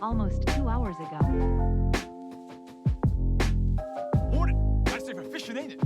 almost 2 hours ago. Hornet, nice day for fishing, ain't it?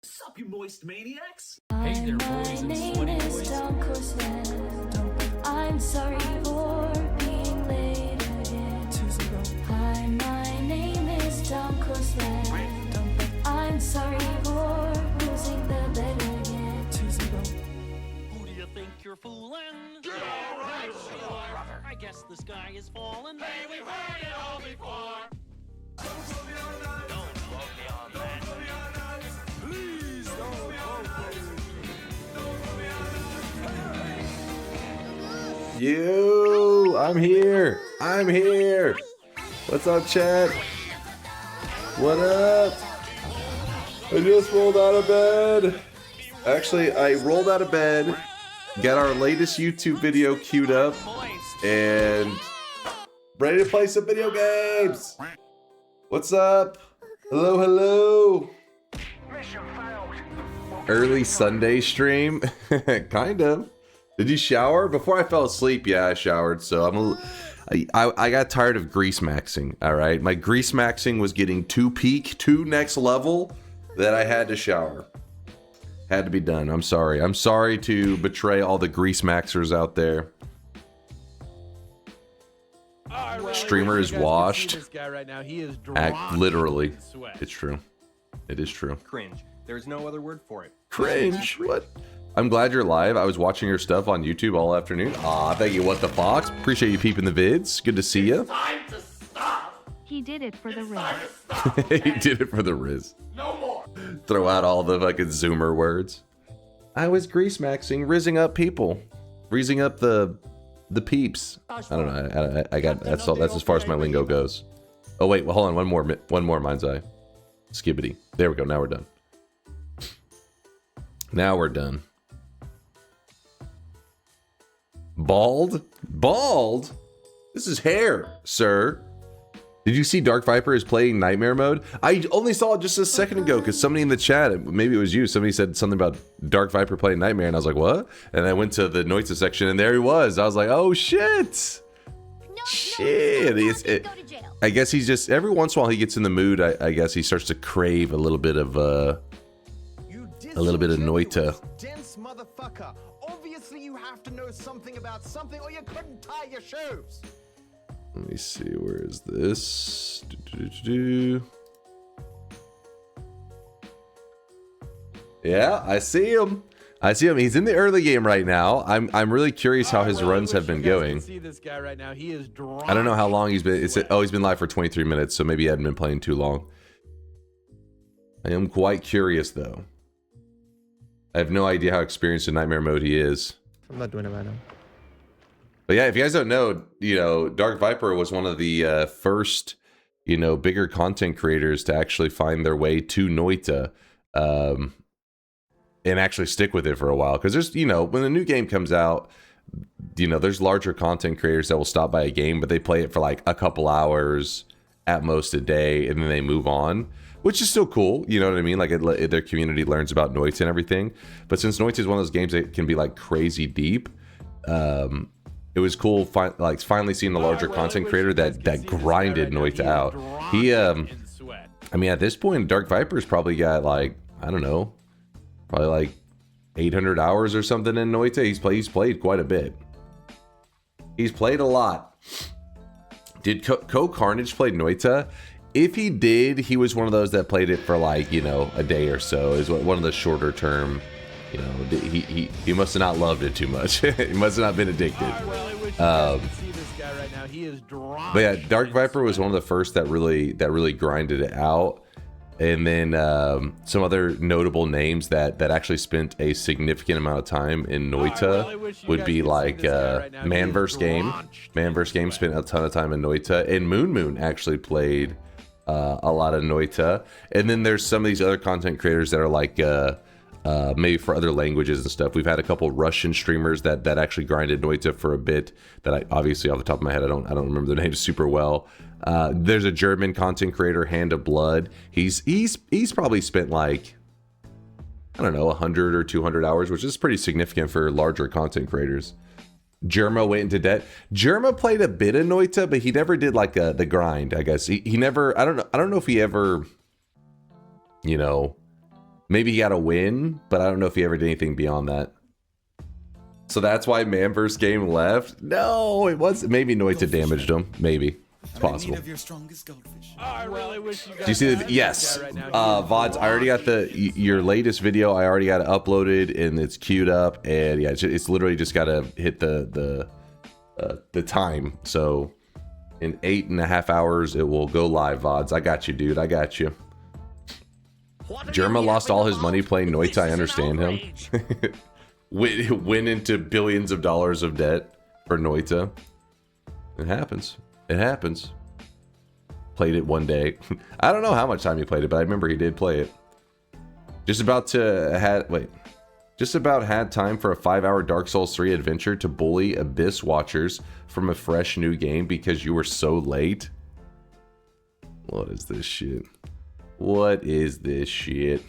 Sup, you moist maniacs? Hey there, boys and sweaty boys. I'm sorry for being late again. Hi, my name is DunkOrSlam. I'm sorry for losing the bet again. Who do you think you're fooling? Right, brother. I guess the sky is falling. Hey, we've heard it all before. Don't quote me on that. Please don't quote me. You, I'm here. I'm here. What's up, chat? What up? I just rolled out of bed. Actually, I rolled out of bed, got our latest YouTube video queued up, and ready to play some video games. What's up? Hello, hello. Early Sunday stream, kind of. Did you shower? Before I fell asleep, yeah, I showered. So I got tired of grease maxing. All right, my grease maxing was getting too next level that I had to shower. Had to be done. I'm sorry. I'm sorry to betray all the grease maxers out there. Streamer is washed. This guy right now, he is Literally, it's true. It is true. Cringe. There's no other word for it. Cringe. What? I'm glad you're live. I was watching your stuff on YouTube all afternoon. Aw, thank you, What the Fox. Appreciate you peeping the vids. Good to see you. Time to stop. He did it for the Time Riz. to stop. He did it for the Riz. No more. Throw out all the fucking Zoomer words. I was grease maxing, rizzing up people. Rizzing up the peeps. I don't know. I got that's as far as my lingo goes. Oh wait, well hold on, one more mind's eye. Skibbity. There we go, now we're done. Now we're done. Bald? Bald? This is hair, sir. Did you see Dark Viper is playing Nightmare Mode? I only saw it just a second ago because somebody in the chat, maybe it was you, somebody said something about Dark Viper playing Nightmare, and I was like, what? And I went to the Noita section, and there he was. I was like, oh shit. Shit. I guess he's just, every once in a while he gets in the mood, I guess he starts to crave a little bit of Noita. Dense motherfucker. Obviously you have to know something about something or you couldn't tie your shoes. Let me see, where is this? Yeah, I see him. I see him. He's in the early game right now. I'm really curious how his runs have been going. See this guy right now. He is I don't know how long he's been. He's been live for 23 minutes, so maybe he hadn't been playing too long. I am quite curious though. I have no idea how experienced in Nightmare Mode he is. I'm not doing it right now. But yeah, if you guys don't know, Dark Viper was one of the first, bigger content creators to actually find their way to Noita, and actually stick with it for a while. Because there's, when the new game comes out, there's larger content creators that will stop by a game, but they play it for like a couple hours, at most a day, and then they move on. which is still cool. You know what I mean? Like their community learns about Noita and everything. But since Noita is one of those games that can be like crazy deep, it was cool finally seeing the larger content creator that grinded Noita out. He, I mean, at this point, Dark Viper's probably got like, I don't know, probably like 800 hours or something in Noita. He's played quite a bit. He's played a lot. Did Carnage play Noita? If he did, he was one of those that played it for like, you know, a day or so. Is one of the shorter term, you know, he must have not loved it too much. He must have not been addicted. But yeah, Dark Viper was one of the first that really grinded it out. And then some other notable names that actually spent a significant amount of time in Noita would be like Man vs. Game. Man vs. Game spent a ton of time in Noita. And Moon actually played a lot of Noita. And then there's some of these other content creators that are like maybe for other languages and stuff. We've had a couple Russian streamers that actually grinded Noita for a bit. That I obviously off the top of my head I don't remember their names super well. There's a German content creator, Hand of Blood. He's probably spent like, I don't know, 100 or 200 hours, which is pretty significant for larger content creators. Germa went into debt. Germa played a bit of Noita, but he never did like the grind. I guess he never. I don't know if he ever, you know, maybe he got a win, but I don't know if he ever did anything beyond that. So that's why Man vs. Game left. No, it wasn't. Maybe Noita damaged him. Maybe. It's possible. Do you see the yes VODs? I already got your latest video. I already got it uploaded and it's queued up, and yeah, it's literally just got to hit the time. So in 8.5 hours it will go live. VODs, I got you, dude. I got you. Germa lost all his money playing Noita. I understand him. Went into billions of dollars of debt for Noita. It happens. It happens. Played it one day. I don't know how much time he played it, but I remember he did play it. Just about had time for a 5-hour Dark Souls 3 adventure to bully Abyss watchers from a fresh new game because you were so late. What is this shit? What is this shit?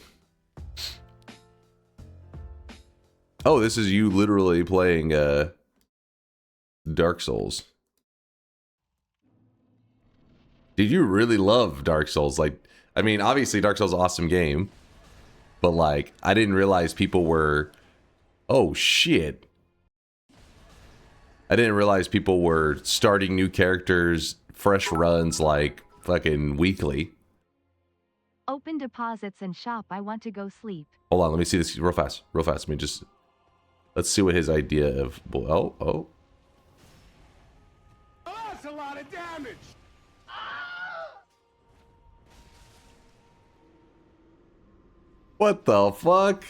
Oh, this is you literally playing Dark Souls. Did you really love Dark Souls? Like, I mean, obviously Dark Souls is an awesome game, but like, I didn't realize people were, oh shit. I didn't realize people were starting new characters, fresh runs, like fucking weekly. Open deposits and shop. I want to go sleep. Hold on, let me see this real fast. Let me just, let's see what his idea of, oh. That's a lot of damage. What the fuck?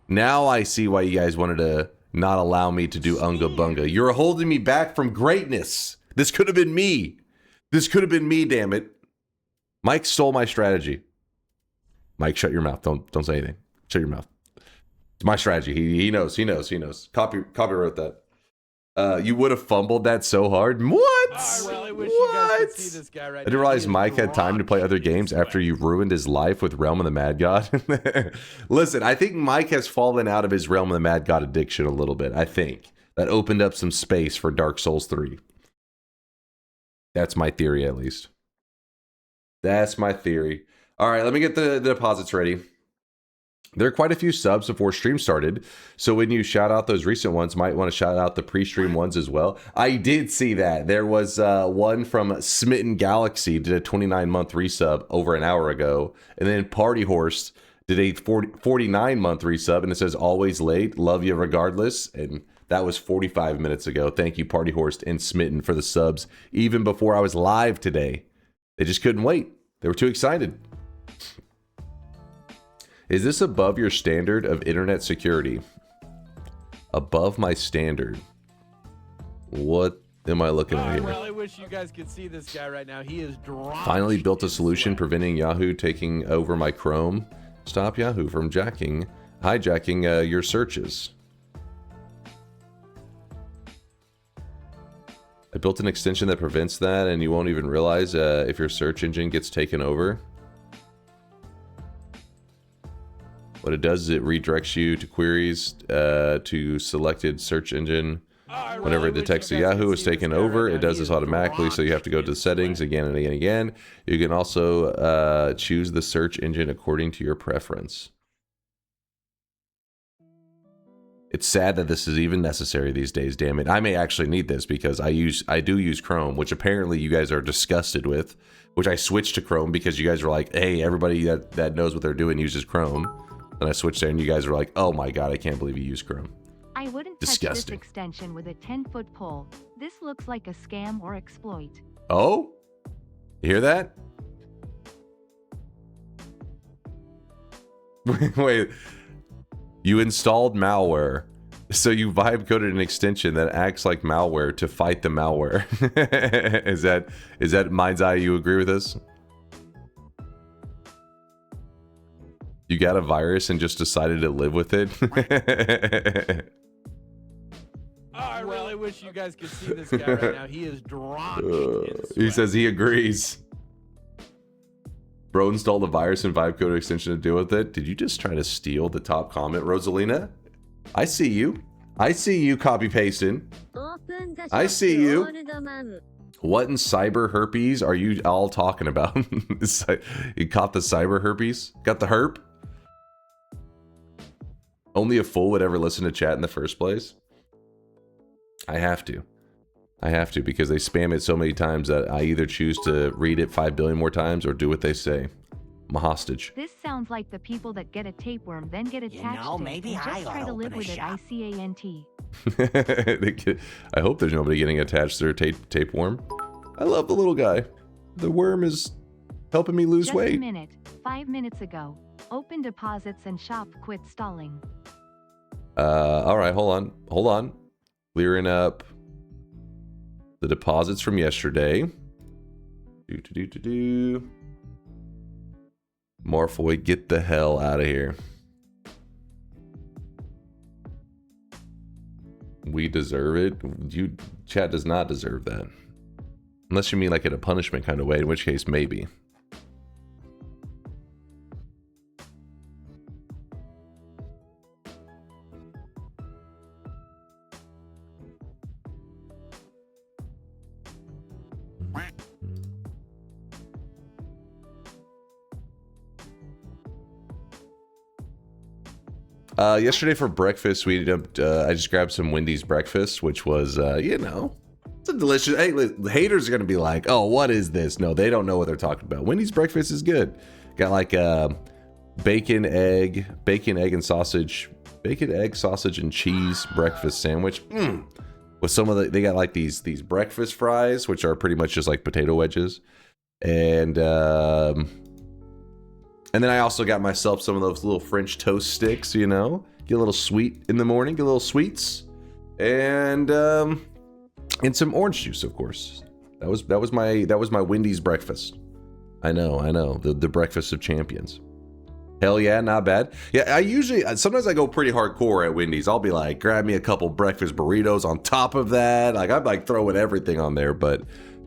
Now I see why you guys wanted to not allow me to do Unga Bunga. You're holding me back from greatness. This could have been me. This could have been me, damn it. Mike stole my strategy. Mike, shut your mouth. Don't say anything. Shut your mouth. It's my strategy. He knows. Copyright that. You would have fumbled that so hard. What? I really wish you guys could see this guy right now. I didn't realize Mike had time to play other games after you ruined his life with Realm of the Mad God. Listen, I think Mike has fallen out of his Realm of the Mad God addiction a little bit. I think that opened up some space for Dark Souls 3. That's my theory, at least. That's my theory. All right, let me get the deposits ready. There are quite a few subs before stream started, so when you shout out those recent ones, might want to shout out the pre-stream ones as well. I did see that. There was one from Smitten Galaxy, did a 29-month resub over an hour ago, and then Party Horse did a 49-month resub, and it says, always late, love you regardless, and that was 45 minutes ago. Thank you, Party Horse and Smitten, for the subs, even before I was live today. They just couldn't wait. They were too excited. Is this above your standard of internet security? Above my standard. What am I looking at here? I really wish you guys could see this guy right now. He is drunk. Finally built a solution preventing Yahoo taking over my Chrome. Stop Yahoo from hijacking your searches. I built an extension that prevents that, and you won't even realize if your search engine gets taken over. What it does is it redirects you to queries to selected search engine. Whenever it detects the Yahoo is taken over, it does this automatically, so you have to go to the settings again and again and again. You can also choose the search engine according to your preference. It's sad that this is even necessary these days, damn it. I may actually need this because I do use Chrome, which apparently you guys are disgusted with, which I switched to Chrome because you guys were like, hey, everybody that knows what they're doing uses Chrome. And I switched there and you guys were like, oh my god, I can't believe you use Chrome. I wouldn't touch this extension with a 10-foot pole. This looks like a scam or exploit. Oh? You hear that? Wait. You installed malware. So you vibe coded an extension that acts like malware to fight the malware. Is that mind's eye? You agree with this? You got a virus and just decided to live with it? I really wish you guys could see this guy right now. He is drunk. He says he agrees. Bro installed a virus and vibe coded extension to deal with it. Did you just try to steal the top comment, Rosalina? I see you. I see you copy pasting. I see you. What in cyber herpes are you all talking about? You caught the cyber herpes? Got the herp? Only a fool would ever listen to chat in the first place. I have to. I have to because they spam it so many times that I either choose to read it 5 billion more times or do what they say. I'm a hostage. This sounds like the people that get a tapeworm then get attached to maybe it and just try to live with it. ICANT. I hope there's nobody getting attached to their tapeworm. I love the little guy. The worm is helping me lose weight. Just a minute. 5 minutes ago. Open deposits and shop quit stalling. All right, hold on. Clearing up the deposits from yesterday. Morphoid, get the hell out of here. We deserve it. Chat does not deserve that. Unless you mean like in a punishment kind of way, in which case maybe. Yesterday for breakfast, I just grabbed some Wendy's breakfast, which was, it's a delicious. Hey, haters are gonna be like, "Oh, what is this?" No, they don't know what they're talking about. Wendy's breakfast is good. Got like bacon, egg, and sausage, and cheese breakfast sandwich. With some of they got like these breakfast fries, which are pretty much just like potato wedges, and then I also got myself some of those little French toast sticks, get a little sweet in the morning, get a little sweets, and some orange juice, of course. That was my Wendy's breakfast. I know, the breakfast of champions. Hell yeah, not bad. Yeah, sometimes I go pretty hardcore at Wendy's. I'll be like, grab me a couple breakfast burritos on top of that. Like I'm like throwing everything on there, but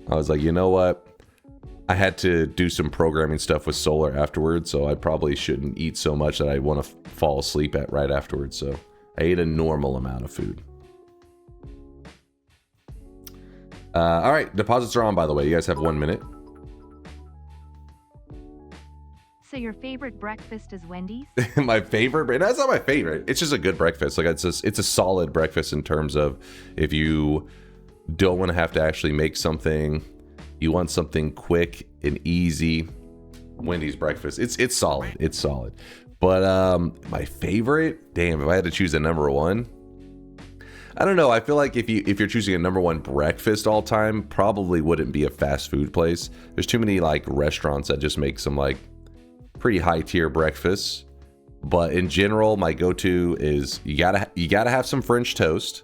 I was like, you know what? I had to do some programming stuff with Solar afterwards, so I probably shouldn't eat so much that I want to fall asleep right afterwards. So I ate a normal amount of food. All right, deposits are on, by the way. You guys have 1 minute. So your favorite breakfast is Wendy's? My favorite? That's not my favorite. It's just a good breakfast. Like it's a solid breakfast in terms of if you don't want to have to actually make something. You want something quick and easy. Wendy's breakfast. It's solid. It's solid. But my favorite, damn, if I had to choose a number one, I don't know. I feel like if you're choosing a number one breakfast all time, probably wouldn't be a fast food place. There's too many like restaurants that just make some like pretty high tier breakfasts. But in general, my go-to is you gotta have some French toast.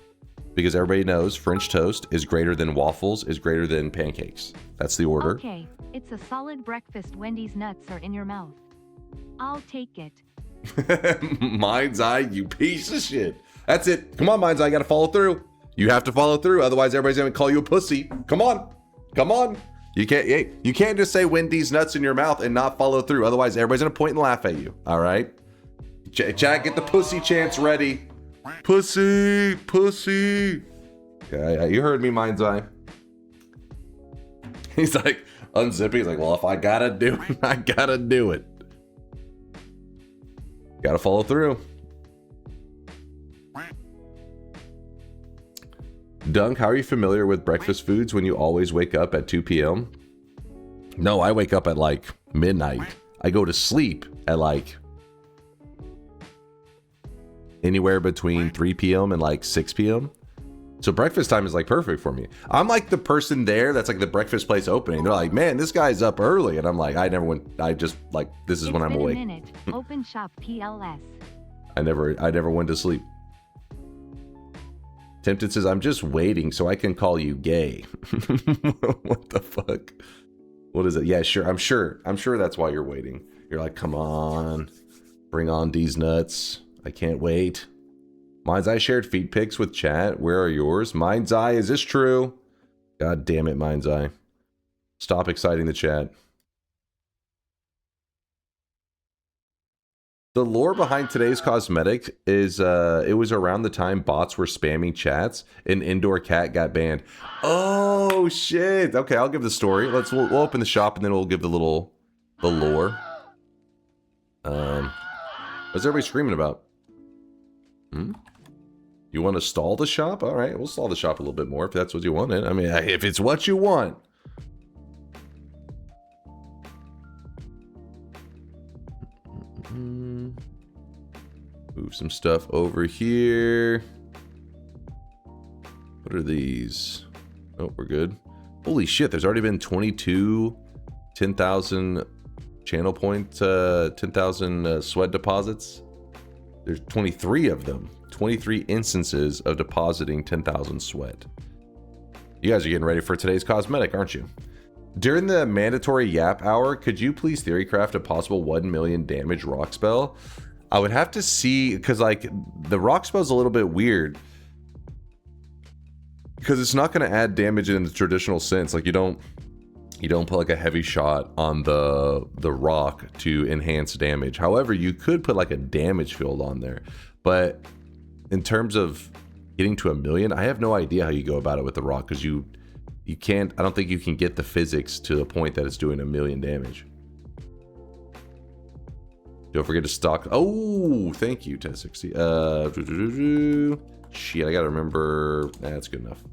Because everybody knows French toast is greater than waffles, is greater than pancakes. That's the order. Okay, it's a solid breakfast. Wendy's nuts are in your mouth. I'll take it. Mind's eye, you piece of shit. That's it. Come on, Mind's eye, gotta follow through. You have to follow through, otherwise everybody's gonna call you a pussy. Come on, come on. You can't just say Wendy's nuts in your mouth and not follow through. Otherwise, everybody's gonna point and laugh at you. All right, chat, get the pussy chants ready. Pussy, pussy. Okay, you heard me, Mind's Eye. He's like unzipping. He's like, well, if I gotta do it, I gotta do it. Gotta follow through. Dunk, how are you familiar with breakfast foods when you always wake up at 2 p.m.? No, I wake up at like midnight. I go to sleep at like anywhere between 3 p.m. and like 6 p.m. So breakfast time is like perfect for me. I'm like the person there that's like the breakfast place opening. They're like, man, this guy's up early. And I'm like, I never went, I just like, this is when I'm awake. Open shop PLS. I never went to sleep. Tempted says, I'm just waiting so I can call you gay. What the fuck? What is it? Yeah, sure. I'm sure that's why you're waiting. You're like, come on, bring on these nuts. I can't wait. Mind's Eye shared feed pics with chat. Where are yours? Mind's Eye, is this true? God damn it, Mind's Eye. Stop exciting the chat. The lore behind today's cosmetic is it was around the time bots were spamming chats and Indoor Cat got banned. Oh shit. Okay, I'll give the story. We'll open the shop and then we'll give the lore. What's everybody screaming about? You want to stall the shop? All right, we'll stall the shop a little bit more if that's what you wanted. I mean, if it's what you want. Move some stuff over here. What are these? Oh, we're good. Holy shit, there's already been 22 10,000 channel point, 10,000 sweat deposits. There's 23 of them. 23 instances of depositing 10,000 sweat. You guys are getting ready for today's cosmetic, aren't you? During the mandatory Yap hour, could you please theorycraft a possible 1 million damage rock spell? I would have to see, because like the rock spell's a little bit weird. Because it's not going to add damage in the traditional sense. Like you don't put like a heavy shot on the rock to enhance damage. However, you could put like a damage field on there. But in terms of getting to 1 million, I have no idea how you go about it with the rock, because you can't, I don't think you can get the physics to the point that it's doing 1 million damage. Don't forget to stock. Oh, thank you, 1060. Shit, I gotta remember. That's good enough.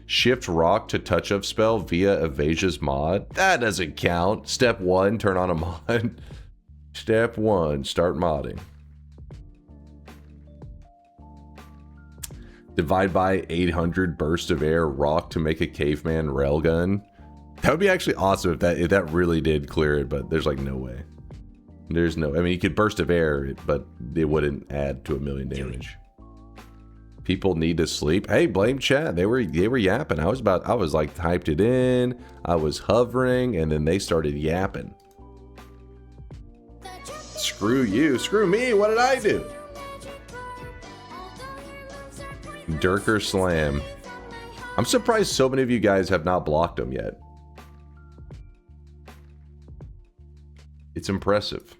Shift rock to touch up spell via Evasia's mod. That doesn't count. Step 1, turn on a mod. Step 1, start modding. Divide by 800 burst of air rock to make a caveman railgun. That would be actually awesome if that really did clear it, but there's like no way. There's no, I mean, you could burst of air, but it wouldn't add to 1 million damage. People need to sleep. Hey, blame chat. They were yapping. I was like typed it in. I was hovering, and then they started yapping. Screw you. Screw me. What did I do? DunkOrSlam. I'm surprised so many of you guys have not blocked him yet. It's impressive.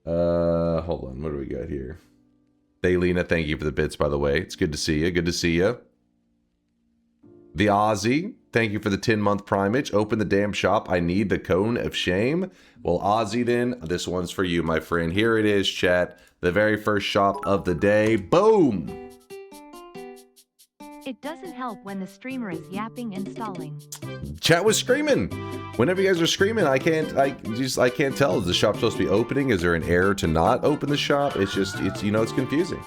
Hold on. What do we got here? Thaylena, thank you for the bits, by the way. It's good to see you. Good to see you. The Aussie, thank you for the 10-month primage. Open the damn shop. I need the cone of shame. Well, Aussie, then, this one's for you, my friend. Here it is, chat. The very first shop of the day. Boom! It doesn't help when the streamer is yapping and stalling. Chat was screaming. Whenever you guys are screaming, I can't tell. Is the shop supposed to be opening? Is there an error to not open the shop? It's confusing.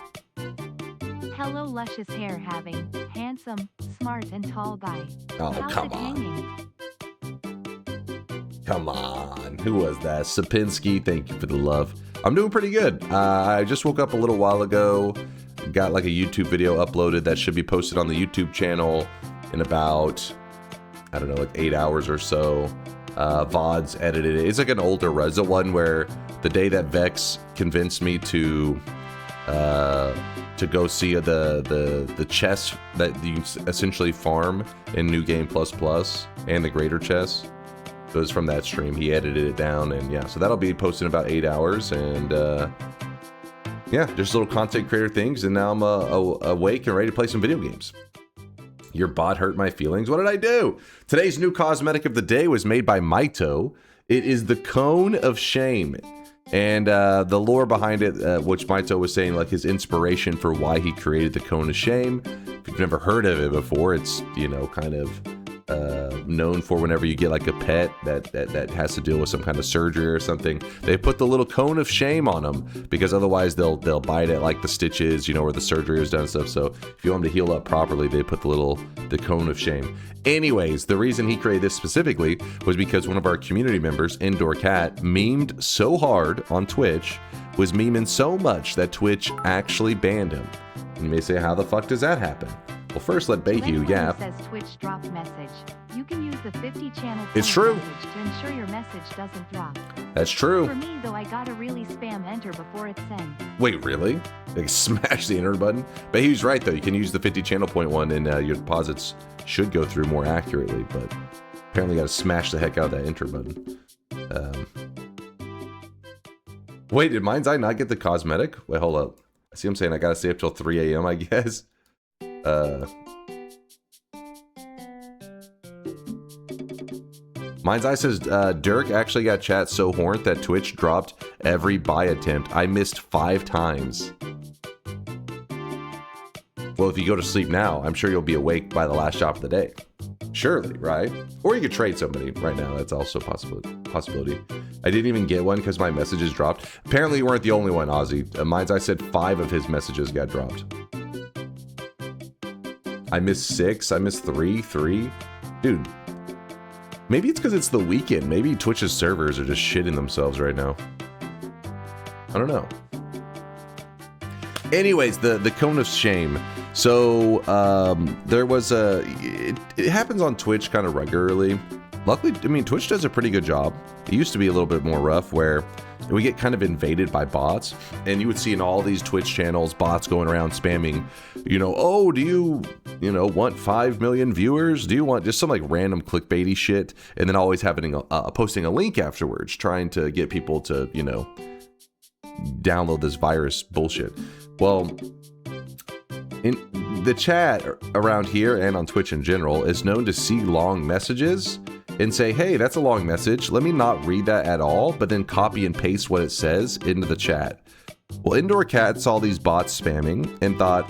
Hello, luscious hair having, handsome, smart, and tall guy. Oh, How's come it on. Hanging? Come on. Who was that? Sapinski, thank you for the love. I'm doing pretty good. I just woke up a little while ago. Got like a YouTube video uploaded that should be posted on the YouTube channel in about, I don't know, like 8 hours or so. VODs edited it. It's like an older res, the one where the day that Vex convinced me to go see the chess that you essentially farm in New Game Plus Plus and the greater chess. It was from that stream. He edited it down, and yeah, so that'll be posted in about 8 hours, and yeah, just little content creator things, and now I'm awake and ready to play some video games. Your bot hurt my feelings. What did I do? Today's new cosmetic of the day was made by Maito. It is the Cone of Shame. And the lore behind it, which Maito was saying, like his inspiration for why he created the Cone of Shame. If you've never heard of it before, it's, you know, kind of known for whenever you get like a pet that has to deal with some kind of surgery or something, they put the little cone of shame on them, because otherwise they'll bite at like the stitches, you know, where the surgery is done and stuff. So if you want them to heal up properly, they put the cone of shame. Anyways, the reason he created this specifically was because one of our community members, Indoor Cat, memed so hard on Twitch, was memeing so much that Twitch actually banned him. And you may say, how the fuck does that happen? Well, first let Bayhue yap. Says Twitch dropped message. You can use the 50 channel It's true. message to ensure your message doesn't drop. That's true. For me, though, I gotta really spam enter before it sends. Wait, really? Like smash the enter button? Bayhue's right though. You can use the 50 channel point one, and your deposits should go through more accurately. But apparently, got to smash the heck out of that enter button. Wait, did Mind's Eye not get the cosmetic? Wait, hold up. I see him saying I gotta stay up till 3 a.m. I guess. Mind's Eye says Dirk actually got chat so horned that Twitch dropped every buy attempt. I missed 5 times. Well, if you go to sleep now, I'm sure you'll be awake by the last shop of the day. Surely, right? Or you could trade somebody right now. That's also a possibility. I didn't even get one because my messages dropped. Apparently, you weren't the only one, Ozzy. Mind's Eye said 5 of his messages got dropped. I missed 6. I missed 3. Dude, maybe it's because it's the weekend. Maybe Twitch's servers are just shitting themselves right now. I don't know. Anyways, the Cone of Shame. So there was it happens on Twitch kind of regularly. Luckily, I mean, Twitch does a pretty good job. It used to be a little bit more rough where we get kind of invaded by bots, and you would see in all these Twitch channels bots going around spamming, you know, oh, do you want 5 million viewers? Do you want just some like random clickbaity shit? And then always having posting a link afterwards, trying to get people to, you know, download this virus bullshit. Well, in the chat around here and on Twitch in general is known to see long messages and say, hey, that's a long message. Let me not read that at all, but then copy and paste what it says into the chat. Well, Indoor Cat saw these bots spamming and thought,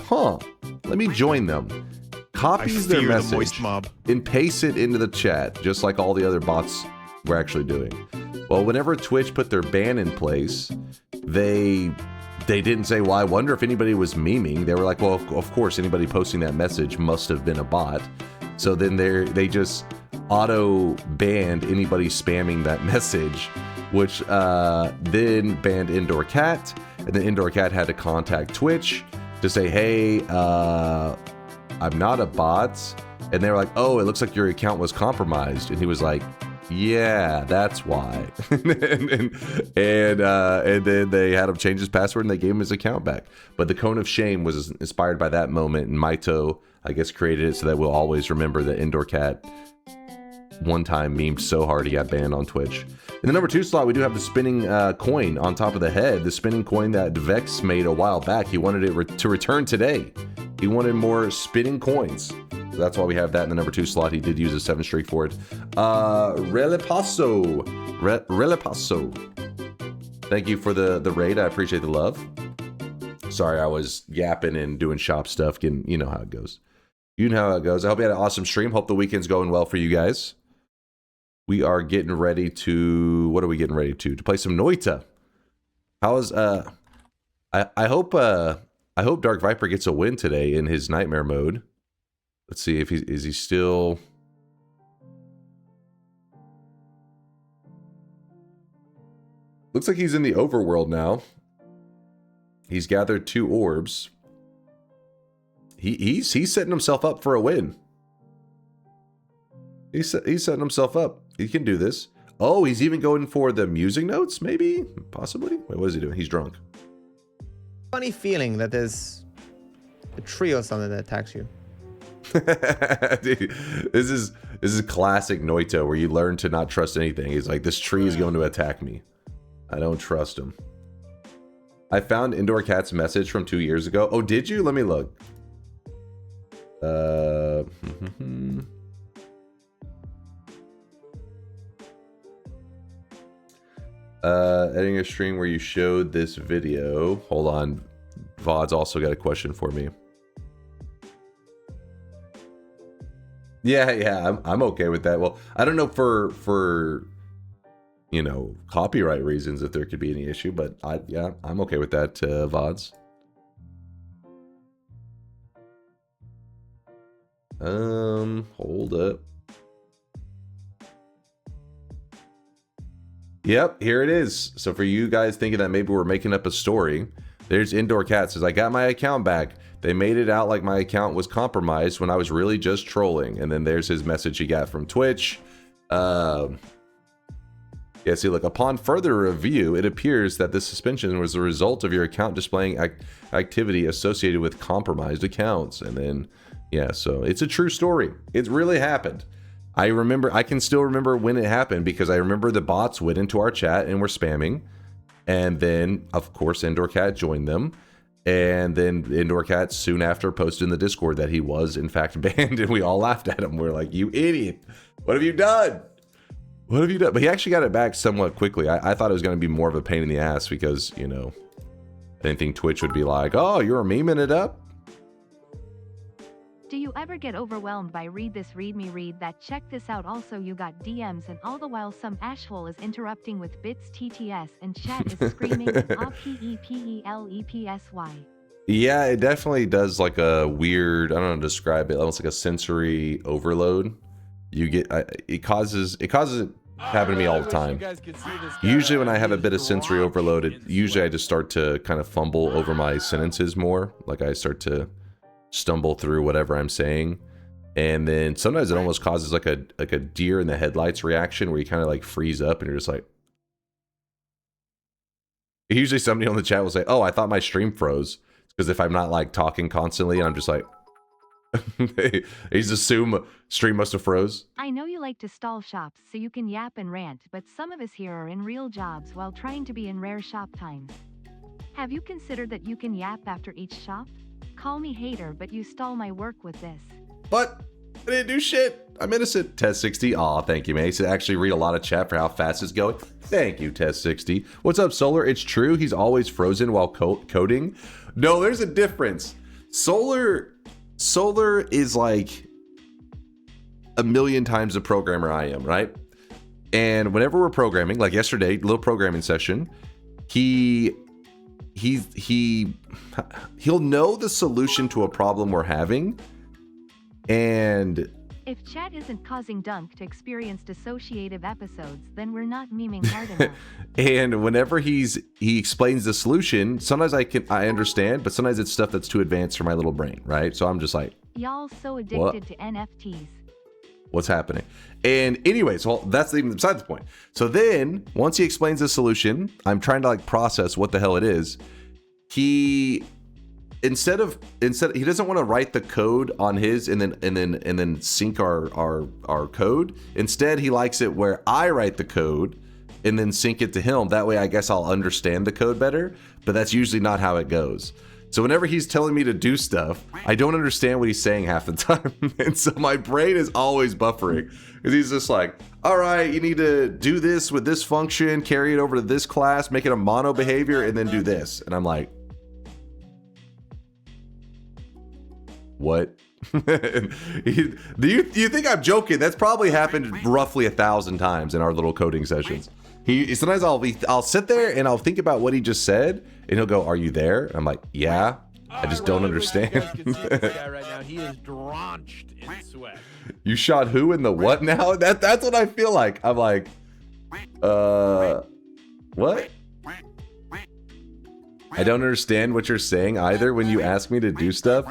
let me join them. Copies their message moist mob and pastes it into the chat, just like all the other bots were actually doing. Well, whenever Twitch put their ban in place, they didn't say, well, I wonder if anybody was memeing. They were like, well, of course, anybody posting that message must have been a bot. So then they just auto banned anybody spamming that message, which then banned Indoor Cat, and then Indoor Cat had to contact Twitch to say, hey, I'm not a bot. And they were like, oh, it looks like your account was compromised. And he was like, yeah, that's why. and then they had him change his password, and they gave him his account back. But the Cone of Shame was inspired by that moment, and Maito, I guess, created it so that we'll always remember that Indoor Cat one time memed so hard he got banned on Twitch. In the number 2 slot, we do have the spinning coin on top of the head, the spinning coin that Vex made a while back. He wanted it to return today. He wanted more spinning coins. So that's why we have that in the number 2 slot. He did use a 7 streak for it. Relipasso. Thank you for the raid. I appreciate the love. Sorry, I was yapping and doing shop stuff. You know how it goes. You know how it goes. I hope you had an awesome stream. Hope the weekend's going well for you guys. We are getting ready to... What are we getting ready to? To play some Noita. How is... I hope Dark Viper gets a win today in his Nightmare mode. Let's see if is he still... Looks like he's in the overworld now. He's gathered 2 orbs. He's setting himself up for a win. He's setting himself up. He can do this. Oh, he's even going for the music notes, maybe? Possibly? Wait, what is he doing? He's drunk. Funny feeling that there's a tree or something that attacks you. Dude, this is classic Noita, where you learn to not trust anything. He's like, this tree is going to attack me. I don't trust him. I found Indoor Cat's message from 2 years ago. Oh, did you? Let me look. Editing a stream where you showed this video. Hold on. VOD's also got a question for me. Yeah, I'm okay with that. Well, I don't know for you know, copyright reasons if there could be any issue, but I'm okay with that, VODs. Hold up. Yep, here it is. So for you guys thinking that maybe we're making up a story, there's Indoor Cat says, I got my account back. They made it out like my account was compromised when I was really just trolling. And then there's his message he got from Twitch. Yeah, see, look, upon further review, it appears that this suspension was the result of your account displaying activity associated with compromised accounts. And then, yeah, so it's a true story. It really happened. I can still remember when it happened because I remember the bots went into our chat and were spamming. And then, of course, Indoor Cat joined them. And then Indoor Cat soon after posted in the Discord that he was, in fact, banned. And we all laughed at him. We're like, you idiot. What have you done? What have you done? But he actually got it back somewhat quickly. I thought it was going to be more of a pain in the ass because, you know, I didn't think Twitch would be like, oh, you're memeing it up? Do you ever get overwhelmed by read this, read me, read that, check this out? Also, you got DMs and all the while some asshole is interrupting with bits TTS and chat is screaming and APEPELEPSY. Yeah, it definitely does like a weird, I don't know how to describe it, almost like a sensory overload. You get, it causes it happen to me all the time. Usually when I have a bit of sensory overload, usually I just start to kind of fumble over my sentences more. Like I start to stumble through whatever I'm saying. And then sometimes it almost causes like a deer in the headlights reaction where you kind of like freeze up and you're just like, usually somebody on the chat will say, oh, I thought my stream froze. Because if I'm not like talking constantly and I'm just like, they just assume stream must have froze. I know you like to stall shops so you can yap and rant, but some of us here are in real jobs while trying to be in rare shop times. Have you considered that you can yap after each shop? Call me hater, but you stall my work with this. But I didn't do shit. I'm innocent. Test60. Aw, thank you, mate. I actually read a lot of chat for how fast it's going. Thank you, Test60. What's up, Solar? It's true. He's always frozen while coding. No, there's a difference. Solar is like a million times the programmer I am, right? And whenever we're programming, like yesterday, little programming session, he'll know the solution to a problem we're having. And if chat isn't causing Dunk to experience dissociative episodes, then we're not memeing hard enough. And whenever he explains the solution, sometimes I understand, but sometimes it's stuff that's too advanced for my little brain, right? So I'm just like, y'all so addicted to NFTs. What's happening? And anyways, well, that's even beside the point. So then once he explains the solution, I'm trying to like process what the hell it is. He instead he doesn't want to write the code on his and then sync our code. Instead, he likes it where I write the code and then sync it to him. That way I guess I'll understand the code better, but that's usually not how it goes. So whenever he's telling me to do stuff, I don't understand what he's saying half the time. And so my brain is always buffering because he's just like, all right, you need to do this with this function, carry it over to this class, make it a mono behavior, and then do this. And I'm like, what? Do you think I'm joking? That's probably happened roughly 1,000 times in our little coding sessions. Sometimes I'll sit there and I'll think about what he just said, and he'll go, "Are you there?" And I'm like, "Yeah." I just don't understand. You guys can see this guy right now. He is drenched in sweat. You shot who in the what now? That's what I feel like. I'm like, what? I don't understand what you're saying either when you ask me to do stuff.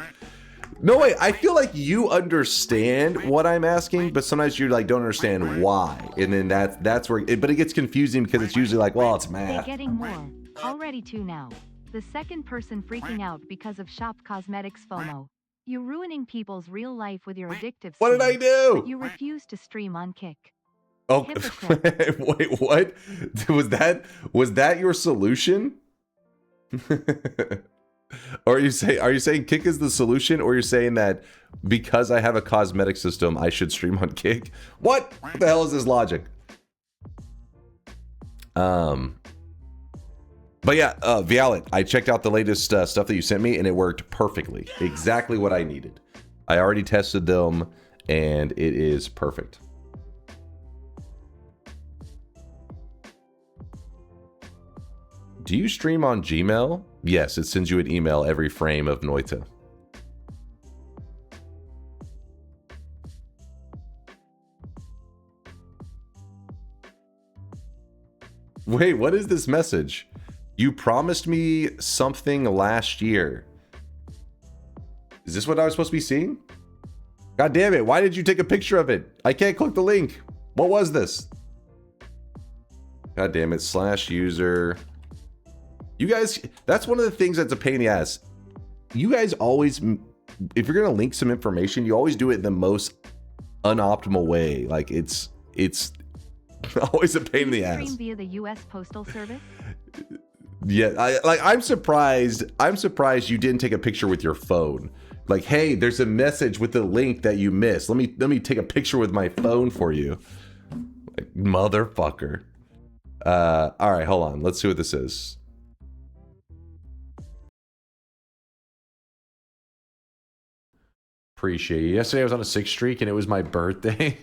No, wait, I feel like you understand what I'm asking, but sometimes you like don't understand why. And then that's where, but it gets confusing because it's usually like, well, it's They're math. getting more. Already 2 now. The second person freaking out because of shop cosmetics FOMO. You're ruining people's real life with your addictive What did I streams, do? But you refuse to stream on Kick. Oh, Hypocrite. wait, what? Was that your solution? Or are you saying Kick is the solution, or you're saying that because I have a cosmetic system, I should stream on Kick? What the hell is this logic? But yeah, Vialet, I checked out the latest stuff that you sent me, and it worked perfectly. Exactly what I needed. I already tested them, and it is perfect. Do you stream on Gmail? Yes, it sends you an email every frame of Noita. Wait, what is this message? You promised me something last year. Is this what I was supposed to be seeing? God damn it, why did you take a picture of it? I can't click the link. What was this? God damn it, /user. You guys, that's one of the things that's a pain in the ass. You guys always, if you're gonna link some information, you always do it in the most unoptimal way. Like it's always a pain in the ass. Stream via the U.S. Postal Service? Yeah, I'm surprised you didn't take a picture with your phone. Like, hey, there's a message with the link that you missed. Let me take a picture with my phone for you. Like, motherfucker. All right, hold on. Let's see what this is. Appreciate you. Yesterday I was on a 6 streak and it was my birthday.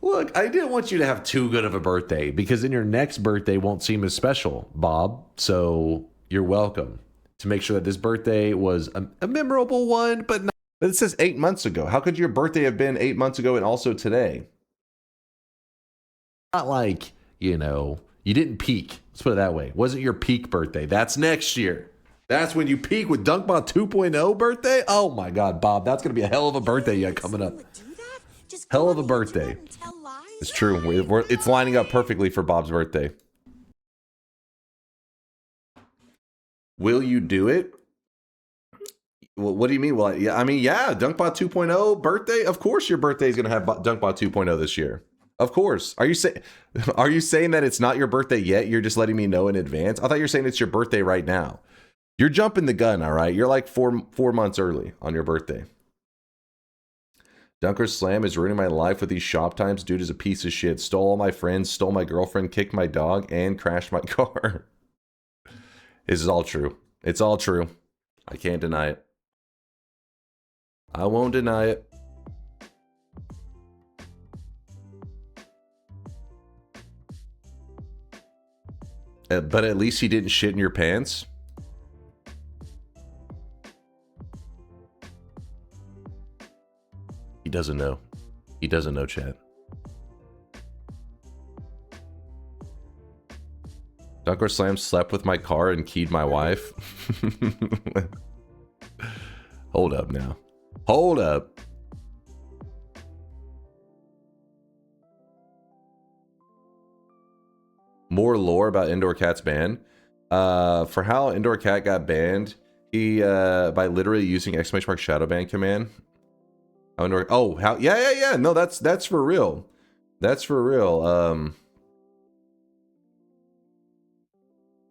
Look, I didn't want you to have too good of a birthday because then your next birthday won't seem as special, Bob. So you're welcome to make sure that this birthday was a memorable one, but not. But it says 8 months ago. How could your birthday have been 8 months ago and also today? Not like, you know, you didn't peak. Let's put it that way. It wasn't your peak birthday. That's next year. That's when you peak with DunkBot 2.0 birthday? Oh my God, Bob, that's going to be a hell of a birthday you got coming up. Hell of a birthday. It's true. It's lining up perfectly for Bob's birthday. Will you do it? Well, what do you mean? Well, yeah, I mean, yeah, DunkBot 2.0 birthday. Of course your birthday is going to have DunkBot 2.0 this year. Of course. Are you saying that it's not your birthday yet? You're just letting me know in advance? I thought you were saying it's your birthday right now. You're jumping the gun, all right? You're like four months early on your birthday. DunkOrSlam is ruining my life with these shop times. Dude is a piece of shit. Stole all my friends, stole my girlfriend, kicked my dog, and crashed my car. This is all true. It's all true. I can't deny it. I won't deny it. But at least he didn't shit in your pants. He doesn't know. He doesn't know, chat. DunkOrSlam slept with my car and keyed my wife. Hold up now. Hold up. More lore about Indoor Cat's ban. For how Indoor Cat got banned, he by literally using !_ shadow ban command. Oh, how? Yeah. No, that's for real. That's for real.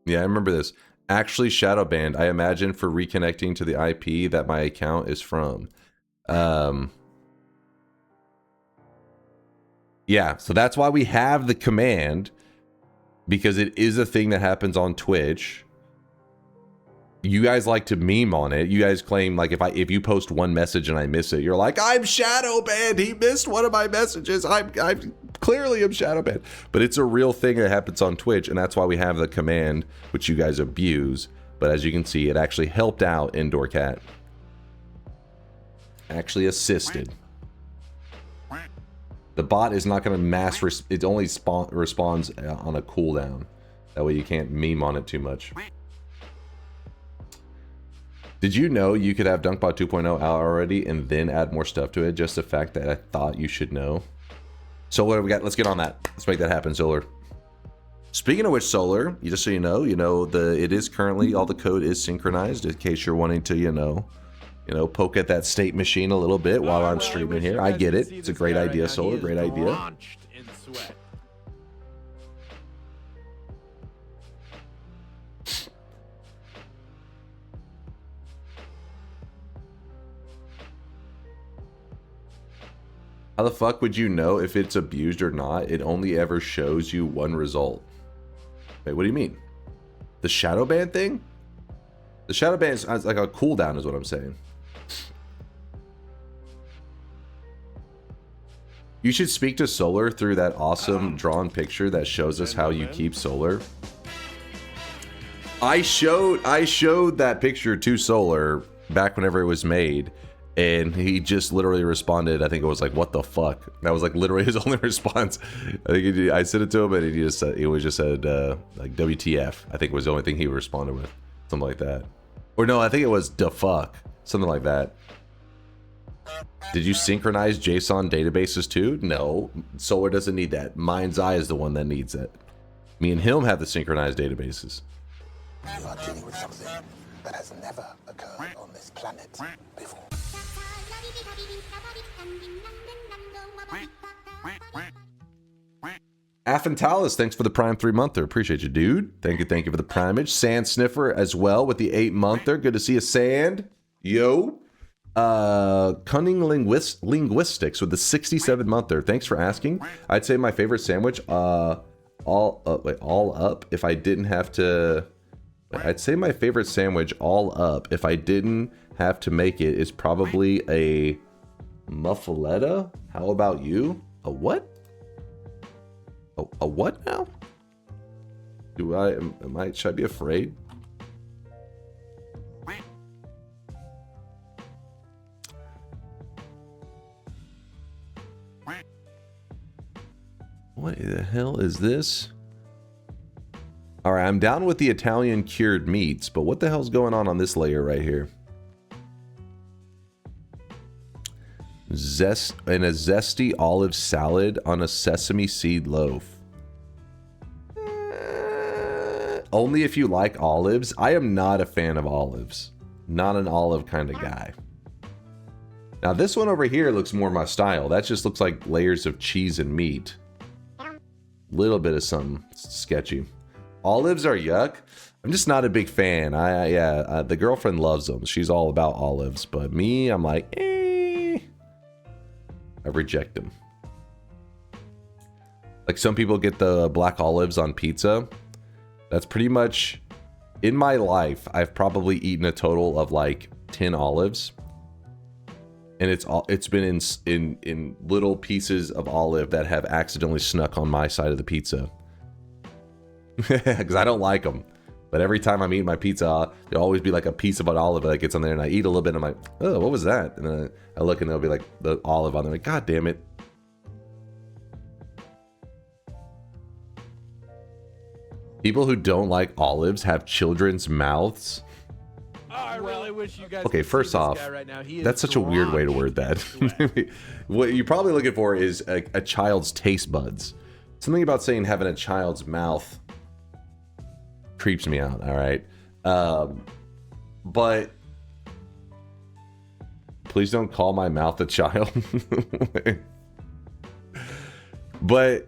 Yeah, I remember this. Actually shadow banned, I imagine, for reconnecting to the IP that my account is from. Yeah, so that's why we have the command, because it is a thing that happens on Twitch. You guys like to meme on it. You guys claim like if you post one message and I miss it, you're like, I'm shadow banned. He missed one of my messages. I'm clearly am shadow banned. But it's a real thing that happens on Twitch, and that's why we have the command, which you guys abuse. But as you can see, it actually helped out Indoor Cat. Actually assisted. The bot is not going to it only responds on a cooldown. That way you can't meme on it too much. Did you know you could have DunkBot 2.0 out already and then add more stuff to it? Just the fact that I thought you should know. Solar, let's get on that. Let's make that happen, Solar. Speaking of which, Solar, just so you know, it is currently, all the code is synchronized in case you're wanting to, you know, poke at that state machine a little bit while I'm streaming here. I get it. It's a great idea, Solar. Great idea. How the fuck would you know if it's abused or not? It only ever shows you one result. Wait, what do you mean? The shadow ban thing? The shadow ban is like a cooldown is what I'm saying. You should speak to Solar through that awesome drawn picture that shows us how you keep Solar. I showed that picture to Solar back whenever it was made, and he just literally responded. I think it was like, "What the fuck?" That was like literally his only response. I think I sent it to him, and he just said, like "WTF." I think was the only thing he responded with, something like that. Or no, I think it was "da fuck," something like that. Did you synchronize JSON databases too? No, Solar doesn't need that. Mind's Eye is the one that needs it. Me and him have the synchronized databases. You are dealing with something that has never occurred on this planet before. Aphantalis, thanks for the Prime 3-monther. Appreciate you, dude. Thank you for the Primage. Sand Sniffer as well with the 8-monther. Good to see you, Sand. Yo. Cunning Linguistics with the 67-monther. Thanks for asking. I'd say my favorite sandwich, all up if I didn't have to... I'd say my favorite sandwich all up if I didn't have to make it is probably a muffaletta. How about you? A what? A what now? Should I be afraid? What the hell is this? All right, I'm down with the Italian cured meats, but what the hell's going on this layer right here? A zesty olive salad on a sesame seed loaf. Only if you like olives. I am not a fan of olives. Not an olive kind of guy. Now this one over here looks more my style. That just looks like layers of cheese and meat. Little bit of something sketchy. Olives are yuck. I'm just not a big fan. The girlfriend loves them. She's all about olives, but me, I'm like, I reject them. Like some people get the black olives on pizza. That's pretty much, in my life, I've probably eaten a total of like 10 olives. And it's been in little pieces of olive that have accidentally snuck on my side of the pizza. Because I don't like them. But every time I'm eating my pizza, there'll always be like a piece of an olive that gets on there, and I eat a little bit, and I'm like, oh, what was that? And then I look, and there'll be like the olive on there. Like, God damn it. People who don't like olives have children's mouths. I really wish you guys okay, first off, right now. That's such a weird way to word that. What you're probably looking for is a child's taste buds. Something about saying having a child's mouth creeps me out, all right? But please don't call my mouth a child. But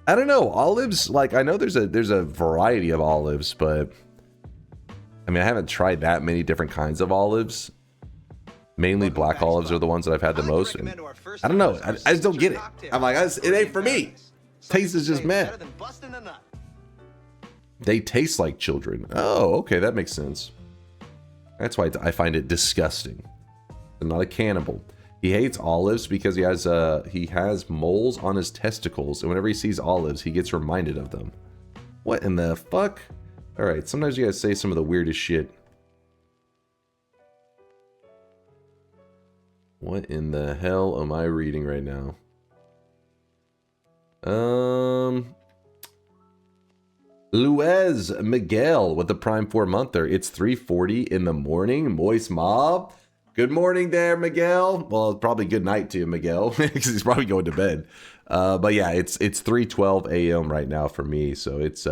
I don't know, olives, like I know there's a variety of olives, but I mean, I haven't tried that many different kinds of olives. Mainly black olives are the ones that I've had the most. And I don't know. I just don't get it. I'm like, it ain't for me. Taste is just meh. They taste like children. Oh, okay, that makes sense. That's why I find it disgusting. I'm not a cannibal. He hates olives because he has moles on his testicles, and whenever he sees olives, he gets reminded of them. What in the fuck? All right, sometimes you guys say some of the weirdest shit. What in the hell am I reading right now? The Luez Miguel with the Prime 4-monther. It's 3:40 in the morning. Moist Mob. Good morning there, Miguel. Well, probably good night to you, Miguel, because he's probably going to bed. But yeah, it's 3:12 a.m. right now for me, so it's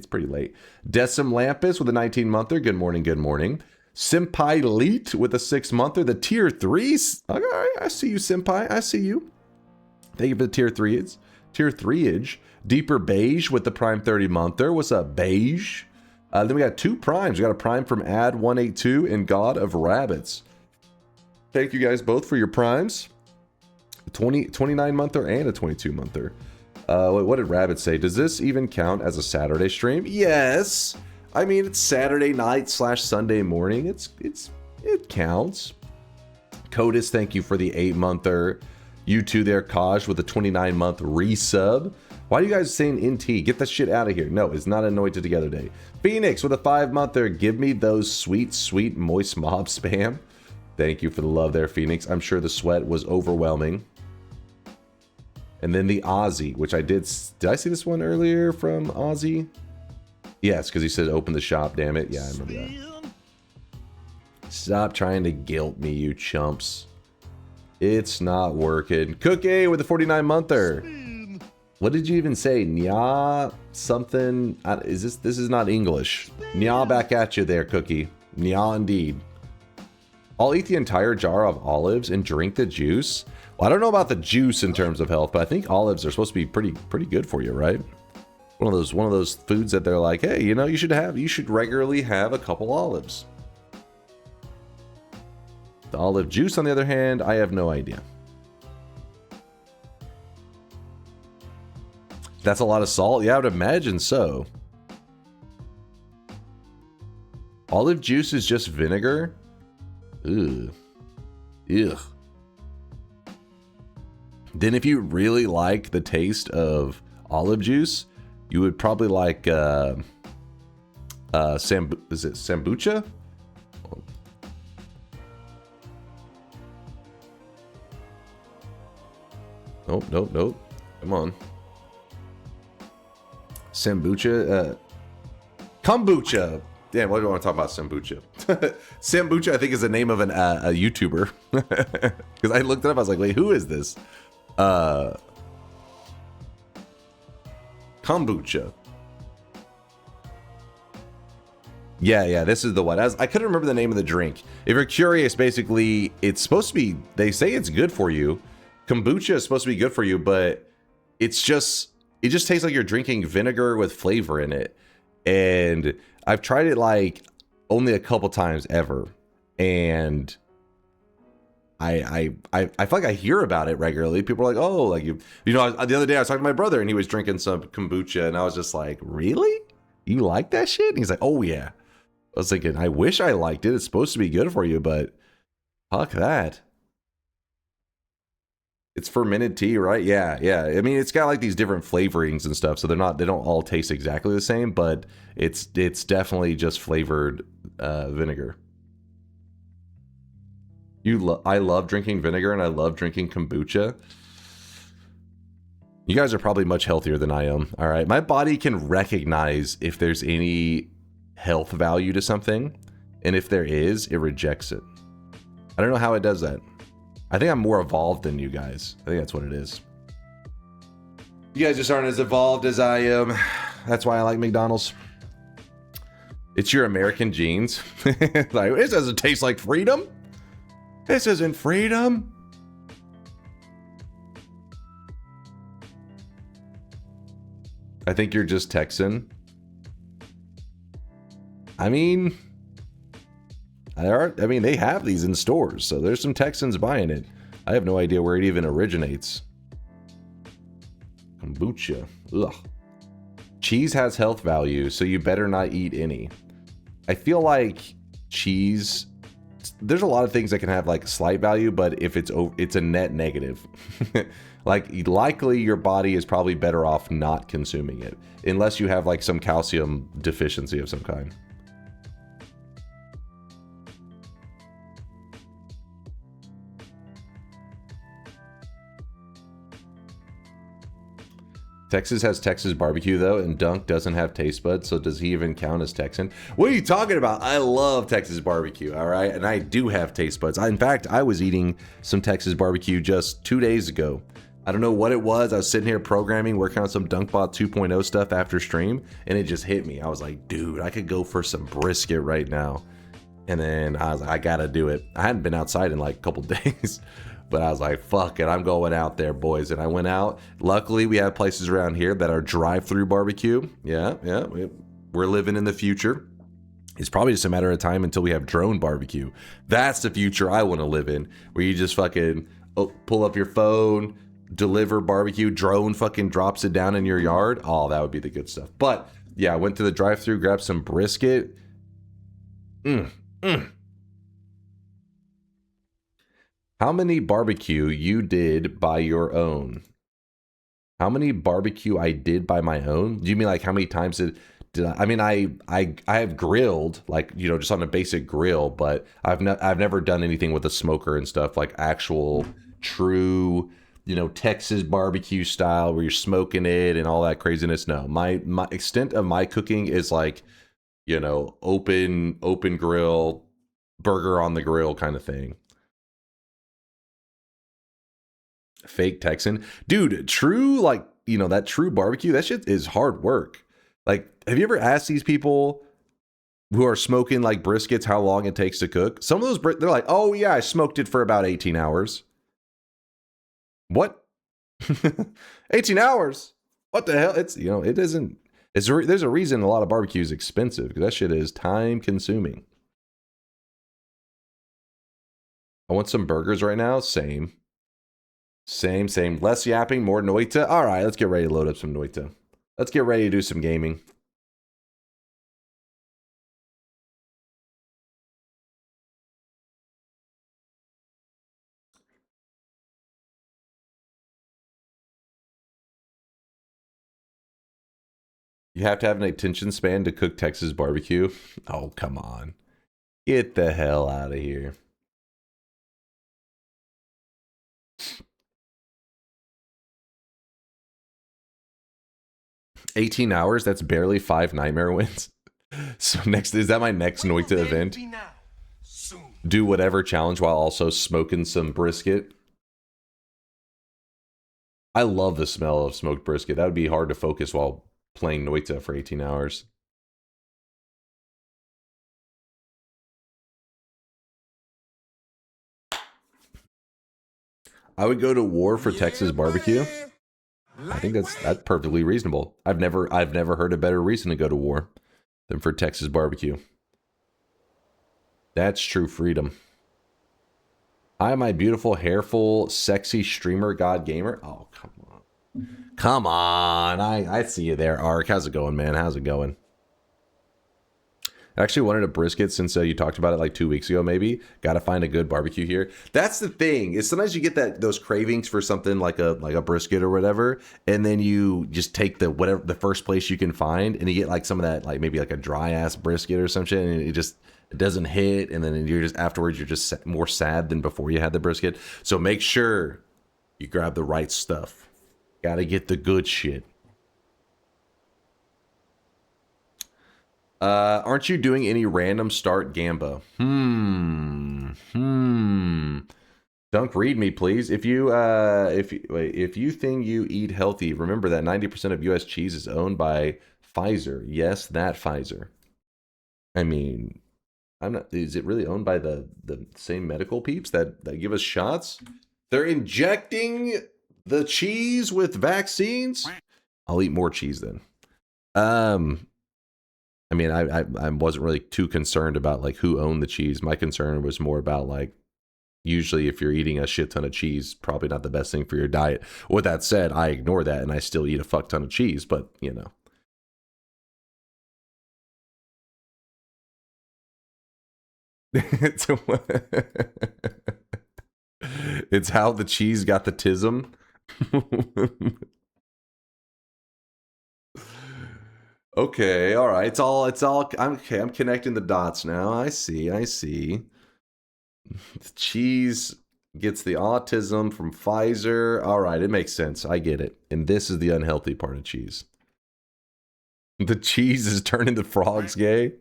pretty late. Decim Lampus with a 19-monther. Good morning, good morning. Senpai Leet with a 6-monther. The tier 3s. All right, I see you, Senpai. I see you. Thank you for the tier 3s. Tier 3-age. Deeper Beige with the Prime 30-monther. What's up, Beige? Then we got 2 primes. We got a prime from Ad182 and God of Rabbits. Thank you guys both for your primes. 29-monther and a 22-monther. What did Rabbit say? Does this even count as a Saturday stream? Yes. I mean, it's Saturday night / Sunday morning. It counts. Codis, thank you for the 8-monther. You too there, Kaj, with a 29-month resub. Why are you guys saying NT? Get that shit out of here. No, it's not a Noita Together day. Phoenix with a 5-monther. Give me those sweet, sweet moist mob spam. Thank you for the love there, Phoenix. I'm sure the sweat was overwhelming. And then the Aussie, which I did I see this one earlier from Aussie? Yes, because he said open the shop, damn it. Yeah, I remember that. Stop trying to guilt me, you chumps. It's not working. Cookie with a 49-monther. What did you even say? Nya something? This is not English. Nya back at you there, Cookie. Nya indeed. I'll eat the entire jar of olives and drink the juice. Well, I don't know about the juice in terms of health, but I think olives are supposed to be pretty good for you, right? One of those foods that they're like, hey, you know, you should regularly have a couple olives. The olive juice, on the other hand, I have no idea. That's a lot of salt? Yeah, I would imagine so. Olive juice is just vinegar? Ugh. Ugh. Then if you really like the taste of olive juice, you would probably like is it kombucha? Nope. Come on. Kombucha. Kombucha. Damn, what do I want to talk about kombucha? Kombucha, I think, is the name of a YouTuber. Because I looked it up, I was like, wait, who is this? Kombucha. Yeah, this is the one. I couldn't remember the name of the drink. If you're curious, basically, it's supposed to be, they say it's good for you. Kombucha is supposed to be good for you, but it just tastes like you're drinking vinegar with flavor in it. And I've tried it like only a couple times ever. And I feel like I hear about it regularly. People are like, oh, like you know, the other day I was talking to my brother and he was drinking some kombucha and I was just like, really? You like that shit? And he's like, oh yeah. I was thinking, I wish I liked it. It's supposed to be good for you, but fuck that. It's fermented tea, right? Yeah. I mean, it's got like these different flavorings and stuff, so they don't all taste exactly the same, but it's definitely just flavored vinegar. I love drinking vinegar and I love drinking kombucha. You guys are probably much healthier than I am. All right, my body can recognize if there's any health value to something, and if there is, it rejects it. I don't know how it does that. I think I'm more evolved than you guys. I think that's what it is. You guys just aren't as evolved as I am. That's why I like McDonald's. It's your American genes. Like, this doesn't taste like freedom. This isn't freedom. I think you're just Texan. I mean, they have these in stores, so there's some Texans buying it. I have no idea where it even originates. Kombucha. Ugh. Cheese has health value, so you better not eat any. I feel like cheese, there's a lot of things that can have like slight value, but if it's a net negative. Like, likely your body is probably better off not consuming it, unless you have like some calcium deficiency of some kind. Texas has Texas barbecue though, and Dunk doesn't have taste buds, so does he even count as Texan? What are you talking about? I love Texas barbecue, all right? And I do have taste buds. In fact, I was eating some Texas barbecue just 2 days ago. I don't know what it was. I was sitting here programming, working on some DunkBot 2.0 stuff after stream, and it just hit me. I was like, dude, I could go for some brisket right now. And then I was like, I gotta do it. I hadn't been outside in like a couple days. But I was like, fuck it, I'm going out there, boys. And I went out. Luckily, we have places around here that are drive-through barbecue. Yeah, we're living in the future. It's probably just a matter of time until we have drone barbecue. That's the future I want to live in, where you just fucking pull up your phone, deliver barbecue, drone fucking drops it down in your yard. Oh, that would be the good stuff. But yeah, I went to the drive-through, grabbed some brisket. How many barbecue you did by your own? How many barbecue I did by my own? Do you mean like how many times did I mean, I have grilled, like, you know, just on a basic grill, but I've never done anything with a smoker and stuff, like actual true, you know, Texas barbecue style where you're smoking it and all that craziness. No, my extent of my cooking is like, you know, open grill, burger on the grill kind of thing. Fake Texan, dude. True, like, you know, that true barbecue, that shit is hard work. Like, have you ever asked these people who are smoking like briskets how long it takes to cook? Some of those, they're like, oh yeah, I smoked it for about 18 hours. What? 18 hours? What the hell? It's, you know, it isn't. There's a reason a lot of barbecue is expensive, because that shit is time consuming. I want some burgers right now. Same. Less yapping, more Noita. All right, let's get ready to load up some Noita. Let's get ready to do some gaming. You have to have an attention span to cook Texas barbecue. Oh, come on. Get the hell out of here. $18 hours, that's barely 5 nightmare wins. So is that my next Noita event? Do whatever challenge while also smoking some brisket. I love the smell of smoked brisket. That would be hard to focus while playing Noita for 18 hours. I would go to war for Texas barbecue. I think that's perfectly reasonable. I've never heard a better reason to go to war than for Texas barbecue. That's true freedom. Hi, my beautiful, hairful, sexy streamer god gamer. Oh, come on. Come on. I see you there, Ark. How's it going, man? How's it going? I actually wanted a brisket since you talked about it like 2 weeks ago, maybe. Got to find a good barbecue here. That's the thing. Is sometimes you get those cravings for something like a brisket or whatever, and then you just take the first place you can find, and you get like some of that, like maybe like a dry ass brisket or some shit, and it doesn't hit, and then you're just afterwards you're just more sad than before you had the brisket. So make sure you grab the right stuff. Got to get the good shit. Aren't you doing any random start gamba? Dunk, read me, please. If you think you eat healthy, remember that 90% of U.S. cheese is owned by Pfizer. Yes, that Pfizer. I mean, I'm not. Is it really owned by the same medical peeps that give us shots? They're injecting the cheese with vaccines. I'll eat more cheese then. I mean, I wasn't really too concerned about like who owned the cheese. My concern was more about like, usually if you're eating a shit ton of cheese, probably not the best thing for your diet. With that said, I ignore that and I still eat a fuck ton of cheese, but you know. It's how the cheese got the tism. Okay, all right. It's all I'm connecting the dots now. I see. The cheese gets the autism from Pfizer. All right, it makes sense. I get it. And this is the unhealthy part of cheese. The cheese is turning the frogs gay.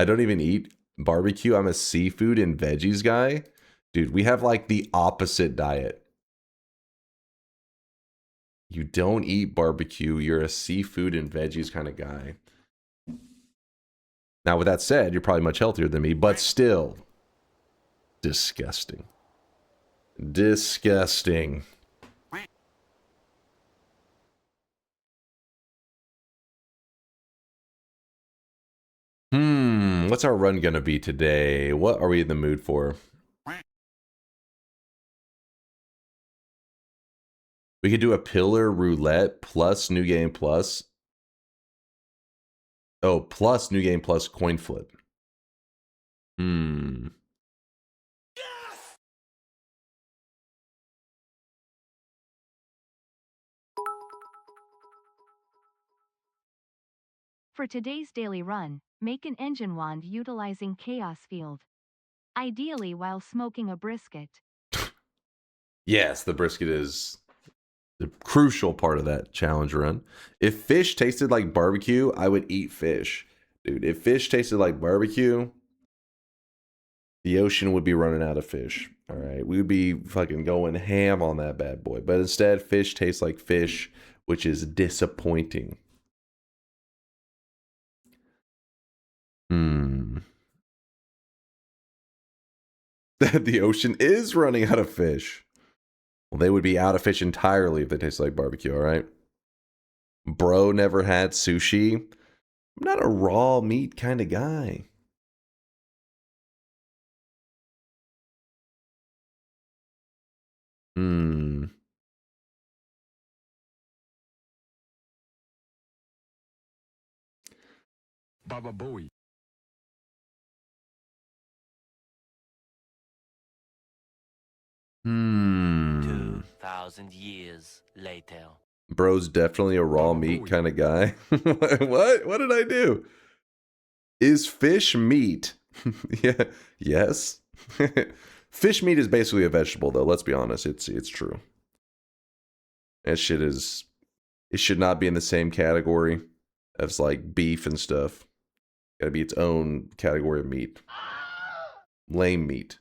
I don't even eat barbecue. I'm a seafood and veggies guy. Dude, we have like the opposite diet. You don't eat barbecue. You're a seafood and veggies kind of guy. Now, with that said, you're probably much healthier than me, but still disgusting. Disgusting. What's our run gonna be today? What are we in the mood for? We could do a pillar roulette plus new game plus. Oh, plus new game plus coin flip. For today's daily run, make an engine wand utilizing Chaos Field. Ideally while smoking a brisket. Yes, the brisket is the crucial part of that challenge run. If fish tasted like barbecue, I would eat fish. Dude, if fish tasted like barbecue, the ocean would be running out of fish. All right, we would be fucking going ham on that bad boy. But instead, fish tastes like fish, which is disappointing. The ocean is running out of fish. Well, they would be out of fish entirely if they taste like barbecue, all right? Bro never had sushi. I'm not a raw meat kind of guy. Baba Booey. 2,000 years later. Bro's definitely a raw meat kind of guy. What? What did I do? Is fish meat? Yeah. Yes. Fish meat is basically a vegetable, though. Let's be honest. It's true. That shit is. It should not be in the same category as like beef and stuff. Gotta be its own category of meat. Lame meat.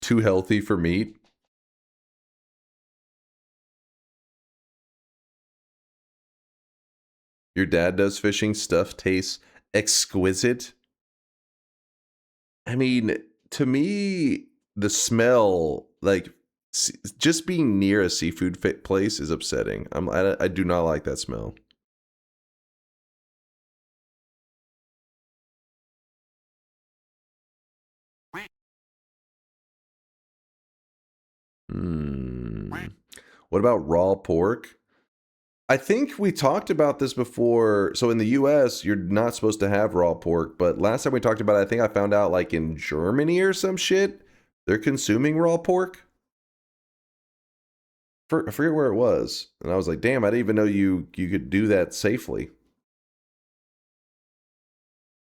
Too healthy for meat. Your dad does fishing. Stuff tastes exquisite. I mean, to me, the smell, like just being near a seafood place is upsetting. I do not like that smell. What about raw pork? I think we talked about this before. So in the US, you're not supposed to have raw pork. But last time we talked about it, I think I found out like in Germany or some shit, they're consuming raw pork. I forget where it was. And I was like, damn, I didn't even know you could do that safely.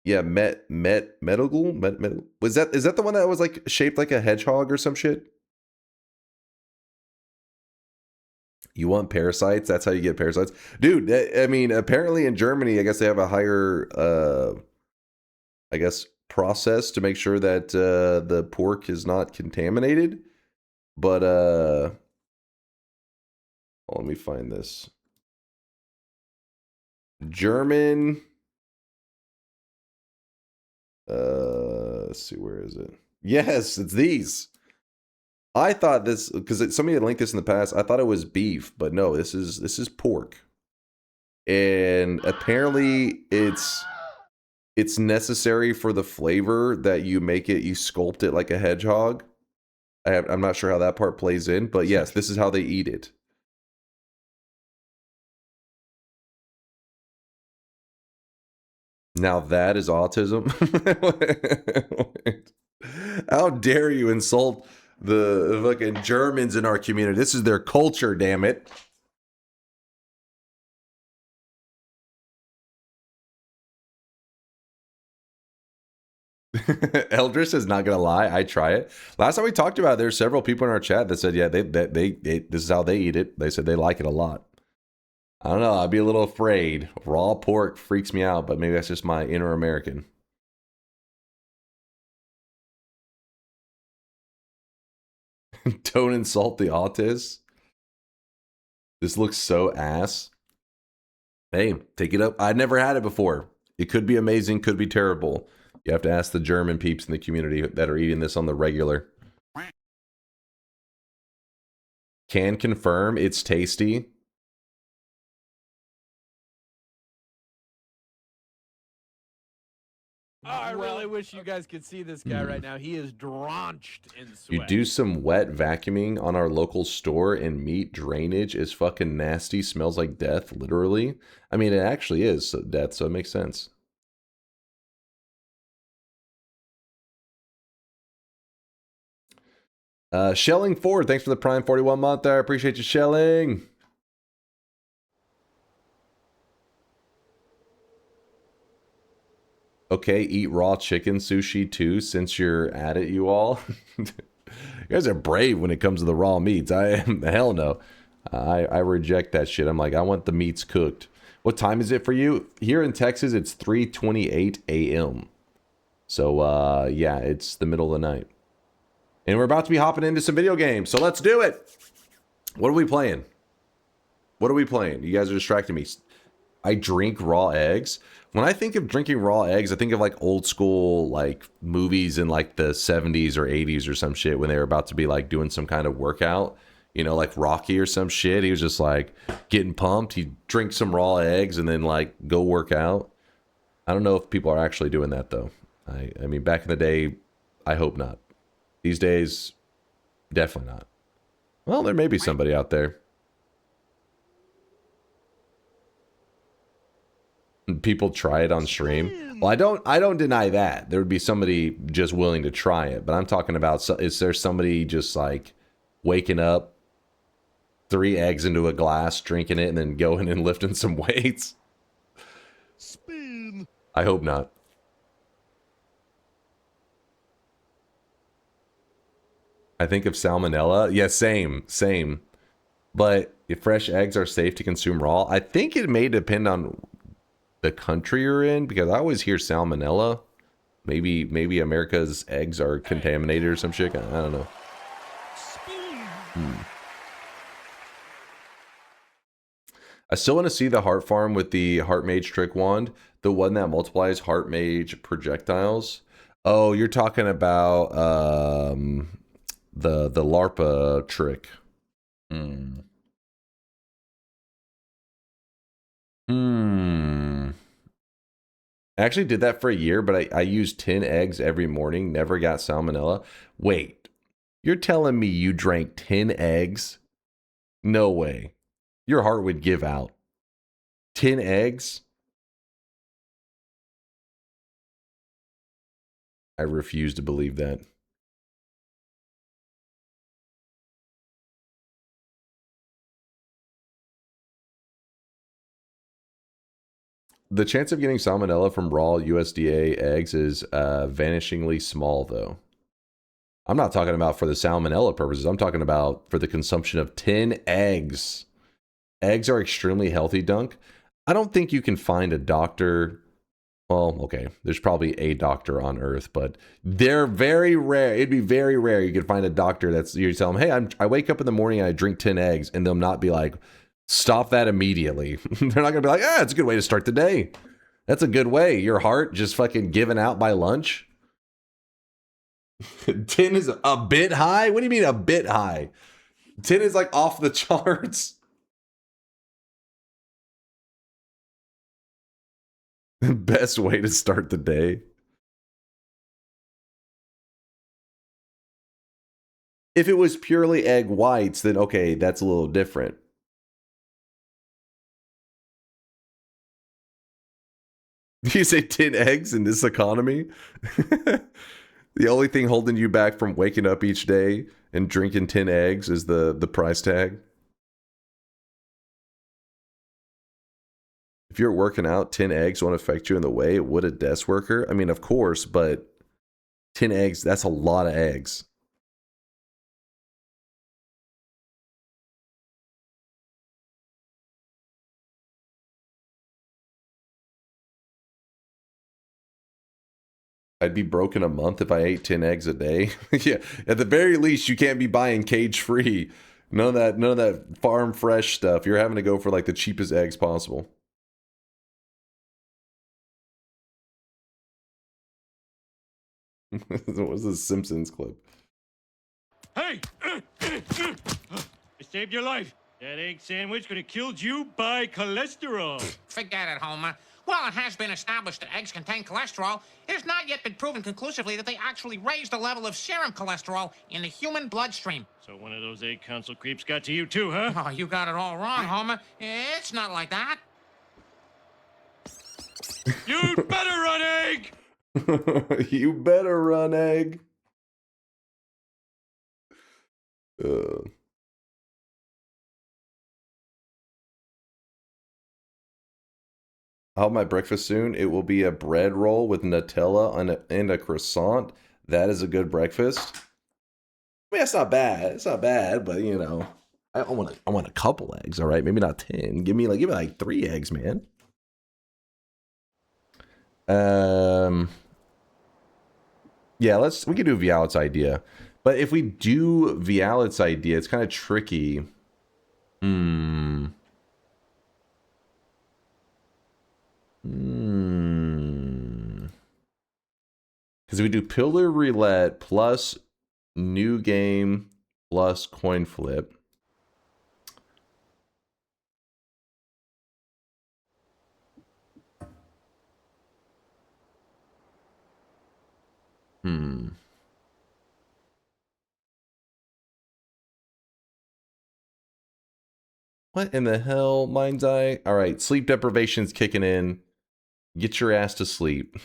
Yeah, Metal. Is that the one that was like shaped like a hedgehog or some shit? You want parasites? That's how you get parasites? Dude, I mean, apparently in Germany, I guess they have a higher, I guess, process to make sure that the pork is not contaminated. But, let me find this. German. Let's see, where is it? Yes, it's these. I thought this, because somebody had linked this in the past, I thought it was beef, but no, this is pork. And apparently it's necessary for the flavor that you sculpt it like a hedgehog. I'm not sure how that part plays in, but yes, this is how they eat it. Now that is autism. How dare you insult The fucking Germans in our community. This is their culture, damn it. Eldris is not gonna lie, I try it. Last time we talked about it, there's several people in our chat that said, yeah, they this is how they eat it. They said they like it a lot. I don't know, I'd be a little afraid. Raw pork freaks me out, but maybe that's just my inner American. Don't insult the autists. This looks so ass. Hey, take it up. I've never had it before. It could be amazing, could be terrible. You have to ask the German peeps in the community that are eating this on the regular. Can confirm it's tasty. Oh, I really wish you guys could see this guy right now. He is drenched in sweat. You do some wet vacuuming on our local store and meat drainage is fucking nasty. Smells like death, literally. I mean, it actually is death, so it makes sense. Shelling Ford, thanks for the Prime 41 month there. I appreciate you, Shelling. Okay, eat raw chicken sushi too, since you're at it, you all. You guys are brave when it comes to the raw meats. I am, hell no. I reject that shit. I'm like, I want the meats cooked. What time is it for you? Here in Texas, it's 3:28 a.m. So, yeah, it's the middle of the night. And we're about to be hopping into some video games, so let's do it. What are we playing? What are we playing? You guys are distracting me. I drink raw eggs. When I think of drinking raw eggs, I think of like old school like movies in like the 70s or 80s or some shit when they were about to be like doing some kind of workout. You know, like Rocky or some shit. He was just like getting pumped. He'd drink some raw eggs and then like go work out. I don't know if people are actually doing that though. I mean, back in the day, I hope not. These days, definitely not. Well, there may be somebody out there. People try it on stream. Well, I don't deny that. There would be somebody just willing to try it. But I'm talking about, is there somebody just like waking up, 3 eggs into a glass, drinking it, and then going and lifting some weights? Spin. I hope not. I think of salmonella. Yeah, same. But if fresh eggs are safe to consume raw, I think it may depend on the country you're in, because I always hear salmonella. Maybe America's eggs are contaminated or some shit. I don't know. I still want to see the heart farm with the heart mage trick wand, the one that multiplies heart mage projectiles. Oh, you're talking about the LARPA trick. I actually did that for a year, but I used 10 eggs every morning, never got salmonella. Wait, you're telling me you drank 10 eggs? No way. Your heart would give out. 10 eggs? I refuse to believe that. The chance of getting salmonella from raw USDA eggs is vanishingly small, though. I'm not talking about for the salmonella purposes. I'm talking about for the consumption of 10 eggs. Eggs are extremely healthy, Dunk. I don't think you can find a doctor. Well, okay, there's probably a doctor on Earth, but they're very rare. It'd be very rare you could find a doctor that's, you tell them, hey, I wake up in the morning and I drink 10 eggs, and they'll not be like, stop that immediately. They're not gonna be like, it's a good way to start the day. That's a good way. Your heart just fucking giving out by lunch. 10 is a bit high? What do you mean a bit high? 10 is like off the charts. Best way to start the day. If it was purely egg whites, then okay, that's a little different. You say 10 eggs in this economy? The only thing holding you back from waking up each day and drinking 10 eggs is the price tag. If you're working out, 10 eggs won't affect you in the way it would a desk worker. I mean, of course, but 10 eggs, that's a lot of eggs. I'd be broke in a month if I ate 10 eggs a day. Yeah, at the very least, you can't be buying cage-free. None of that farm fresh stuff. You're having to go for like the cheapest eggs possible. What's the Simpsons clip? Hey! I saved your life. That egg sandwich could have killed you by cholesterol. Forget it, Homer. While it has been established that eggs contain cholesterol, it has not yet been proven conclusively that they actually raise the level of serum cholesterol in the human bloodstream. So one of those egg council creeps got to you too, huh? Oh, you got it all wrong, Homer. It's not like that. You'd better run, egg! You better run, egg. I'll have my breakfast soon. It will be a bread roll with Nutella and a croissant. That is a good breakfast. I mean, that's not bad. It's not bad, but you know, I want a couple eggs. All right, maybe not 10. Give me like 3 eggs, man. Yeah, we can do Vialet's idea. But if we do Vialet's idea, it's kind of tricky. Because we do Pillar Roulette plus new game plus coin flip. What in the hell, Mind's Eye? All right, sleep deprivation's kicking in. Get your ass to sleep.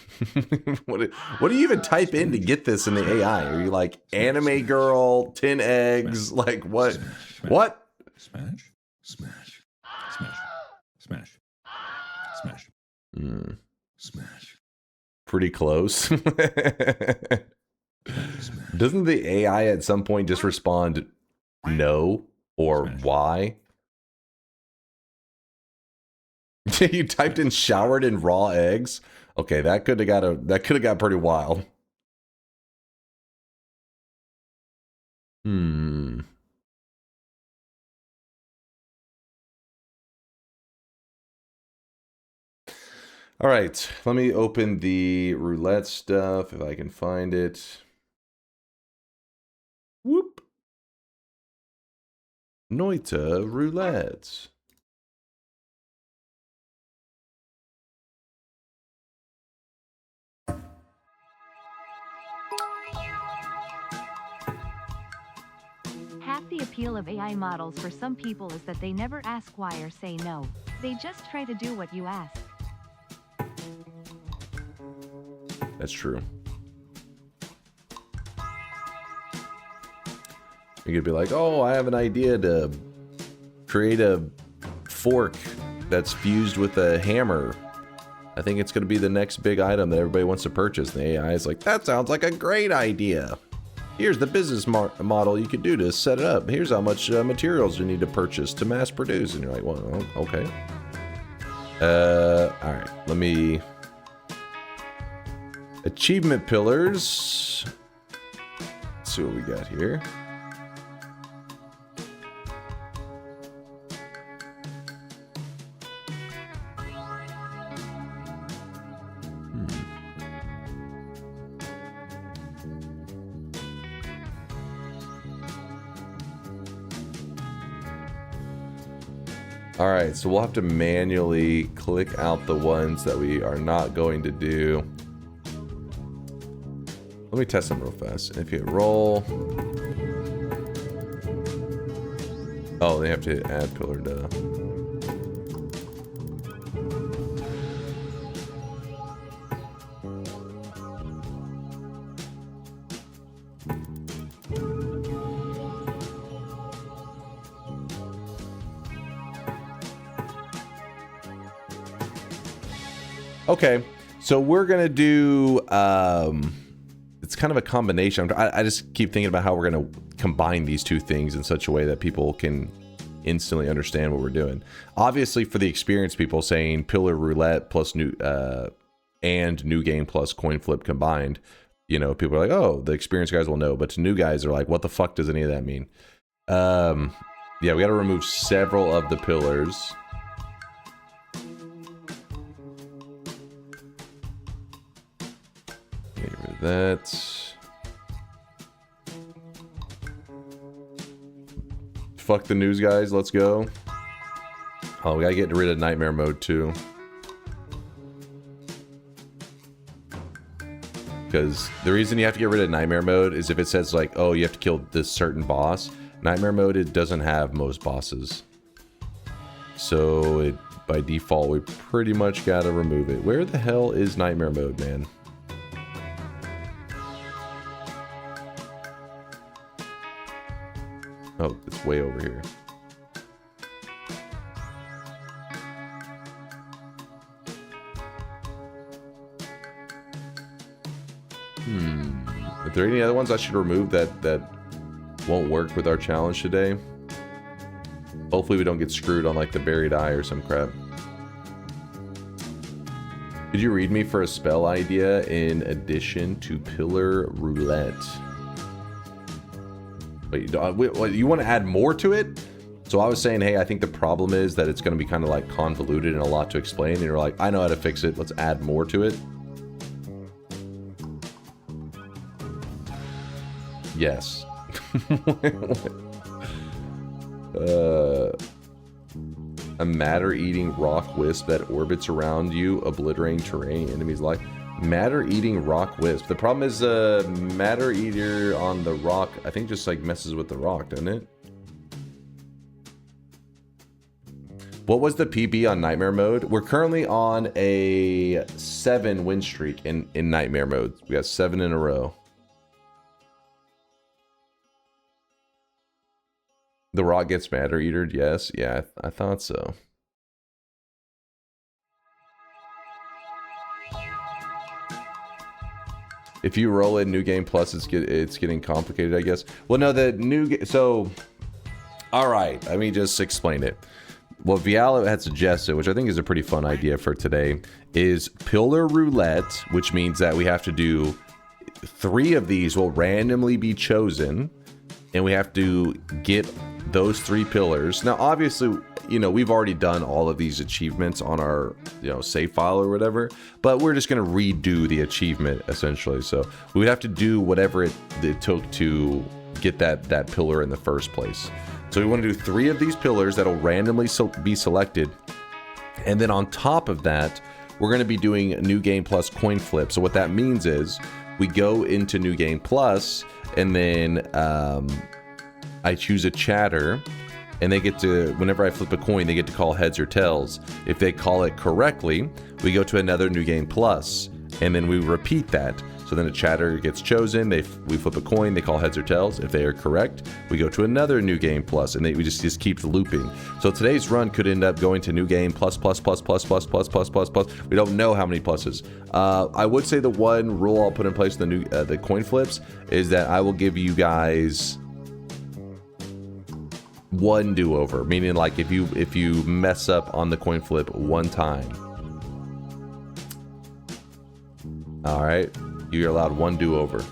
What do you even type in to get this in the AI? Are you like anime girl, 10 eggs? Like what? What? Smash. Smash. Smash. Smash. Smash. Smash. Pretty close. Doesn't the AI at some point just respond no or why? You typed in showered in raw eggs. Okay, that could have got pretty wild. All right, let me open the roulette stuff if I can find it. Whoop. Noita Roulette. Half the appeal of AI models for some people is that they never ask why or say no. They just try to do what you ask. That's true. You could be like, oh, I have an idea to create a fork that's fused with a hammer. I think it's going to be the next big item that everybody wants to purchase. And the AI is like, that sounds like a great idea. Here's the business model you could do to set it up. Here's how much materials you need to purchase to mass produce. And you're like, well, okay. All right, let me... Achievement pillars. Let's see what we got here. All right, so we'll have to manually click out the ones that we are not going to do. Let me test them real fast. If you hit roll. Oh, they have to hit add pillar, duh. Okay, so we're gonna do. It's kind of a combination. I just keep thinking about how we're gonna combine these two things in such a way that people can instantly understand what we're doing. Obviously, for the experienced people, saying pillar roulette plus new game plus coin flip combined, you know, people are like, oh, the experienced guys will know. But to new guys, they're like, what the fuck does any of that mean? Yeah, we got to remove several of the pillars. Get rid of that. Fuck the news, guys. Let's go. Oh, we gotta get rid of nightmare mode too. Because the reason you have to get rid of nightmare mode is if it says like, oh, you have to kill this certain boss. Nightmare mode, it doesn't have most bosses. So it, by default, we pretty much gotta remove it. Where the hell is nightmare mode, man? Oh, it's way over here. Are there any other ones I should remove that won't work with our challenge today? Hopefully we don't get screwed on like the buried eye or some crap. Did you read me for a spell idea in addition to pillar roulette? Wait, you want to add more to it? So I was saying, hey, I think the problem is that it's going to be kind of like convoluted and a lot to explain. And you're like, I know how to fix it. Let's add more to it. Yes. A matter-eating rock wisp that orbits around you, obliterating terrain, enemies like matter-eating rock wisp. The problem is matter eater on the rock, I think just like messes with the rock, doesn't it? What was the PB on nightmare mode? We're currently on a 7 win streak in nightmare mode. We got 7 in a row. The rock gets matter eatered, yes. Yeah, I thought so. If you roll in new game plus, it's getting complicated, I guess. Well, no, the new game. So, all right, let me just explain it. What Viala had suggested, which I think is a pretty fun idea for today, is pillar roulette, which means that we have to do 3 of these will randomly be chosen, and we have to get those 3 pillars. Now, obviously, you know, we've already done all of these achievements on our, you know, save file or whatever, but we're just going to redo the achievement essentially. So we would have to do whatever it took to get that pillar in the first place. So we want to do 3 of these pillars that'll randomly be selected. And then on top of that, we're going to be doing new game plus coin flip. So what that means is we go into new game plus, and then I choose a chatter, and they get to, whenever I flip a coin, they get to call heads or tails. If they call it correctly, we go to another new game plus, and then we repeat that. So then a chatter gets chosen, we flip a coin, they call heads or tails. If they are correct, we go to another new game plus, and we just keep looping. So today's run could end up going to new game plus plus plus plus plus plus plus plus plus. We don't know how many pluses. I would say the one rule I'll put in place for the coin flips is that I will give you guys 1 do-over, meaning like if you mess up on the coin flip 1 time, all right, you're allowed 1 do-over.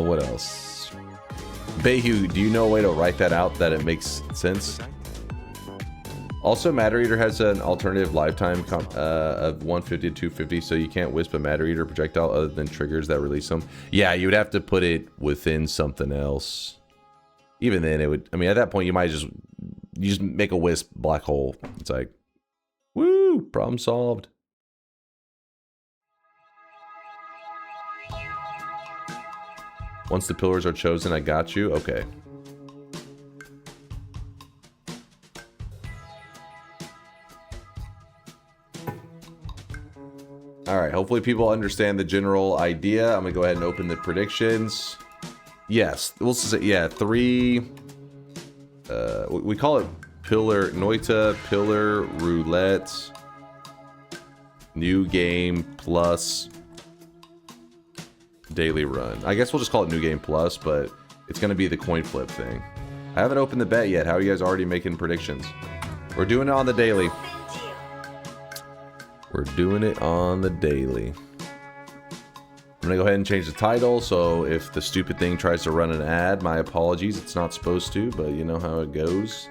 What else? Bayhu, do you know a way to write that out that it makes sense? Also, Matter Eater has an alternative lifetime of 150 to 250, so you can't wisp a Matter Eater projectile other than triggers that release them. Yeah, you would have to put it within something else. Even then, it would. I mean, at that point, you just make a wisp black hole. It's like, woo, problem solved. Once the pillars are chosen, I got you. Okay. All right, hopefully people understand the general idea. I'm gonna go ahead and open the predictions. Yes, we'll say, yeah, 3, we call it Noita Pillar Roulette New Game Plus Daily Run. I guess we'll just call it New Game Plus, but it's going to be the coin flip thing. I haven't opened the bet yet. How are you guys already making predictions? We're doing it on the daily. We're doing it on the daily. I'm going to go ahead and change the title, so if the stupid thing tries to run an ad, my apologies. It's not supposed to, but you know how it goes.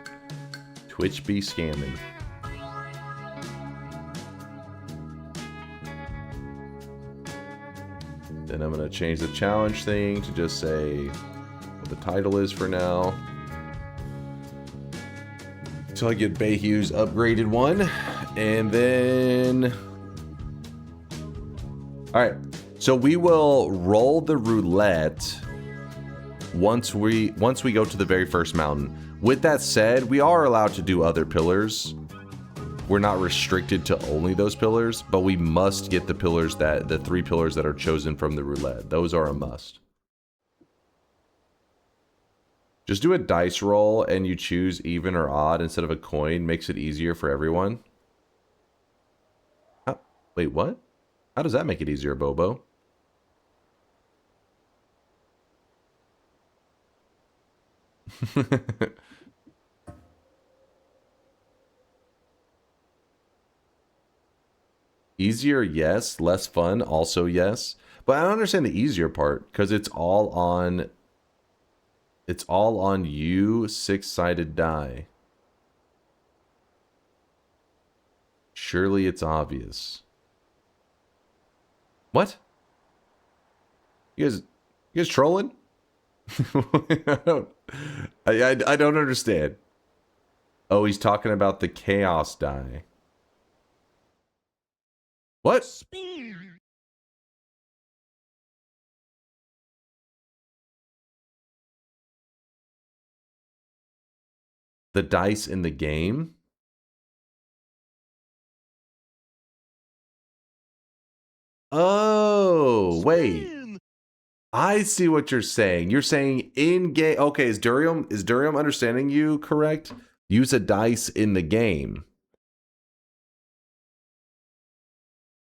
Twitch be scamming. Then I'm going to change the challenge thing to just say what the title is for now. Until I get Bayhu's upgraded one. And then... Alright. So we will roll the roulette once we go to the very first mountain. With that said, we are allowed to do other pillars. We're not restricted to only those pillars, but we must get the pillars the 3 pillars that are chosen from the roulette. Those are a must. Just do a dice roll and you choose even or odd instead of a coin. Makes it easier for everyone. Wait, what? How does that make it easier, Bobo? Easier, yes. Less fun, also yes. But I don't understand the easier part because it's all on you 6-sided die. Surely it's obvious. What? You guys trolling? I don't understand. Oh, he's talking about the chaos die. What? The dice in the game? Oh, wait. I see what you're saying. You're saying in game. Okay, is Durium understanding you correct? Use a dice in the game.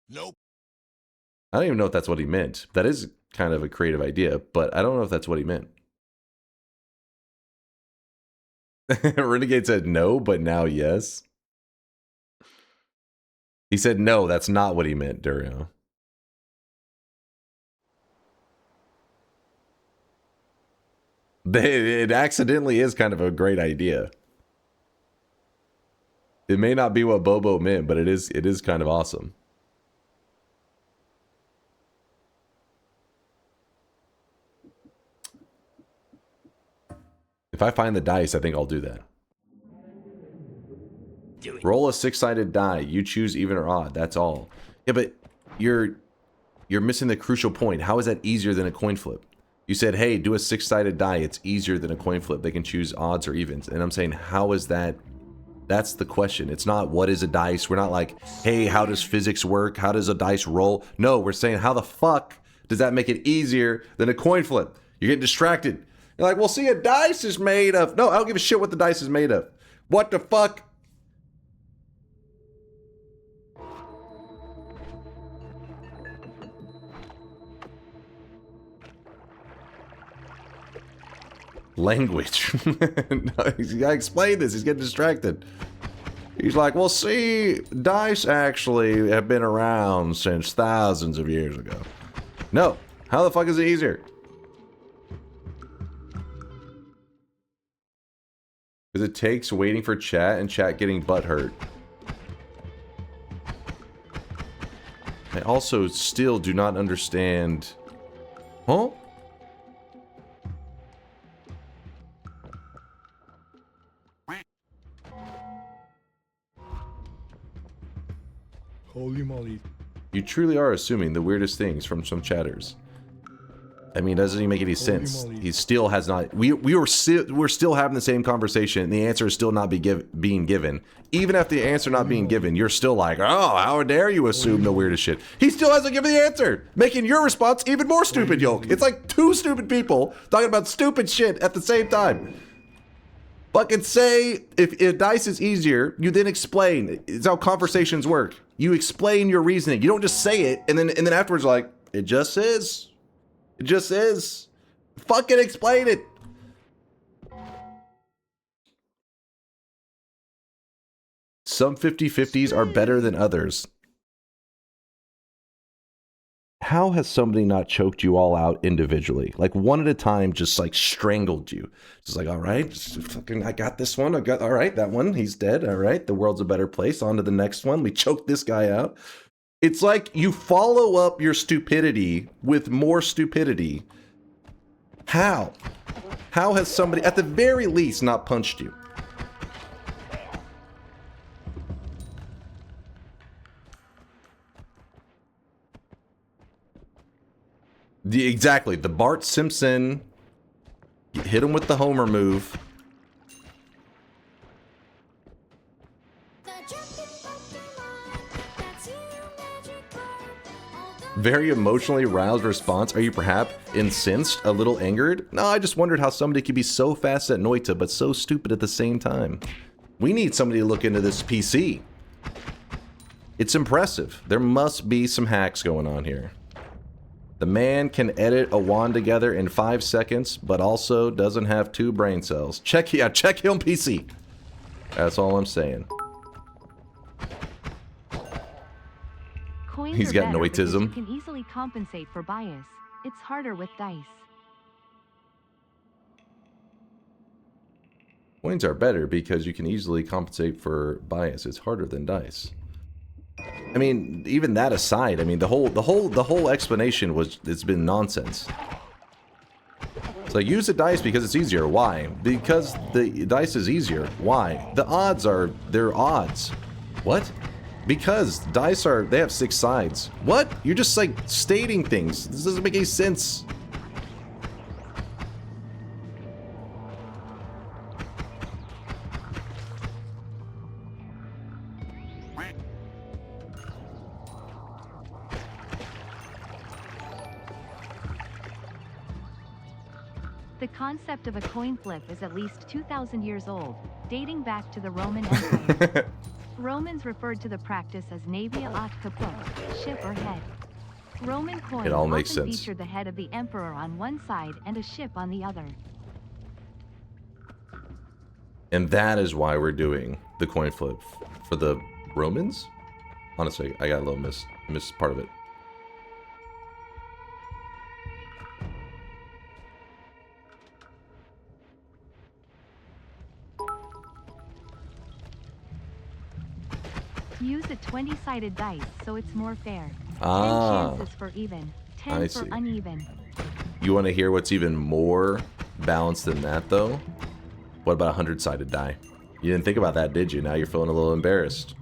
Nope. I don't even know if that's what he meant. That is kind of a creative idea, but I don't know if that's what he meant. Renegade said no, but now yes. He said no, that's not what he meant, Durium. It accidentally is kind of a great idea. It may not be what Bobo meant, but it is kind of awesome. If I find the dice, I think I'll do that. Roll a 6-sided die. You choose even or odd. That's all. Yeah, but you're missing the crucial point. How is that easier than a coin flip? You said, hey, do a 6-sided die. It's easier than a coin flip. They can choose odds or evens. And I'm saying, how is that? That's the question. It's not what is a dice. We're not like, hey, how does physics work? How does a dice roll? No, we're saying, how the fuck does that make it easier than a coin flip? You're getting distracted. You're like, well, see, a dice is made of... No, I don't give a shit what the dice is made of. What the fuck? Language. No, he's gotta explain this. He's getting distracted. He's like, well, see, dice actually have been around since thousands of years ago. No. How the fuck is it easier? Because it takes waiting for chat and chat getting butthurt. I also still do not understand... Huh? Holy moly. You truly are assuming the weirdest things from some chatters. I mean, doesn't even make any sense. He still has not... We're still having the same conversation, and the answer is still not being given. Even after the answer not being given, you're still like, oh, how dare you assume the weirdest shit. He still hasn't given the answer, making your response even more stupid, Yolk. It's like 2 stupid people talking about stupid shit at the same time. Fucking say, if dice is easier, you then explain. It's how conversations work. You explain your reasoning. You don't just say it and then afterwards like, it just is. It just is. Fucking explain it. Some 50-50s are better than others. How has somebody not choked you all out individually? Like one at a time, just like strangled you. Just like, all right, just fucking, I got this one. I got, all right, that one, he's dead. All right, the world's a better place. On to the next one. We choked this guy out. It's like you follow up your stupidity with more stupidity. How? How has somebody, at the very least, not punched you? Exactly. The Bart Simpson hit him with the Homer move. Very emotionally aroused response. Are you perhaps incensed? A little angered? No, I just wondered how somebody could be so fast at Noita, but so stupid at the same time. We need somebody to look into this PC. It's impressive. There must be some hacks going on here. The man can edit a wand together in 5 seconds, but also doesn't have 2 brain cells. Check him PC. That's all I'm saying. Coins He's are got better because noitism. You can easily compensate for bias. It's harder with dice. Coins are better because you can easily compensate for bias. It's harder than dice. I mean, even that aside, I mean, the whole explanation it's been nonsense. So use the dice because it's easier. Why? Because the dice is easier. Why? The odds are, they're odds. What? Because dice they have 6 sides. What? You're just like stating things. This doesn't make any sense. The concept of a coin flip is at least 2,000 years old, dating back to the Roman Empire. Romans referred to the practice as navia aut caput, ship or head. Roman coins It all makes often sense. featured the head of the emperor on one side and a ship on the other. And that is why we're doing the coin flip for the Romans. Honestly, I got a little missed part of it. Use a 20-sided dice so it's more fair. Ah, 10 chances for even, 10 I for see. uneven. You want to hear what's even more balanced than that, though? What about a 100-sided die? You didn't think about that, did you? Now you're feeling a little embarrassed.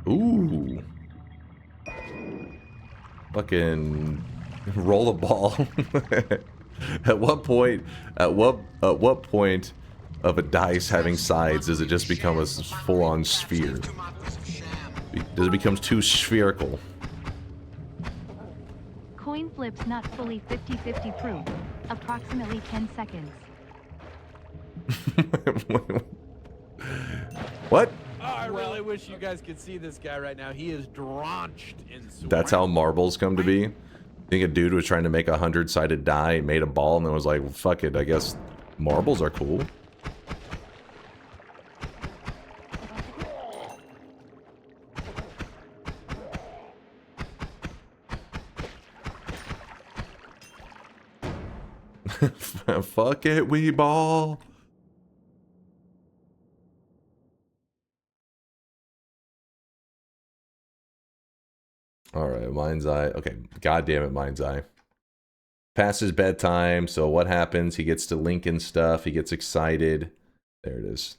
Ooh. Fucking roll a ball. At what point of a dice having sides does it just become a full-on sphere? Does it become too spherical? Coin flips not fully 50-50 proof. Approximately 10 seconds. What? Oh, I really wish you guys could see this guy right now. He is drenched in sweat. That's how marbles come to be? I think a dude was trying to make a 100-sided die, made a ball, and then was like, well, fuck it, I guess marbles are cool. Fuck it, we ball. Alright, Mind's Eye. Okay, god damn it, Mind's Eye. Past his bedtime, so what happens? He gets to link and stuff, he gets excited. There it is.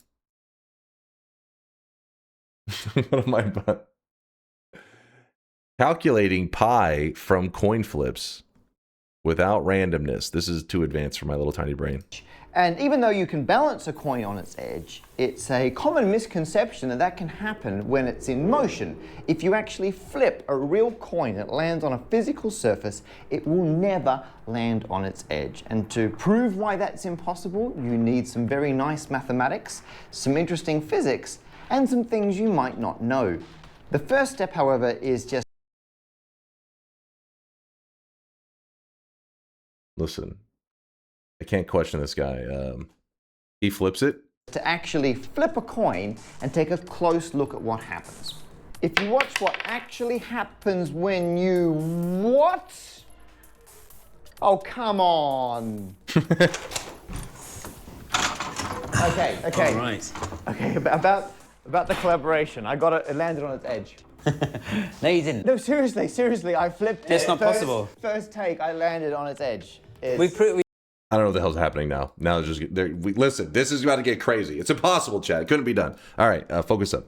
What am I about? Calculating pi from coin flips. Without randomness. This is too advanced for my little tiny brain. And even though you can balance a coin on its edge, it's a common misconception that that can happen when it's in motion. If you actually flip a real coin that lands on a physical surface, it will never land on its edge. And to prove why that's impossible, you need some very nice mathematics, some interesting physics, and some things you might not know. The first step, however, is just Listen, I can't question this guy. He flips it. to actually flip a coin and take a close look at what happens. If you watch what actually happens when you what? Oh, come on. Okay. All right. Okay, about the collaboration. I got it, it landed on its edge. No, you didn't. No, seriously, I flipped it. It's not possible. First take, I landed on its edge. I don't know what the hell's happening now. Now it's just listen. This is about to get crazy. It's impossible, chat. It couldn't be done. All right, focus up.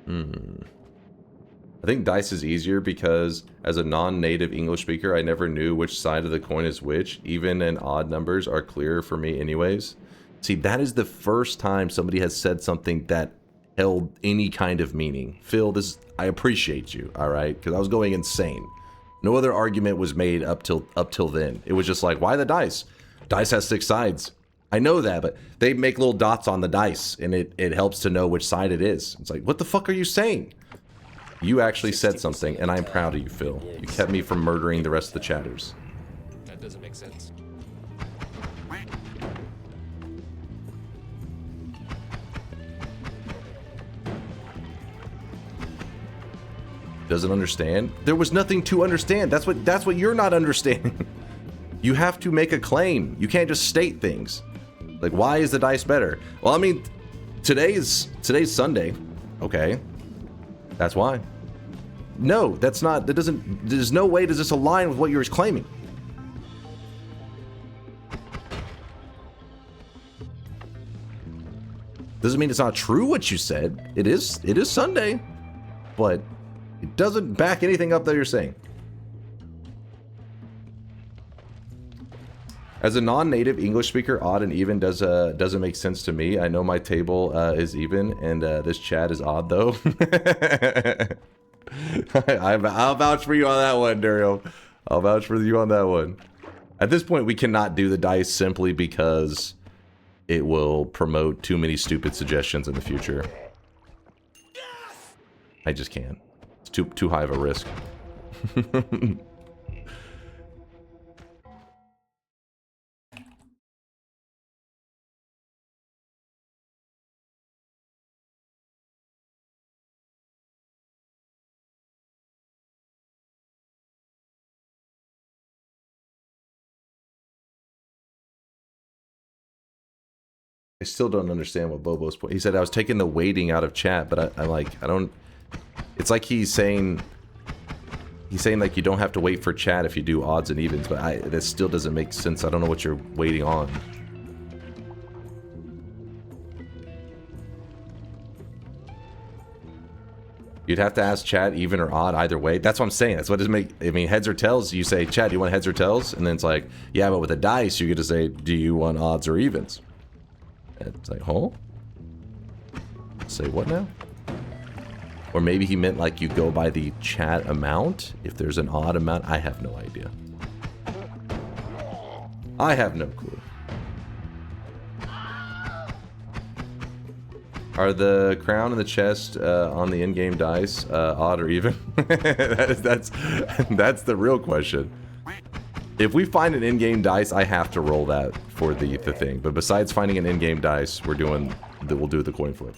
I think dice is easier because as a non-native English speaker, I never knew which side of the coin is which. Even and odd numbers are clearer for me anyways. See, that is the first time somebody has said something that held any kind of meaning. Phil, I appreciate you, all right? Because I was going insane. No other argument was made up till then. It was just like, why the dice? Dice has 6 sides. I know that, but they make little dots on the dice, and it helps to know which side it is. It's like, what the fuck are you saying? You actually said something, and I'm proud of you, Phil. You kept me from murdering the rest of the chatters. That doesn't make sense. Doesn't understand? There was nothing to understand. That's what you're not understanding. You have to make a claim. You can't just state things. Like, why is the dice better? Well, I mean, today's Sunday. Okay. That's why. No, that's not, there's no way does this align with what you're claiming. Doesn't mean it's not true what you said. It is Sunday, but it doesn't back anything up that you're saying. As a non-native English speaker, odd and even doesn't make sense to me. I know my table is even, and this chat is odd though. I'll vouch for you on that one, Dario. I'll vouch for you on that one. At this point, we cannot do the dice simply because it will promote too many stupid suggestions in the future. I just can't. It's too high of a risk. I still don't understand what Bobo's point. He said I was taking the weighting out of chat, but I'm like, I don't. It's like he's saying like you don't have to wait for chat if you do odds and evens, but that still doesn't make sense. I don't know what you're waiting on. You'd have to ask chat even or odd either way. That's what I'm saying. That's what does make. I mean, heads or tails. You say, chat, do you want heads or tails? And then it's like, yeah, but with a dice, you get to say, do you want odds or evens? It's like, huh? Say what now? Or maybe he meant like you go by the chat amount. If there's an odd amount, I have no idea. I have no clue. Are the crown and the chest on the in-game dice odd or even? That's the real question. If we find an in-game dice, I have to roll that for the thing. But besides finding an in-game dice, we'll do the coin flip.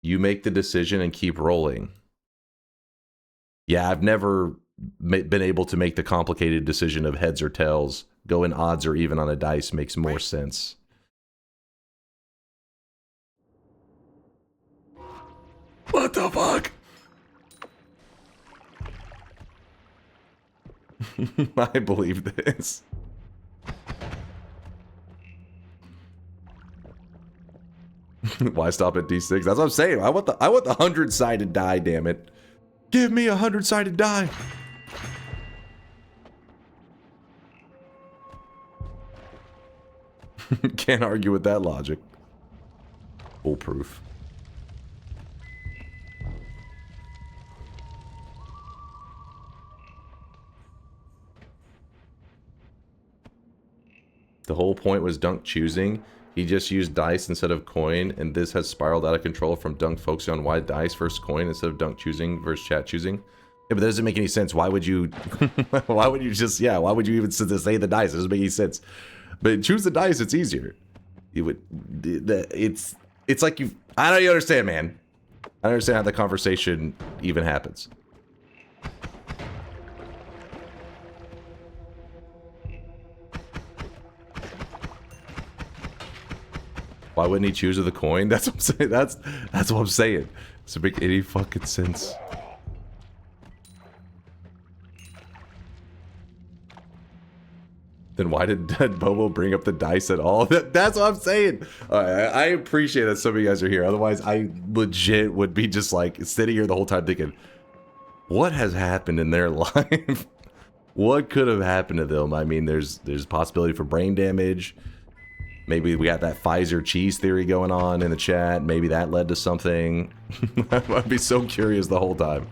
You make the decision and keep rolling. Yeah, I've never been able to make the complicated decision of heads or tails. Going odds or even on a dice makes more sense. What the fuck? I believe this. Why stop at D6? That's what I'm saying. I want the 100-sided die, damn it. Give me a 100-sided die. Can't argue with that logic. Foolproof. The whole point was Dunk choosing. He just used dice instead of coin, and this has spiraled out of control from Dunk focusing on why dice versus coin instead of Dunk choosing versus chat choosing. Yeah, but that doesn't make any sense. Why would you... why would you just... Yeah, why would you even say the dice? It doesn't make any sense. But choose the dice, it's easier. You would... It's like you... I don't even understand, man. I don't understand how the conversation even happens. Why wouldn't he choose with a coin? That's what I'm saying. That's what I'm saying. Doesn't make any fucking sense. Then why did Bobo bring up the dice at all? That's what I'm saying. I appreciate that some of you guys are here. Otherwise, I legit would be just like sitting here the whole time thinking, what has happened in their life? What could have happened to them? I mean, there's possibility for brain damage. Maybe we got that Pfizer cheese theory going on in the chat. Maybe that led to something. I'd be so curious the whole time.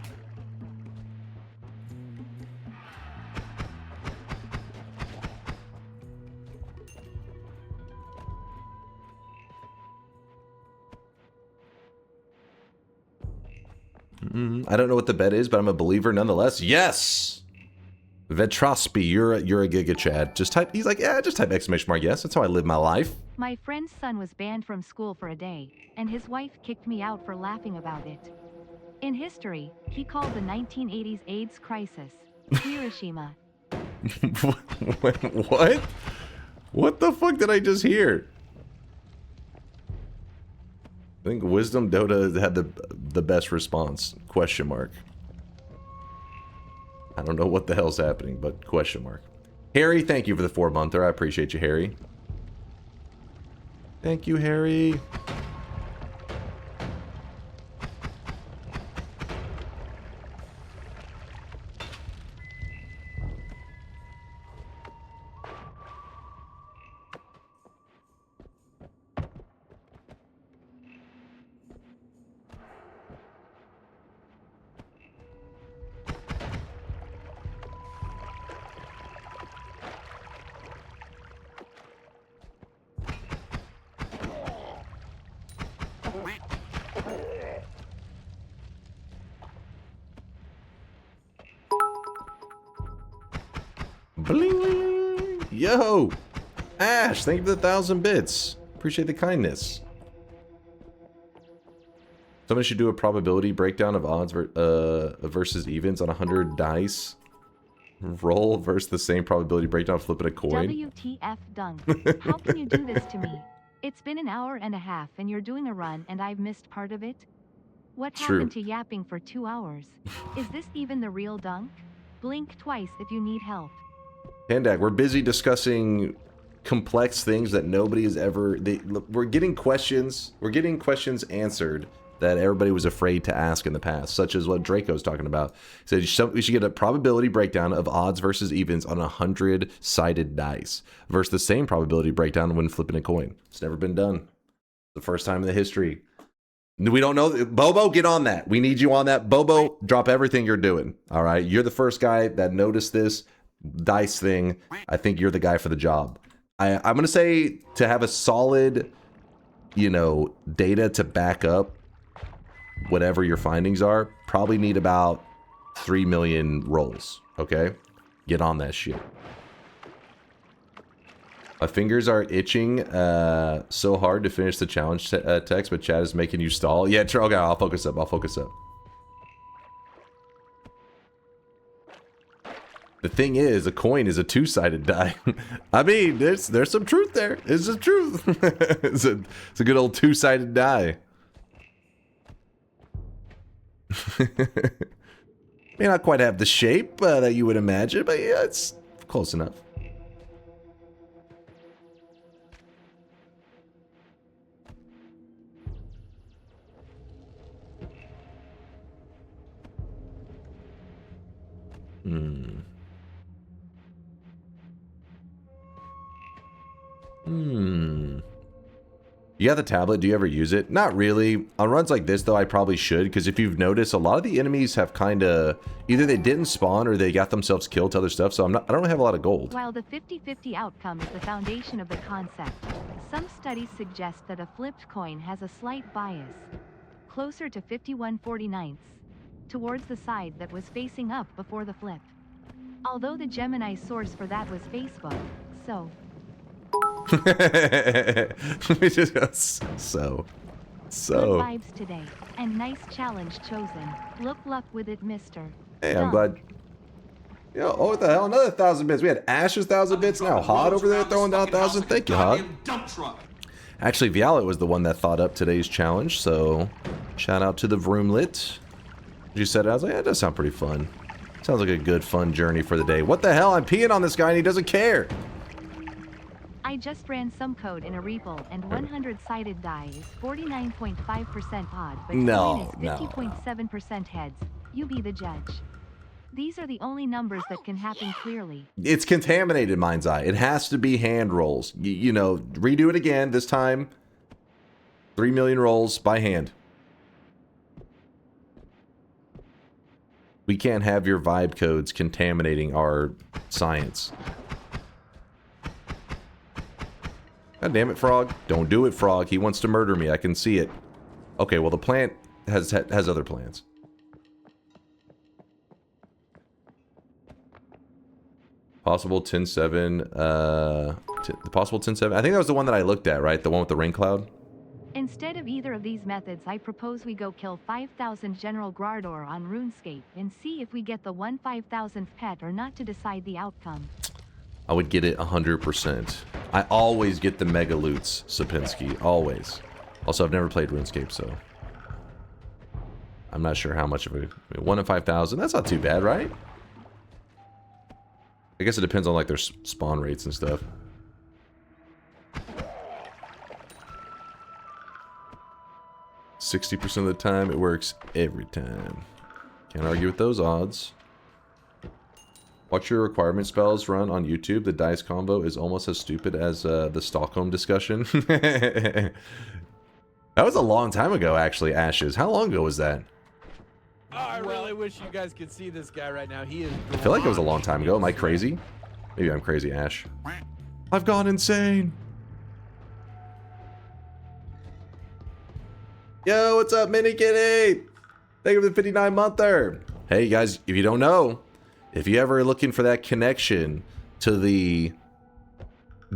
I don't know what the bet is, but I'm a believer nonetheless. Yes! Vetrospi, you're a Giga Chad. Just type, he's like, yeah, just type exclamation mark, yes. That's how I live my life. My friend's son was banned from school for a day, and his wife kicked me out for laughing about it. In history, he called the 1980s AIDS crisis Hiroshima. What? What the fuck did I just hear? I think Wisdom Dota had the best response. Question mark. I don't know what the hell's happening, but question mark. Harry, thank you for the 4-monther. I appreciate you, Harry. Thank you, Harry. Bling! Yo! Ash, thank you for the 1,000 bits. Appreciate the kindness. Somebody should do a probability breakdown of odds versus evens on 100 dice. Roll versus the same probability breakdown, flipping a coin. WTF Dunk. How can you do this to me? It's been an hour and a half and you're doing a run and I've missed part of it? What happened to yapping for 2 hours? Is this even the real Dunk? Blink twice if you need help. Pandak, we're busy discussing complex things that nobody has ever... we're getting questions answered that everybody was afraid to ask in the past, such as what Draco's talking about. He said we should get a probability breakdown of odds versus evens on 100-sided dice versus the same probability breakdown when flipping a coin. It's never been done. The first time in the history. We don't know. Bobo, get on that. We need you on that. Bobo, drop everything you're doing. All right? You're the first guy that noticed this dice thing. I think you're the guy for the job. I'm going to say to have a solid, data to back up whatever your findings are, probably need about 3 million rolls, okay? Get on that shit. My fingers are itching so hard to finish the challenge text, but chat is making you stall. Yeah, okay, I'll focus up. The thing is, a coin is a 2-sided die. I mean, there's some truth there. It's the truth. It's a good old 2-sided die. May not quite have the shape that you would imagine, but yeah, it's close enough. You got the tablet, do you ever use it? Not really. On runs like this, though, I probably should, because if you've noticed, a lot of the enemies have kind of... Either they didn't spawn or they got themselves killed to other stuff, so I don't have a lot of gold. While the 50-50 outcome is the foundation of the concept, some studies suggest that a flipped coin has a slight bias, closer to 51/49, towards the side that was facing up before the flip. Although the Gemini source for that was Facebook, so... We just go, so. Good vibes today, and nice challenge chosen. Look luck with it, mister. Hey, I'm glad. Yo, oh, what the hell? Another 1,000 bits. We had Ash's 1,000 bits. Now Hod over there throwing down 1,000. Thank you, Hod. Actually, Vialet was the one that thought up today's challenge, so shout out to the Roulette. You said it, I was like, yeah, it does sound pretty fun. Sounds like a good, fun journey for the day. What the hell? I'm peeing on this guy and he doesn't care. I just ran some code in a repo, and 100-sided die is 49.5% odd, but No, coin is 50.7% heads. You be the judge. These are the only numbers that can happen clearly. It's contaminated, mind's eye. It has to be hand rolls. You know, redo it again. This time, 3 million rolls by hand. We can't have your vibe codes contaminating our science. God damn it, Frog. Don't do it, Frog. He wants to murder me. I can see it. Okay, well, the plant has other plans. Possible 10-7. The possible 10-7. I think that was the one that I looked at, right? The one with the rain cloud? Instead of either of these methods, I propose we go kill 5,000 General Grardor on RuneScape and see if we get the 5,000th pet or not to decide the outcome. I would get it 100%. I always get the mega loots, Sapinski. Always. Also, I've never played RuneScape, so... I'm not sure how much of a... 1 in 5,000? That's not too bad, right? I guess it depends on, like, their spawn rates and stuff. "60% of the time, it works every time." Can't argue with those odds. Watch your requirement spells run on YouTube. The dice combo is almost as stupid as the Stockholm discussion. That was a long time ago, actually, Ashes. How long ago was that? Oh, I really wish you guys could see this guy right now. He is... I feel like it was a long time ago. Am I crazy? Maybe I'm crazy, Ash. I've gone insane. Yo, what's up, Mini Kitty? Thank you for the 59-monther. Hey, guys, if you don't know, if you ever are looking for that connection to the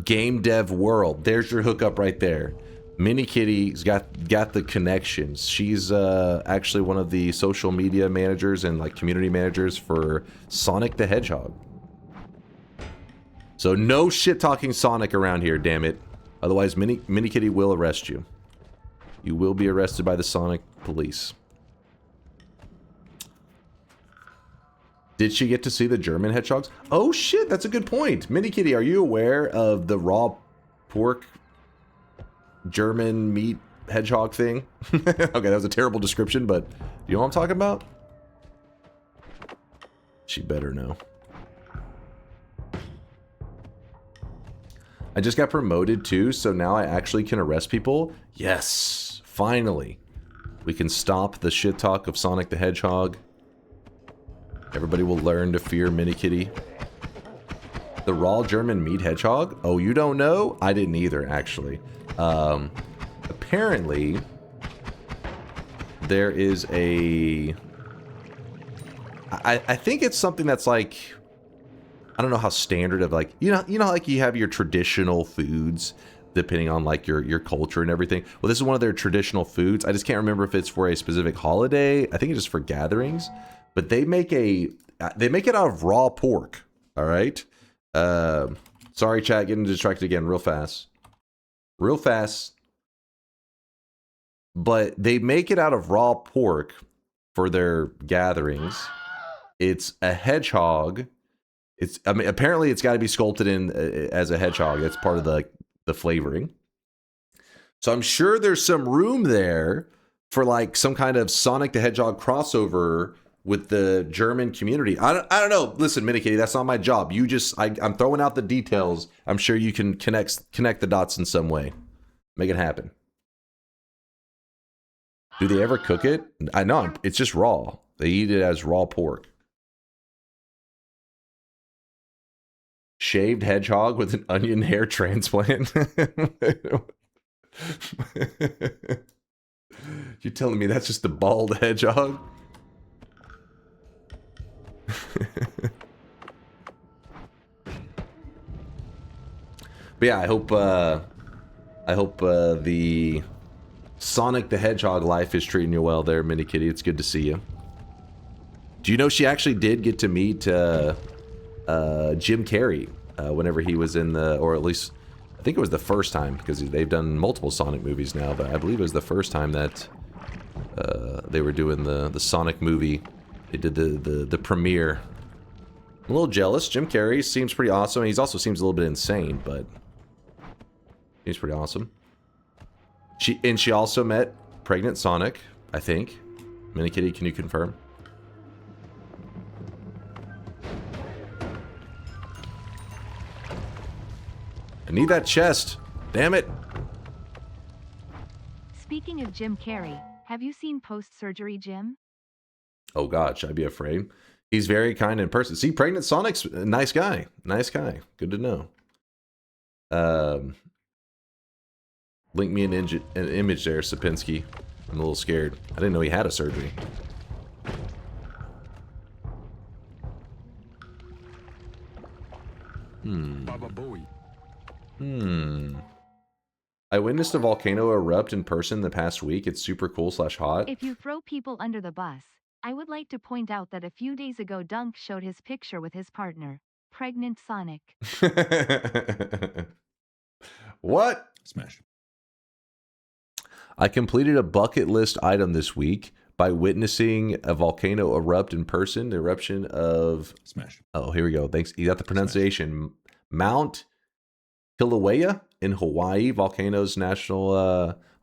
game dev world, there's your hookup right there. Mini Kitty's got the connections. She's actually one of the social media managers and like community managers for Sonic the Hedgehog. So no shit talking Sonic around here, damn it. Otherwise, Mini Kitty will arrest you. You will be arrested by the Sonic police. Did she get to see the German hedgehogs? Oh shit, that's a good point. Mini Kitty, are you aware of the raw pork German meat hedgehog thing? Okay, that was a terrible description, but you know what I'm talking about? She better know. I just got promoted too, so now I actually can arrest people. Yes, finally. We can stop the shit talk of Sonic the Hedgehog. Everybody will learn to fear Mini Kitty. The raw German meat hedgehog? Oh, you don't know? I didn't either, actually. Apparently, there is a... I think it's something that's like... I don't know how standard of like... You know, like you have your traditional foods, depending on like your culture and everything. Well, this is one of their traditional foods. I just can't remember if it's for a specific holiday. I think it's just for gatherings. But they make it out of raw pork. All right. Sorry, chat, getting distracted again real fast. But they make it out of raw pork for their gatherings. It's a hedgehog. I mean, apparently it's got to be sculpted in as a hedgehog. It's part of the flavoring. So I'm sure there's some room there for like some kind of Sonic the Hedgehog crossover with the German community. I don't know. Listen, Minikitty, that's not my job. I'm throwing out the details. I'm sure you can connect the dots in some way. Make it happen. Do they ever cook it? I know, it's just raw. They eat it as raw pork. Shaved hedgehog with an onion hair transplant. You're telling me that's just the bald hedgehog? But yeah, I hope the Sonic the Hedgehog life is treating you well there, Minikitty. It's good to see you. Do you know she actually did get to meet Jim Carrey whenever he was in or at least I think it was the first time, because they've done multiple Sonic movies now, but I believe it was the first time that they were doing the Sonic movie. They did the premiere. I'm a little jealous. Jim Carrey seems pretty awesome. He also seems a little bit insane, but he's pretty awesome. She also met pregnant Sonic, I think. Minikitty, can you confirm? I need that chest. Damn it. Speaking of Jim Carrey, have you seen post-surgery Jim? Oh God, should I be afraid? He's very kind in person. See, pregnant Sonic's a nice guy. Nice guy. Good to know. Link me an image there, Sapinski. I'm a little scared. I didn't know he had a surgery. I witnessed a volcano erupt in person the past week. It's super cool / hot. If you throw people under the bus, I would like to point out that a few days ago Dunk showed his picture with his partner, pregnant Sonic. What? Smash. I completed a bucket list item this week by witnessing a volcano erupt in person. The eruption of... Smash. Oh, here we go. Thanks. You got the pronunciation. Smash. Mount Kilauea in Hawaii Volcanoes National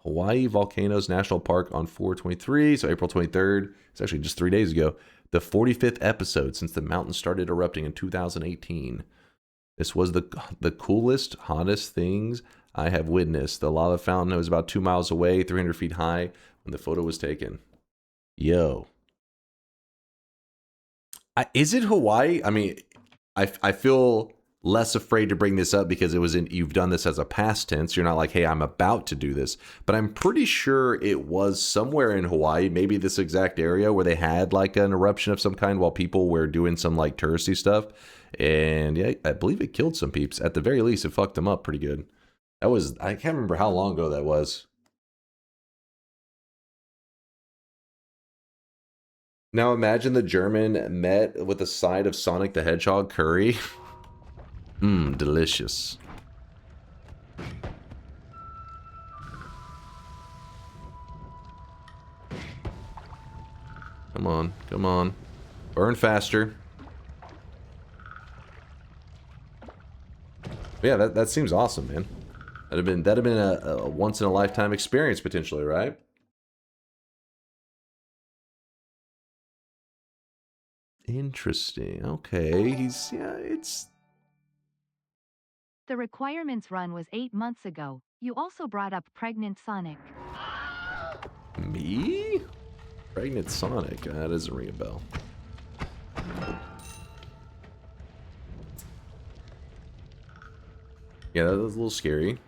Park on 4/23, so April 23rd. It's actually just 3 days ago. The 45th episode since the mountain started erupting in 2018. This was the coolest, hottest things I have witnessed. The lava fountain was about 2 miles away, 300 feet high when the photo was taken. Yo. Is it Hawaii? I mean, I feel less afraid to bring this up because you've done this as a past tense. You're not like, hey, I'm about to do this. But I'm pretty sure it was somewhere in Hawaii, maybe this exact area where they had like an eruption of some kind while people were doing some like touristy stuff. And yeah, I believe it killed some peeps. At the very least, it fucked them up pretty good. I can't remember how long ago that was. Now imagine the German met with a side of Sonic the Hedgehog curry. Mmm, delicious. Come on, come on. Burn faster. Yeah, that seems awesome, man. That'd have been a once in a lifetime experience potentially, right? Interesting. Okay, it's... The requirements run was 8 months ago. You also brought up pregnant Sonic. Me? Pregnant Sonic? That doesn't ring a bell. Yeah, that was a little scary.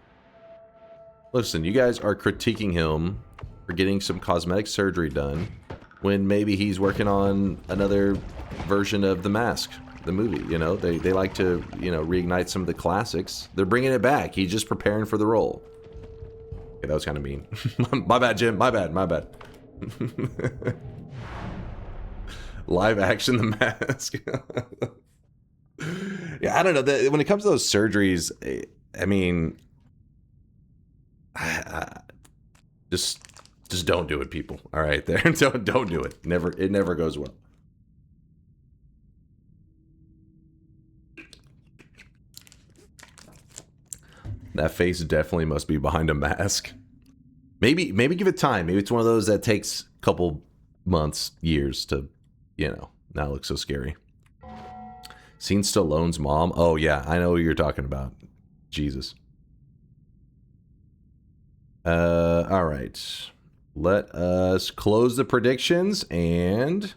Listen, you guys are critiquing him for getting some cosmetic surgery done when maybe he's working on another version of The Mask, the movie. You know, they like to, you know, reignite some of the classics. They're bringing it back. He's just preparing for the role. Okay, that was kind of mean. My bad, Jim. My bad. Live action The Mask. Yeah, I don't know. When it comes to those surgeries, I mean, just don't do it, people. All right, there. Don't do it. It never goes well. That face definitely must be behind a mask. Maybe give it time. Maybe it's one of those that takes a couple months, years to, you know, not look so scary. Seen Stallone's mom? Oh yeah, I know what you're talking about. Jesus. All right. Let us close the predictions and...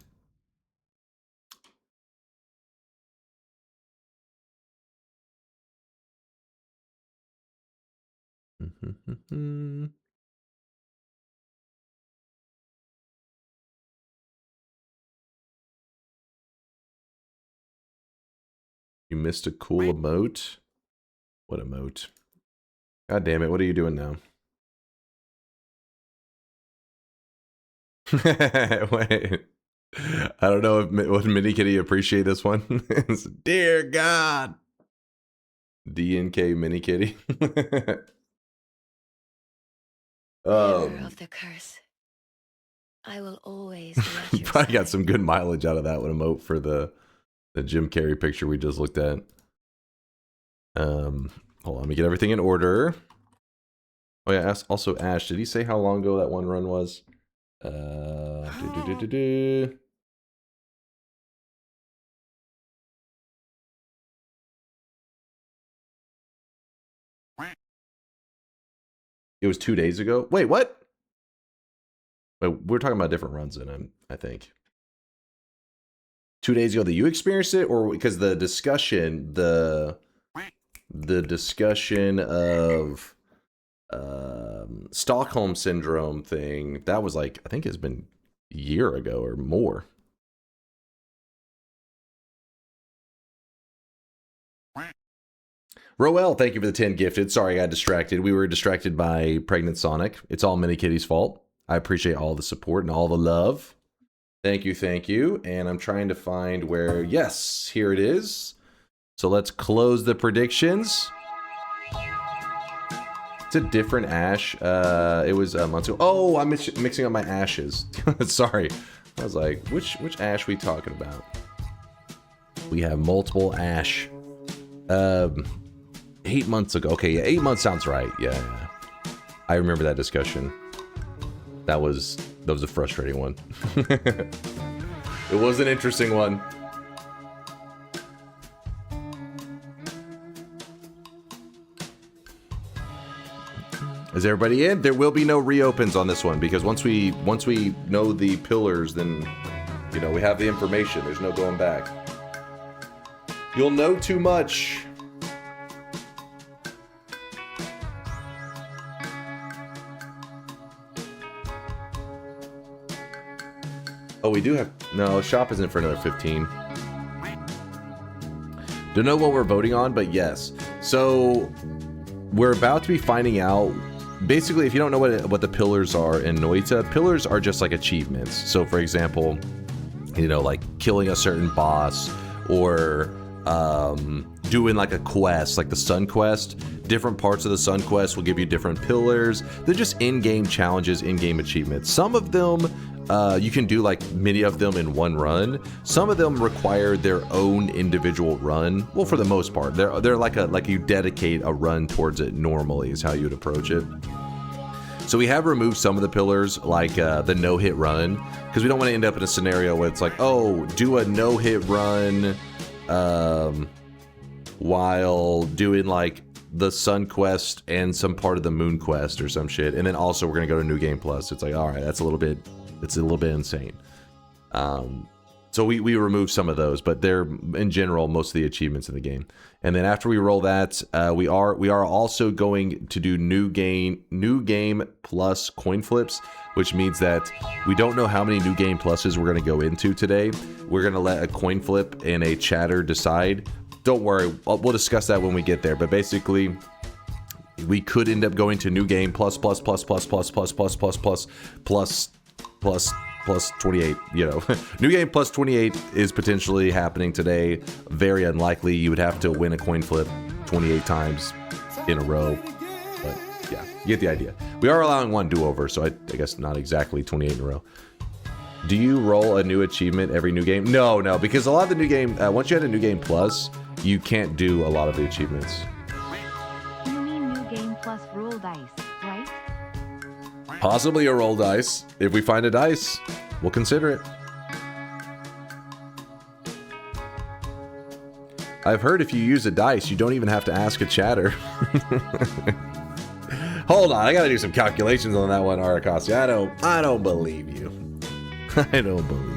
You missed a cool emote. What emote? God damn it, what are you doing now? Wait. I don't know if would Mini Kitty appreciate this one. Dear God. DNK Mini Kitty. Of the curse. I will always You probably got some good mileage out of that one emote for the Jim Carrey picture we just looked at. Hold on, let me get everything in order. Oh yeah, also Ash, did he say how long ago that one run was? It was 2 days ago. Wait, what? Wait, we're talking about different runs then, I think. 2 days ago that you experienced it, or because the discussion, the discussion of Stockholm Syndrome thing, that was like, I think it's been a year ago or more. Roel, thank you for the 10 gifted. Sorry, I got distracted. We were distracted by Pregnant Sonic. It's all Mini Kitty's fault. I appreciate all the support and all the love. Thank you, thank you. And I'm trying to find where... Yes, here it is. So let's close the predictions. It's a different Ash. It was months ago. Oh, I'm mixing up my Ashes. Sorry. I was like, which Ash we talking about? We have multiple Ash. 8 months ago. Okay, yeah, 8 months sounds right. Yeah. I remember that discussion. That was a frustrating one. It was an interesting one. Is everybody in? There will be no reopens on this one because once we know the pillars, then you know we have the information. There's no going back. You'll know too much. Oh, we do have... No, shop isn't for another 15. Don't know what we're voting on, but yes. So, we're about to be finding out... Basically, if you don't know what the pillars are in Noita, pillars are just like achievements. So, for example, you know, like killing a certain boss or doing like a quest, like the Sun Quest. Different parts of the Sun Quest will give you different pillars. They're just in-game challenges, in-game achievements. Some of them... you can do like many of them in one run. Some of them require their own individual run. Well, for the most part, they're like you dedicate a run towards it normally is how you would approach it. So we have removed some of the pillars, like the no-hit run, because we don't want to end up in a scenario where it's like, oh, do a no-hit run while doing like the Sun Quest and some part of the Moon Quest or some shit, and then also we're gonna go to New Game Plus. It's like, all right, that's a little bit. It's a little bit insane. So we removed some of those, but they're in general most of the achievements in the game. And then after we roll that, we are also going to do new game plus coin flips, which means that we don't know how many new game pluses we're going to go into today. We're going to let a coin flip and a chatter decide. Don't worry, we'll discuss that when we get there. But basically, we could end up going to new game plus 28, you know. New game plus 28 is potentially happening today. Very unlikely. You would have to win a coin flip 28 times in a row. But yeah, you get the idea. We are allowing one do-over, so I guess not exactly 28 in a row. Do you roll a new achievement every new game? No, because a lot of the new game, once you had a new game plus, you can't do a lot of the achievements. You mean new right? Possibly a roll dice. If we find a dice, we'll consider it. I've heard if you use a dice, you don't even have to ask a chatter. Hold on, I gotta do some calculations on that one, Arakasi. I don't believe you. I don't believe you.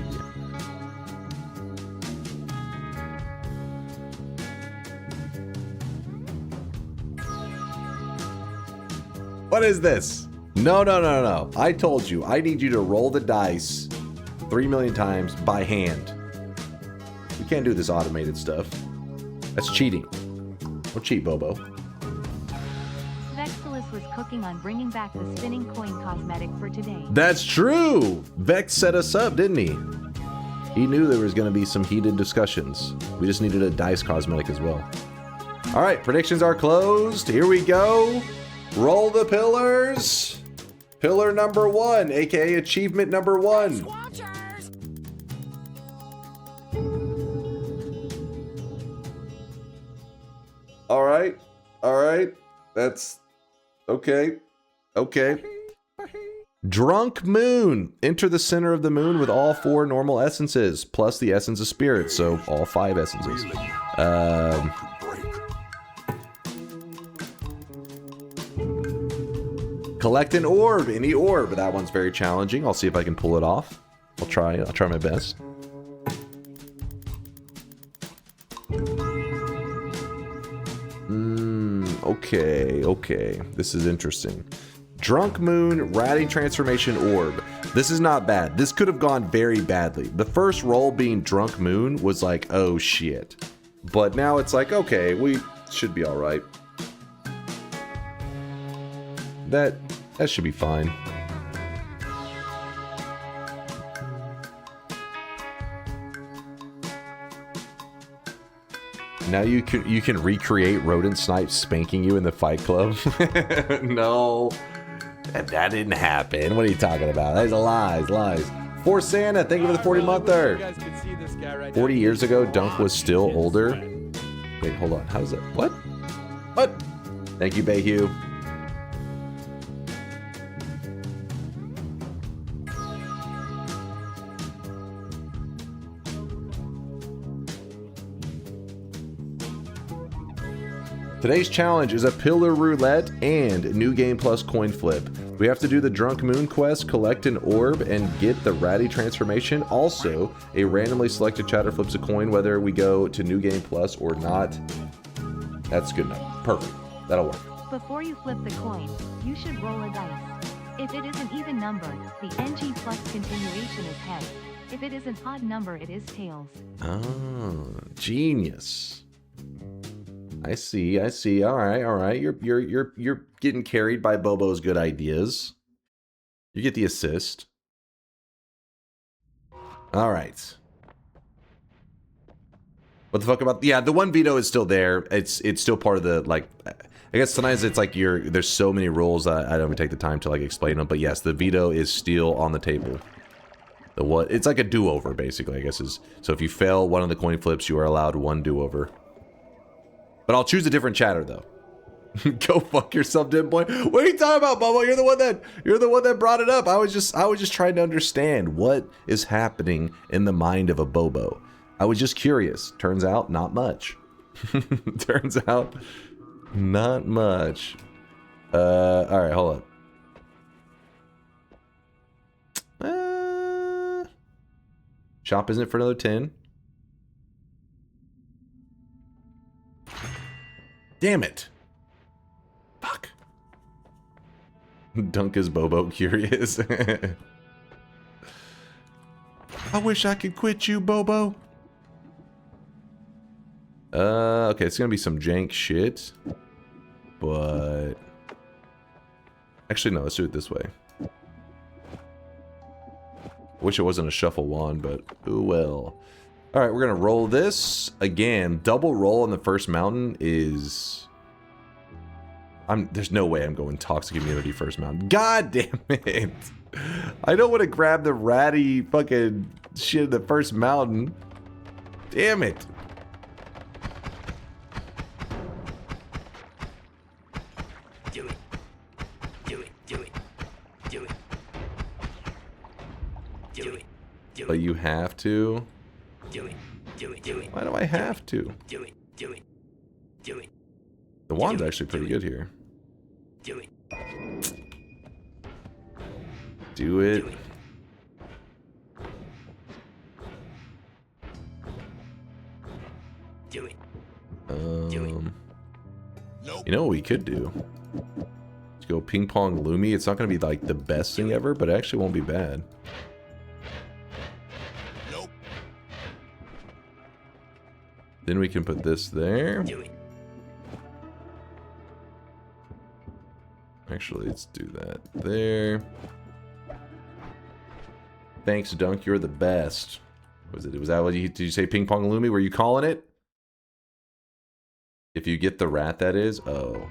What is this? No. I told you, I need you to roll the dice 3 million times by hand. We can't do this automated stuff. That's cheating. Don't cheat, Bobo. Vexilus was cooking on bringing back the spinning coin cosmetic for today. That's true! Vex set us up, didn't he? He knew there was going to be some heated discussions. We just needed a dice cosmetic as well. All right, predictions are closed. Here we go. Roll the pillars. Pillar number 1, aka achievement number 1. All right. That's okay. Drunk moon. Enter the center of the moon with all 4 normal essences, plus the essence of spirit, so all 5 essences. Collect an orb, any orb. That one's very challenging. I'll see if I can pull it off. I'll try my best. Okay. This is interesting. Drunk moon, ratty transformation orb. This is not bad. This could have gone very badly. The first roll being drunk moon was like, oh shit. But now it's like, okay, we should be all right. That should be fine. Now you can recreate Rodent Snipe spanking you in the Fight Club. No, that didn't happen. What are you talking about? That's lies. For Santa, thank you for the 40-monther. You guys can see this guy right 40 now. years ago, Dunk was still older. Wait, hold on. How's that? What? Thank you, Bayhue. Today's challenge is a pillar roulette and new game plus coin flip. We have to do the drunk moon quest, collect an orb, and get the ratty transformation. Also, a randomly selected chatter flips a coin whether we go to new game plus or not. That's good enough. Perfect. That'll work. Before you flip the coin, you should roll a dice. If it is an even number, the NG plus continuation is heads. If it is an odd number, it is tails. Oh, genius. I see. All right. You're getting carried by Bobo's good ideas. You get the assist. All right. What the fuck about? Yeah, the one veto is still there. It's still part of the, like, I guess sometimes it's like there's so many rules that I don't even take the time to like explain them. But yes, the veto is still on the table. The what? It's like a do-over basically. I guess is so if you fail one of the coin flips, you are allowed one do-over. But I'll choose a different chatter though. Go fuck yourself, dim boy. What are you talking about, Bobo? You're the one that brought it up. I was just trying to understand what is happening in the mind of a Bobo. I was just curious. Turns out not much. Turns out not much. All right, hold up. Shop isn't for another 10. Damn it. Fuck. Dunk is Bobo curious. I wish I could quit you, Bobo. Okay, it's gonna be some jank shit. But actually no, let's do it this way. Wish it wasn't a shuffle wand, but ooh well. Alright, we're gonna roll this. Again, double roll on the first mountain is... There's no way I'm going Toxic Immunity first mountain. God damn it! I don't want to grab the ratty fucking shit in the first mountain. Damn it! Do But you have to. Why do I have to? The wand's actually pretty good here. Do it. You know what we could do? Let's go ping pong Lumi. It's not going to be like the best thing ever, but it actually won't be bad. Then we can put this there. Actually, let's do that there. Thanks, Dunk. You're the best. Was that what you did? You say ping pong Lumi? Were you calling it? If you get the rat, that is. Oh,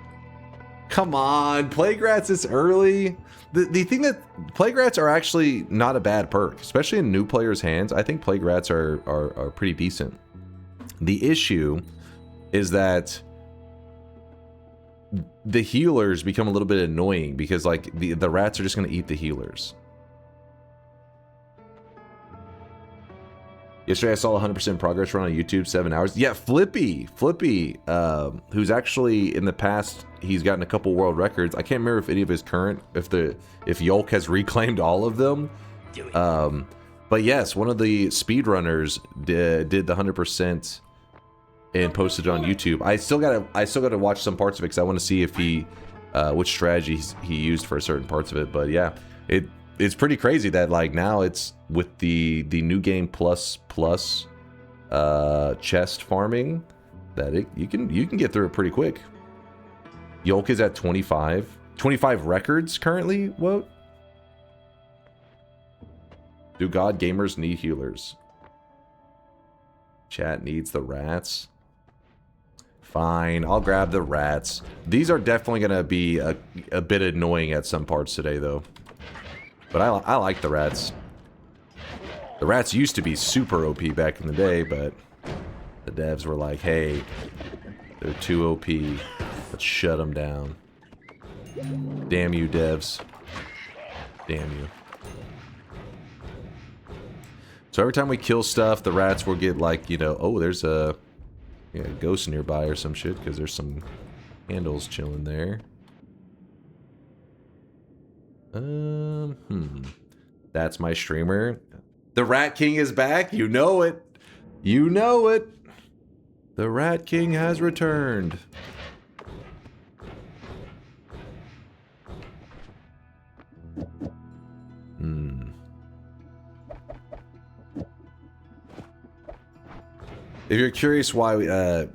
come on, Plague Rats this early. The thing that Plague Rats are actually not a bad perk, especially in new players' hands. I think Plague Rats are pretty decent. The issue is that the healers become a little bit annoying because like the rats are just going to eat the healers. Yesterday I saw 100% progress run on YouTube, 7 hours. Yeah, Flippy, who's actually in the past, he's gotten a couple world records. I can't remember if any of his current, if Yolk has reclaimed all of them. But yes, one of the speedrunners did the 100% and posted it on YouTube. I still gotta watch some parts of it because I want to see if he, which strategies he used for certain parts of it. But yeah, it's pretty crazy that like now it's with the new game plus chest farming that you can get through it pretty quick. Yolk is at 25 records currently. What? Do God gamers need healers? Chat needs the rats. Fine, I'll grab the rats. These are definitely gonna be a bit annoying at some parts today though. But I like the rats. The rats used to be super OP back in the day, but the devs were like, hey, they're too OP. Let's shut them down. Damn you, devs. Damn you. So every time we kill stuff, the rats will get like, you know, oh, there's a ghost nearby or some shit, because there's some candles chilling there. That's my streamer. The Rat King is back. You know it. You know it. The Rat King has returned. If you're curious why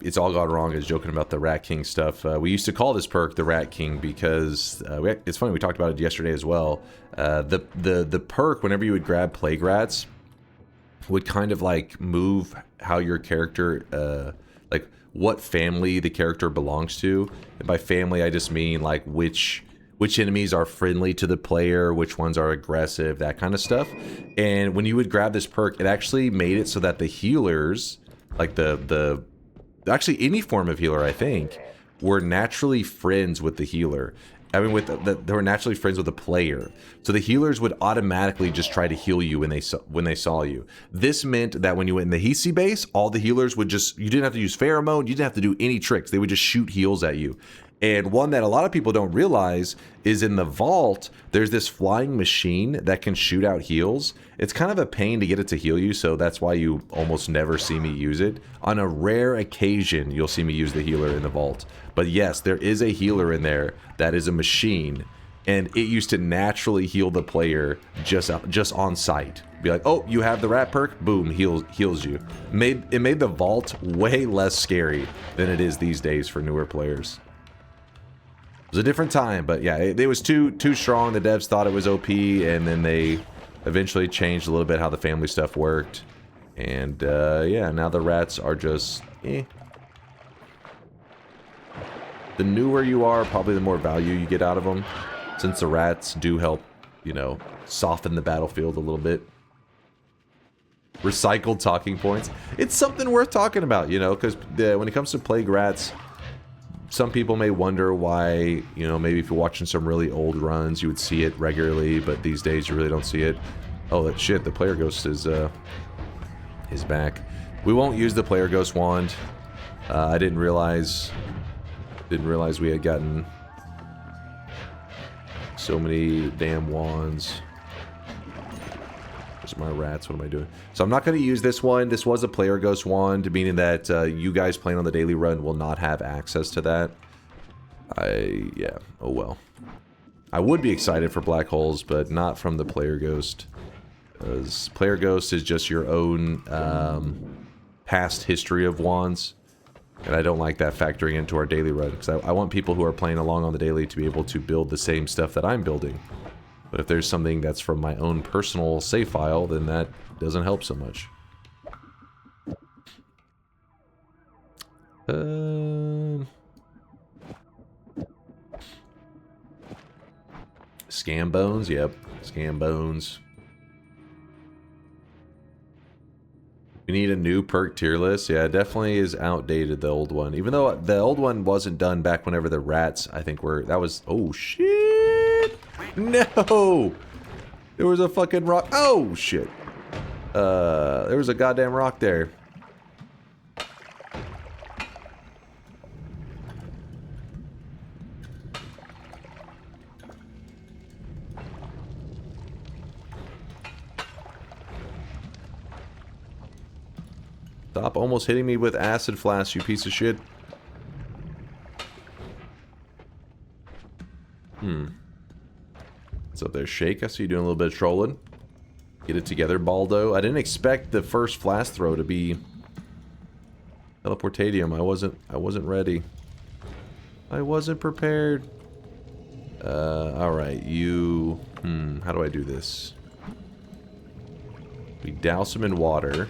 it's all gone wrong is joking about the Rat King stuff, we used to call this perk the Rat King because it's funny, we talked about it yesterday as well. The perk, whenever you would grab Plague Rats, would kind of like move how your character, like what family the character belongs to. And by family, I just mean like which enemies are friendly to the player, which ones are aggressive, that kind of stuff. And when you would grab this perk, it actually made it so that the healers, like actually any form of healer, I think, were naturally friends with the healer. I mean, they were naturally friends with the player. So the healers would automatically just try to heal you when they saw you. This meant that when you went in the Hisi base, all the healers would just, you didn't have to use pheromone, you didn't have to do any tricks. They would just shoot heals at you. And one that a lot of people don't realize is in the vault, there's this flying machine that can shoot out heals. It's kind of a pain to get it to heal you, so that's why you almost never see me use it. On a rare occasion, you'll see me use the healer in the vault. But yes, there is a healer in there that is a machine, and it used to naturally heal the player just on sight. Be like, oh, you have the rat perk, boom, heals you. It made the vault way less scary than it is these days for newer players. It was a different time, but yeah, it was too strong. The devs thought it was OP, and then they eventually changed a little bit how the family stuff worked. And yeah, now the rats are just eh. The newer you are, probably the more value you get out of them, since the rats do help, you know, soften the battlefield a little bit. Recycled talking points. It's something worth talking about, you know, because when it comes to Plague Rats, some people may wonder why, you know, maybe if you're watching some really old runs, you would see it regularly, but these days you really don't see it. Oh, that shit, the player ghost is back. We won't use the player ghost wand. I didn't realize we had gotten so many damn wands. Where's my rats? What am I doing? So I'm not going to use this one. This was a player ghost wand, meaning that you guys playing on the daily run will not have access to that. Yeah, oh well. I would be excited for black holes, but not from the player ghost. Because player ghost is just your own past history of wands. And I don't like that factoring into our daily run. Because I want people who are playing along on the daily to be able to build the same stuff that I'm building. But if there's something that's from my own personal save file, then that doesn't help so much. Scam bones? Yep. Scam bones. We need a new perk tier list. Yeah, it definitely is outdated, the old one. Even though the old one wasn't done back whenever the rats, I think, were... That was... Oh, shit! No! There was a fucking rock... Oh, shit. There was a goddamn rock there. Stop almost hitting me with acid flask, you piece of shit. What's up there, Shake? I see you doing a little bit of trolling. Get it together, Baldo. I didn't expect the first flask throw to be teleportadium. I wasn't ready. I wasn't prepared. Alright, you... how do I do this? We douse him in water.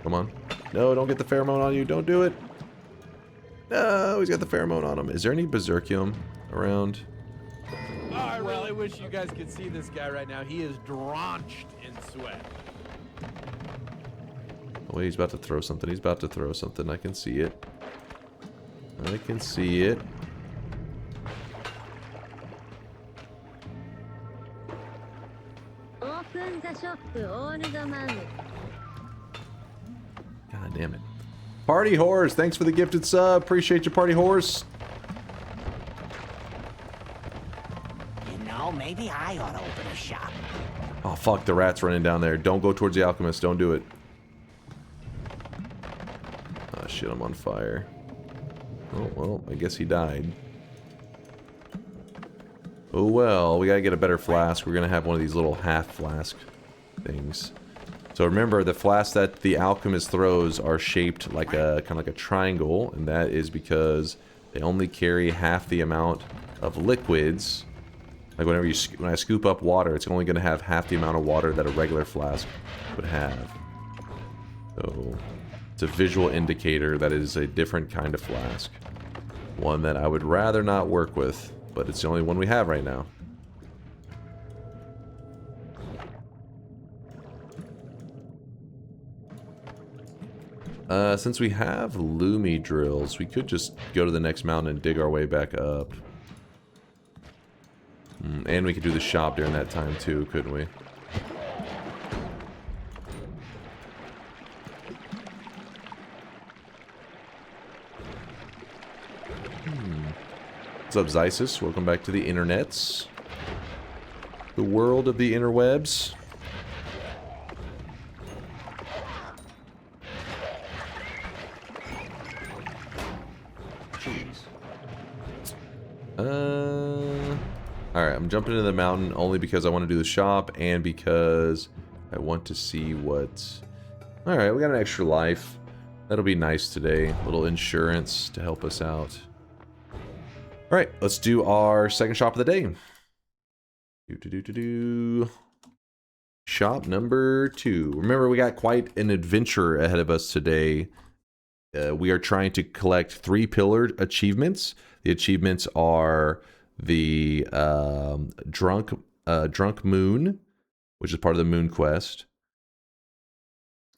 Come on. No, don't get the pheromone on you. Don't do it. No, he's got the pheromone on him. Is there any berserkium around? Oh, I really wish you guys could see this guy right now. He is drenched in sweat. Oh, wait, he's about to throw something. He's about to throw something. I can see it. I can see it. Open the shop, old man. God damn it. Party Horse, thanks for the gifted sub. Appreciate you, Party Horse. You know, maybe I ought to open a shop. Oh, fuck, the rat's running down there. Don't go towards the alchemist. Don't do it. Oh, shit, I'm on fire. Oh, well, I guess he died. Oh, well, we gotta get a better flask. We're gonna have one of these little half flask things. So remember, the flasks that the alchemist throws are shaped like a kind of like a triangle, and that is because they only carry half the amount of liquids. Like when I scoop up water, it's only going to have half the amount of water that a regular flask would have. So it's a visual indicator that it is a different kind of flask. One that I would rather not work with, but it's the only one we have right now. Since we have Lumi drills, we could just go to the next mountain and dig our way back up. And we could do the shop during that time too, couldn't we? What's up, Zysis? Welcome back to the internets. The world of the interwebs. Alright, I'm jumping into the mountain only because I want to do the shop and because I want to see what... Alright, we got an extra life. That'll be nice today. A little insurance to help us out. Alright, let's do our second shop of the day. Shop number 2. Remember, we got quite an adventure ahead of us today. We are trying to collect 3 pillared achievements. The achievements are the drunk moon, which is part of the moon quest.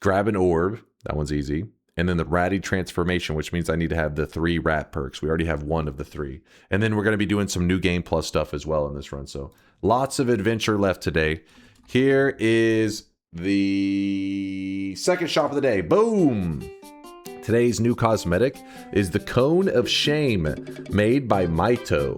Grab an orb, that one's easy. And then the ratty transformation, which means I need to have the 3 rat perks. We already have 1 of the 3. And then we're going to be doing some new game plus stuff as well in this run. So lots of adventure left today. Here is the second shop of the day. Boom! Today's new cosmetic is the Cone of Shame, made by Maito,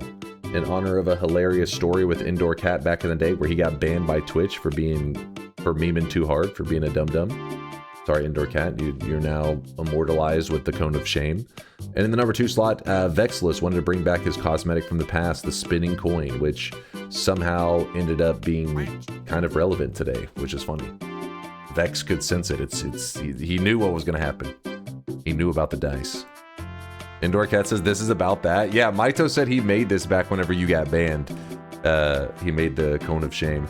in honor of a hilarious story with Indoor Cat back in the day where he got banned by Twitch for memeing too hard, for being a dum-dum. Sorry, Indoor Cat, you're now immortalized with the Cone of Shame. And in the number 2 slot, Vexless wanted to bring back his cosmetic from the past, the spinning coin, which somehow ended up being kind of relevant today, which is funny. Vex could sense it. He knew what was going to happen. He knew about the dice. Indoor Cat says this is about that. Yeah, Maito said he made this back whenever you got banned. He made the Cone of Shame.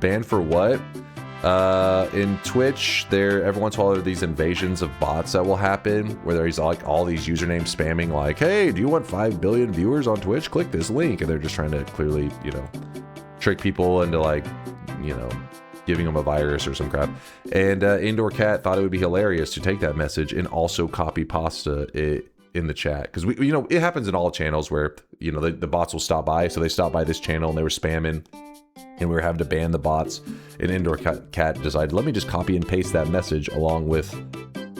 Banned for what? In Twitch, every once in a while there are these invasions of bots that will happen where there's like all these usernames spamming like, hey, do you want 5 billion viewers on Twitch? Click this link. And they're just trying to clearly, you know, trick people into like, you know, giving them a virus or some crap. And Indoor Cat thought it would be hilarious to take that message and also copy pasta it in the chat. Because, you know, it happens in all channels where, you know, the bots will stop by. So they stopped by this channel and they were spamming. And we were having to ban the bots, and Indoor Cat decided, let me just copy and paste that message along with,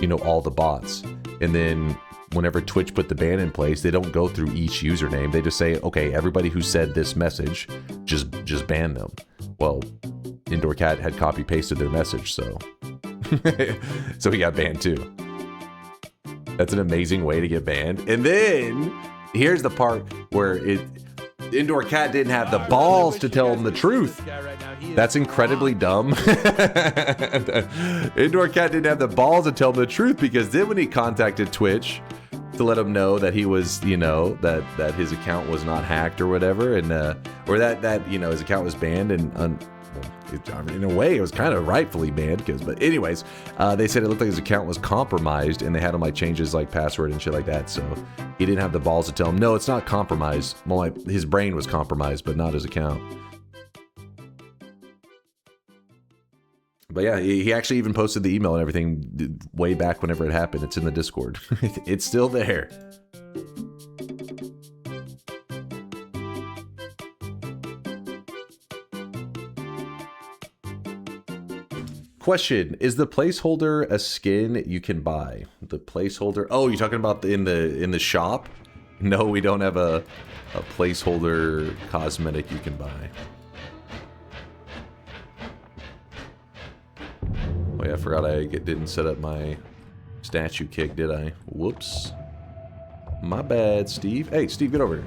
you know, all the bots. And then whenever Twitch put the ban in place, they don't go through each username. They just say, okay, everybody who said this message, just ban them. Well, Indoor Cat had copy pasted their message, so so he got banned too. That's an amazing way to get banned. And then here's the part where Indoor Cat didn't have the balls to tell him the truth. That's incredibly dumb. Indoor Cat didn't have the balls to tell him the truth, because then when he contacted Twitch to let him know that he was, you know, that his account was not hacked or whatever, and or that you know, his account was banned, and in a way it was kind of rightfully banned, but anyways, they said it looked like his account was compromised, and they had him like change his like password and shit like that. So he didn't have the balls to tell him, no, it's not compromised. Well, like, his brain was compromised, but not his account. But yeah, he actually even posted the email and everything way back whenever it happened. It's in the Discord. It's still there. Question: is the placeholder a skin you can buy? The placeholder. Oh, you're talking about in the shop? No, we don't have a placeholder cosmetic you can buy. Oh yeah, I forgot I didn't set up my statue kick, did I? Whoops. My bad, Steve. Hey, Steve, get over here.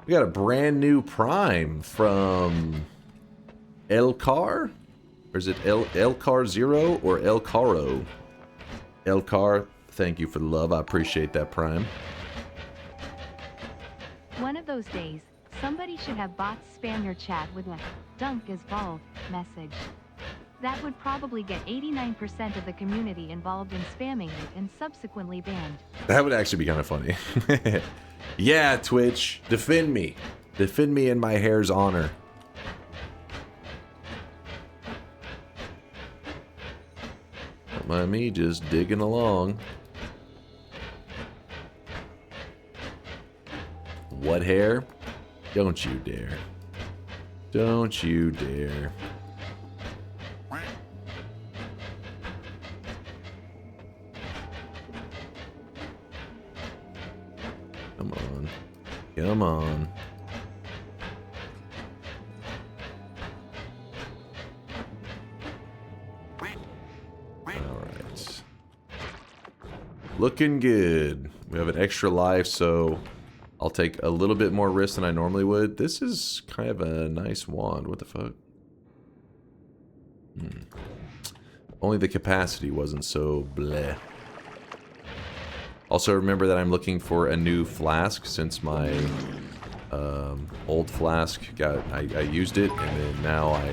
We got a brand new Prime from Elcar? Or is it Elcar 0 or Elcaro? Elcar, thank you for the love. I appreciate that, Prime. One of those days, somebody should have bots spam your chat with a "dunk is bald" message. That would probably get 89% of the community involved in spamming it and subsequently banned. That would actually be kind of funny. Yeah, Twitch, defend me. Defend me in my hair's honor. Don't mind me just digging along. What hair? Don't you dare. Don't you dare. Come on. Come on. Alright. Looking good. We have an extra life, so I'll take a little bit more risk than I normally would. This is kind of a nice wand. What the fuck? Only the capacity wasn't so bleh. Also remember that I'm looking for a new flask since my old flask I used it, and then now I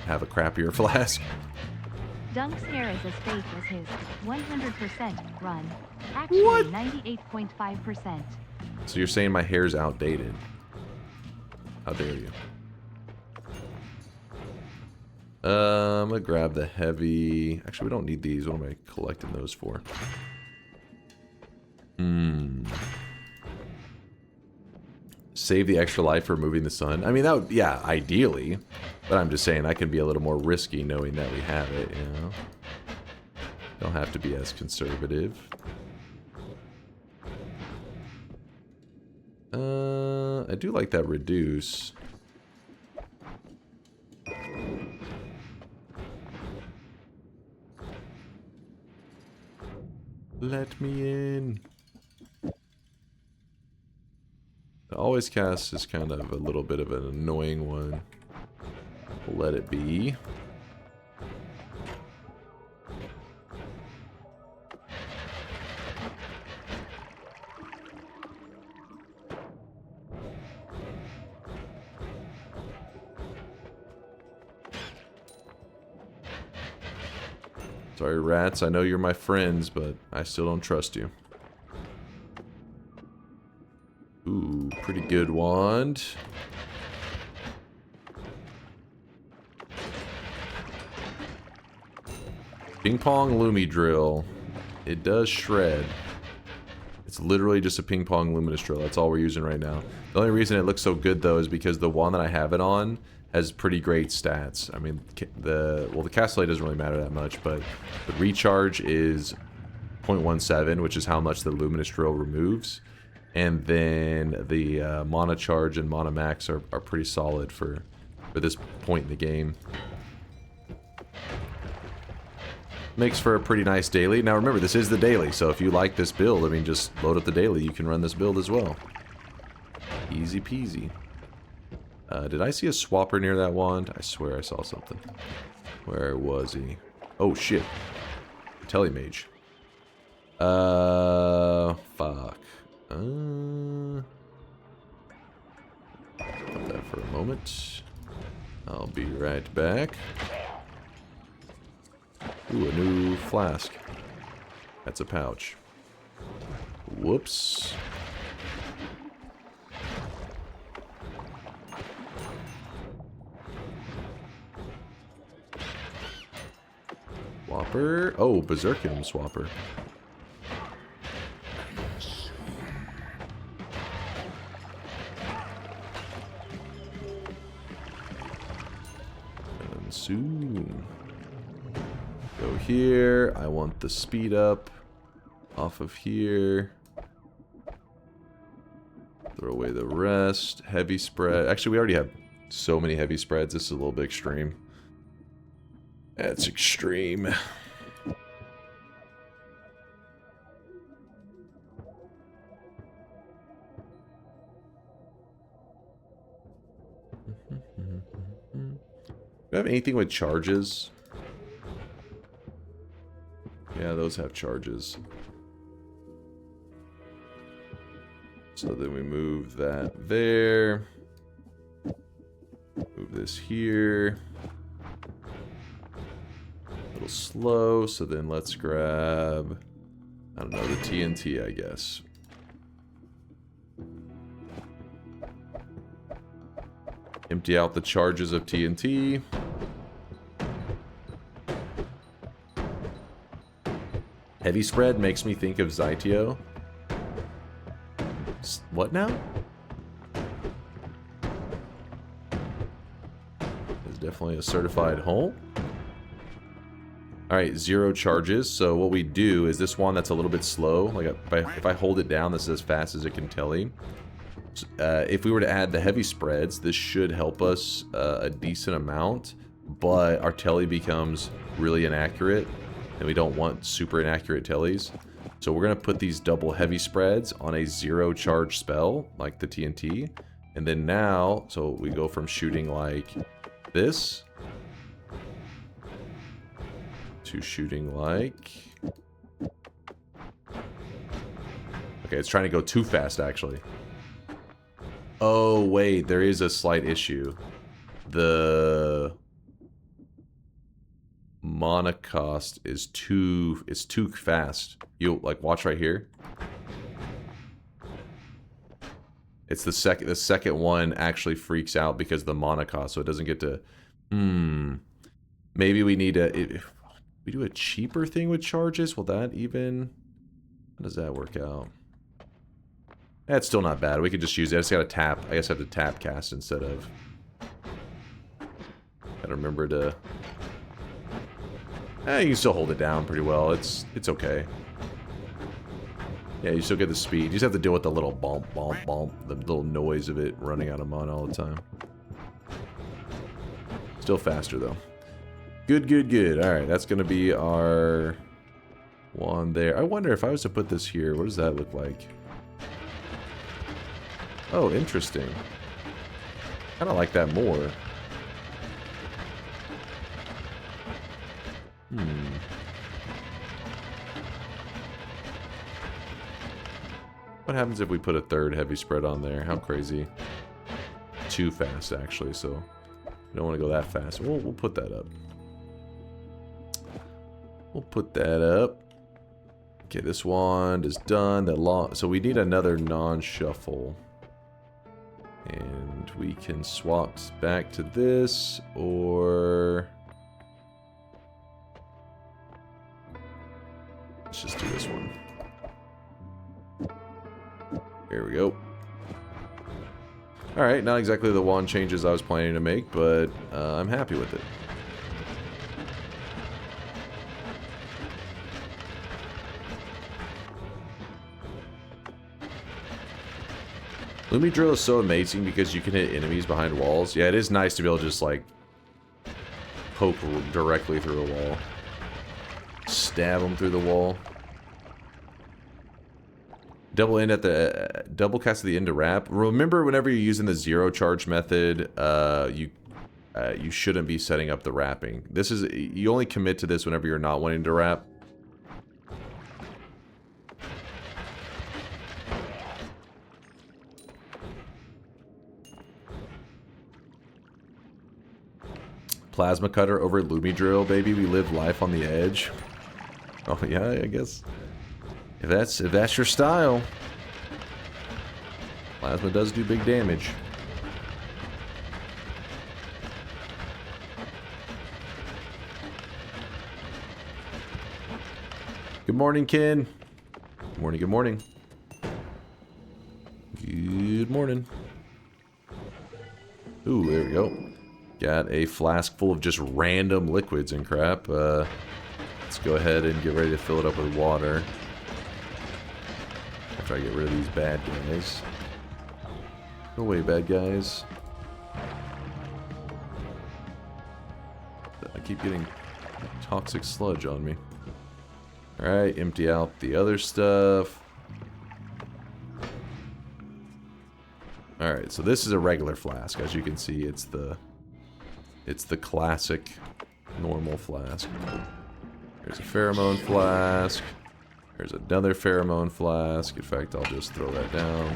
have a crappier flask. Dunk's hair is as fake as his 100% run. Actually, 98.5%. So you're saying my hair's outdated? How dare you? I'm gonna grab the heavy. Actually, we don't need these. What am I collecting those for? Save the extra life for removing the sun. I mean, that would, yeah, ideally. But I'm just saying that can be a little more risky knowing that we have it, you know? Don't have to be as conservative. I do like that reduce. Let me in. The always cast is kind of a little bit of an annoying one. We'll let it be. Sorry, rats. I know you're my friends, but I still don't trust you. Ooh, pretty good wand. Ping pong Lumi drill. It does shred. It's literally just a ping pong luminous drill. That's all we're using right now. The only reason it looks so good though is because the wand that I have it on has pretty great stats. I mean, the castellate doesn't really matter that much, but the recharge is 0.17, which is how much the luminous drill removes. And then the mana charge and mana max are pretty solid for this point in the game. Makes for a pretty nice daily. Now remember, this is the daily, so if you like this build, I mean, just load up the daily. You can run this build as well. Easy peasy. Did I see a swapper near that wand? I swear I saw something. Where was he? Oh shit. Telemage. Fuck. Put that for a moment. I'll be right back. Ooh, a new flask. That's a pouch. Whoops. Swapper. Oh, Berserkium Swapper. And soon. Go here. I want the speed up off of here. Throw away the rest. Heavy spread. Actually, we already have so many heavy spreads. This is a little bit extreme. That's extreme. Do you have anything with charges? Yeah, those have charges. So then we move that there. Move this here. A little slow, so then let's grab, I don't know, the TNT, I guess. Empty out the charges of TNT. Heavy spread makes me think of Zytio. What now? It's definitely a certified hole. Alright, 0 charges. So what we do is this one that's a little bit slow. Like if I hold it down, this is as fast as it can telly. If we were to add the heavy spreads, this should help us a decent amount. But our telly becomes really inaccurate. And we don't want super inaccurate tellies. So we're going to put these double heavy spreads on a 0 charge spell, like the TNT. And then now, so we go from shooting like this to shooting like... Okay, it's trying to go too fast, actually. Oh, wait, there is a slight issue. The mana cost is too fast. You like watch right here. It's the second one actually freaks out because of the mana cost, so it doesn't get to. Maybe we need if we do a cheaper thing with charges. Will that even? How does that work out? That's still not bad. We could just use it. I just gotta tap. I guess I have to tap cast instead of. Gotta remember to. You can still hold it down pretty well. It's okay. Yeah, you still get the speed. You just have to deal with the little bump, bump, bump, the little noise of it running out of mana all the time. Still faster though. Good, good, good. All right, that's gonna be our one there. I wonder if I was to put this here, what does that look like? Oh, interesting. Kind of like that more. What happens if we put a third heavy spread on there? How crazy. Too fast, actually, so we don't want to go that fast. We'll put that up. We'll put that up. Okay, this one is done. So we need another non-shuffle. And we can swap back to this, or... let's just do this one. Here we go. Alright, not exactly the wand changes I was planning to make, but I'm happy with it. Lumi Drill is so amazing because you can hit enemies behind walls. Yeah, it is nice to be able to just, like, poke directly through a wall. Stab them through the wall. Double in at the double cast at the end to wrap. Remember, whenever you're using the zero charge method, you shouldn't be setting up the wrapping. This is, you only commit to this whenever you're not wanting to wrap. Plasma cutter over Lumi Drill, baby. We live life on the edge. Oh yeah, I guess. If that's your style. Plasma does do big damage. Good morning, Ken. Good morning, good morning. Good morning. Ooh, there we go. Got a flask full of just random liquids and crap. Let's go ahead and get ready to fill it up with water. After I get rid of these bad guys. Go away, bad guys. I keep getting toxic sludge on me. Alright, empty out the other stuff. Alright, so this is a regular flask. As you can see, it's the classic normal flask. There's a pheromone flask. There's another pheromone flask. In fact, I'll just throw that down.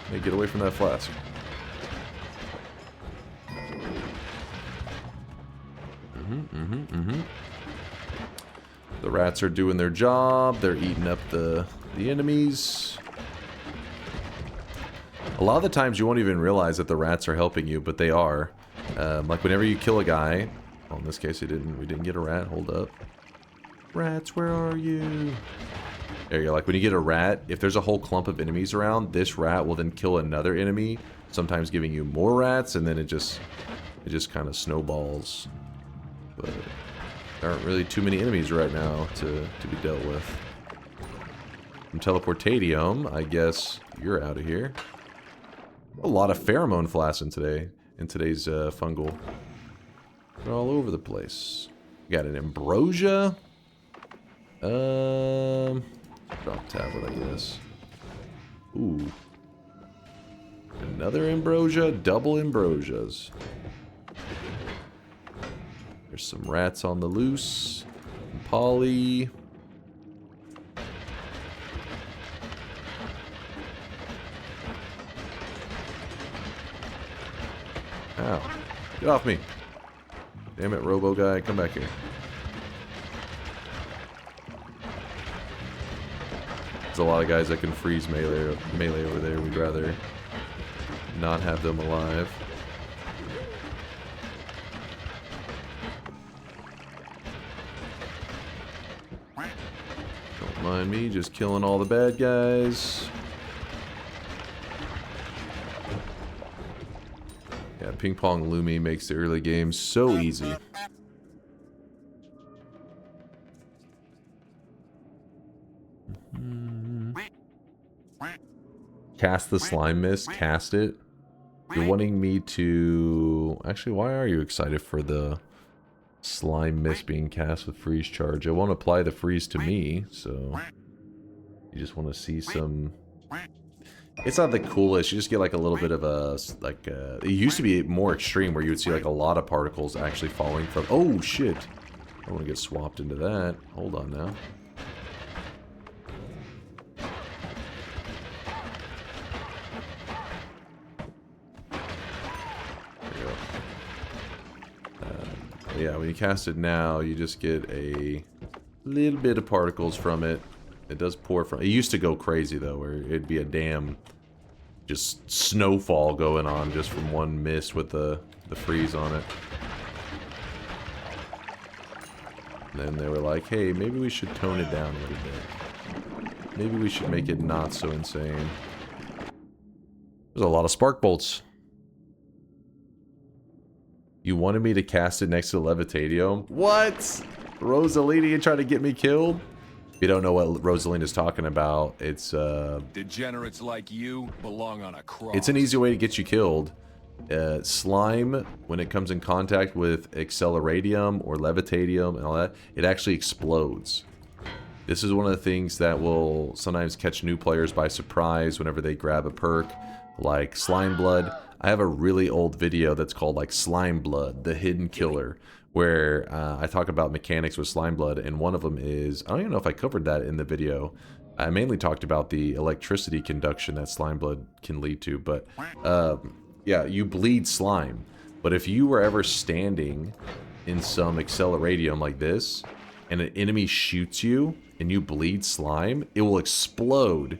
Hey, get away from that flask. The rats are doing their job. They're eating up the enemies. A lot of the times you won't even realize that the rats are helping you, but they are. Like whenever you kill a guy. Well, in this case, we didn't get a rat. Hold up. Rats, where are you? There you go. Like when you get a rat, if there's a whole clump of enemies around, this rat will then kill another enemy, sometimes giving you more rats, and then it just kind of snowballs. But there aren't really too many enemies right now to be dealt with. From Teleportadium, I guess you're out of here. A lot of pheromone flasks in today's fungal. They're all over the place. We got an ambrosia. Drop tablet, I guess. Ooh. Another ambrosia, double ambrosias. There's some rats on the loose. Poly. Get off me. Damn it, Robo guy. Come back here. There's a lot of guys that can freeze melee over there. We'd rather not have them alive. Don't mind me just killing all the bad guys. Yeah, Ping Pong Lumi makes the early game so easy. Cast the slime mist. Cast it. You're wanting me to... Actually, why are you excited for the slime mist being cast with freeze charge? I won't apply the freeze to me, so... You just want to see some... It's not the coolest. You just get like a little bit of a... it used to be more extreme where you would see like a lot of particles actually falling from... Oh, shit. I don't want to get swapped into that. Hold on now. Yeah, when you cast it now, you just get a little bit of particles from it. It does pour from... It used to go crazy, though, where it'd be a damn... just snowfall going on just from one mist with the freeze on it. And then they were like, hey, maybe we should tone it down a little bit. Maybe we should make it not so insane. There's a lot of spark bolts. You wanted me to cast it next to the Levitadium? What? Rosalina trying to get me killed? If you don't know what Rosalina's talking about, it's degenerates like you belong on a cross. It's an easy way to get you killed. Slime, when it comes in contact with Acceleradium or Levitadium and all that, it actually explodes. This is one of the things that will sometimes catch new players by surprise whenever they grab a perk, like Slime Blood. I have a really old video that's called like Slime Blood, the Hidden Killer, where I talk about mechanics with Slime Blood, and one of them is, I don't even know if I covered that in the video. I mainly talked about the electricity conduction that Slime Blood can lead to, but yeah, you bleed slime. But if you were ever standing in some Acceleradium like this, and an enemy shoots you, and you bleed slime, it will explode,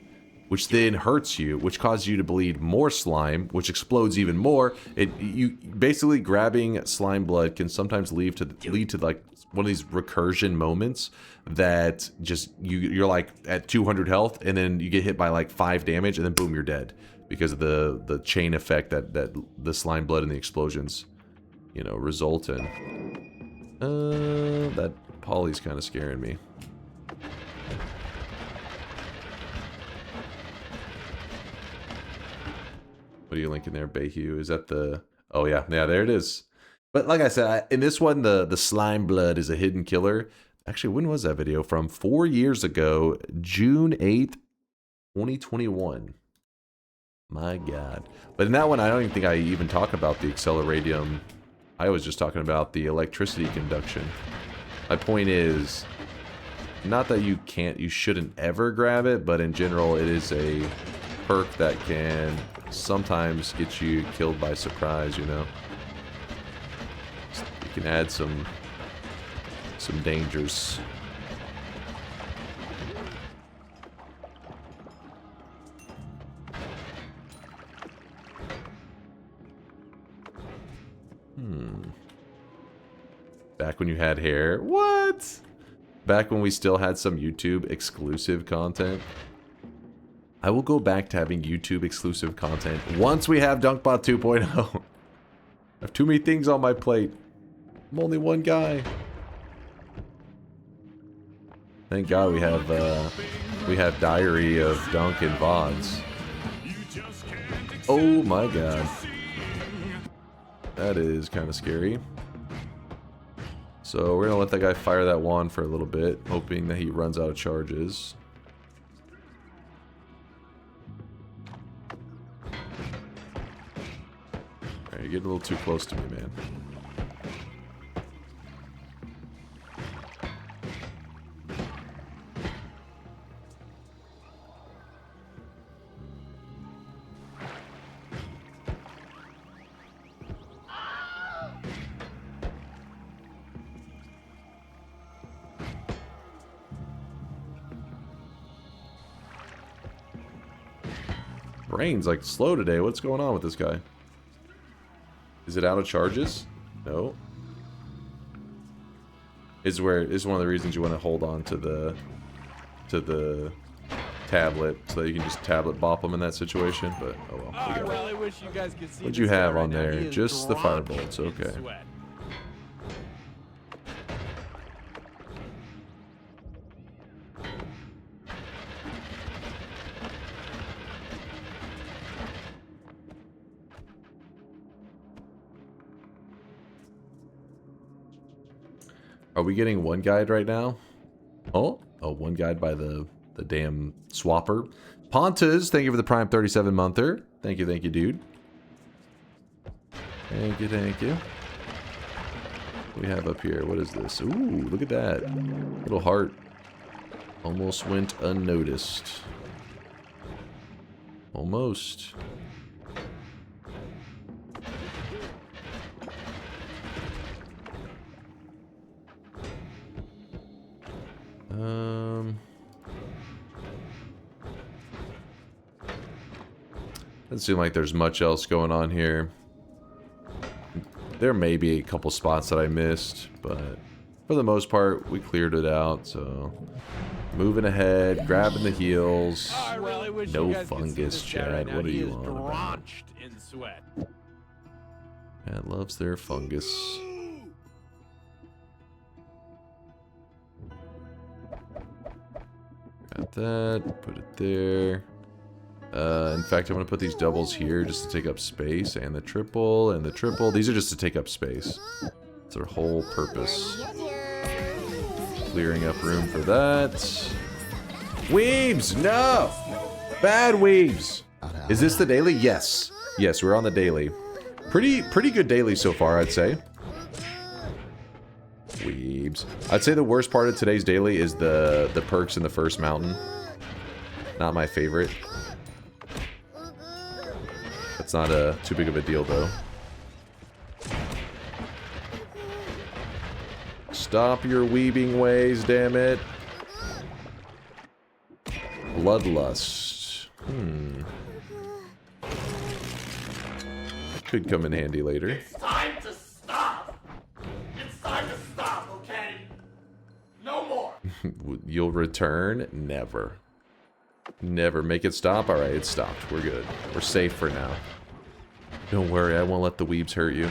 which then hurts you, which causes you to bleed more slime, which explodes even more. You basically grabbing Slime Blood can sometimes lead to like one of these recursion moments that just you're like at 200 health, and then you get hit by like 5 damage, and then boom, you're dead because of the chain effect that the Slime Blood and the explosions, you know, result in. That Polly's kind of scaring me. What are you linking there, Bayhue? Is that the... Oh, yeah. Yeah, there it is. But like I said, in this one, the Slime Blood is a hidden killer. Actually, when was that video from? 4 years ago, June 8th, 2021. My God. But in that one, I don't even think I even talk about the Acceleradium. I was just talking about the electricity conduction. My point is, not that you shouldn't ever grab it, but in general, it is a perk that can sometimes get you killed by surprise, you know? You can add some dangers. Back when you had hair. What? Back when we still had some YouTube exclusive content. I will go back to having YouTube exclusive content once we have DunkBot 2.0. I have too many things on my plate. I'm only one guy. Thank God we have Diary of Dunk and VODs. Oh my God. That is kind of scary. So we're gonna let that guy fire that wand for a little bit, hoping that he runs out of charges. Alright, you're getting a little too close to me, man. Brain's like slow today. What's going on with this guy? Is it out of charges? No. Is one of the reasons you want to hold on to the tablet so that you can just tablet bop them in that situation. But oh well. I really wish you guys could see. What'd you have on there? Just the firebolts. Okay. Are we getting one guide right now? Oh, one guide by the damn swapper. Pontas, thank you for the Prime 37 monther. Thank you, dude. Thank you. What do we have up here? What is this? Ooh, look at that. Little heart. Almost went unnoticed. Almost. Doesn't seem like there's much else going on here. There may be a couple spots that I missed, but for the most part, we cleared it out, so... Moving ahead, grabbing the heels. No fungus, Chad. What are you on about? In sweat. Chad loves their fungus. Got that. Put it there. In fact, I'm going to put these doubles here just to take up space. And the triple, and the triple. These are just to take up space. That's their whole purpose. Clearing up room for that. Weebs! No! Bad weebs! Is this the daily? Yes. Yes, we're on the daily. Pretty good daily so far, I'd say. Weebs. I'd say the worst part of today's daily is the perks in the first mountain. Not my favorite. It's not too big of a deal, though. Stop your weebing ways, damn it. Bloodlust. Could come in handy later. It's time to stop. It's time to stop, okay? No more. You'll return? Never. Never. Make it stop? Alright, it stopped. We're good. We're safe for now. Don't worry, I won't let the weebs hurt you.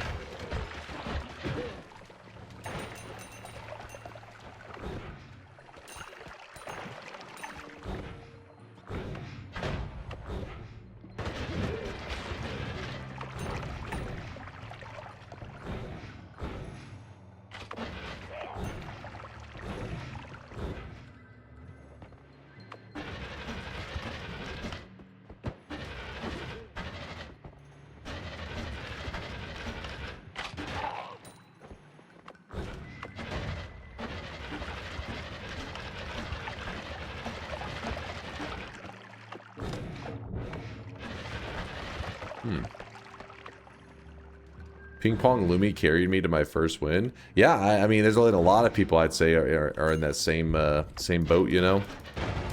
Ping Pong Lumi carried me to my first win. Yeah, I mean, there's a lot of people I'd say are in that same boat, you know?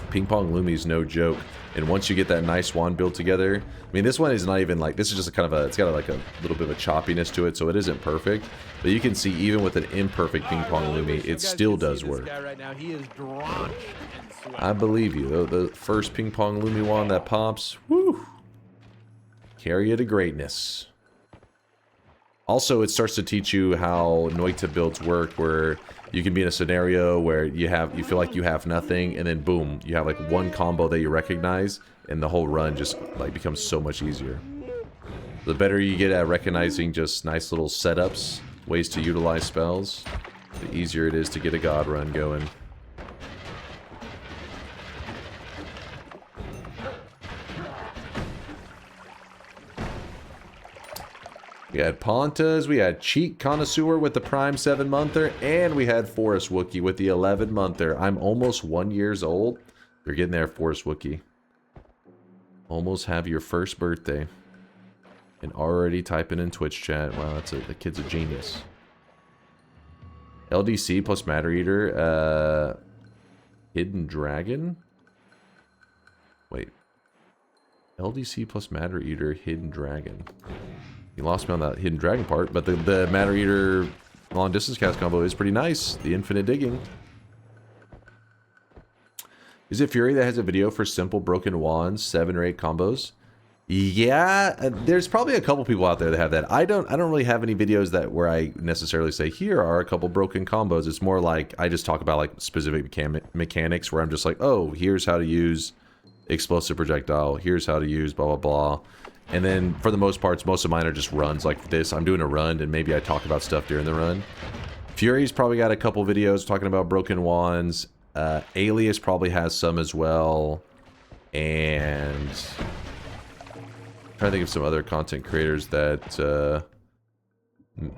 Ping Pong Lumi's no joke. And once you get that nice wand built together, I mean, this one is not even like, this is just a kind of a, it's got like a little bit of a choppiness to it, so it isn't perfect. But you can see, even with an imperfect Ping Pong Lumi, it still does work. I believe you. The first Ping Pong Lumi wand that pops, woo! Carry you to greatness. Also, it starts to teach you how Noita builds work, where you can be in a scenario where you feel like you have nothing, and then boom, you have like one combo that you recognize, and the whole run just like becomes so much easier. The better you get at recognizing just nice little setups, ways to utilize spells, the easier it is to get a god run going. We had Pontas, we had Cheek Connoisseur with the Prime 7 monther, and we had Forest Wookie with the 11 monther. I'm almost 1 year old. You're getting there, Forest Wookie. Almost have your first birthday. And already typing in Twitch chat. Wow, the kid's a genius. LDC plus Matter Eater. Hidden Dragon? Wait. LDC plus Matter Eater, Hidden Dragon. You lost me on that Hidden Dragon part, but the Matter Eater long distance cast combo is pretty nice. The infinite digging. Is it Fury that has a video for simple broken wands, 7 or 8 combos? Yeah, there's probably a couple people out there that have that. I don't really have any videos that where I necessarily say here are a couple broken combos. It's more like I just talk about like specific mechanics where I'm just like, oh, here's how to use explosive projectile. Here's how to use blah blah blah. And then for the most parts, most of mine are just runs like this. I'm doing a run and maybe I talk about stuff during the run. Fury's probably got a couple videos talking about broken wands. Alias probably has some as well. And I'm trying to think of some other content creators that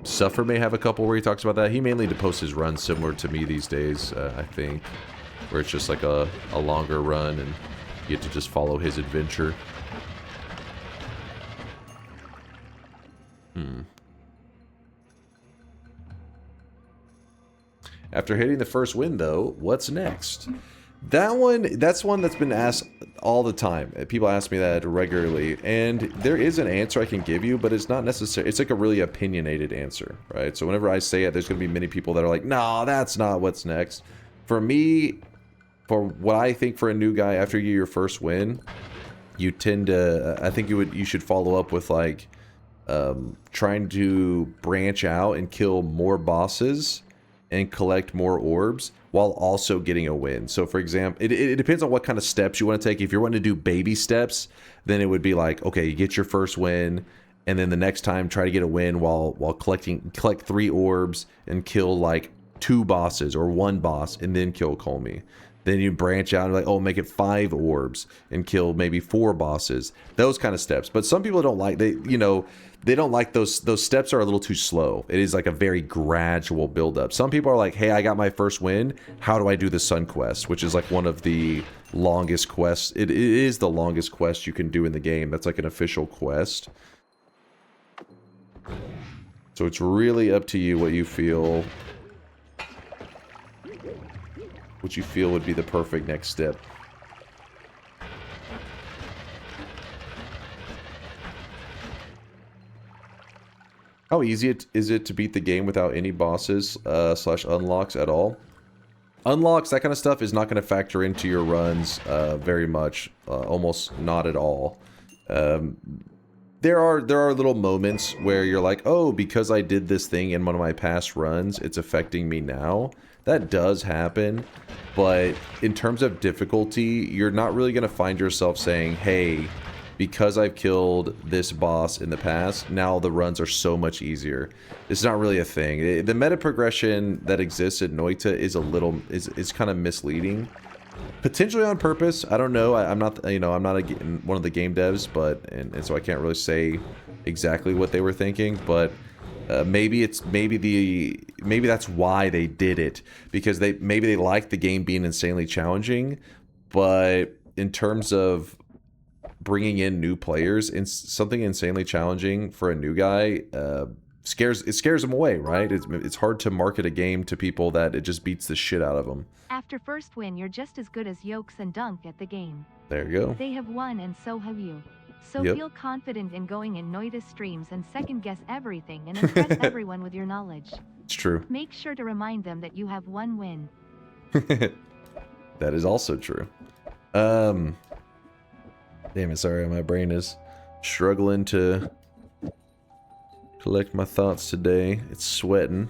Suffer may have a couple where he talks about that. He mainly posts his runs similar to me these days, I think, where it's just like a longer run and you get to just follow his adventure. After hitting the first win, though, what's next? That's one that's been asked all the time. People ask me that regularly, and there is an answer I can give you, but it's not necessary. It's like a really opinionated answer, right? So whenever I say it, there's going to be many people that are like, "No, that's not what's next." For me, for what I think for a new guy, after you get your first win, you tend to. I think you should follow up with like trying to branch out and kill more bosses and collect more orbs while also getting a win. So for example, it depends on what kind of steps you want to take. If you're wanting to do baby steps, then it would be like, okay, you get your first win, and then the next time try to get a win while collect 3 orbs and kill like 2 bosses or 1 boss and then kill Colmy. Then you branch out and like, oh, make it 5 orbs and kill maybe 4 bosses. Those kind of steps. But some people don't like, they don't like those steps are a little too slow. It is like a very gradual build-up. Some people are like, hey, I got my first win. How do I do the Sun Quest? Which is like one of the longest quests. It is the longest quest you can do in the game. That's like an official quest. So it's really up to you what you feel would be the perfect next step. How easy is it to beat the game without any bosses slash unlocks at all? Unlocks, that kind of stuff is not going to factor into your runs very much, almost not at all. There are little moments where you're like, oh, because I did this thing in one of my past runs, it's affecting me now. That does happen, but in terms of difficulty, you're not really going to find yourself saying, hey, because I've killed this boss in the past, now the runs are so much easier. It's not really a thing. The meta progression that exists at Noita is kind of misleading. Potentially on purpose. I don't know. I'm not one of the game devs, but and so I can't really say exactly what they were thinking, but maybe that's why they did it, because maybe they liked the game being insanely challenging, but in terms of bringing in new players and something insanely challenging for a new guy scares them away, right? It's hard to market a game to people that it just beats the shit out of them. After first win, you're just as good as Yokes and Dunk at the game. There you go. They have won and so have you. So Yep. feel confident in going in Noita streams and second guess everything and impress everyone with your knowledge. It's true. Make sure to remind them that you have 1 win. That is also true. Damn it, sorry, my brain is struggling to collect my thoughts today. It's sweating.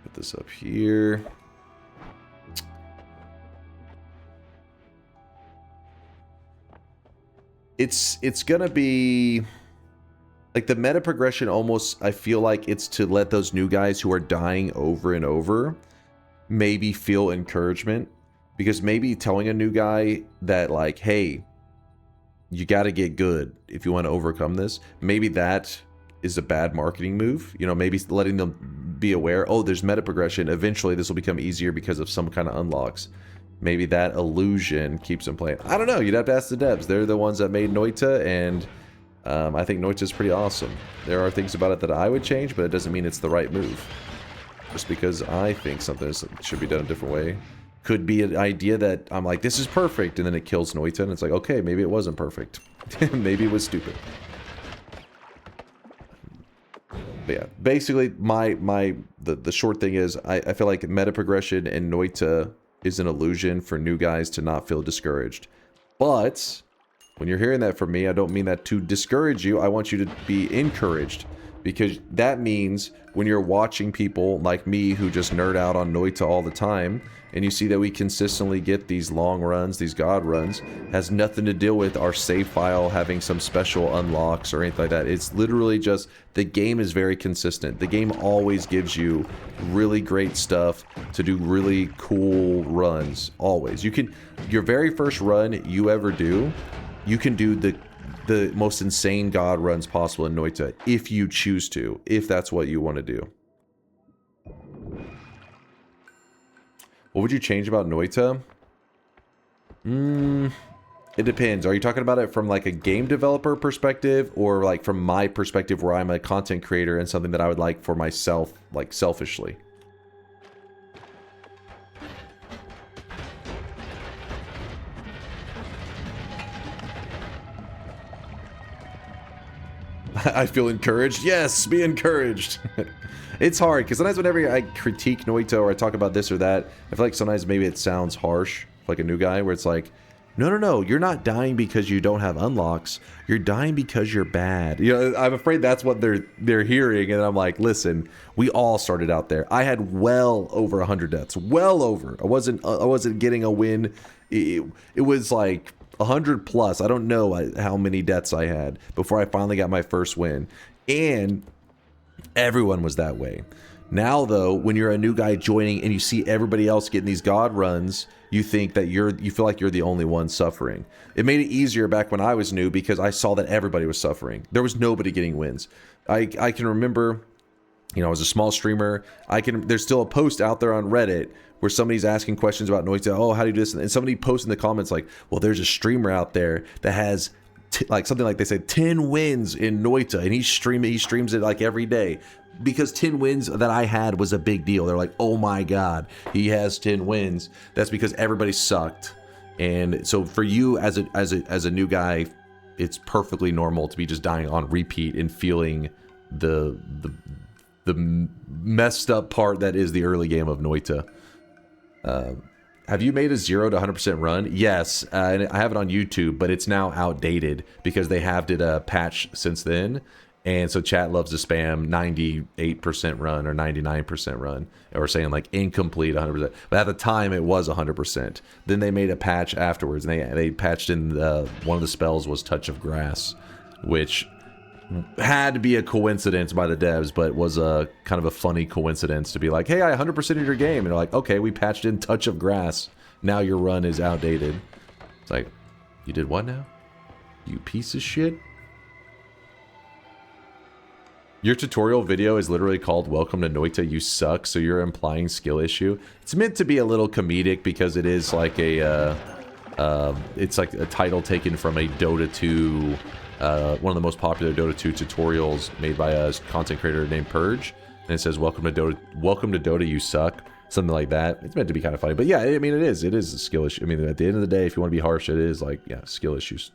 Put this up here. It's gonna be like the meta progression almost, I feel like it's to let those new guys who are dying over and over maybe feel encouragement, because maybe telling a new guy that like, hey, you got to get good if you want to overcome this, maybe that is a bad marketing move. You know, maybe letting them be aware, oh, there's meta progression, eventually this will become easier because of some kind of unlocks. Maybe that illusion keeps them playing. I don't know. You'd have to ask the devs. They're the ones that made Noita, and I think Noita's pretty awesome. There are things about it that I would change, but it doesn't mean it's the right move. Just because I think something should be done a different way could be an idea that I'm like, this is perfect, and then it kills Noita, and it's like, okay, maybe it wasn't perfect. Maybe it was stupid. But yeah, basically, the short thing is, I feel like meta progression in Noita is an illusion for new guys to not feel discouraged. But when you're hearing that from me, I don't mean that to discourage you. I want you to be encouraged, because that means when you're watching people like me who just nerd out on Noita all the time, and you see that we consistently get these long runs, these god runs, has nothing to do with our save file having some special unlocks or anything like that. It's literally just the game is very consistent. The game always gives you really great stuff to do really cool runs, always. You can, your very first run you ever do, you can do the most insane god runs possible in Noita if you choose to, if that's what you want to do. What would you change about Noita? It depends. Are you talking about it from like a game developer perspective, or like from my perspective where I'm a content creator and something that I would like for myself, like selfishly? I feel encouraged. Yes, be encouraged. It's hard, because sometimes whenever I critique Noita or I talk about this or that, I feel like sometimes maybe it sounds harsh, like a new guy, where it's like, no, you're not dying because you don't have unlocks. You're dying because you're bad. You know, I'm afraid that's what they're hearing, and I'm like, listen, we all started out there. I had well over 100 deaths, well over. I wasn't getting a win. It was like 100 plus. I don't know how many deaths I had before I finally got my first win, and everyone was that way. Now though, when you're a new guy joining and you see everybody else getting these god runs, you think that you feel like you're the only one suffering. It made it easier back when I was new, because I saw that everybody was suffering. There was nobody getting wins. I can remember, you know, I was a small streamer. There's still a post out there on Reddit where somebody's asking questions about Noita. Oh, how do you do this? And somebody posts in the comments like, well, there's a streamer out there that has like something like they say 10 wins in Noita, and he streams it like every day, because 10 wins that I had was a big deal. They're like, oh my god, he has 10 wins. That's because everybody sucked. And so for you as a new guy, it's perfectly normal to be just dying on repeat and feeling the messed up part that is the early game of Noita. Have you made a 0 to 100% run? Yes, and I have it on YouTube, but it's now outdated because they have did a patch since then, and so chat loves to spam 98% run or 99% run, or saying like incomplete 100%. But at the time, it was 100%. Then they made a patch afterwards, and they patched in one of the spells was Touch of Grass, which had to be a coincidence by the devs, but was a kind of a funny coincidence to be like, hey, I 100% of your game, and they're like, okay, we patched in Touch of Grass, now your run is outdated. It's like, you did what now? You piece of shit. Your tutorial video is literally called Welcome to Noita, You Suck, so you're implying skill issue. It's meant to be a little comedic because it is like it's like a title taken from a Dota 2, one of the most popular Dota 2 tutorials made by a content creator named Purge, and it says Welcome to Dota, You Suck, something like that. It's meant to be kind of funny, but yeah, I mean, it is a skill issue. I mean, at the end of the day, if you want to be harsh, it is like, yeah, skill issues.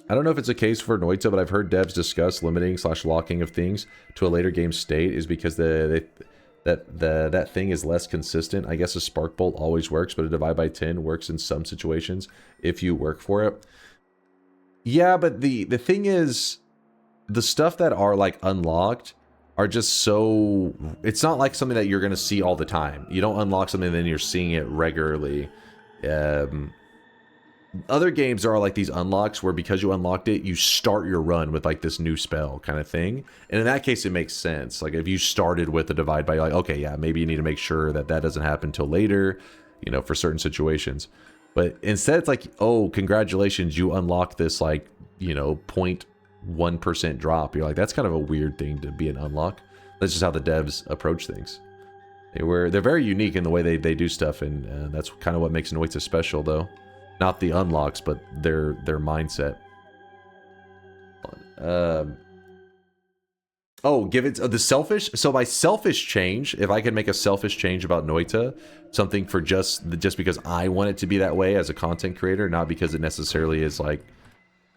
I don't know if it's a case for Noita, but I've heard devs discuss limiting / locking of things to a later game state is because that thing is less consistent. I guess a spark bolt always works, but a divide by 10 works in some situations if you work for it. Yeah, but the thing is, the stuff that are like unlocked are just so, it's not like something that you're gonna see all the time. You don't unlock something and then you're seeing it regularly. Other games are like these unlocks where because you unlocked it, you start your run with like this new spell kind of thing. And in that case, it makes sense. Like if you started with a divide by, like, okay, yeah, maybe you need to make sure that that doesn't happen until later, you know, for certain situations. But instead it's like, oh, congratulations, you unlocked this like, you know, 0.1% drop. You're like, that's kind of a weird thing to be an unlock. That's just how the devs approach things. They're very unique in the way they do stuff, and that's kind of what makes Noita special, though. Not the unlocks, but their mindset. Oh, give it the selfish. So by selfish change, if I can make a selfish change about Noita, something for just because I want it to be that way as a content creator, not because it necessarily is like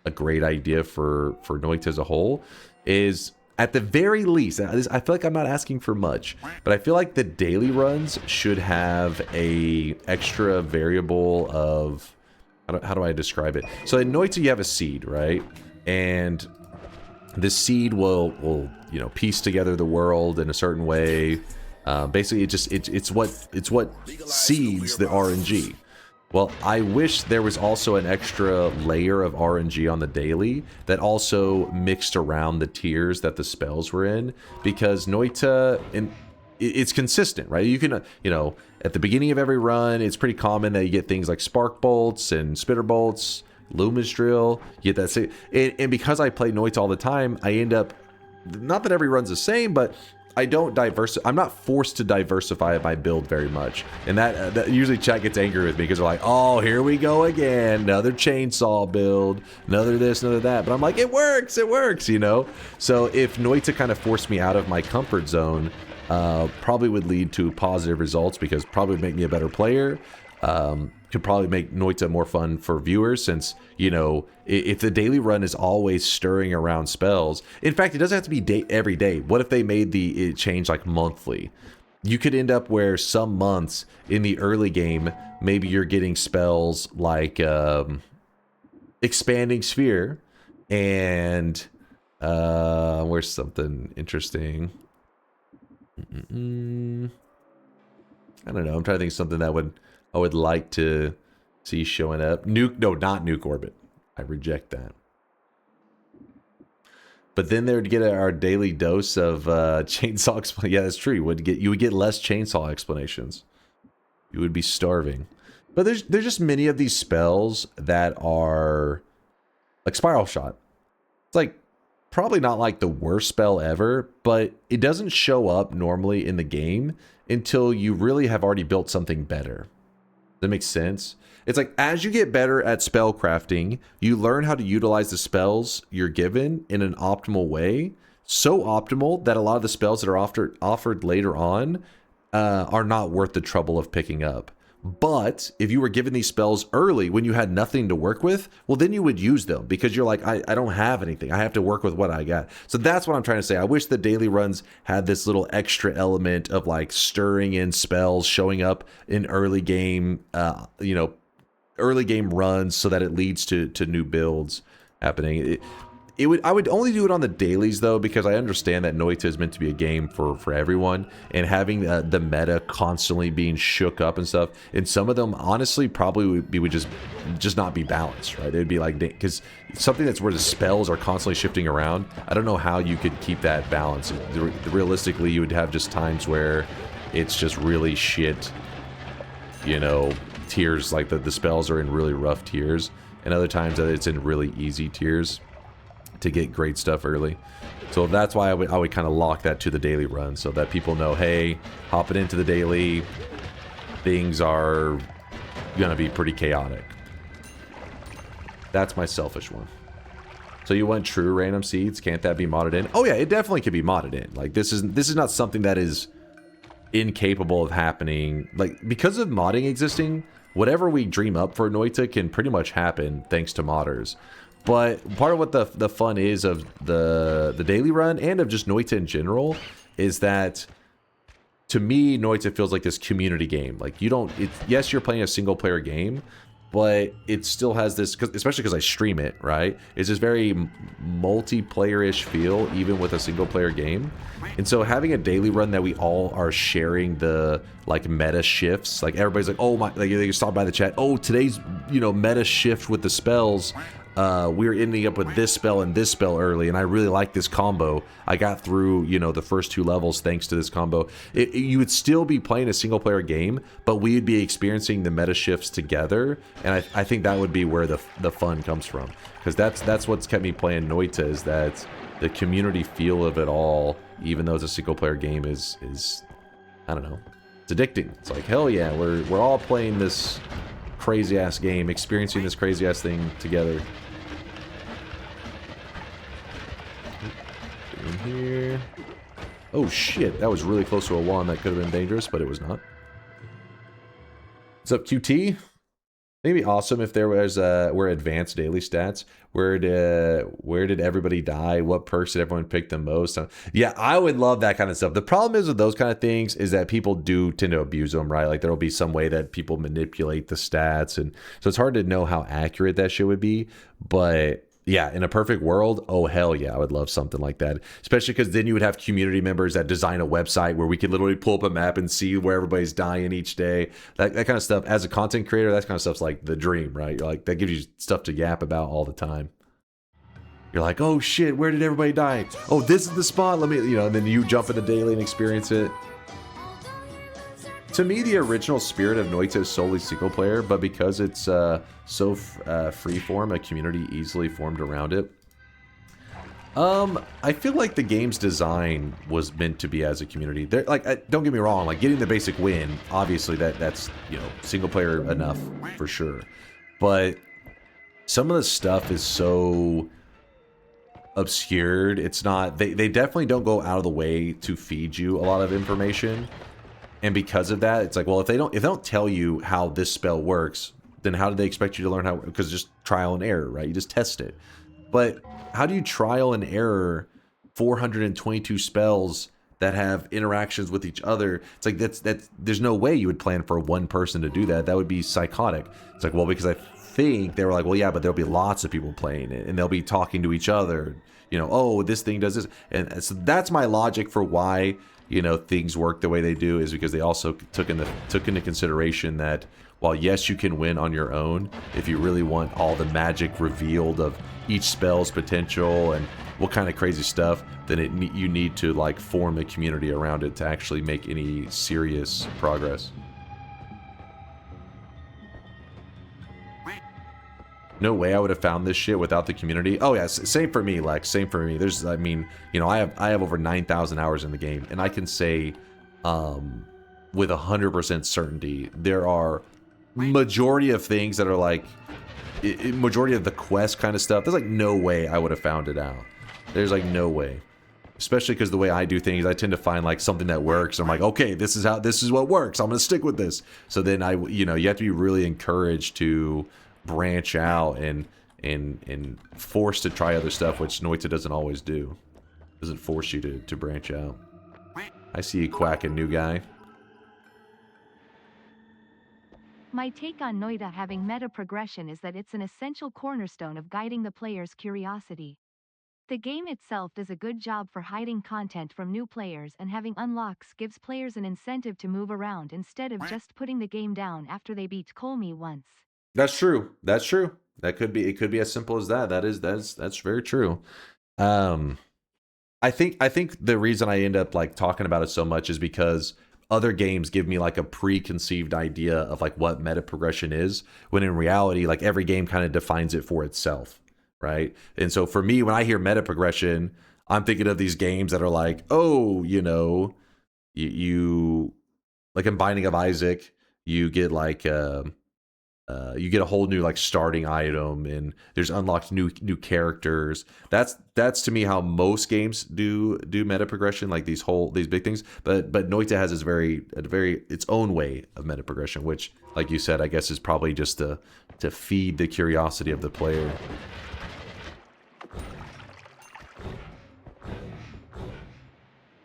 a great idea for Noita as a whole, is at the very least, I feel like I'm not asking for much, but I feel like the daily runs should have a extra variable of, how do I describe it? So in Noita you have a seed, right? And the seed will you know, piece together the world in a certain way. Basically, it's what seeds the RNG. Well, I wish there was also an extra layer of RNG on the daily that also mixed around the tiers that the spells were in, because Noita, it's consistent, right? You can, you know, at the beginning of every run, it's pretty common that you get things like Spark Bolts and Spitter Bolts, Luminous Drill, you get that. And because I play Noita all the time, I end up, not that every run's the same, but I don't I'm not forced to diversify my build very much. And that usually chat gets angry with me because they're like, oh, here we go again. Another chainsaw build, another this, another that. But I'm like, it works, you know? So if Noita kind of forced me out of my comfort zone, probably would lead to positive results, because probably would make me a better player. Could probably make Noita more fun for viewers, since, you know, if the daily run is always stirring around spells. In fact, it doesn't have to be every day. What if they made it change like monthly? You could end up where some months in the early game, maybe you're getting spells like Expanding Sphere, and where's something interesting? I don't know. I'm trying to think of something that I would like to see showing up. Not Nuke Orbit. I reject that. But then they would get our daily dose of chainsaw explanation. Yeah, that's true. You would get less chainsaw explanations. You would be starving. But there's just many of these spells that are like Spiral Shot. It's like probably not like the worst spell ever, but it doesn't show up normally in the game until you really have already built something better. That makes sense. It's like, as you get better at spell crafting, you learn how to utilize the spells you're given in an optimal way. So optimal that a lot of the spells that are offered later on are not worth the trouble of picking up. But if you were given these spells early when you had nothing to work with, well, then you would use them, because you're like, I don't have anything. I have to work with what I got. So that's what I'm trying to say. I wish the daily runs had this little extra element of like stirring in spells, showing up in early game, you know, early game runs, so that it leads to new builds happening. I would only do it on the dailies though, because I understand that Noita is meant to be a game for everyone, and having the meta constantly being shook up and stuff, and some of them honestly probably would just not be balanced, right? It would be like, because something that's where the spells are constantly shifting around, I don't know how you could keep that balance. Realistically, you would have just times where it's just really shit, you know, tiers, like the spells are in really rough tiers, and other times that it's in really easy tiers to get great stuff early. So that's why I would kind of lock that to the daily run, so that people know, hey, hopping into the daily, things are gonna be pretty chaotic. That's my selfish one. So you want true random seeds? Can't that be modded in? Oh yeah, it definitely can be modded in. Like this is not something that is incapable of happening. Like, because of modding existing, whatever we dream up for Noita can pretty much happen thanks to modders. But part of what the fun is of the daily run, and of just Noita in general, is that, to me, Noita feels like this community game. Like, yes, you're playing a single player game, but it still has this, especially because I stream it, right? It's this very multiplayer-ish feel, even with a single player game. And so having a daily run that we all are sharing the, like, meta shifts, like everybody's like, oh my, like they stop by the chat, oh, today's, you know, meta shift with the spells, we're ending up with this spell and this spell early, and I really like this combo. I got through, you know, the first 2 levels thanks to this combo. You would still be playing a single player game, but we would be experiencing the meta shifts together, and I think that would be where the fun comes from, because that's what's kept me playing Noita, is that the community feel of it all, even though it's a single player game, is I don't know, it's addicting. It's like, hell yeah, we're all playing this crazy ass game, experiencing this crazy ass thing together. here. Oh shit, that was really close to a wand. That could have been dangerous, but it was not. What's up, QT? Maybe awesome if there was were advanced daily stats. Where did everybody die? What perks did everyone pick the most? Yeah, I would love that kind of stuff. The problem is with those kind of things is that people do tend to abuse them, right? Like there'll be some way that people manipulate the stats, and so it's hard to know how accurate that shit would be. But yeah, in a perfect world, oh hell yeah, I would love something like that. Especially because then you would have community members that design a website where we could literally pull up a map and see where everybody's dying each day. That kind of stuff. As a content creator, that kind of stuff's like the dream, right? Like that gives you stuff to yap about all the time. You're like, oh shit, where did everybody die? Oh, this is the spot. Let me, and then you jump into daily and experience it. To me, the original spirit of Noita is solely single player, but because it's so freeform, a community easily formed around it. I feel like the game's design was meant to be as a community. Like, don't get me wrong, like getting the basic win, obviously that's single player enough for sure. But some of the stuff is so obscured. It's not. They definitely don't go out of the way to feed you a lot of information. And because of that, it's like, well, if they don't tell you how this spell works, then how do they expect you to learn how? Because just trial and error, right? You just test it. But how do you trial and error 422 spells that have interactions with each other? It's like that's there's no way you would plan for one person to do that. That would be psychotic. It's like, well, because I think they were like, well, yeah, but there'll be lots of people playing it, and they'll be talking to each other. Oh, this thing does this, and so that's my logic for why things work the way they do, is because they also took into consideration that while yes, you can win on your own, if you really want all the magic revealed of each spell's potential and what kind of crazy stuff, then you need to like form a community around it to actually make any serious progress. No way I would have found this shit without the community. Oh yeah, same for me, Lex. Same for me. I have over 9,000 hours in the game, and I can say, with 100% certainty, there are majority of things that are like, majority of the quest kind of stuff. There's like no way I would have found it out. There's like no way, especially because the way I do things, I tend to find like something that works. I'm like, okay, this is what works. I'm gonna stick with this. So then you have to be really encouraged to branch out and forced to try other stuff, which Noita doesn't always do. Doesn't force you to branch out. I see you quacking, new guy. My take on Noita having meta progression is that it's an essential cornerstone of guiding the player's curiosity. The game itself does a good job for hiding content from new players, and having unlocks gives players an incentive to move around instead of just putting the game down after they beat Colmy once. That's true. That's true. It could be as simple as that. That's very true. I think the reason I end up like talking about it so much is because other games give me like a preconceived idea of like what meta progression is, when in reality, like every game kind of defines it for itself, right? And so for me, when I hear meta progression, I'm thinking of these games that are like, oh, you like in Binding of Isaac, you get like you get a whole new like starting item, and there's unlocked new characters. That's to me how most games do meta progression, like these big things. But Noita has its own way of meta progression, which, like you said, I guess is probably just to feed the curiosity of the player.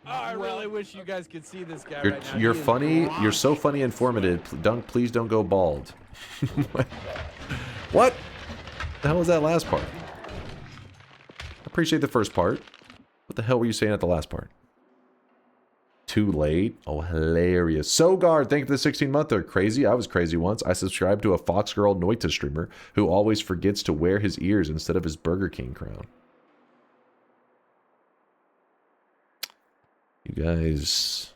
I really wish you guys could see this guy right now. You're funny. You're so funny, informative. Please don't go bald. What? The hell was that last part? Appreciate the first part. What the hell were you saying at the last part? Too late? Oh, hilarious. Sogard, thank you for the 16-monther. Crazy? I was crazy once. I subscribed to a Fox Girl Noita streamer who always forgets to wear his ears instead of his Burger King crown. You guys...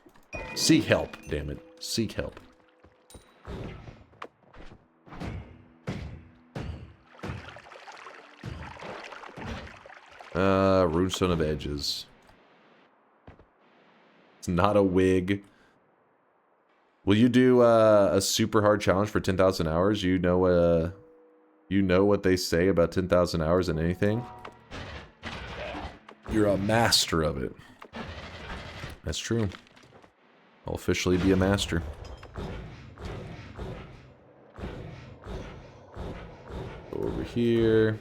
Seek help, damn it. Seek help. Runestone of Edges. It's not a wig. Will you do a super hard challenge for 10,000 hours? You know what they say about 10,000 hours and anything? You're a master of it. That's true. I'll officially be a master. Over here.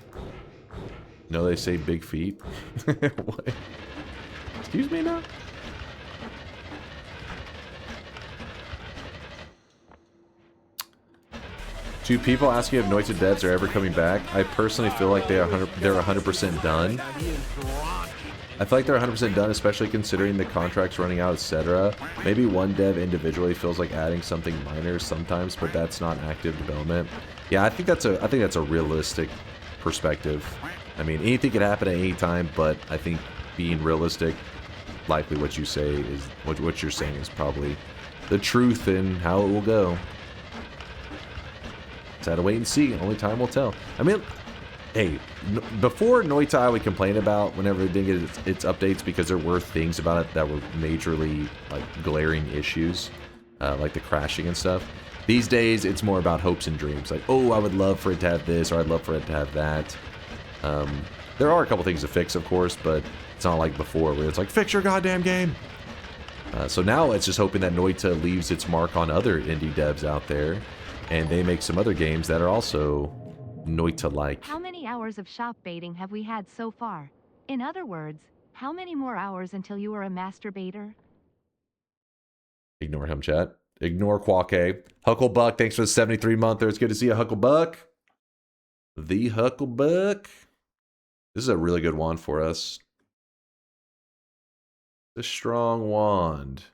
No, they say big feet. What? Excuse me now? Do people asking if Noita devs are ever coming back? I personally feel like they're 100% done. I feel like they're 100% done, especially considering the contracts running out, etc. Maybe one dev individually feels like adding something minor sometimes, but that's not active development. Yeah, I think that's a realistic perspective. I mean, anything can happen at any time, but I think being realistic, likely what you say is what you're saying is probably the truth in how it will go. Just had to wait and see. Only time will tell. I mean, hey, before Noita, I would complain about whenever it didn't get its updates because there were things about it that were majorly like glaring issues, like the crashing and stuff. These days, it's more about hopes and dreams. Like, oh, I would love for it to have this, or I'd love for it to have that. There are a couple things to fix, of course, but it's not like before where it's like, fix your goddamn game. So now it's just hoping that Noita leaves its mark on other indie devs out there, and they make some other games that are also Noita-like. How many hours of shop baiting have we had so far? In other words, how many more hours until you are a masturbator? Ignore him, chat. Ignore Quake. Hucklebuck, thanks for the 73-monther. It's good to see you, Hucklebuck. The Hucklebuck. This is a really good wand for us. The strong wand.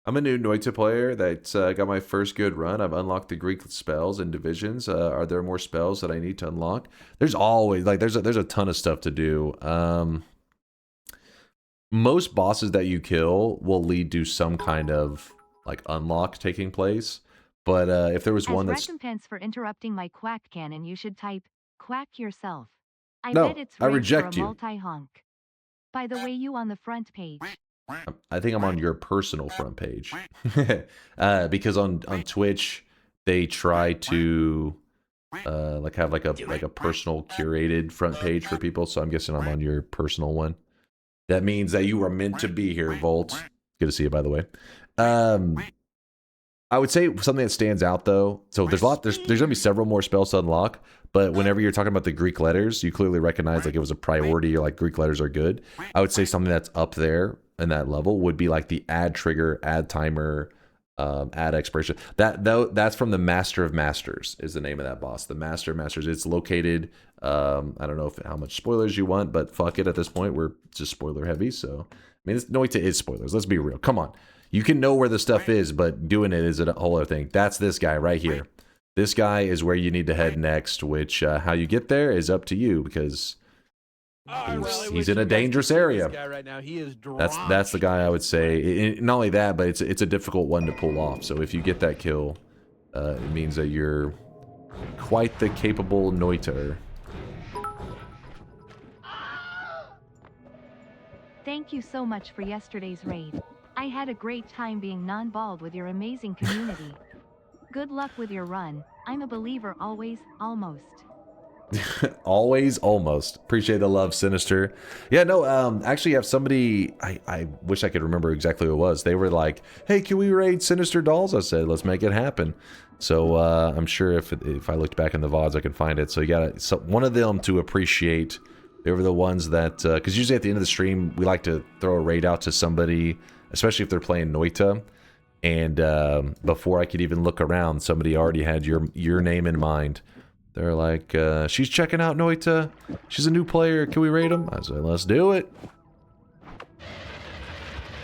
I'm a new Noita player that's got my first good run. I've unlocked the Greek spells and divisions. Are there more spells that I need to unlock? There's always, like, there's a ton of stuff to do. Most bosses that you kill will lead to some kind of, like, unlock taking place. But if there was one that's... As recompense for interrupting my quack cannon, you should type, quack yourself. I No, bet it's I rigged reject for a you. multi-honk. By the way, you on the front page. I think I'm on your personal front page. Because on Twitch, they try to like have like a personal curated front page for people. So I'm guessing I'm on your personal one. That means that you are meant to be here, Volt. Good to see you, by the way. I would say something that stands out though. So there's gonna be several more spells to unlock. But whenever you're talking about the Greek letters, you clearly recognize like it was a priority. Or like Greek letters are good. I would say something that's up there in that level would be like the add trigger, add timer, add expiration. That's from the Master of Masters is the name of that boss. The Master of Masters. It's located. I don't know how much spoilers you want, but fuck it. At this point, we're just spoiler heavy. So I mean, Noita is spoilers. Let's be real. Come on, you can know where the stuff is, but doing it is a whole other thing. That's this guy right here. This guy is where you need to head next. Which how you get there is up to you because. He's in a dangerous area. Right now. He is that's the guy I would say. Not only that, but it's a difficult one to pull off. So if you get that kill, it means that you're quite the capable Noiter. Thank you so much for yesterday's raid. I had a great time being non-bald with your amazing community. Good luck with your run. I'm a believer always, almost. Always, almost. Appreciate the love, Sinister. Yeah, no, actually have somebody, I wish I could remember exactly who it was. They were like, hey, can we raid Sinister Dolls? I said, let's make it happen. So I'm sure if I looked back in the VODs, I can find it. So you got one of them to appreciate. They were the ones that, because usually at the end of the stream, we like to throw a raid out to somebody, especially if they're playing Noita. And before I could even look around, somebody already had your name in mind. They're like, she's checking out Noita. She's a new player. Can we raid him? I said, let's do it.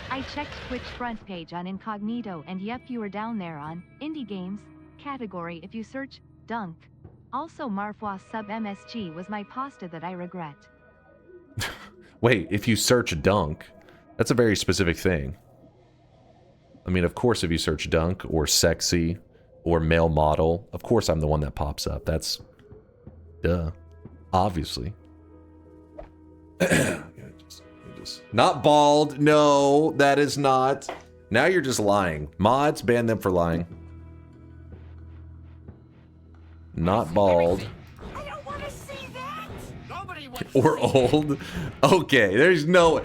I checked Twitch front page on incognito, and yep, you were down there on indie games category if you search Dunk. Also, Marfwa sub MSG was my pasta that I regret. Wait, if you search Dunk, that's a very specific thing. I mean, of course, if you search Dunk or sexy, or male model. Of course I'm the one that pops up. That's duh. Obviously. Not bald. No, that is not. Now you're just lying. Mods, ban them for lying. Not bald. Or old. Okay, there's no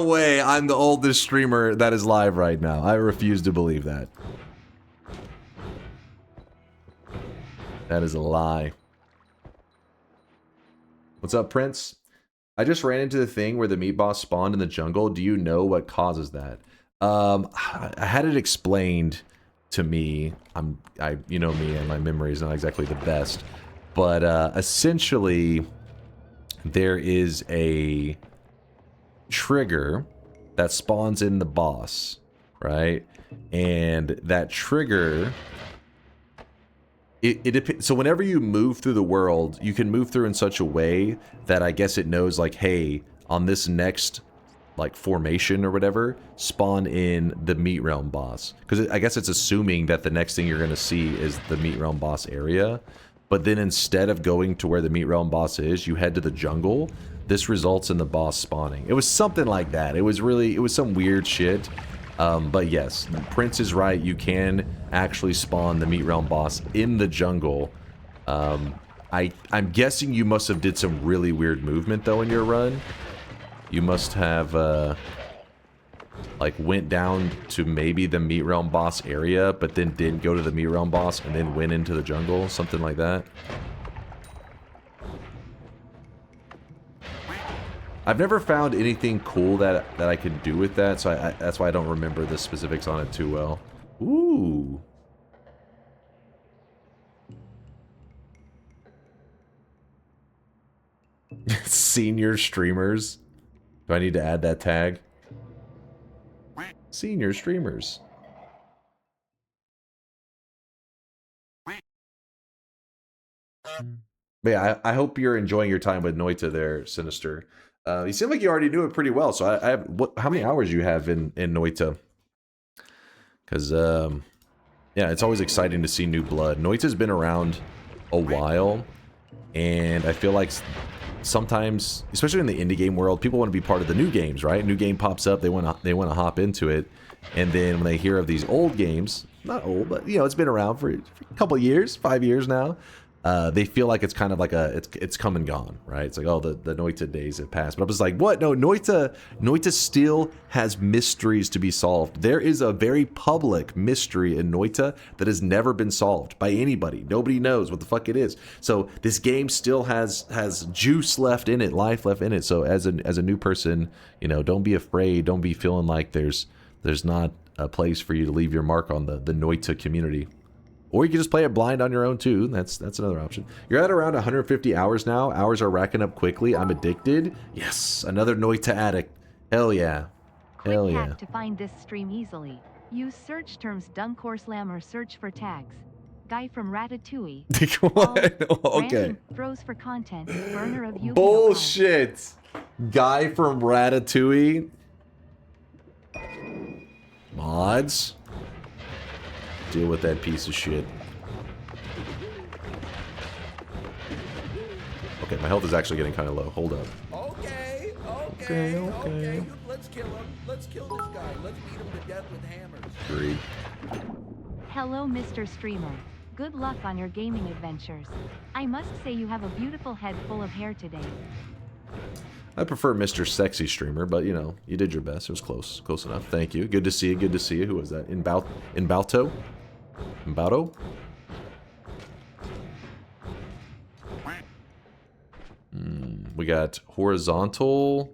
way I'm the oldest streamer that is live right now. I refuse to believe that. That is a lie. What's up, Prince? I just ran into the thing where the meat boss spawned in the jungle. Do you know what causes that? I had it explained to me. You know me, and my memory is not exactly the best, but essentially there is a trigger that spawns in the boss, right? And that trigger, it depends. So whenever you move through the world, you can move through in such a way that I guess it knows, like, hey, on this next like formation or whatever, spawn in the meat realm boss, because I guess it's assuming that the next thing you're going to see is the meat realm boss area. But then instead of going to where the meat realm boss is, you head to the jungle. This results in the boss spawning. It was something like that. It was some weird shit. But yes, Prince is right. You can actually spawn the meat realm boss in the jungle. I'm guessing you must have did some really weird movement though in your run. You must have like went down to maybe the meat realm boss area, but then didn't go to the meat realm boss and then went into the jungle, something like that. I've never found anything cool that I could do with that, so that's why I don't remember the specifics on it too well. Ooh. Senior streamers. Do I need to add that tag? Senior streamers. But yeah, I hope you're enjoying your time with Noita there, Sinister. You seem like you already knew it pretty well. So I have how many hours you have in Noita? Because yeah, it's always exciting to see new blood. Noita's been around a while, and I feel like sometimes, especially in the indie game world, people want to be part of the new games, right? New game pops up, they want to hop into it, and then when they hear of these old games, not old, but you know, it's been around for a couple years, 5 years now. They feel like it's kind of like it's come and gone, right? It's like, oh, the Noita days have passed. But I was like, what? No, Noita still has mysteries to be solved. There is a very public mystery in Noita that has never been solved by anybody. Nobody knows what the fuck it is. So this game still has juice left in it, life left in it. So as a new person, you know, don't be afraid. Don't be feeling like there's not a place for you to leave your mark on the Noita community. Or you can just play it blind on your own too. That's another option. You're at around 150 hours now. Hours are racking up quickly. I'm addicted. Yes, another Noita addict. Hell yeah. Hell Quick yeah. hack to find this stream easily. Use search terms DunkOrSlam or search for tags. Guy from Ratatouille. Okay. Throws for content. Burner of Yu-Gi-Oh! Bullshit. Guy from Ratatouille. Mods. Deal with that piece of shit. Okay, my health is actually getting kind of low. Hold up. Okay. Let's kill him. Let's kill this guy. Let's beat him to death with hammers. Agreed. Hello, Mr. Streamer. Good luck on your gaming adventures. I must say you have a beautiful head full of hair today. I prefer Mr. Sexy Streamer, but you know, you did your best. It was close. Close enough. Thank you. Good to see you. Good to see you. Who was that? Inbauto? We got horizontal.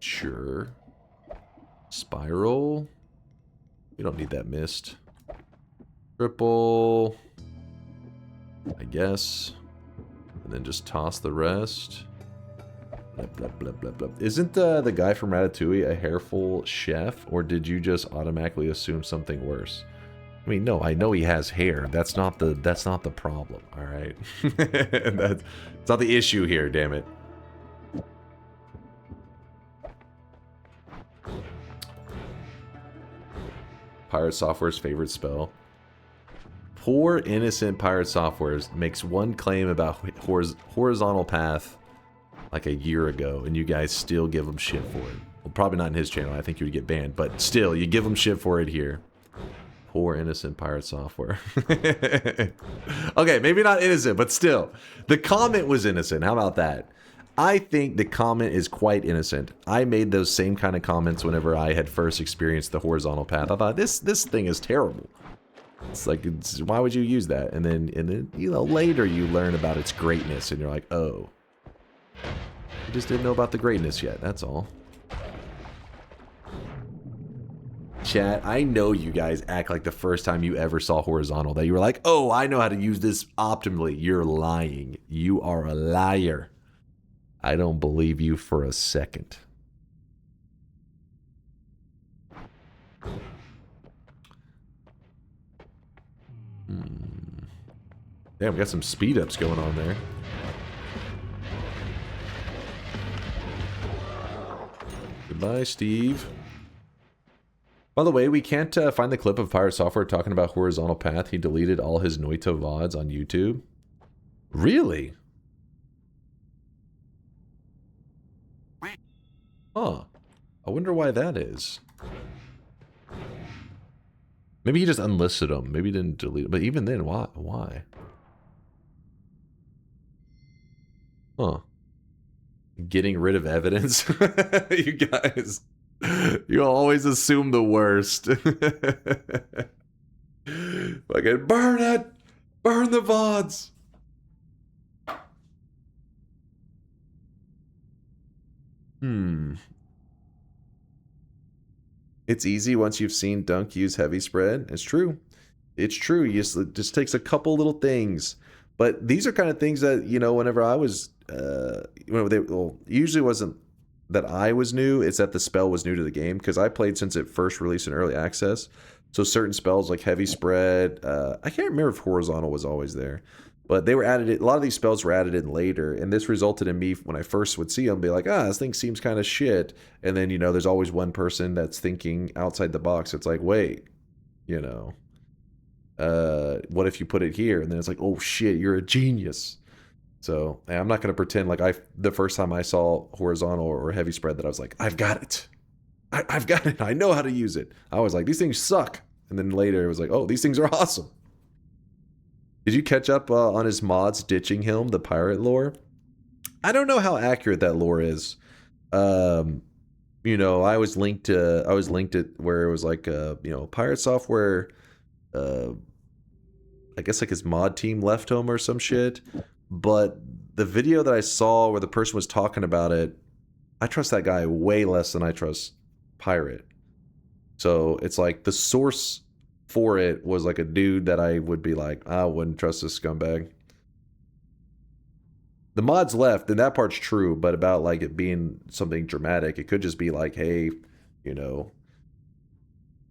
Sure. Spiral. We don't need that mist. Triple. I guess. And then just toss the rest. Blah, blah, blah, blah, blah. Isn't the guy from Ratatouille a hairful chef, or did you just automatically assume something worse? I mean, no, I know he has hair. That's not the problem, all right? It's not the issue here, damn it. Pirate Software's favorite spell. Poor innocent Pirate Software makes one claim about horizontal path like a year ago, and you guys still give him shit for it. Well, probably not in his channel. I think you would get banned, but still, you give him shit for it here. Poor innocent Pirate Software. Okay, maybe not innocent, but still. The comment was innocent. How about that? I think the comment is quite innocent. I made those same kind of comments whenever I had first experienced the horizontal path. I thought, this thing is terrible. It's like, why would you use that? And then, you know, later you learn about its greatness, and you're like, oh. You just didn't know about the greatness yet, that's all. Chat, I know you guys act like the first time you ever saw horizontal that you were like, oh, I know how to use this optimally. You're lying. You are a liar. I don't believe you for a second. Damn, we got some speed ups going on there. Goodbye, Steve. By the way, we can't find the clip of Pirate Software talking about horizontal path. He deleted all his Noita VODs on YouTube. Really? Huh. I wonder why that is. Maybe he just unlisted them. Maybe he didn't delete them. But even then, why? Why? Huh. Getting rid of evidence? You guys. You always assume the worst. Fucking burn it! Burn the VODs! It's easy once you've seen Dunk use heavy spread. It's true. It's true. It just takes a couple little things. But these are kind of things that, you know, whenever I was, usually wasn't that I was new. It's that the spell was new to the game, because I played since it first released in early access. So certain spells like heavy spread, I can't remember if horizontal was always there, but they were added. A lot of these spells were added in later, and this resulted in me, when I first would see them, be like, this thing seems kind of shit. And then, you know, there's always one person that's thinking outside the box. It's like, wait, you know, what if you put it here? And then it's like, oh shit, you're a genius. So I'm not going to pretend like the first time I saw horizontal or heavy spread that I was like, I've got it. I've got it. I know how to use it. I was like, these things suck. And then later it was like, oh, these things are awesome. Did you catch up on his mods ditching him, the pirate lore? I don't know how accurate that lore is. You know, I was linked it where it was like, you know, Pirate Software, I guess like his mod team left him or some shit. But the video that I saw where the person was talking about it, I trust that guy way less than I trust Pirate. So it's like the source for it was like a dude that I would be like, I wouldn't trust this scumbag. The mods left, and that part's true, but about like it being something dramatic, it could just be like, hey, you know,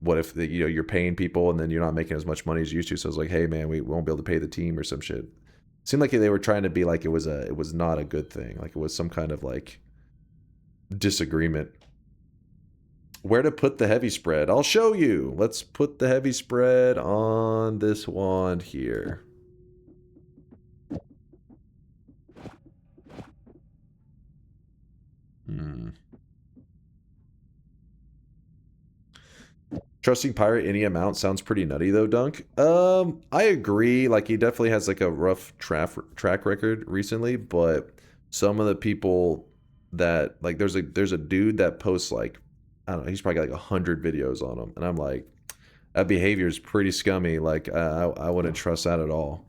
what if you know you're paying people and then you're not making as much money as you used to? So it's like, hey man, we won't be able to pay the team or some shit. It seemed like they were trying to be like it was not a good thing, like it was some kind of like disagreement. Where to put the heavy spread? I'll show you. Let's put the heavy spread on this wand here. Trusting Pirate any amount sounds pretty nutty though, Dunk. I agree. Like he definitely has like a rough track record recently, but some of the people that like there's a dude that posts like, I don't know, he's probably got like 100 videos on him, and I'm like, that behavior is pretty scummy. Like I wouldn't trust that at all.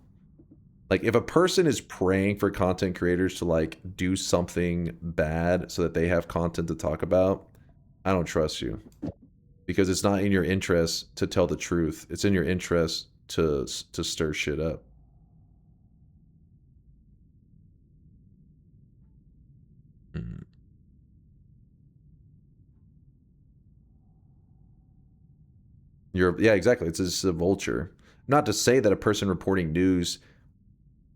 Like if a person is praying for content creators to like do something bad so that they have content to talk about, I don't trust you. Because it's not in your interest to tell the truth. It's in your interest to stir shit up. Yeah, exactly. It's just a vulture. Not to say that a person reporting news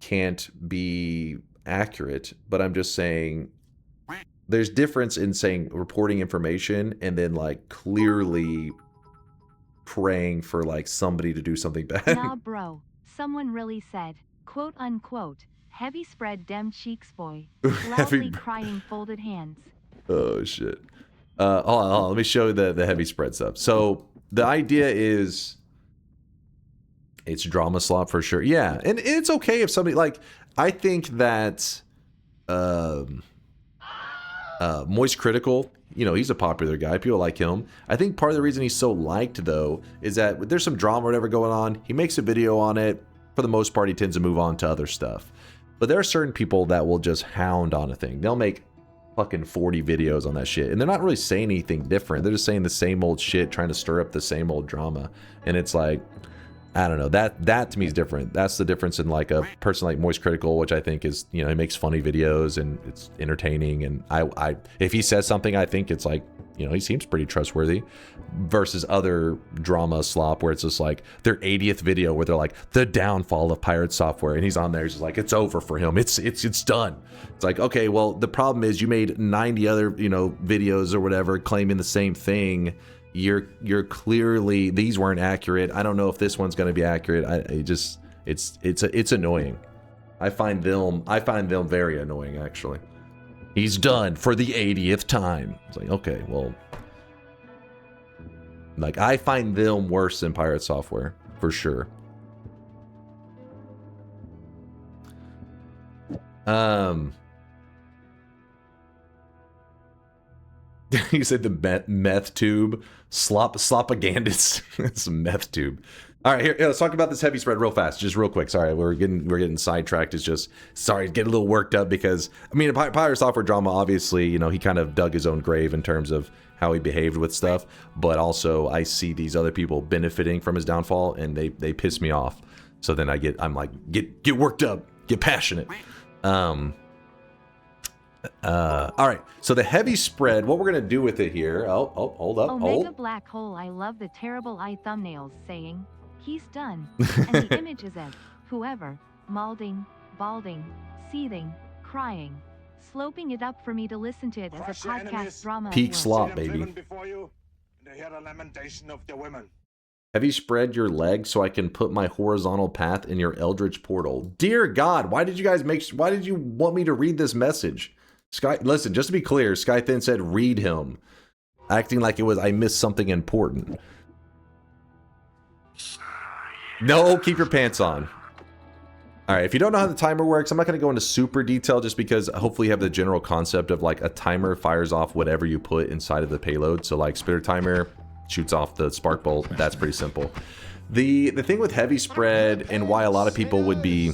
can't be accurate, but I'm just saying there's difference in saying reporting information and then like clearly praying for like somebody to do something bad. Nah, bro. Someone really said, quote unquote, heavy spread dem cheeks boy. Loudly crying folded hands. Oh shit. Hold on, let me show you the heavy spread stuff. So the idea is it's drama slop for sure. Yeah, and it's okay if somebody like I think that Moist Critical, you know, he's a popular guy. People like him. I think part of the reason he's so liked though is that there's some drama or whatever going on. He makes a video on it. For the most part, he tends to move on to other stuff. But there are certain people that will just hound on a thing. They'll make fucking 40 videos on that shit. And they're not really saying anything different. They're just saying the same old shit, trying to stir up the same old drama. And it's like, I don't know. That to me is different. That's the difference in like a person like Moist Critical, which I think is, you know, he makes funny videos and it's entertaining. And I if he says something, I think it's like, you know, he seems pretty trustworthy. Versus other drama slop where it's just like their 80th video where they're like the downfall of pirate software, and he's on there, he's just like, it's over for him. It's done. It's like, okay, well, the problem is you made 90 other, you know, videos or whatever claiming the same thing. You're clearly, these weren't accurate. I don't know if this one's going to be accurate. It's annoying. I find them very annoying, actually. He's done for the 80th time. It's like, okay, well, like I find them worse than pirate software for sure. You said the meth tube slopagandist. It's a meth tube. All right, here, let's talk about this heavy spread real fast, just real quick. Sorry, we're getting sidetracked. It's just, sorry, get a little worked up because, I mean, pirate software drama, obviously, you know, he kind of dug his own grave in terms of how he behaved with stuff, but also I see these other people benefiting from his downfall, and they piss me off. So then I'm like, get worked up, get passionate. All right, so the heavy spread, what we're gonna do with it here? Oh, hold up. Omega Black Hole, I love the terrible eye thumbnails saying, he's done. And the image is of whoever, malding, balding, seething, crying, sloping it up for me to listen to it as a podcast drama. Peak slop, baby. Before you, they hear the lamentation of the women. Heavy spread your leg so I can put my horizontal path in your Eldritch portal. Dear God, why did you want me to read this message? Sky, listen, just to be clear, Skythin said read him, acting like it was I missed something important. No, keep your pants on. All right, if you don't know how the timer works, I'm not going to go into super detail just because hopefully you have the general concept of like a timer fires off whatever you put inside of the payload. So like spitter timer shoots off the spark bolt. That's pretty simple. The thing with heavy spread and why a lot of people would be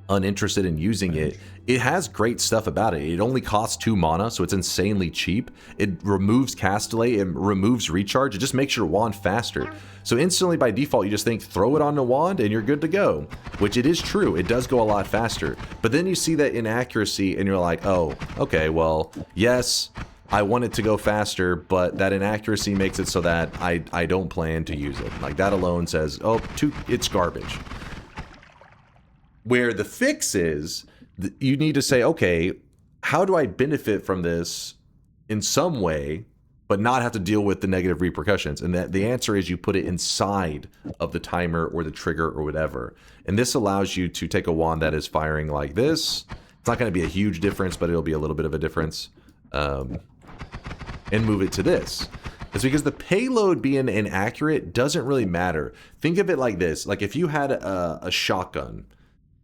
uninterested in using it, it has great stuff about it. It only costs 2 mana, so it's insanely cheap. It removes cast delay, it removes recharge, it just makes your wand faster. So instantly by default, you just think throw it on the wand and you're good to go, which it is true. It does go a lot faster. But then you see that inaccuracy and you're like, oh, okay, well, yes, I want it to go faster, but that inaccuracy makes it so that I don't plan to use it. Like that alone says, oh, it's garbage. Where the fix is, you need to say, okay, how do I benefit from this in some way, but not have to deal with the negative repercussions? And that the answer is you put it inside of the timer or the trigger or whatever. And this allows you to take a wand that is firing like this. It's not going to be a huge difference, but it'll be a little bit of a difference. And move it to this. It's because the payload being inaccurate doesn't really matter. Think of it like this. Like if you had a shotgun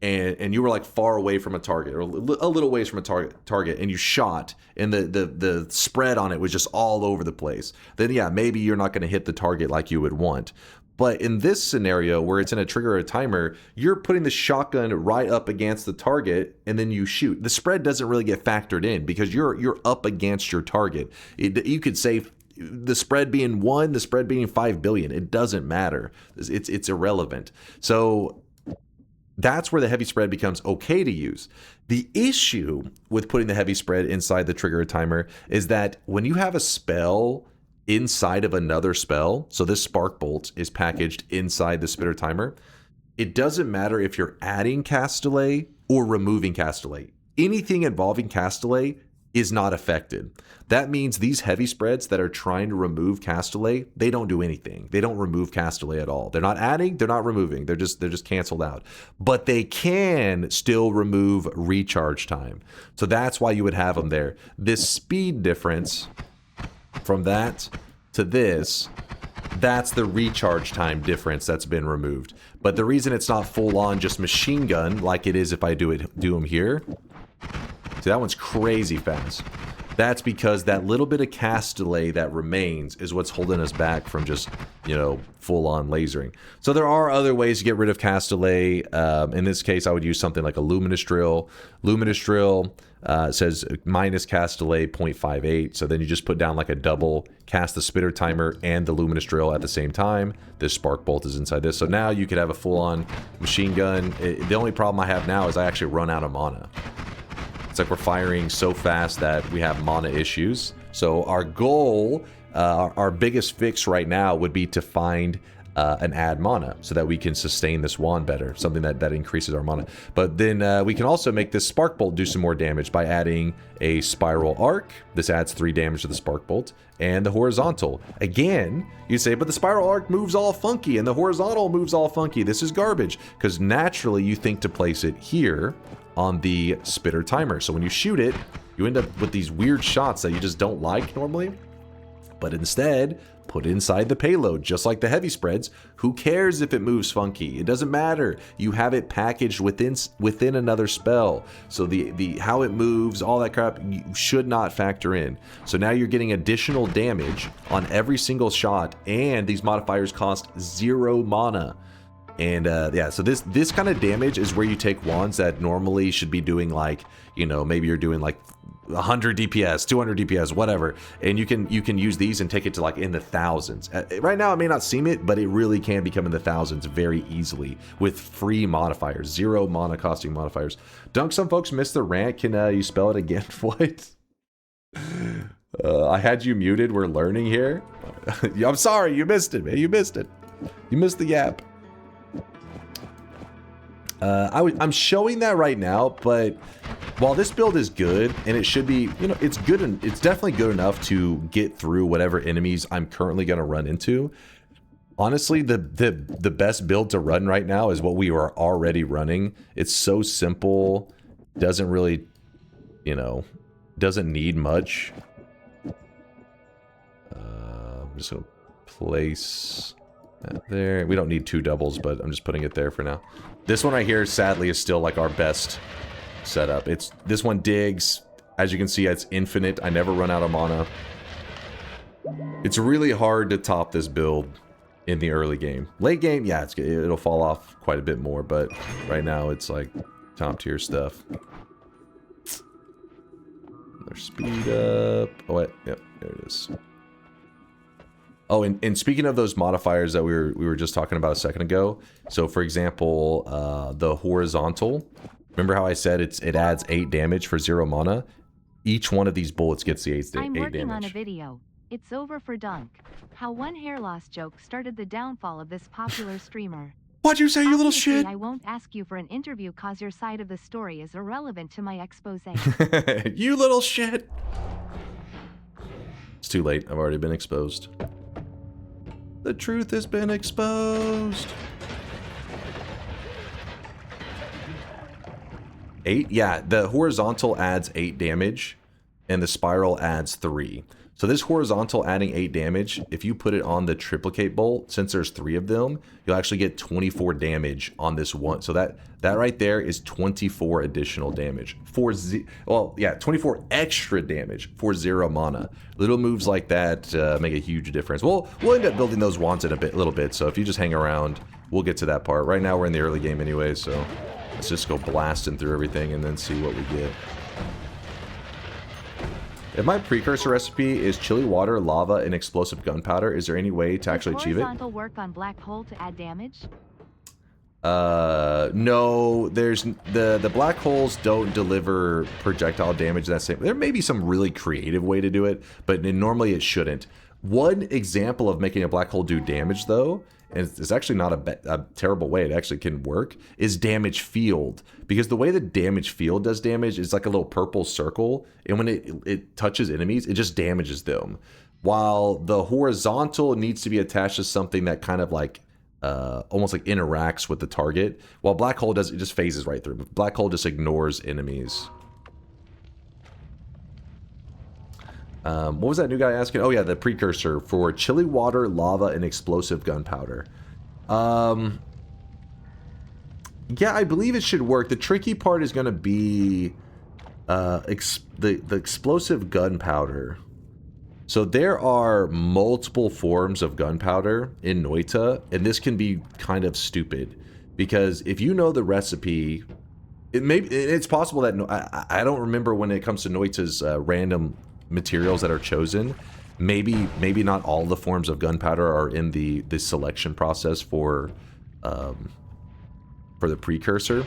and you were like far away from a target or a little ways from a target and you shot and the spread on it was just all over the place, then yeah, maybe you're not going to hit the target like you would want. But in this scenario where it's in a trigger or a timer, you're putting the shotgun right up against the target and then you shoot. The spread doesn't really get factored in because you're up against your target. You could say the spread being 1, the spread being 5 billion. It doesn't matter. It's irrelevant. So that's where the heavy spread becomes okay to use. The issue with putting the heavy spread inside the trigger or timer is that when you have a spell inside of another spell, so this spark bolt is packaged inside the spitter timer, it doesn't matter if you're adding cast delay or removing cast delay. Anything involving cast delay is not affected. That means these heavy spreads that are trying to remove Castellet, they don't do anything. They don't remove Castellet at all. They're not adding, they're not removing. They're just canceled out. But they can still remove recharge time. So that's why you would have them there. This speed difference from that to this, that's the recharge time difference that's been removed. But the reason it's not full on just machine gun like it is if I do them here. See, that one's crazy fast. That's because that little bit of Castellet that remains is what's holding us back from just, you know, full-on lasering. So there are other ways to get rid of Castellet. In this case, I would use something like a Luminous Drill. Luminous Drill says minus Castellet 0.58. So then you just put down like a double, cast the spitter timer and the Luminous Drill at the same time. This spark bolt is inside this. So now you could have a full-on machine gun. The only problem I have now is I actually run out of mana. It's like we're firing so fast that we have mana issues. So our goal, our biggest fix right now would be to find an add mana so that we can sustain this wand better, something that increases our mana. But then we can also make this spark bolt do some more damage by adding a spiral arc. This adds 3 damage to the spark bolt, and the horizontal. Again, you say, but the spiral arc moves all funky and the horizontal moves all funky. This is garbage, because naturally you think to place it here on the spitter timer. So when you shoot it, you end up with these weird shots that you just don't like normally. But instead, put it inside the payload, just like the heavy spreads. Who cares if it moves funky? It doesn't matter. You have it packaged within another spell. So the how it moves, all that crap, you should not factor in. So now you're getting additional damage on every single shot, and these modifiers cost 0 mana. And yeah, so this kind of damage is where you take wands that normally should be doing like, you know, maybe you're doing like 100 DPS, 200 DPS, whatever, and you can use these and take it to like in the thousands. Right now it may not seem it, but it really can become in the thousands very easily with free modifiers, 0 mana costing modifiers. Dunk, some folks missed the rant. Can you spell it again? What? I had you muted. We're learning here. I'm sorry, you missed it, man. You missed it. You missed the yap. I'm showing that right now, but while this build is good, and it should be, you know, it's good, and it's definitely good enough to get through whatever enemies I'm currently going to run into. Honestly, the best build to run right now is what we are already running. It's so simple, doesn't really, you know, doesn't need much. I'm just going to place that there. We don't need 2 doubles, but I'm just putting it there for now. This one right here, sadly, is still like our best setup. This one digs. As you can see, it's infinite. I never run out of mana. It's really hard to top this build in the early game. Late game, yeah, it'll fall off quite a bit more, but right now it's like top tier stuff. Another speed up. Oh wait, yep, there it is. Oh, and speaking of those modifiers that we were just talking about a second ago, so for example, the horizontal, remember how I said it adds 8 damage for 0 mana? Each one of these bullets gets the 8 damage. I'm working on a video. It's over for Dunk. How one hair loss joke started the downfall of this popular streamer. What'd you say, you little shit? I won't ask you for an interview cause your side of the story is irrelevant to my expose. You little shit. It's too late. I've already been exposed. The truth has been exposed. 8? Yeah, the horizontal adds 8 damage, and the spiral adds 3. So this horizontal adding 8 damage, if you put it on the triplicate bolt, since there's 3 of them, you'll actually get 24 damage on this one. So that right there is 24 additional damage. Well, yeah, 24 extra damage for 0 mana. Little moves like that make a huge difference. We'll end up building those wands in a little bit, so if you just hang around, we'll get to that part. Right now we're in the early game anyway, so let's just go blasting through everything and then see what we get. If my precursor recipe is chili water, lava, and explosive gunpowder, is there any way to actually achieve it? Horizontal work on black hole to add damage? No, there's the black holes don't deliver projectile damage that same. There may be some really creative way to do it, but normally it shouldn't. One example of making a black hole do damage though and it's actually not a terrible way, it actually can work, is damage field. Because the way the damage field does damage is like a little purple circle, and when it touches enemies, it just damages them. While the horizontal needs to be attached to something that kind of like almost like interacts with the target, while black hole does, it just phases right through. Black hole just ignores enemies. What was that new guy asking? Oh yeah, the precursor for chili water, lava, and explosive gunpowder. Yeah, I believe it should work. The tricky part is going to be the explosive gunpowder. So there are multiple forms of gunpowder in Noita, and this can be kind of stupid because if you know the recipe, it's possible that I don't remember when it comes to Noita's random materials that are chosen. Maybe not all the forms of gunpowder are in the selection process for the precursor.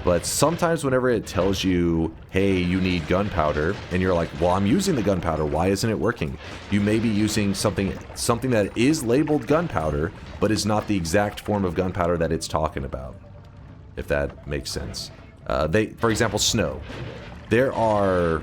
But sometimes whenever it tells you, hey, you need gunpowder, and you're like, well, I'm using the gunpowder, why isn't it working? You may be using something that is labeled gunpowder, but is not the exact form of gunpowder that it's talking about, if that makes sense. For example, snow. There are,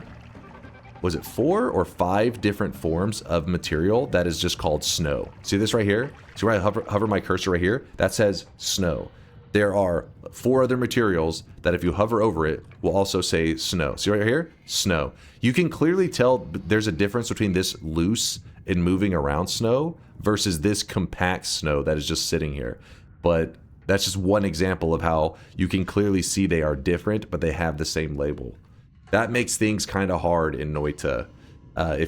was it 4 or 5 different forms of material that is just called snow? See this right here? See where I hover my cursor right here? That says snow. There are 4 other materials that if you hover over it will also say snow. See right here? Snow. You can clearly tell there's a difference between this loose and moving around snow versus this compact snow that is just sitting here. But that's just one example of how you can clearly see they are different, but they have the same label. That makes things kind of hard in Noita.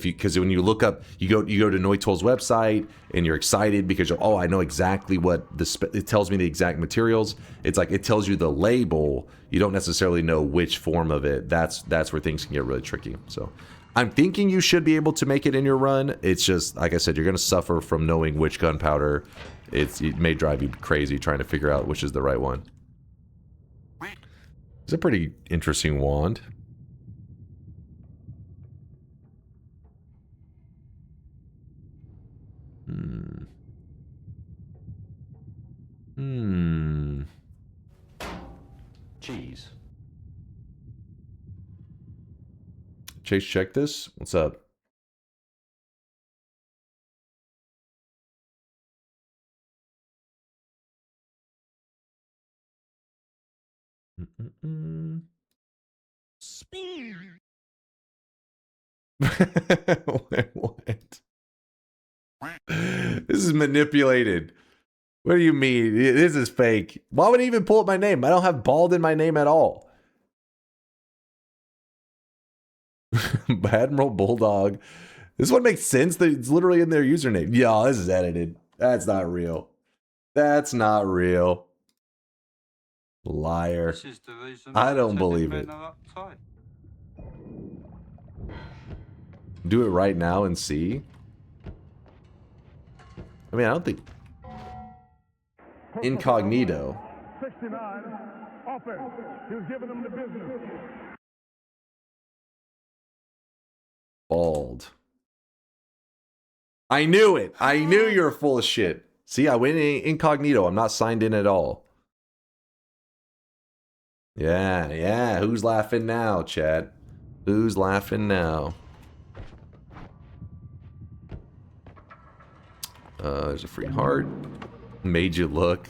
Because when you look up, you go to Noita's website and you're excited because you're, oh, I know exactly what it tells me the exact materials. It's like it tells you the label. You don't necessarily know which form of it. That's where things can get really tricky. So I'm thinking you should be able to make it in your run. It's just, like I said, you're going to suffer from knowing which gunpowder. It may drive you crazy trying to figure out which is the right one. It's a pretty interesting wand. Jeez. Chase, check this. What's up? What? This is manipulated. What do you mean? This is fake. Why would he even pull up my name? I don't have bald in my name at all. Admiral Bulldog. This one makes sense. It's literally in their username. Yo, this is edited. That's not real. That's not real. Liar. I don't believe it. Do it right now and see. I mean, I don't think... Incognito. 69, offense. He was giving them the business. Bald. I knew it. I knew you were full of shit. See, I went incognito. I'm not signed in at all. Yeah. Who's laughing now, chat? Who's laughing now? There's a free heart. Made you look.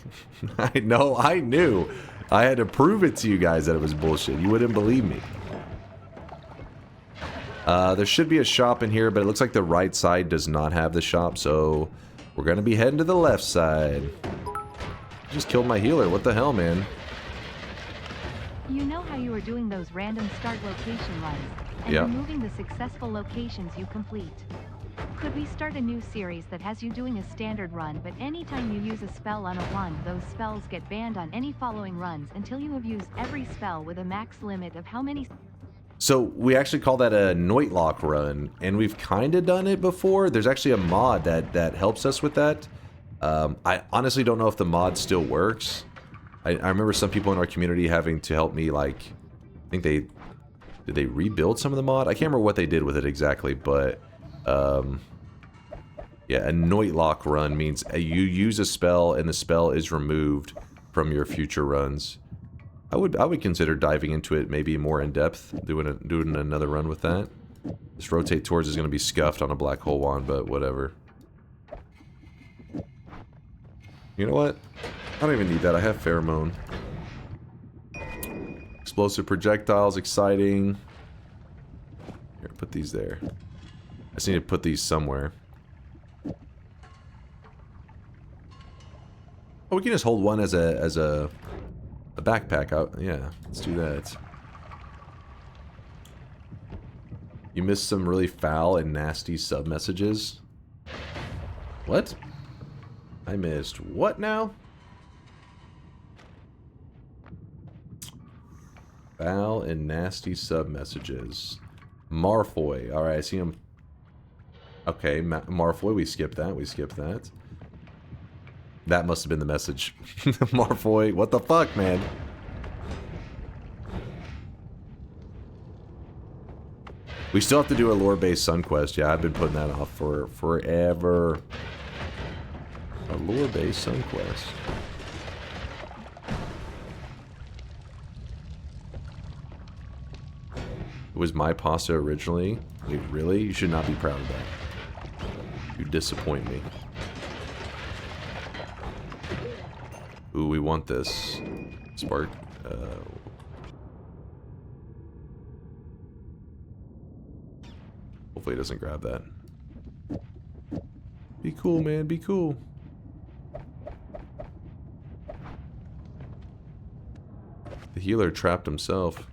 I know, I knew. I had to prove it to you guys that it was bullshit. You wouldn't believe me. There should be a shop in here, but it looks like the right side does not have the shop, so we're gonna be heading to the left side. Just killed my healer. What the hell, man? You know how you were doing those random start location runs, and removing the successful locations you complete. Could we start a new series that has you doing a standard run, but anytime you use a spell on a wand, those spells get banned on any following runs until you have used every spell with a max limit of how many... So we actually call that a Noitlock run, and we've kind of done it before. There's actually a mod that helps us with that. I honestly don't know if the mod still works. I remember some people in our community having to help me, like, I think did they rebuild some of the mod? I can't remember what they did with it exactly, but Yeah, a Noitlock run means you use a spell and the spell is removed from your future runs. I would consider diving into it maybe more in depth, doing another run with that. This rotate towards is going to be scuffed on a black hole wand, but whatever. You know what? I don't even need that. I have pheromone. Explosive projectiles, exciting. Here, put these there. I just need to put these somewhere. Oh, we can just hold one as a backpack out. Yeah, let's do that. You missed some really foul and nasty sub messages. What? I missed what now? Foul and nasty sub messages. Marfoy. Alright, I see him. Okay, Marfoy, we skipped that. We skipped that. That must have been the message. Marfoy, what the fuck, man? We still have to do a lore-based Sun Quest. Yeah, I've been putting that off for forever. A lore-based Sun Quest. It was my pasta originally. Wait, really? You should not be proud of that. You disappoint me. Ooh, we want this. Spark. Hopefully it doesn't grab that. Be cool, man. Be cool. The healer trapped himself.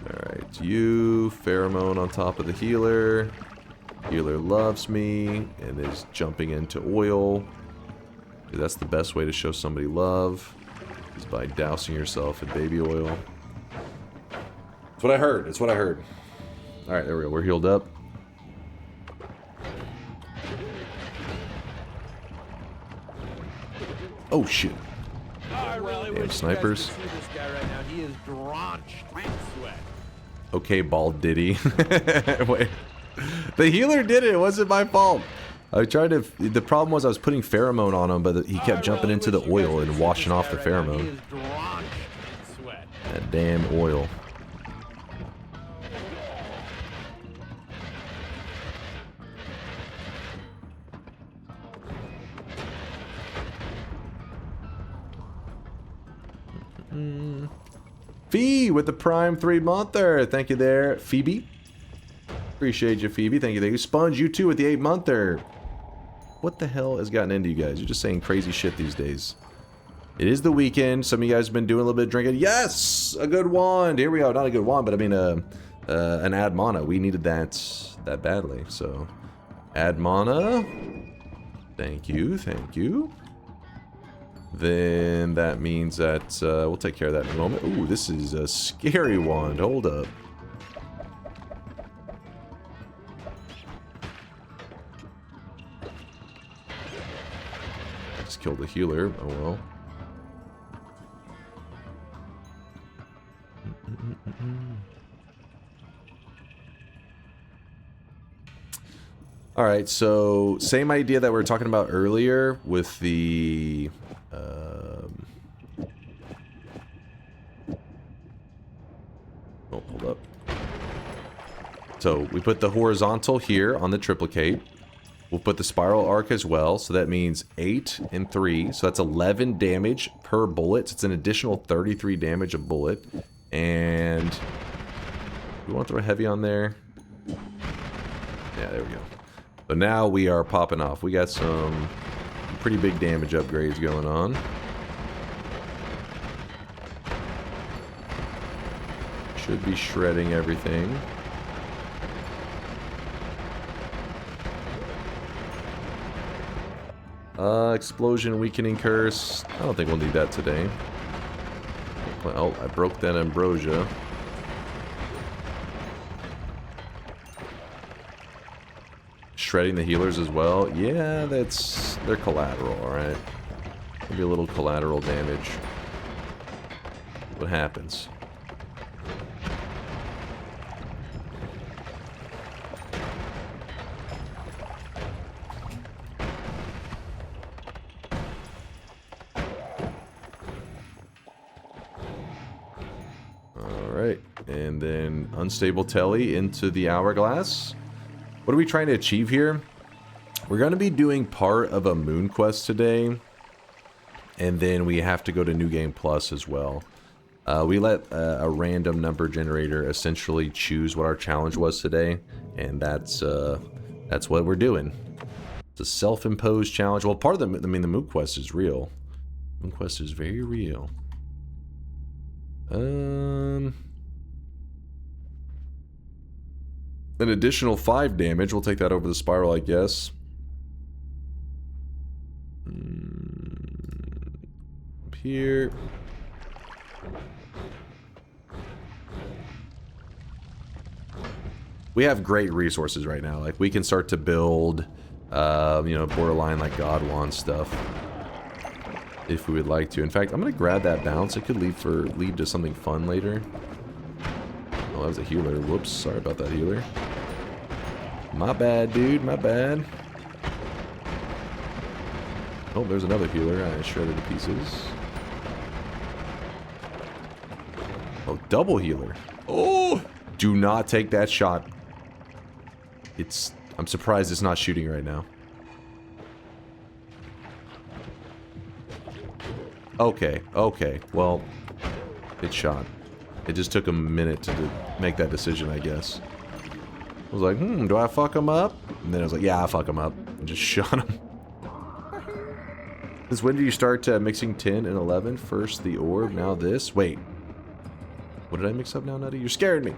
Alright, you, pheromone on top of the healer. Healer loves me and is jumping into oil. Dude, that's the best way to show somebody love, is by dousing yourself in baby oil. That's what I heard. That's what I heard. Alright, there we go. We're healed up. Oh shit. Damn snipers. See this guy right now. He is drenched in sweat. Okay, bald Diddy. Wait. The healer did it. It wasn't my fault. I tried to. The problem was I was putting pheromone on him, but he kept jumping into the oil and washing off the pheromone. That damn oil. Fee with the Prime 3-monther. Thank you there, Phoebe. Appreciate you, Phoebe. Thank you. Thank you. Sponge, you too with the 8-monther. What the hell has gotten into you guys? You're just saying crazy shit these days. It is the weekend. Some of you guys have been doing a little bit of drinking. Yes! A good wand. Here we go. Not a good wand, but I mean an ad mana. We needed that badly. So, ad mana. Thank you. Thank you. Then that means that we'll take care of that in a moment. Ooh, this is a scary wand. Hold up. Just killed the healer. Oh well. Alright, so same idea that we were talking about earlier with the oh, hold up. So we put the horizontal here on the triplicate. We'll put the spiral arc as well, so that means 8 and 3, so that's 11 damage per bullet. So it's an additional 33 damage a bullet. And we want to throw a heavy on there. Yeah, there we go. So now we are popping off. We got some pretty big damage upgrades going on. Should be shredding everything. Explosion, weakening curse. I don't think we'll need that today. Well, I broke that ambrosia. Shredding the healers as well. Yeah, they're collateral, alright. Maybe a little collateral damage. What happens? And then unstable telly into the hourglass. What are we trying to achieve here? We're going to be doing part of a moon quest today. And then we have to go to New Game Plus as well. We let a random number generator essentially choose what our challenge was today. And that's what we're doing. It's a self-imposed challenge. Well, part of the moon quest is real. Moon quest is very real. An additional 5 damage. We'll take that over the spiral, I guess. Up here. We have great resources right now. Like, we can start to build, you know, borderline like God wants stuff. If we would like to. In fact, I'm gonna grab that bounce. It could lead to something fun later. Oh, that was a healer. Whoops, sorry about that, healer. My bad, dude, my bad. Oh, there's another healer. I shredded to pieces. Oh, double healer. Oh, do not take that shot. I'm surprised it's not shooting right now. Okay, okay. Well, it shot. It just took a minute to make that decision, I guess. I was like, do I fuck him up? And then I was like, yeah, I fuck him up. And just shot him. Since when did you start mixing 10 and 11? First the orb, now this. Wait. What did I mix up now, Nutty? You're scaring me.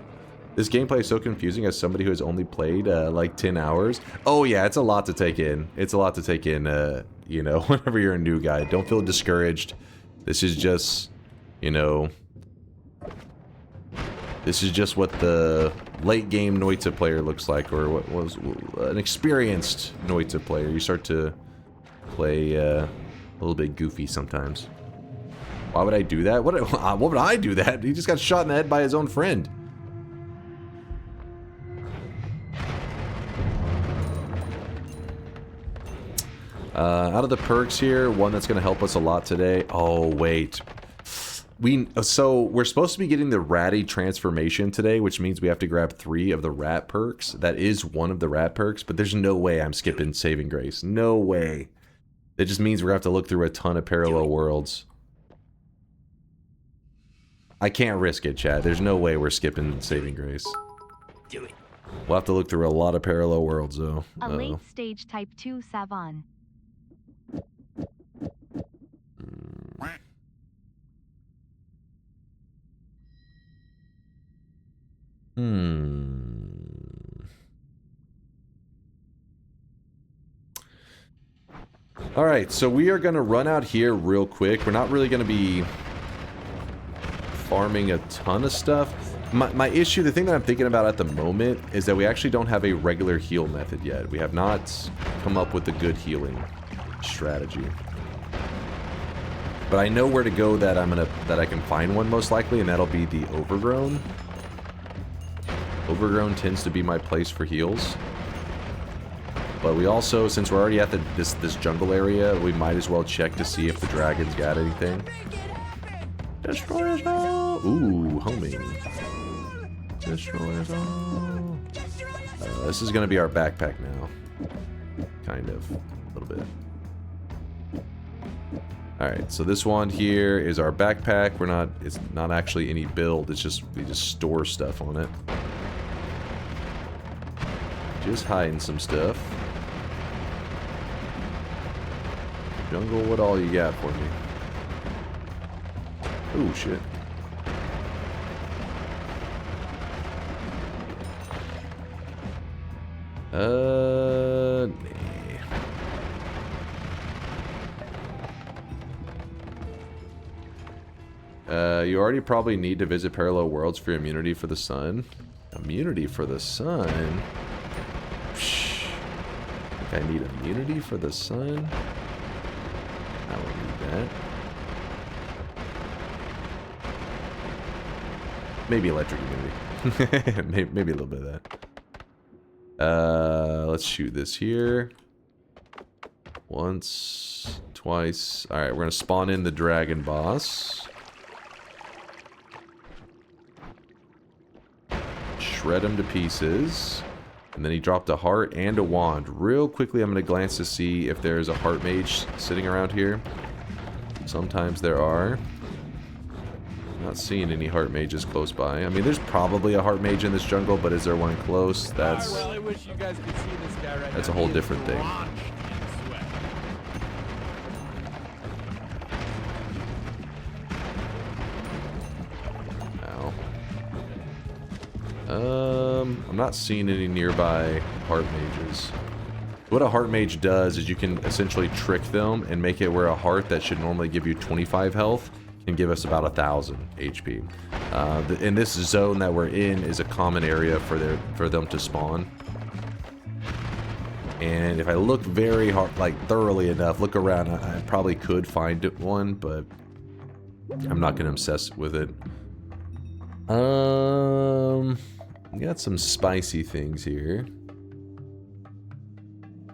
This gameplay is so confusing as somebody who has only played like 10 hours. Oh yeah, it's a lot to take in. It's a lot to take in, you know, whenever you're a new guy. Don't feel discouraged. This is just, you know... This is just what the late game Noita player looks like, or what was an experienced Noita player. You start to play a little bit goofy sometimes. Why would I do that? What would I do that? He just got shot in the head by his own friend. Out of the perks here, one that's going to help us a lot today. Oh, wait. So we're supposed to be getting the ratty transformation today, which means we have to grab 3 of the rat perks. That is one of the rat perks, but there's no way I'm skipping Saving Grace. No way. It just means we're going to have to look through a ton of parallel worlds. I can't risk it, chat. There's no way we're skipping Saving Grace. Do it. We'll have to look through a lot of parallel worlds, though. A late stage type 2 Savon. Alright, so we are going to run out here real quick. We're not really going to be farming a ton of stuff. My issue, the thing that I'm thinking about at the moment, is that we actually don't have a regular heal method yet. We have not come up with a good healing strategy. But I know where to go that I can find one most likely, and that'll be the Overgrown. Overgrown tends to be my place for heals. But we also, since we're already at this jungle area, we might as well check to see if the dragon's got anything. Destroy us all! Ooh, homing. Destroy us all. This is gonna be our backpack now. Kind of. A little bit. Alright, so this one here is our backpack. It's not actually any build, it's just, we just store stuff on it. Just hiding some stuff. Jungle, what all you got for me? Oh shit. You already probably need to visit parallel worlds for immunity for the sun. Immunity for the sun? Psh. Think I need immunity for the sun? I don't need that. Maybe electric immunity. maybe a little bit of that. Let's shoot this here. Once, twice. Alright, we're gonna spawn in the dragon boss. shred him to pieces. And then he dropped a heart and a wand. Real quickly, I'm going to glance to see if there's a heart mage sitting around here. Sometimes there are. Not seeing any heart mages close by. I mean, there's probably a heart mage in this jungle, but is there one close? That's I really wish you guys could see this guy right now. that's a whole different thing. I'm not seeing any nearby heart mages. What a heart mage does is you can essentially trick them and make it where a heart that should normally give you 25 health can give us about 1,000 HP. In this zone that we're in is a common area for them to spawn. And if I look very hard, like thoroughly enough, look around, I probably could find one, but I'm not going to obsess with it. We got some spicy things here.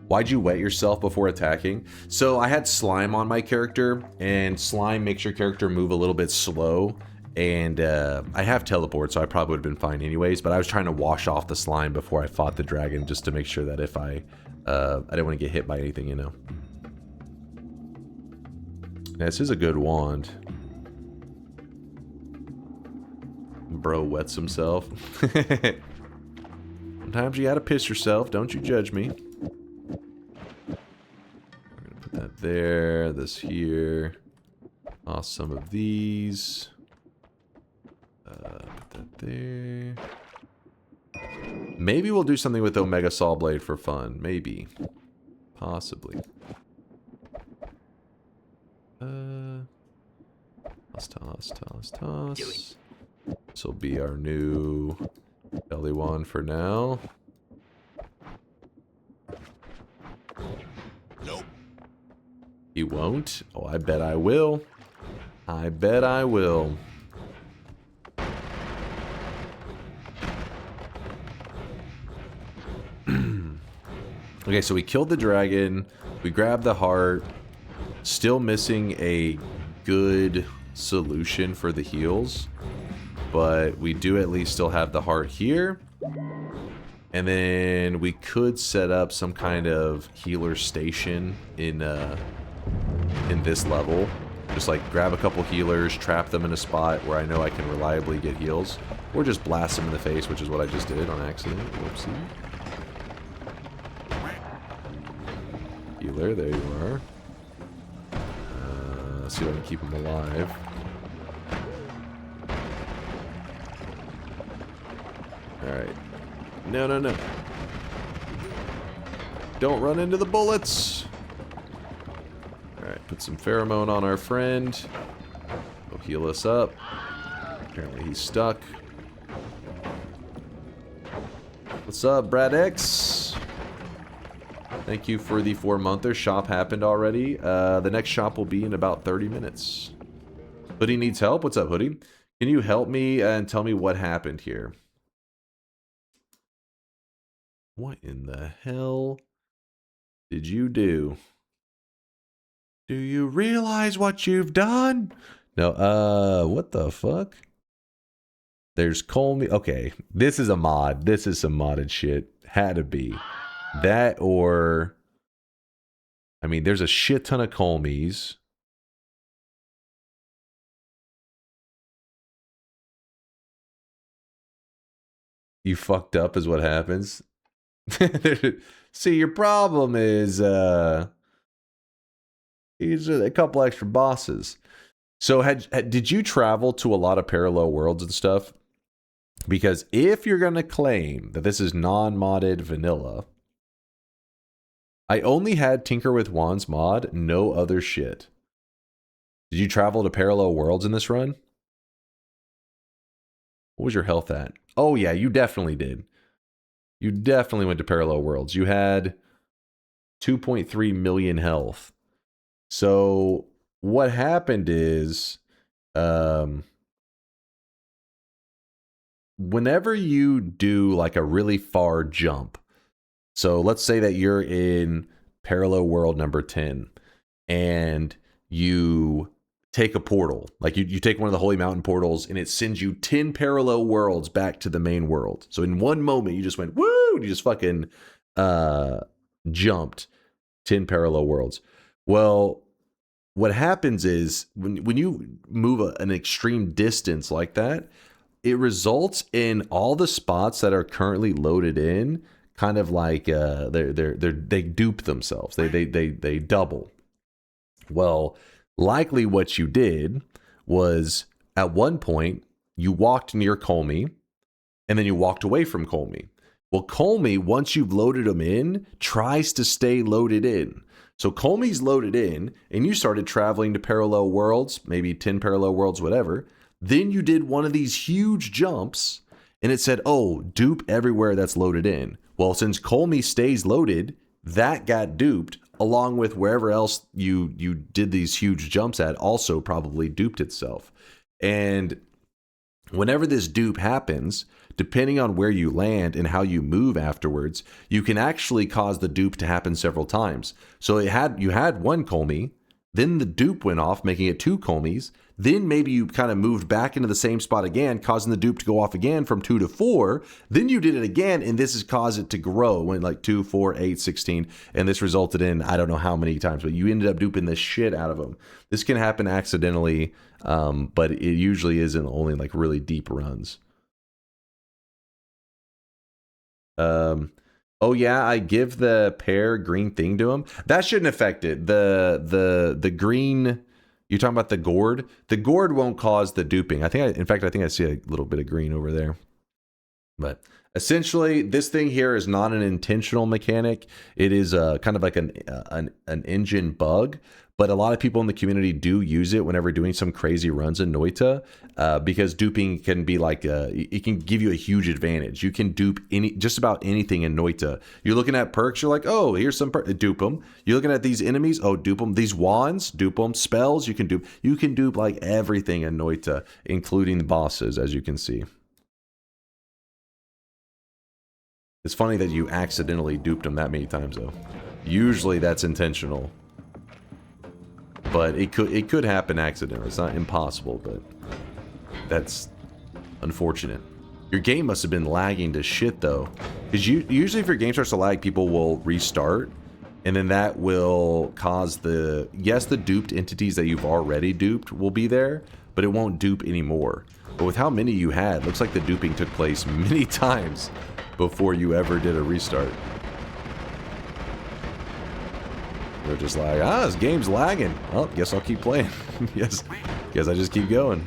Why'd you wet yourself before attacking? So I had slime on my character, and slime makes your character move a little bit slow. And I have teleport, so I probably would have been fine anyways. But I was trying to wash off the slime before I fought the dragon, just to make sure that if I didn't want to get hit by anything, you know. Yeah, this is a good wand. Bro wets himself. Sometimes you gotta piss yourself. Don't you judge me. We're gonna put that there. This here. Toss some of these. Put that there. Maybe we'll do something with Omega Saw Blade for fun. Maybe. Possibly. Toss. This will be our new belly wand for now. Nope. He won't? Oh, I bet I will. I bet I will. Okay, so we killed the dragon. We grabbed the heart. Still missing a good solution for the heals. But we do at least still have the heart here. And then we could set up some kind of healer station in this level. Just like grab a couple healers, trap them in a spot where I know I can reliably get heals. Or just blast them in the face, which is what I just did on accident. Whoopsie. Healer, there you are. Let's see if I can keep him alive. Alright. No. Don't run into the bullets! Alright, put some pheromone on our friend. He'll heal us up. Apparently he's stuck. What's up, Brad X? Thank you for the 4-monther. Shop happened already. The next shop will be in about 30 minutes. Hoodie needs help. What's up, Hoodie? Can you help me and tell me what happened here? What in the hell did you do? Do you realize what you've done? No, what the fuck? There's Colmy. Okay, this is a mod. This is some modded shit. Had to be. That or... I mean, there's a shit ton of Colmies. You fucked up is what happens. See, your problem is he's a couple extra bosses. So did you travel to a lot of parallel worlds and stuff? Because if you're going to claim that this is non-modded vanilla, I only had Tinker with Wands mod, no other shit. Did you travel to parallel worlds in this run? What was your health at? Oh yeah, you definitely did. You definitely went to parallel worlds. You had 2.3 million health. So what happened is, whenever you do like a really far jump, so let's say that you're in parallel world number 10 and you take a portal. Like you take one of the Holy Mountain portals and it sends you 10 parallel worlds back to the main world. So in one moment you just went, woo! And you just fucking jumped 10 parallel worlds. Well, what happens is when you move an extreme distance like that, it results in all the spots that are currently loaded in kind of like they dupe themselves. They double. Well, likely what you did was at one point you walked near Colmy and then you walked away from Colmy. Well, Colmy, once you've loaded them in, tries to stay loaded in. So Colmy's loaded in and you started traveling to parallel worlds, maybe 10 parallel worlds, whatever. Then you did one of these huge jumps and it said, oh, dupe everywhere that's loaded in. Well, since Colmy stays loaded, that got duped along with wherever else you did these huge jumps at also probably duped itself. And whenever this dupe happens, depending on where you land and how you move afterwards, you can actually cause the dupe to happen several times. So you had one Colmy, then the dupe went off, making it 2 Colmys. Then maybe you kind of moved back into the same spot again, causing the dupe to go off again from 2 to 4. Then you did it again, and this has caused it to grow. Went like 2, 4, 8, 16, and this resulted in I don't know how many times, but you ended up duping the shit out of them. This can happen accidentally, but it usually isn't only like really deep runs. Oh yeah, I give the pair green thing to him. That shouldn't affect it. The green. You're talking about the gourd. The gourd won't cause the duping. I think I see a little bit of green over there. But essentially, this thing here is not an intentional mechanic. It is kind of like an engine bug. But a lot of people in the community do use it whenever doing some crazy runs in Noita, because duping can be like it can give you a huge advantage. You can dupe just about anything in Noita. You're looking at perks, you're like, oh, here's some dupe them. You're looking at these enemies, oh, dupe them. These wands, dupe them. Spells, you can dupe. You can dupe like everything in Noita, including the bosses, as you can see. It's funny that you accidentally duped them that many times, though. Usually that's intentional. But it could happen accidentally. It's not impossible, but that's unfortunate. Your game must have been lagging to shit, though. Because usually if your game starts to lag, people will restart. And then that will cause the duped entities that you've already duped will be there, but it won't dupe anymore. But with how many you had, looks like the duping took place many times before you ever did a restart. They're just like, this game's lagging. Well, guess I'll keep playing. Yes, guess I just keep going.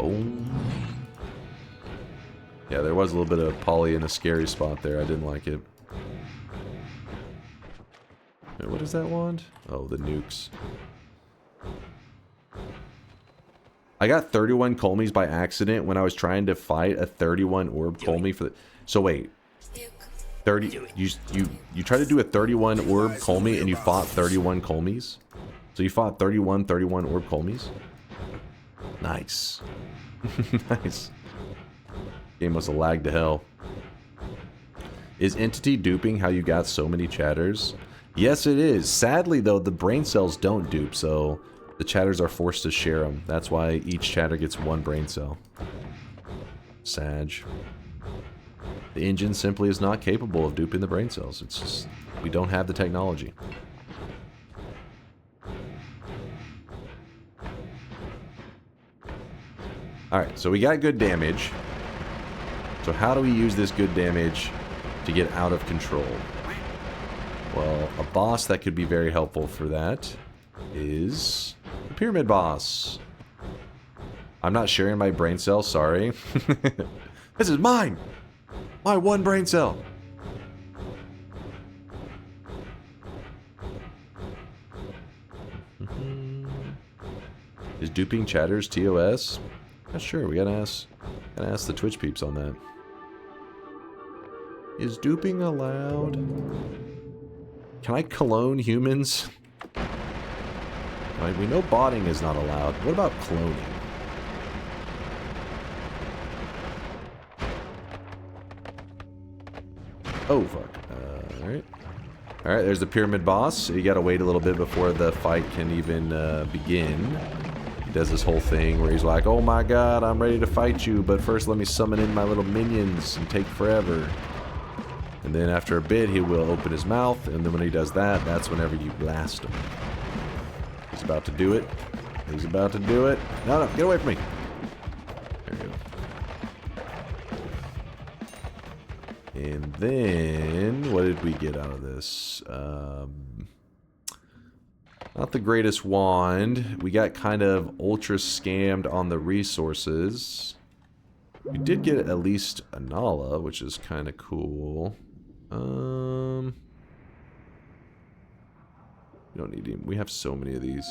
Oh. Yeah, there was a little bit of Polly in a scary spot there. I didn't like it. Wait, what is that wand? Oh, the nukes. I got 31 Colmys by accident when I was trying to fight a 31 orb Colmy for the... So wait. 30... You tried to do a 31 orb Colmy and you fought 31 Colmys? So you fought 31 orb Colmys? Nice. Nice. Game must have lagged to hell. Is entity duping how you got so many chatters? Yes, it is. Sadly, though, the brain cells don't dupe, so... The chatters are forced to share them. That's why each chatter gets 1 brain cell. Sag. The engine simply is not capable of duping the brain cells. It's just, we don't have the technology. Alright, so we got good damage. So how do we use this good damage to get out of control? Well, a boss that could be very helpful for that is... the pyramid boss. I'm not sharing my brain cell, sorry. This is mine! My 1 brain cell! Is duping chatters TOS? Not sure, we gotta ask the Twitch peeps on that. Is duping allowed? Can I clone humans? Right, we know botting is not allowed. What about cloning? Oh, fuck. Alright. Alright, there's the pyramid boss. So you gotta wait a little bit before the fight can even begin. He does this whole thing where he's like, oh my god, I'm ready to fight you, but first let me summon in my little minions and take forever. And then after a bit, he will open his mouth, and then when he does that, that's whenever you blast him. He's about to do it. He's about to do it. No, no, get away from me. There we go. And then, what did we get out of this? Not the greatest wand. We got kind of ultra scammed on the resources. We did get at least a Nala, which is kind of cool. We don't need him. We have so many of these.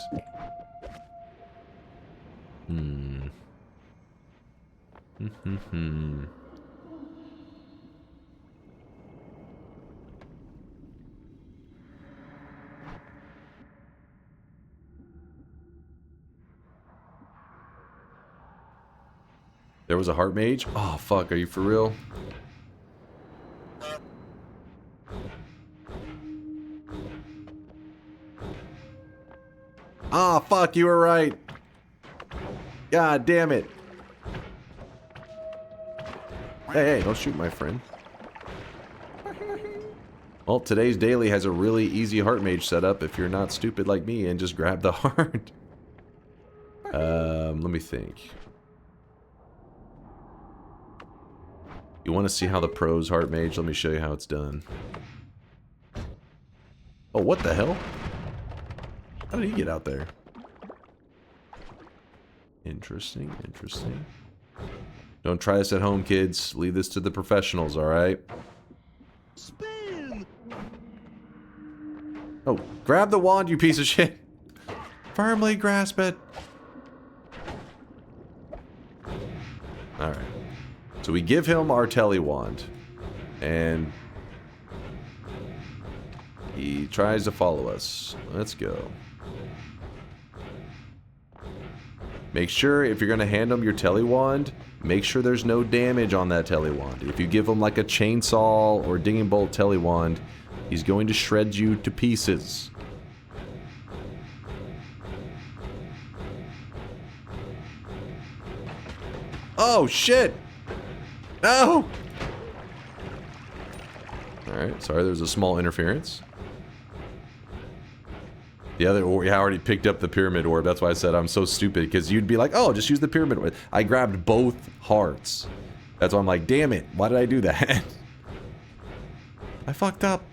There was a heart mage? Oh, fuck. Are you for real? Ah, fuck. You were right. God damn it. Hey, hey, don't shoot my friend. Well, today's daily has a really easy heart mage setup if you're not stupid like me and just grab the heart. Let me think. You want to see how the pros heart mage? Let me show you how it's done. Oh, what the hell? How did he get out there? Interesting, interesting. Don't try this at home, kids. Leave this to the professionals, alright? Spin! Oh, grab the wand, you piece of shit. Firmly grasp it. Alright. So we give him our tele wand. And he tries to follow us. Let's go. Make sure if you're going to hand him your tele wand, make sure there's no damage on that tele wand. If you give him like a chainsaw or dinging bolt tele wand, he's going to shred you to pieces. Oh shit! No! Alright, sorry, there's a small interference. The other orb, I already picked up the pyramid orb. That's why I said I'm so stupid, because you'd be like, oh, just use the pyramid orb. I grabbed both hearts. That's why I'm like, damn it, why did I do that? I fucked up.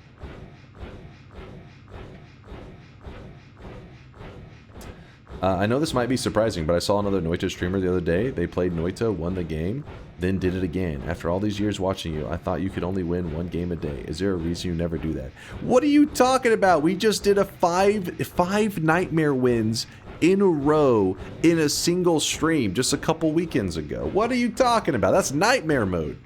I know this might be surprising, but I saw another Noita streamer the other day. They played Noita, won the game, then did it again. After all these years watching you, I thought you could only win one game a day. Is there a reason you never do that? What are you talking about? We just did a five nightmare wins in a row in a single stream just a couple weekends ago. What are you talking about? That's nightmare mode.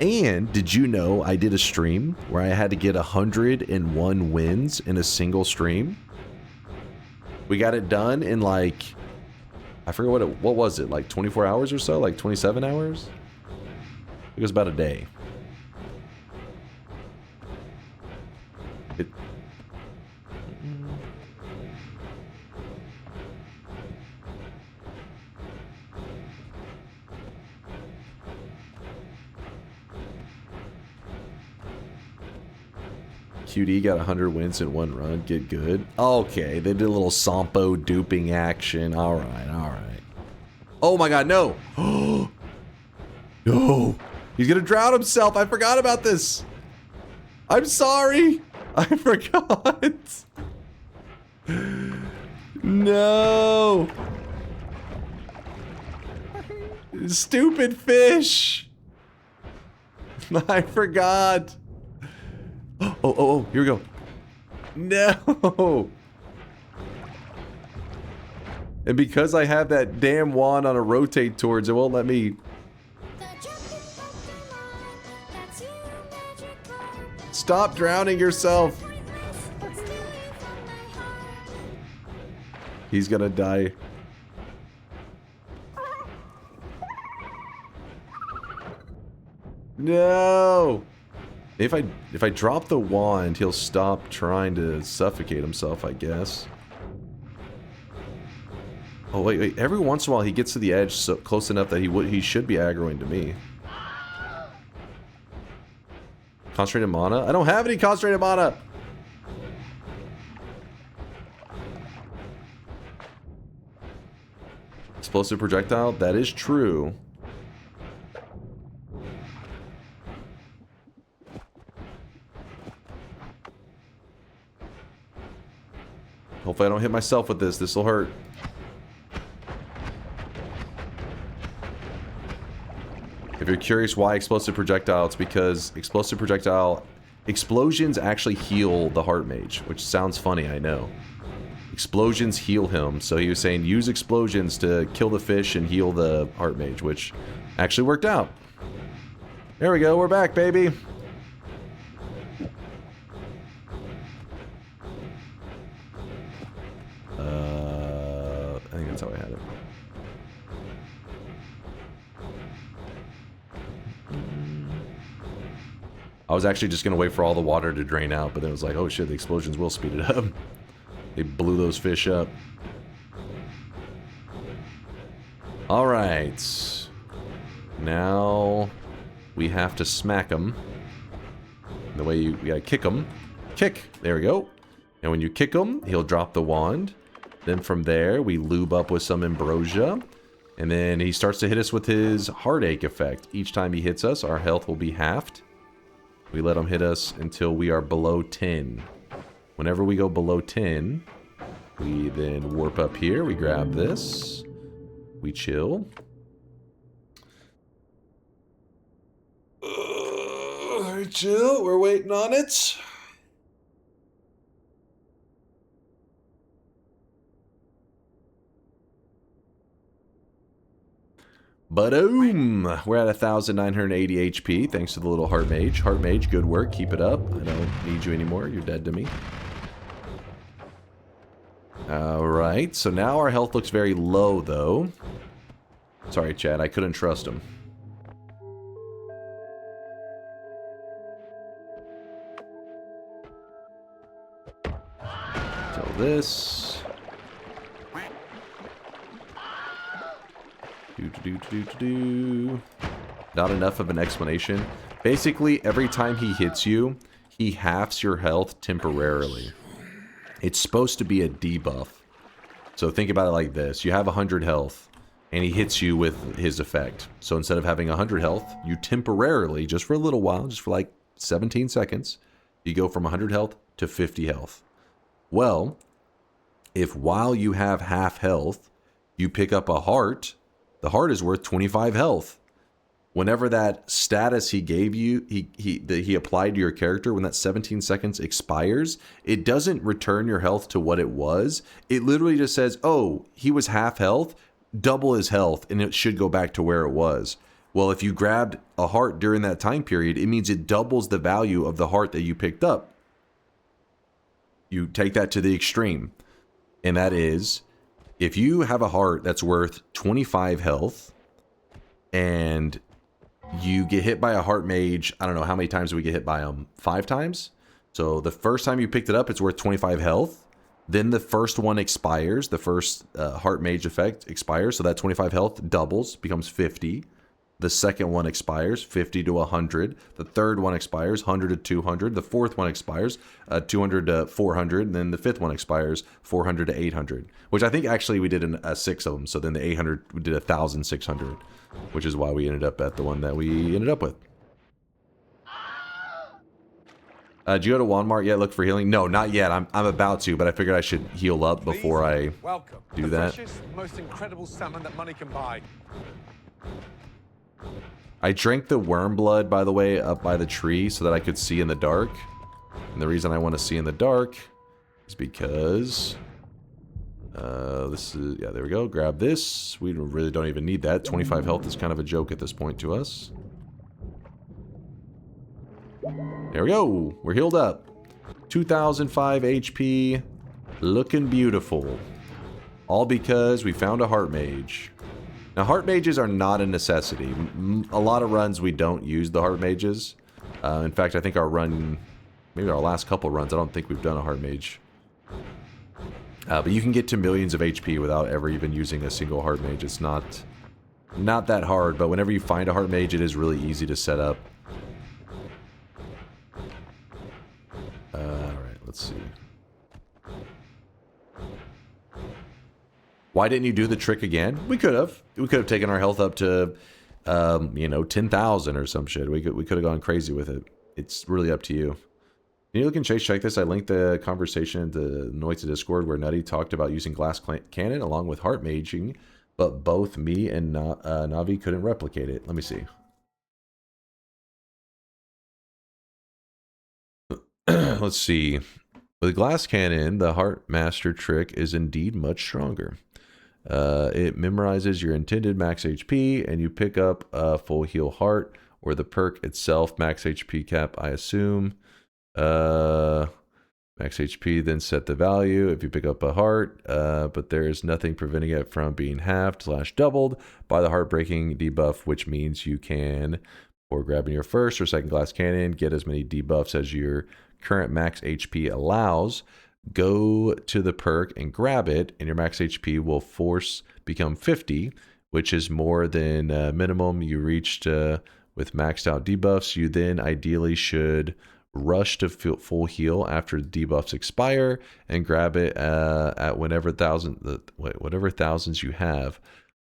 And did you know I did a stream where I had to get 101 wins in a single stream? We got it done in like, I forget what was it, like 24 hours or so? Like 27 hours? It was about a day. QD got 100 wins in one run. Get good. Okay, they did a little Sampo duping action. Alright, alright. Oh my god, no! No! He's gonna drown himself! I forgot about this! I'm sorry! I forgot! No! Stupid fish! I forgot! Oh, here we go. No! And because I have that damn wand on a rotate towards, it won't let me... Stop drowning yourself! He's gonna die. No! If I drop the wand, he'll stop trying to suffocate himself, I guess. Oh, wait. Every once in a while, he gets to the edge so close enough that he should be aggroing to me. Concentrated mana? I don't have any concentrated mana! Explosive projectile? That is true. Hopefully I don't hit myself with this. This will hurt. If you're curious why explosive projectile, it's because explosive projectile explosions actually heal the heart mage, which sounds funny, I know. Explosions heal him, so he was saying use explosions to kill the fish and heal the heart mage, which actually worked out. There we go, we're back, baby. I think that's how I had it. I was actually just gonna wait for all the water to drain out, but then it was like, oh shit, the explosions will speed it up. They blew those fish up. Alright. Now we have to smack them. The way you gotta kick them. Kick! There we go. And when you kick him, he'll drop the wand. Then from there, we lube up with some ambrosia. And then he starts to hit us with his heartache effect. Each time he hits us, our health will be halved. We let him hit us until we are below 10. Whenever we go below 10, we then warp up here. We grab this. We chill. We chill. We're waiting on it. Ba-doom! We're at 1,980 HP, thanks to the little Heart Mage. Heart Mage, good work, keep it up. I don't need you anymore, you're dead to me. Alright, so now our health looks very low, though. Sorry, Chad, I couldn't trust him. Kill this. Not enough of an explanation. Basically, every time he hits you, he halves your health temporarily. It's supposed to be a debuff. So think about it like this. You have 100 health, and he hits you with his effect. So instead of having 100 health, you temporarily, just for a little while, just for like 17 seconds, you go from 100 health to 50 health. Well, if while you have half health, you pick up a heart, the heart is worth 25 health. Whenever that status he gave you, he applied to your character, when that 17 seconds expires, it doesn't return your health to what it was. It literally just says, oh, he was half health, double his health, and it should go back to where it was. Well, if you grabbed a heart during that time period, it means it doubles the value of the heart that you picked up. You take that to the extreme, and that is, if you have a heart that's worth 25 health, and you get hit by a heart mage, I don't know, how many times do we get hit by them? 5 times? So the first time you picked it up, it's worth 25 health. Then the first one expires. The first heart mage effect expires. So that 25 health doubles, becomes 50. The second one expires, 50 to 100. The third one expires, 100 to 200. The fourth one expires, 200 to 400. And then the fifth one expires, 400 to 800. Which I think actually we did 6 of them. So then the 800, we did 1,600. Which is why we ended up at the one that we ended up with. Did you go to Walmart yet? Look for healing? No, not yet. I'm about to, but I figured I should heal up before I do that. Freshest, most incredible salmon that money can buy. I drank the worm blood, by the way, up by the tree so that I could see in the dark. And the reason I want to see in the dark is because... this is... Yeah, there we go. Grab this. We really don't even need that. 25 health is kind of a joke at this point to us. There we go. We're healed up. 2,005 HP. Looking beautiful. All because we found a heart mage. Now, heart mages are not a necessity. A lot of runs we don't use the heart mages. In fact, I think our run, maybe our last couple runs, I don't think we've done a heart mage. But you can get to millions of HP without ever even using a single heart mage. It's not that hard, but whenever you find a heart mage, it is really easy to set up. Alright, let's see. Why didn't you do the trick again? We could have. We could have taken our health up to, you know, 10,000 or some shit. We could have gone crazy with it. It's really up to you. Can you look and check this? I linked the conversation to Noita Discord where Nutty talked about using glass cannon along with heart maging, but both me and Navi couldn't replicate it. Let me see. Let's see. With glass cannon, the heart master trick is indeed much stronger. It memorizes your intended max HP, and you pick up a full heal heart, or the perk itself, max HP cap, I assume. Max HP, then set the value if you pick up a heart, but there's nothing preventing it from being halved/doubled by the heartbreaking debuff, which means you can, before grabbing your first or second glass cannon, get as many debuffs as your current max HP allows. Go to the perk and grab it, and your max HP will force become 50, which is more than minimum you reached with maxed out debuffs. You then ideally should rush to full heal after debuffs expire and grab it at whatever thousands you have,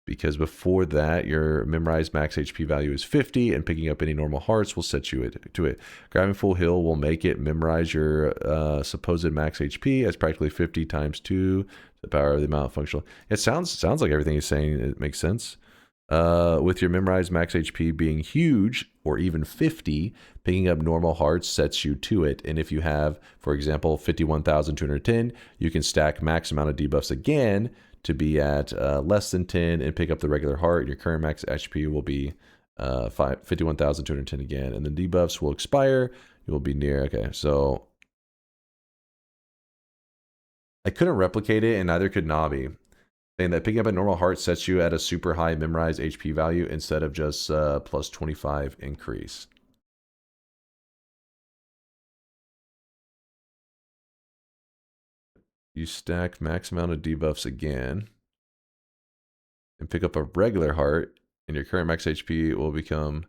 because before that your memorized max HP value is 50, and picking up any normal hearts will set you to it. Grabbing full heal will make it memorize your supposed max HP as practically 50 times 2 the power of the amount of functional. It sounds like everything he's saying, it makes sense. With your memorized max HP being huge, or even 50, picking up normal hearts sets you to it. And if you have, for example, 51,210, you can stack max amount of debuffs again to be at less than 10 and pick up the regular heart. Your current max HP will be 51,210 again, and the debuffs will expire. You will be near. Okay, so I couldn't replicate it, and neither could Navi. Saying that picking up a normal heart sets you at a super high memorized HP value instead of just plus 25 increase. You stack max amount of debuffs again and pick up a regular heart, and your current max HP will become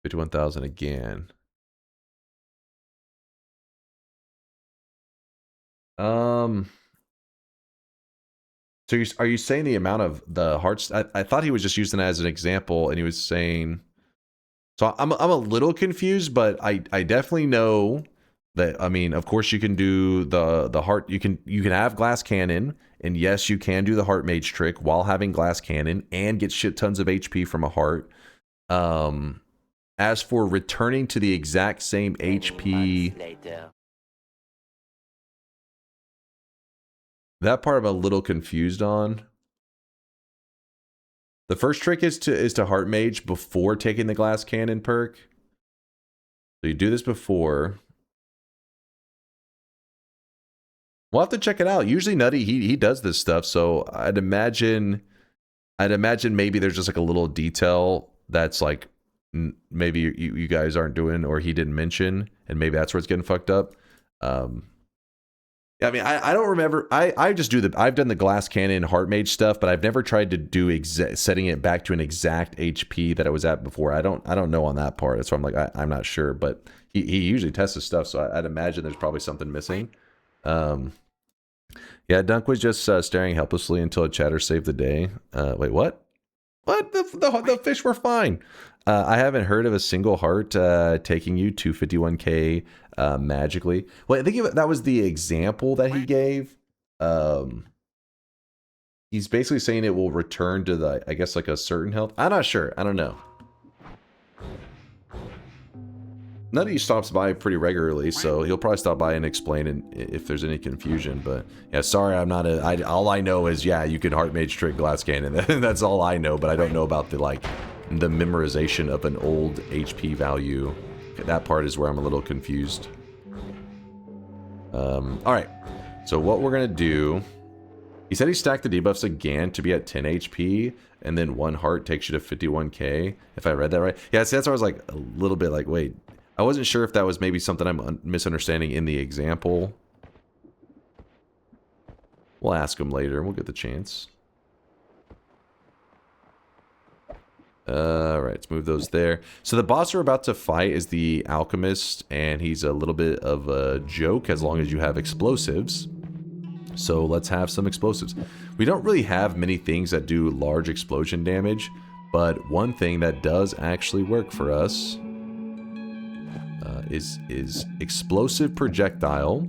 51,000 again. So are you saying the amount of the hearts? I thought he was just using it as an example, and he was saying. So I'm a little confused, but I definitely know that. I mean, of course, you can do the heart. You can have glass cannon, and yes, you can do the heart mage trick while having glass cannon and get shit tons of HP from a heart. As for returning to the exact same HP. That part I'm a little confused on. The first trick is to heart mage before taking the glass cannon perk. So you do this before. We'll have to check it out. Usually Nutty he does this stuff, so I'd imagine maybe there's just like a little detail that's like maybe you guys aren't doing or he didn't mention, and maybe that's where it's getting fucked up. I mean, I don't remember. I just do I've done the glass cannon heart mage stuff, but I've never tried to do setting it back to an exact HP that it was at before. I don't know on that part. That's why I'm like I'm not sure. But he usually tests his stuff, so I'd imagine there's probably something missing. Yeah, Dunk was just staring helplessly until a chatter saved the day. Wait, what? What? The fish were fine. I haven't heard of a single heart taking you to 51k magically. Well, I think that was the example that he gave. He's basically saying it will return to the, I guess, like a certain health. I'm not sure. I don't know. Nutty stops by pretty regularly, so he'll probably stop by and explain if there's any confusion. But yeah, sorry, I'm not all I know is, yeah, you can heart mage trick glass cannon. That's all I know, but I don't know about the memorization of an old HP value. That part is where I'm a little confused. All right, so what we're gonna do He said he stacked the debuffs again to be at 10 HP, and then 1 heart takes you to 51k, if I read that right. Yeah, see, that's why I was like a little bit like, wait. I wasn't sure if that was maybe something I'm misunderstanding in the example. We'll ask him later. We'll get the chance. Alright, let's move those there. So the boss we're about to fight is the Alchemist, and he's a little bit of a joke as long as you have explosives. So let's have some explosives. We don't really have many things that do large explosion damage, but one thing that does actually work for us is explosive projectile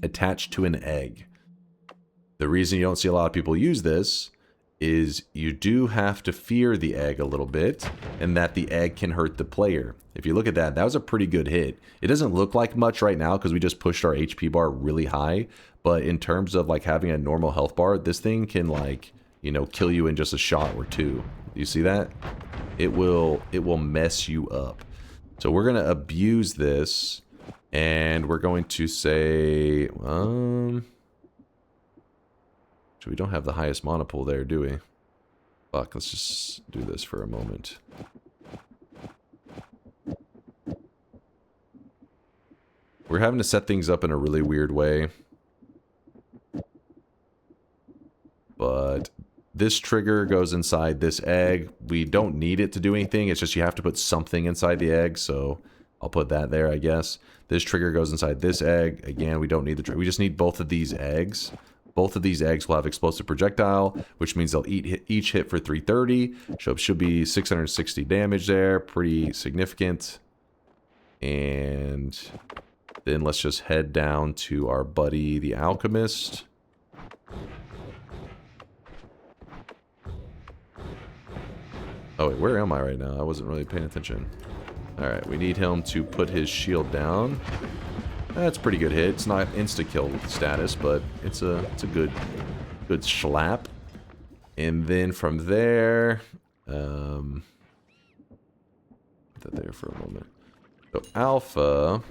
attached to an egg. The reason you don't see a lot of people use this is you do have to fear the egg a little bit, and that the egg can hurt the player. If you look at that, that was a pretty good hit. It doesn't look like much right now because we just pushed our HP bar really high, but in terms of like having a normal health bar, this thing can, like, you know, kill you in just a shot or two. You see that? It will mess you up. So we're gonna abuse this, and we're going to say, so we don't have the highest monopool there, do we? Fuck, let's just do this for a moment. We're having to set things up in a really weird way. But this trigger goes inside this egg. We don't need it to do anything. It's just you have to put something inside the egg, so I'll put that there, I guess. This trigger goes inside this egg. Again, we don't need the trigger. We just need both of these eggs. Both of these eggs will have explosive projectile, which means they'll each hit for 330. So should be 660 damage there. Pretty significant. And then let's just head down to our buddy, the Alchemist. Oh, wait, where am I right now? I wasn't really paying attention. Alright, we need him to put his shield down. That's a pretty good hit. It's not insta-kill status, but it's a good slap. And then from there, put that there for a moment. So Alpha,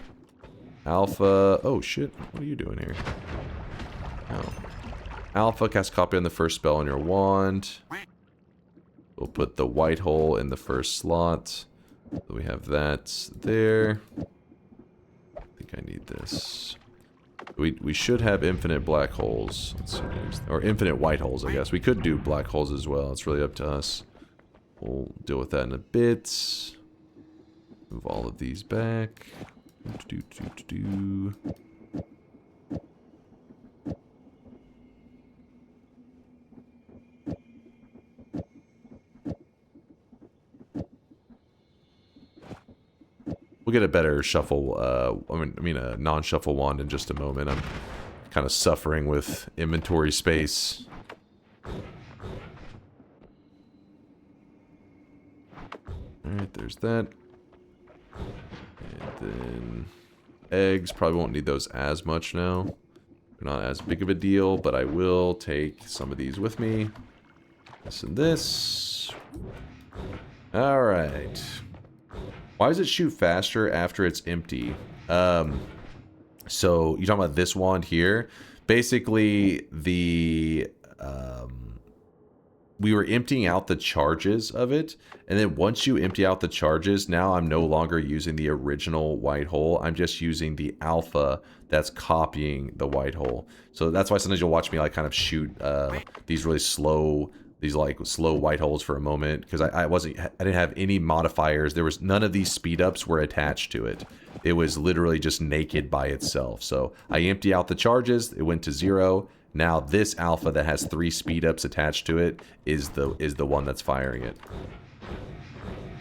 oh shit, what are you doing here? Oh. Alpha, cast copy on the first spell on your wand. We'll put the white hole in the first slot. So we have that there. I think I need this. We should have infinite black holes. Let's see, or infinite white holes, I guess. We could do black holes as well. It's really up to us. We'll deal with that in a bit. Move all of these back. We'll get a better shuffle, I mean a non-shuffle wand in just a moment. I'm kind of suffering with inventory space. Alright, there's that. And then eggs, probably won't need those as much now. They're not as big of a deal, but I will take some of these with me. This and this. Alright. Why does it shoot faster after it's empty? So you're talking about this wand here. Basically, we were emptying out the charges of it, and then once you empty out the charges, now I'm no longer using the original white hole. I'm just using the alpha that's copying the white hole. So that's why sometimes you'll watch me like kind of shoot these really slow. These like slow white holes for a moment, because I didn't have any modifiers. There was none of these speed ups were attached to it. It was literally just naked by itself. So I empty out the charges, it went to 0. Now this alpha that has 3 speed ups attached to it is the one that's firing it.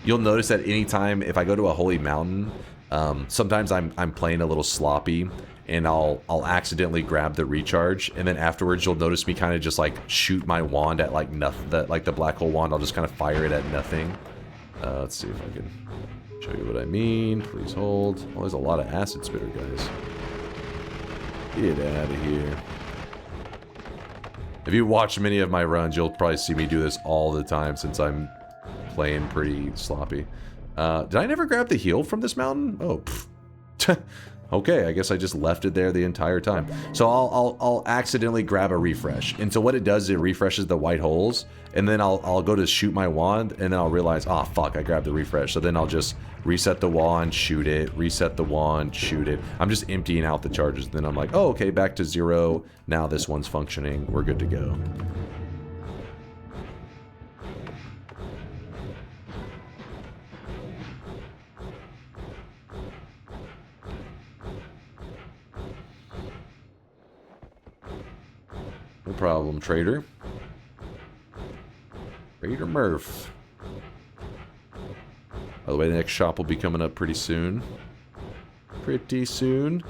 You'll notice that anytime if I go to a holy mountain, sometimes I'm playing a little sloppy, and I'll accidentally grab the recharge, and then afterwards you'll notice me kind of just like shoot my wand at like nothing, like the black hole wand. I'll just kind of fire it at nothing. Let's see if I can show you what I mean. Please hold. Oh, there's a lot of acid spitter, guys. Get out of here. If you watch many of my runs, you'll probably see me do this all the time since I'm playing pretty sloppy. Did I never grab the heal from this mountain? Oh, pfft. okay, I guess I just left it there the entire time. So I'll accidentally grab a refresh. And so what it does is it refreshes the white holes, and then I'll go to shoot my wand, and then I'll realize, oh fuck, I grabbed the refresh. So then I'll just reset the wand, shoot it, reset the wand, shoot it. I'm just emptying out the charges. Then I'm like, oh, okay, back to 0. Now this one's functioning. We're good to go. No problem, trader. Trader Murph. By the way, the next shop will be coming up pretty soon. Pretty soon.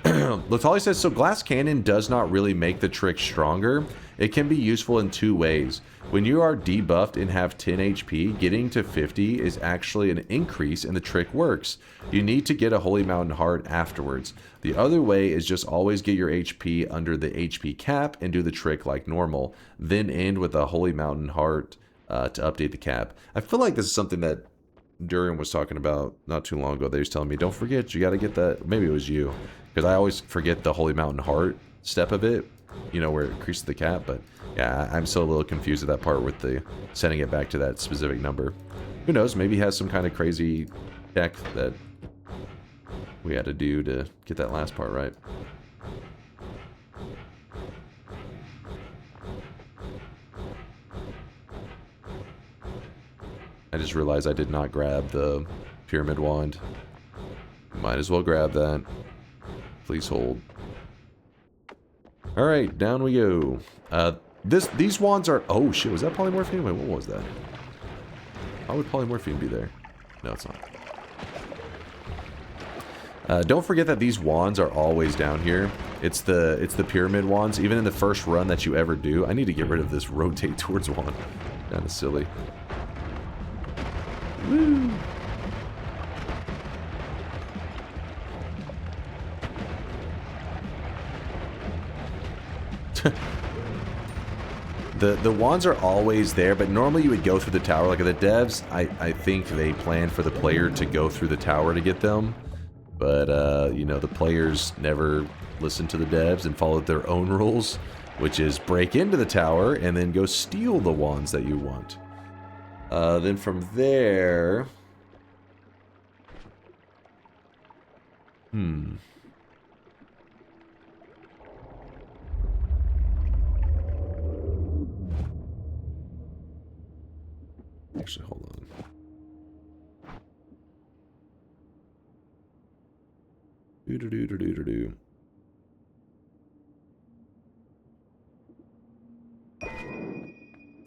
Latali says, so Glass Cannon does not really make the trick stronger. It can be useful in 2 ways. When you are debuffed and have 10 HP, getting to 50 is actually an increase and the trick works. You need to get a Holy Mountain Heart afterwards. The other way is just always get your HP under the HP cap and do the trick like normal. Then end with a Holy Mountain Heart to update the cap. I feel like this is something that Durian was talking about not too long ago. They was telling me, don't forget, you got to get that. Maybe it was you. Because I always forget the Holy Mountain Heart step of it. You know, where it increases the cap. But yeah, I'm still a little confused at that part with the sending it back to that specific number. Who knows? Maybe he has some kind of crazy deck that we had to do to get that last part right. I just realized I did not grab the Pyramid Wand. Might as well grab that. Please hold. Alright, down we go. These wands are... Oh shit, was that polymorphine? Wait, what was that? How would polymorphine be there? No, it's not. Don't forget that these wands are always down here. It's the pyramid wands. Even in the first run that you ever do. I need to get rid of this rotate towards wand. Kind of silly. Woo! The wands are always there, but normally you would go through the tower. Like the devs, I think they plan for the player to go through the tower to get them. But, you know, the players never listen to the devs and follow their own rules, which is break into the tower and then go steal the wands that you want. Then from there... Actually, hold on. Do.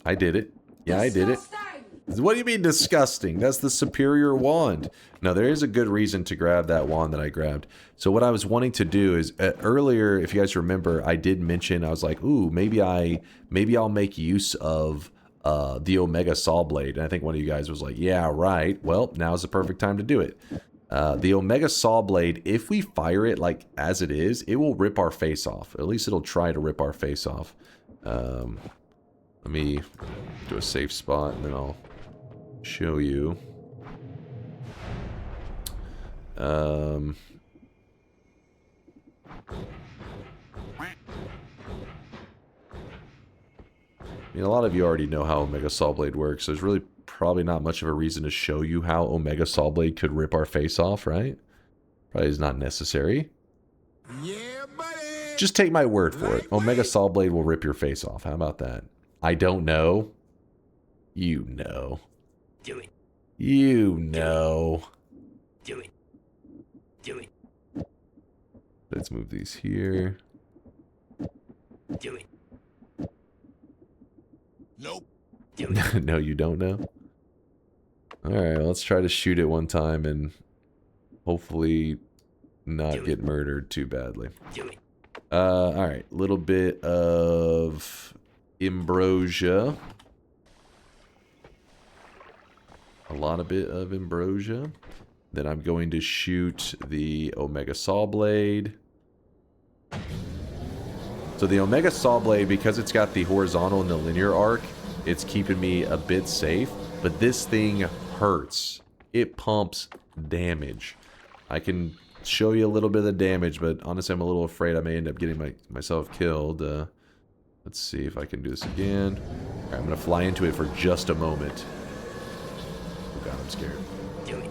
I did it. Yeah, I did it. What do you mean disgusting? That's the superior wand. Now, there is a good reason to grab that wand that I grabbed. So what I was wanting to do is, earlier, if you guys remember, I did mention, I was like, ooh, maybe I'll make use of the Omega Saw Blade. And I think one of you guys was like, yeah, right. Well, now's the perfect time to do it. The Omega Saw Blade, if we fire it like as it is, it will rip our face off. At least it'll try to rip our face off. Let me do a safe spot and then I'll show you. I mean, a lot of you already know how Omega Saw Blade works. So there's really probably not much of a reason to show you how Omega Saw Blade could rip our face off, right? Probably is not necessary. Yeah, buddy. Just take my word for it. Omega Saw Blade will rip your face off. How about that? I don't know. You know. Do it. You know. Do it. Do it. Let's move these here. Do it. Nope. No, you don't know? Alright, let's try to shoot it one time and hopefully not get murdered too badly. Alright, little bit of ambrosia. A lot of bit of ambrosia. Then I'm going to shoot the Omega Saw Blade. So the Omega Saw Blade, because it's got the horizontal and the linear arc, it's keeping me a bit safe. But this thing hurts. It pumps damage. I can show you a little bit of the damage, but honestly, I'm a little afraid I may end up getting myself killed. Let's see if I can do this again. All right, I'm going to fly into it for just a moment. Oh god, I'm scared. Do it.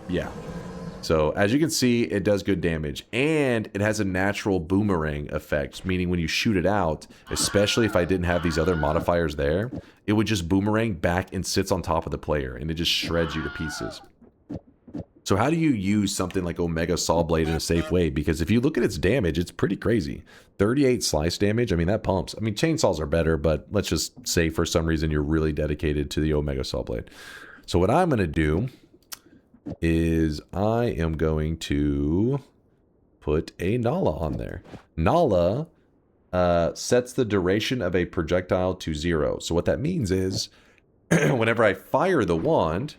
Yeah. So, as you can see, it does good damage. And it has a natural boomerang effect, meaning when you shoot it out, especially if I didn't have these other modifiers there, it would just boomerang back and sits on top of the player, and it just shreds you to pieces. So how do you use something like Omega Saw Blade in a safe way? Because if you look at its damage, it's pretty crazy. 38 slice damage, I mean, that pumps. I mean, chainsaws are better, but let's just say for some reason you're really dedicated to the Omega Saw Blade. So what I'm going to do is I am going to put a Nala on there. Nala sets the duration of a projectile to 0. So what that means is whenever I fire the wand,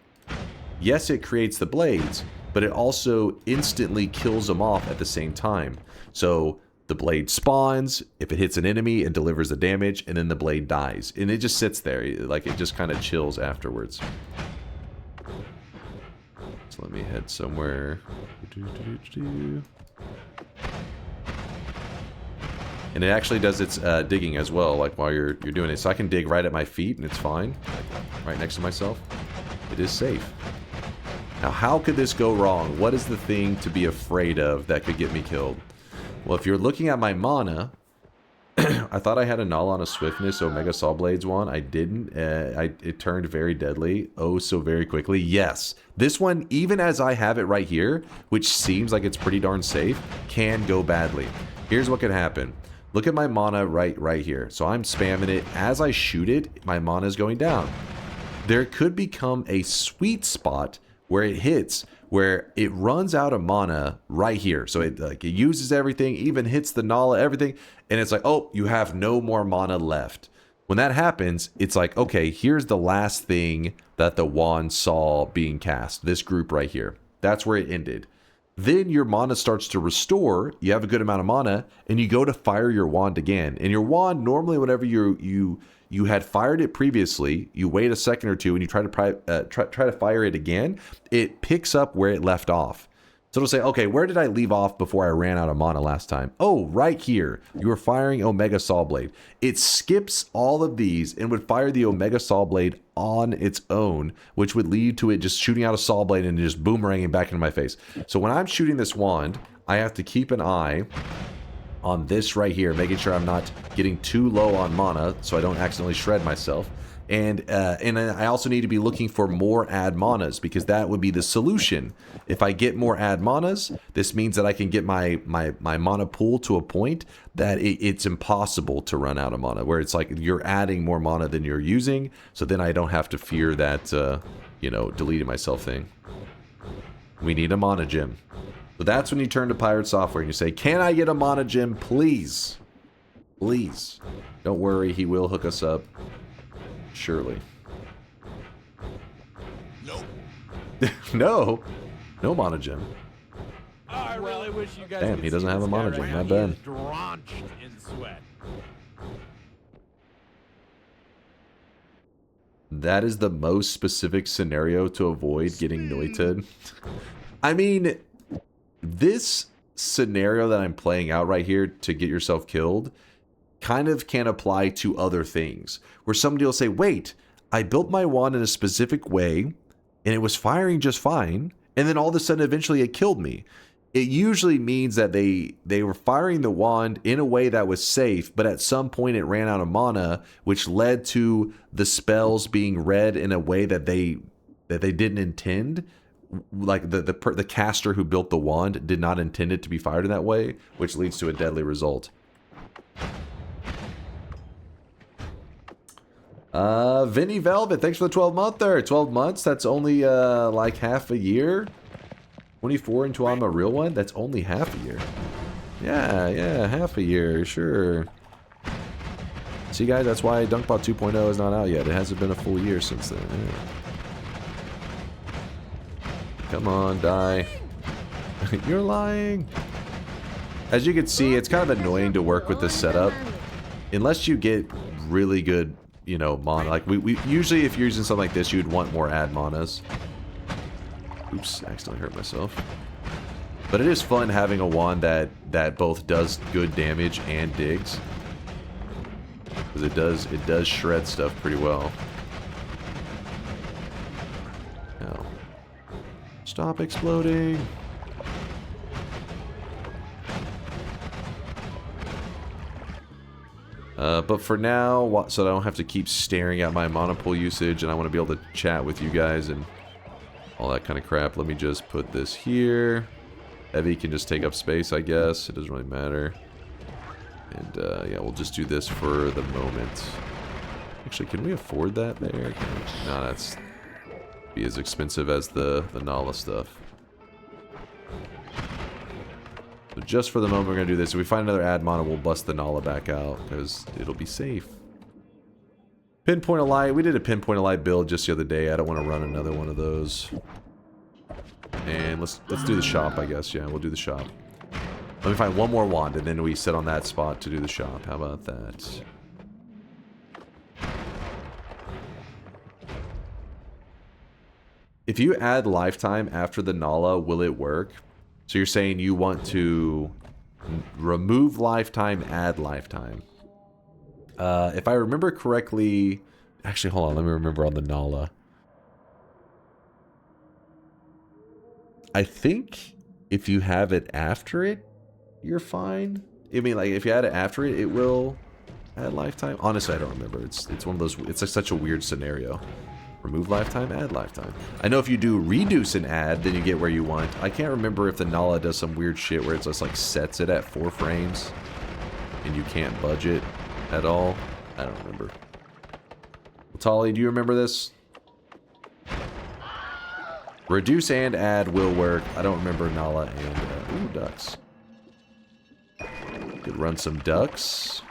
yes, it creates the blades, but it also instantly kills them off at the same time. So the blade spawns, if it hits an enemy, it delivers the damage, and then the blade dies. And it just sits there, like it just kind of chills afterwards. So let me head somewhere. And it actually does its digging as well, like while you're doing it. So I can dig right at my feet, and it's fine. Right next to myself. It is safe. Now, how could this go wrong? What is the thing to be afraid of that could get me killed? Well, if you're looking at my mana, I thought I had a Null on a Swiftness Omega Saw Blades one. I didn't. It turned very deadly. Oh, so very quickly. Yes. This one, even as I have it right here, which seems like it's pretty darn safe, can go badly. Here's what could happen. Look at my mana right here. So I'm spamming it. As I shoot it, my mana is going down. There could become a sweet spot where it hits, where it runs out of mana right here. So it uses everything, even hits the Nala, everything, and it's like, oh, you have no more mana left. When that happens, it's like, okay, here's the last thing that the wand saw being cast. This group right here. That's where it ended. Then your mana starts to restore. You have a good amount of mana, and you go to fire your wand again. And your wand, normally whenever you had fired it previously, you wait a second or two and you try to fire it again, it picks up where it left off. So it'll say, okay, where did I leave off before I ran out of mana last time? Oh, right here. You were firing Omega Saw Blade. It skips all of these and would fire the Omega Saw Blade on its own, which would lead to it just shooting out a Saw Blade and just boomeranging back into my face. So when I'm shooting this wand, I have to keep an eye on this right here, making sure I'm not getting too low on mana so I don't accidentally shred myself. And I also need to be looking for more add manas, because that would be the solution. If I get more add manas, this means that I can get my mana pool to a point that it's impossible to run out of mana, where it's like you're adding more mana than you're using, so then I don't have to fear that, deleting myself thing. We need a mana gem. So that's when you turn to Pirate Software and you say, can I get a mana gem, please? Please. Don't worry, he will hook us up. Surely. No. No mana gem. I really wish you guys Damn, could he doesn't see have a this guy mana right gem. now. Not He bad. is drenched in sweat. That is the most specific scenario to avoid getting Noita. I mean, this scenario that I'm playing out right here to get yourself killed kind of can apply to other things, where somebody will say, wait, I built my wand in a specific way and it was firing just fine, and then all of a sudden eventually it killed me. It usually means that they were firing the wand in a way that was safe, but at some point it ran out of mana, which led to the spells being read in a way that they didn't intend. Like the caster who built the wand did not intend it to be fired in that way, which leads to a deadly result. Vinny Velvet, thanks for the 12-monther. 12 months, that's only like half a year. 24 until I'm a real one, that's only half a year. Yeah, half a year, sure. See guys, that's why Dunkbot 2.0 is not out yet. It hasn't been a full year since then. Yeah. Come on, die. You're lying. As you can see, it's kind of annoying to work with this setup. Unless you get really good, mana. Like, we usually, if you're using something like this, you'd want more add manas. Oops, I accidentally hurt myself. But it is fun having a wand that both does good damage and digs. Because it does shred stuff pretty well. Now, stop exploding. But for now, so I don't have to keep staring at my monopool usage, and I want to be able to chat with you guys and all that kind of crap, let me just put this here. Heavy can just take up space, I guess. It doesn't really matter. And yeah, we'll just do this for the moment. Actually, can we afford that there? No, that's be as expensive as the Nala stuff. So just for the moment, we're going to do this. If we find another ad mono, we'll bust the Nala back out, because it'll be safe. Pinpoint of Light. We did a Pinpoint of Light build just the other day. I don't want to run another one of those. And let's do the shop, I guess. Yeah, we'll do the shop. Let me find one more wand, and then we sit on that spot to do the shop. How about that? If you add lifetime after the Nala, will it work? So you're saying you want to remove lifetime, add lifetime. If I remember correctly... Actually, hold on. Let me remember on the Nala. I think if you have it after it, you're fine. I mean, like, if you add it after it, it will add lifetime. Honestly, I don't remember. It's one of those... It's like such a weird scenario. Remove lifetime, add lifetime. I know if you do reduce and add, then you get where you want. I can't remember if the Nala does some weird shit where it just like sets it at 4 frames and you can't budge it at all. I don't remember. Tali, do you remember this? Reduce and add will work. I don't remember Nala and... ooh, ducks. Could run some ducks.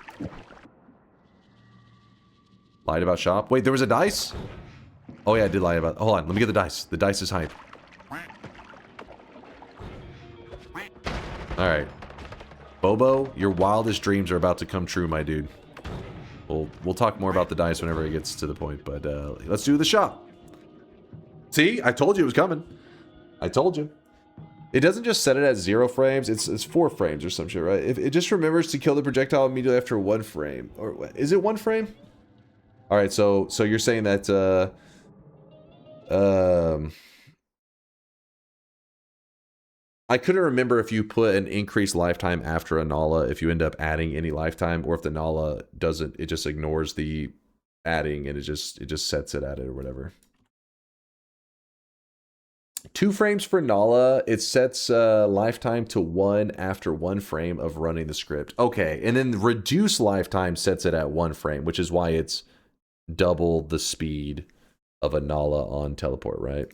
Lied about shop. Wait, there was a dice? Oh yeah, I did lie about... Hold on, let me get the dice. The dice is hype. Alright. Bobo, your wildest dreams are about to come true, my dude. We'll talk more about the dice whenever it gets to the point, but let's do the shop. See? I told you it was coming. I told you. It doesn't just set it at 0 frames, it's 4 frames or some shit, right? If it just remembers to kill the projectile immediately after 1 frame. Or is it 1 frame? Alright, so you're saying that I couldn't remember if you put an increased lifetime after a Nala, if you end up adding any lifetime, or if the Nala doesn't, it just ignores the adding and it just sets it at it or whatever. 2 frames for Nala, it sets lifetime to 1 after 1 frame of running the script. Okay, and then reduce lifetime sets it at 1 frame, which is why it's double the speed of a Nala on teleport, right?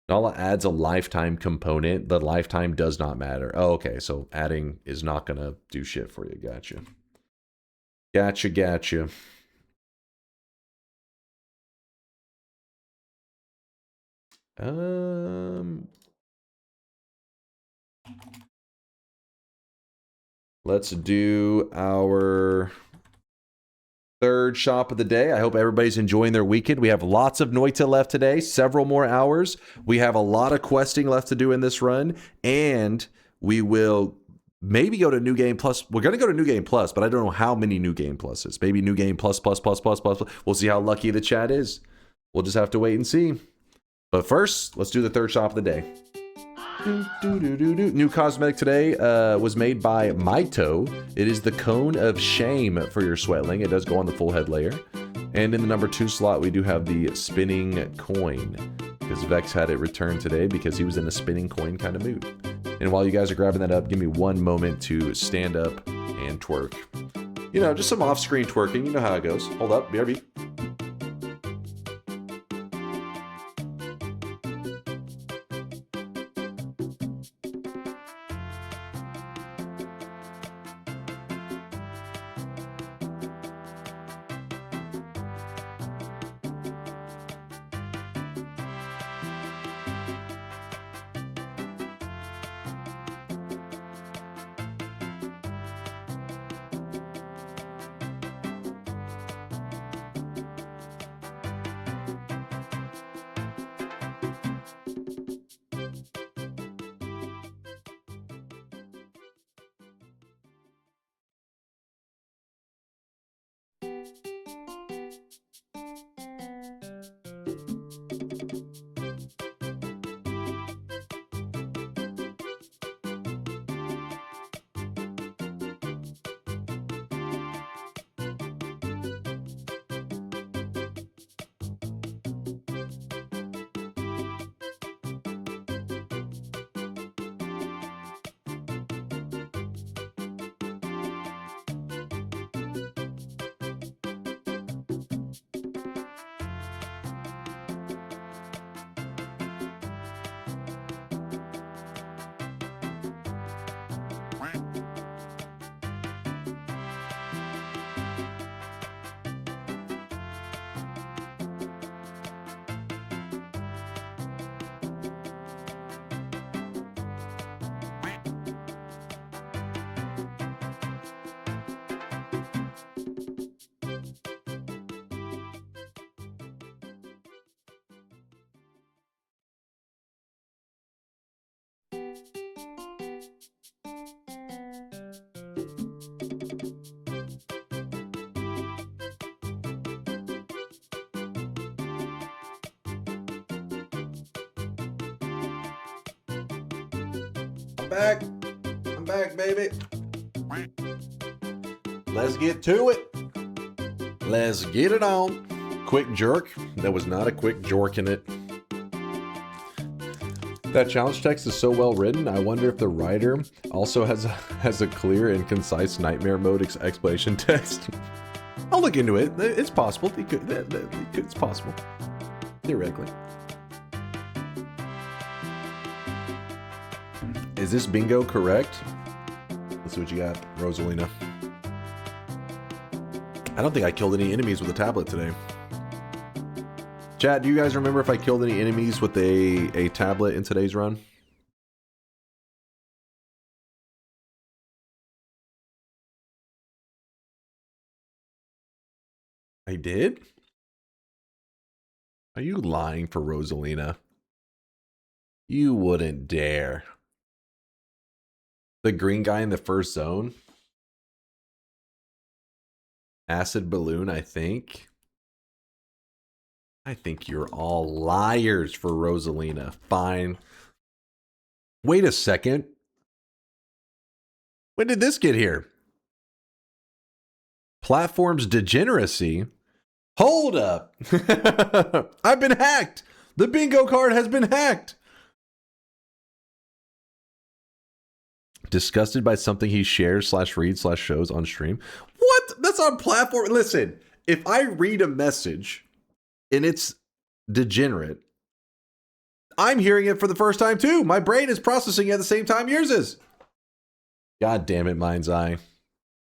Nala adds a lifetime component. The lifetime does not matter. Oh, okay, so adding is not going to do shit for you. Gotcha. Gotcha. Let's do our 3rd shop of the day. I hope everybody's enjoying their weekend. We have lots of Noita left today, several more hours. We have a lot of questing left to do in this run, and we will maybe go to New Game Plus. We're going to go to New Game Plus, but I don't know how many New Game Pluses. Maybe New Game Plus. We'll see how lucky the chat is. We'll just have to wait and see. But first, let's do the 3rd shop of the day. New cosmetic today was made by Maito. It is the Cone of Shame for your Sweatling. It does go on the full head layer. And in the number 2 slot, we do have the spinning coin, because Vex had it returned today because he was in a spinning coin kind of mood. And while you guys are grabbing that up, give me one moment to stand up and twerk. You know, just some off-screen twerking. You know how it goes. Hold up, BRB. I'm back. I'm back, baby. Let's get to it. Let's get it on. Quick jerk. That was not a quick jork in it. That challenge text is so well written. I wonder if the writer also has a clear and concise nightmare mode explanation text. I'll look into it. It's possible. It's possible. Theoretically. Is this bingo correct? Let's see what you got, Rosalina. I don't think I killed any enemies with a tablet today. Chat, do you guys remember if I killed any enemies with a tablet in today's run? I did? Are you lying for Rosalina? You wouldn't dare. The green guy in the first zone? Acid balloon, I think. I think you're all liars for Rosalina. Fine. Wait a second. When did this get here? Platform's degeneracy? Hold up. I've been hacked. The bingo card has been hacked. Disgusted by something he shares / reads / shows on stream. What? That's on platform. Listen, if I read a message and it's degenerate, I'm hearing it for the first time too. My brain is processing it at the same time yours is. God damn it, Mind's Eye.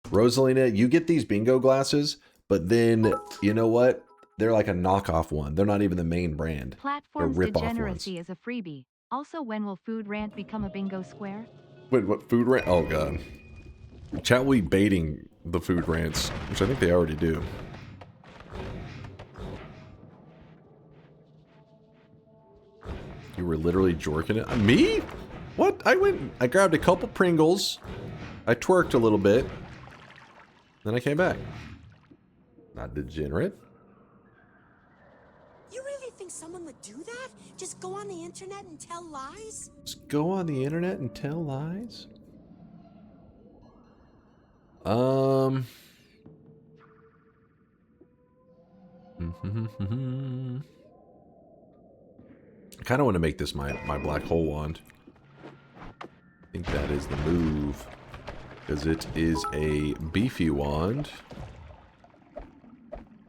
Rosalina, you get these bingo glasses, but then, you know what? They're like a knockoff one. They're not even the main brand. Platform's degeneracy is a freebie. Also, when will Food Rant become a bingo square? Wait, what? Food rant? Oh, God. Chat will be baiting the food rants, which I think they already do. You were literally jorking it? Me? What? I grabbed a couple Pringles. I twerked a little bit. Then I came back. Not degenerate. You really think someone would do that? Just go on the internet and tell lies? Just go on the internet and tell lies? I kind of want to make this my black hole wand. I think that is the move. Because it is a beefy wand.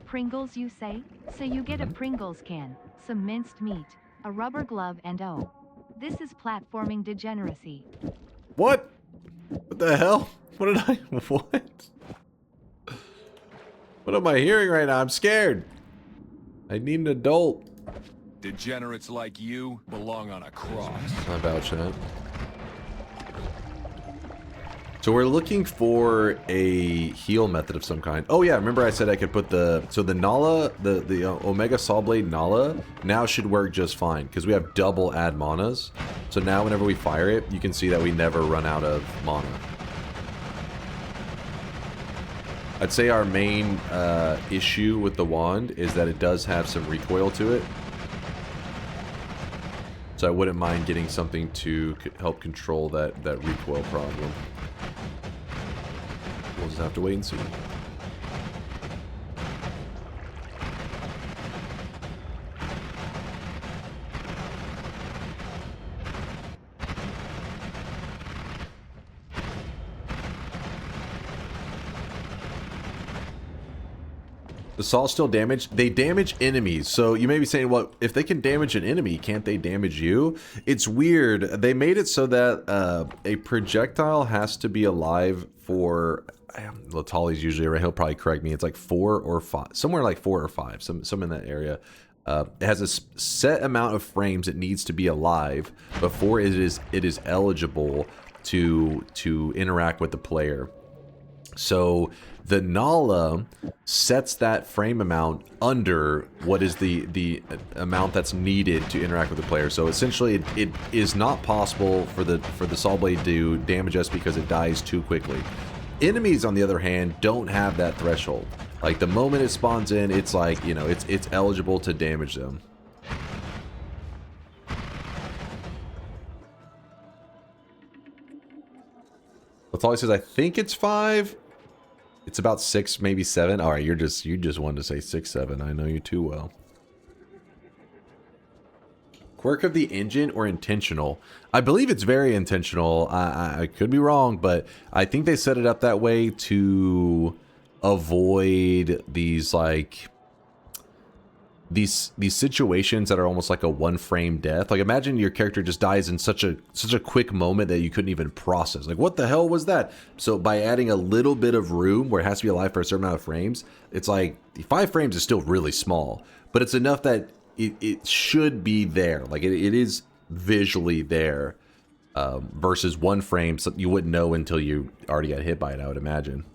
Pringles, you say? So you get a Pringles can, some minced meat, a rubber glove, and oh. This is platforming degeneracy. What? What the hell? What did I... What? What am I hearing right now? I'm scared. I need an adult. Degenerates like you belong on a cross. How about that? So we're looking for a heal method of some kind. Oh yeah, remember I said I could put the... So the Nala, the Omega Saw Blade Nala now should work just fine because we have double add manas. So now whenever we fire it, you can see that we never run out of mana. I'd say our main issue with the wand is that it does have some recoil to it. So I wouldn't mind getting something to help control that recoil problem. We'll just have to wait and see. The saw's still damaged. They damage enemies. So you may be saying, well, if they can damage an enemy, can't they damage you? It's weird. They made it so that a projectile has to be alive for... Latali's usually right. He'll probably correct me. It's like 4 or 5. Somewhere like 4 or 5. Some in that area. It has a set amount of frames it needs to be alive before it is eligible to interact with the player. So the Nala sets that frame amount under what is the amount that's needed to interact with the player. So essentially it is not possible for the Saw Blade to damage us because it dies too quickly. Enemies, on the other hand, don't have that threshold. Like the moment it spawns in, it's like, you know, it's eligible to damage them. Latali says, I think it's 5. It's about 6, maybe 7. All right, you just wanted to say 6, 7. I know you too well. Quirk of the engine or intentional? I believe it's very intentional. I could be wrong, but I think they set it up that way to avoid these like these situations that are almost like a one-frame death. Like imagine your character just dies in such a quick moment that you couldn't even process. Like what the hell was that? So by adding a little bit of room where it has to be alive for a certain amount of frames, it's like 5 frames is still really small, but it's enough that it should be there. Like it is visually there, versus 1 frame, so you wouldn't know until you already got hit by it, I would imagine.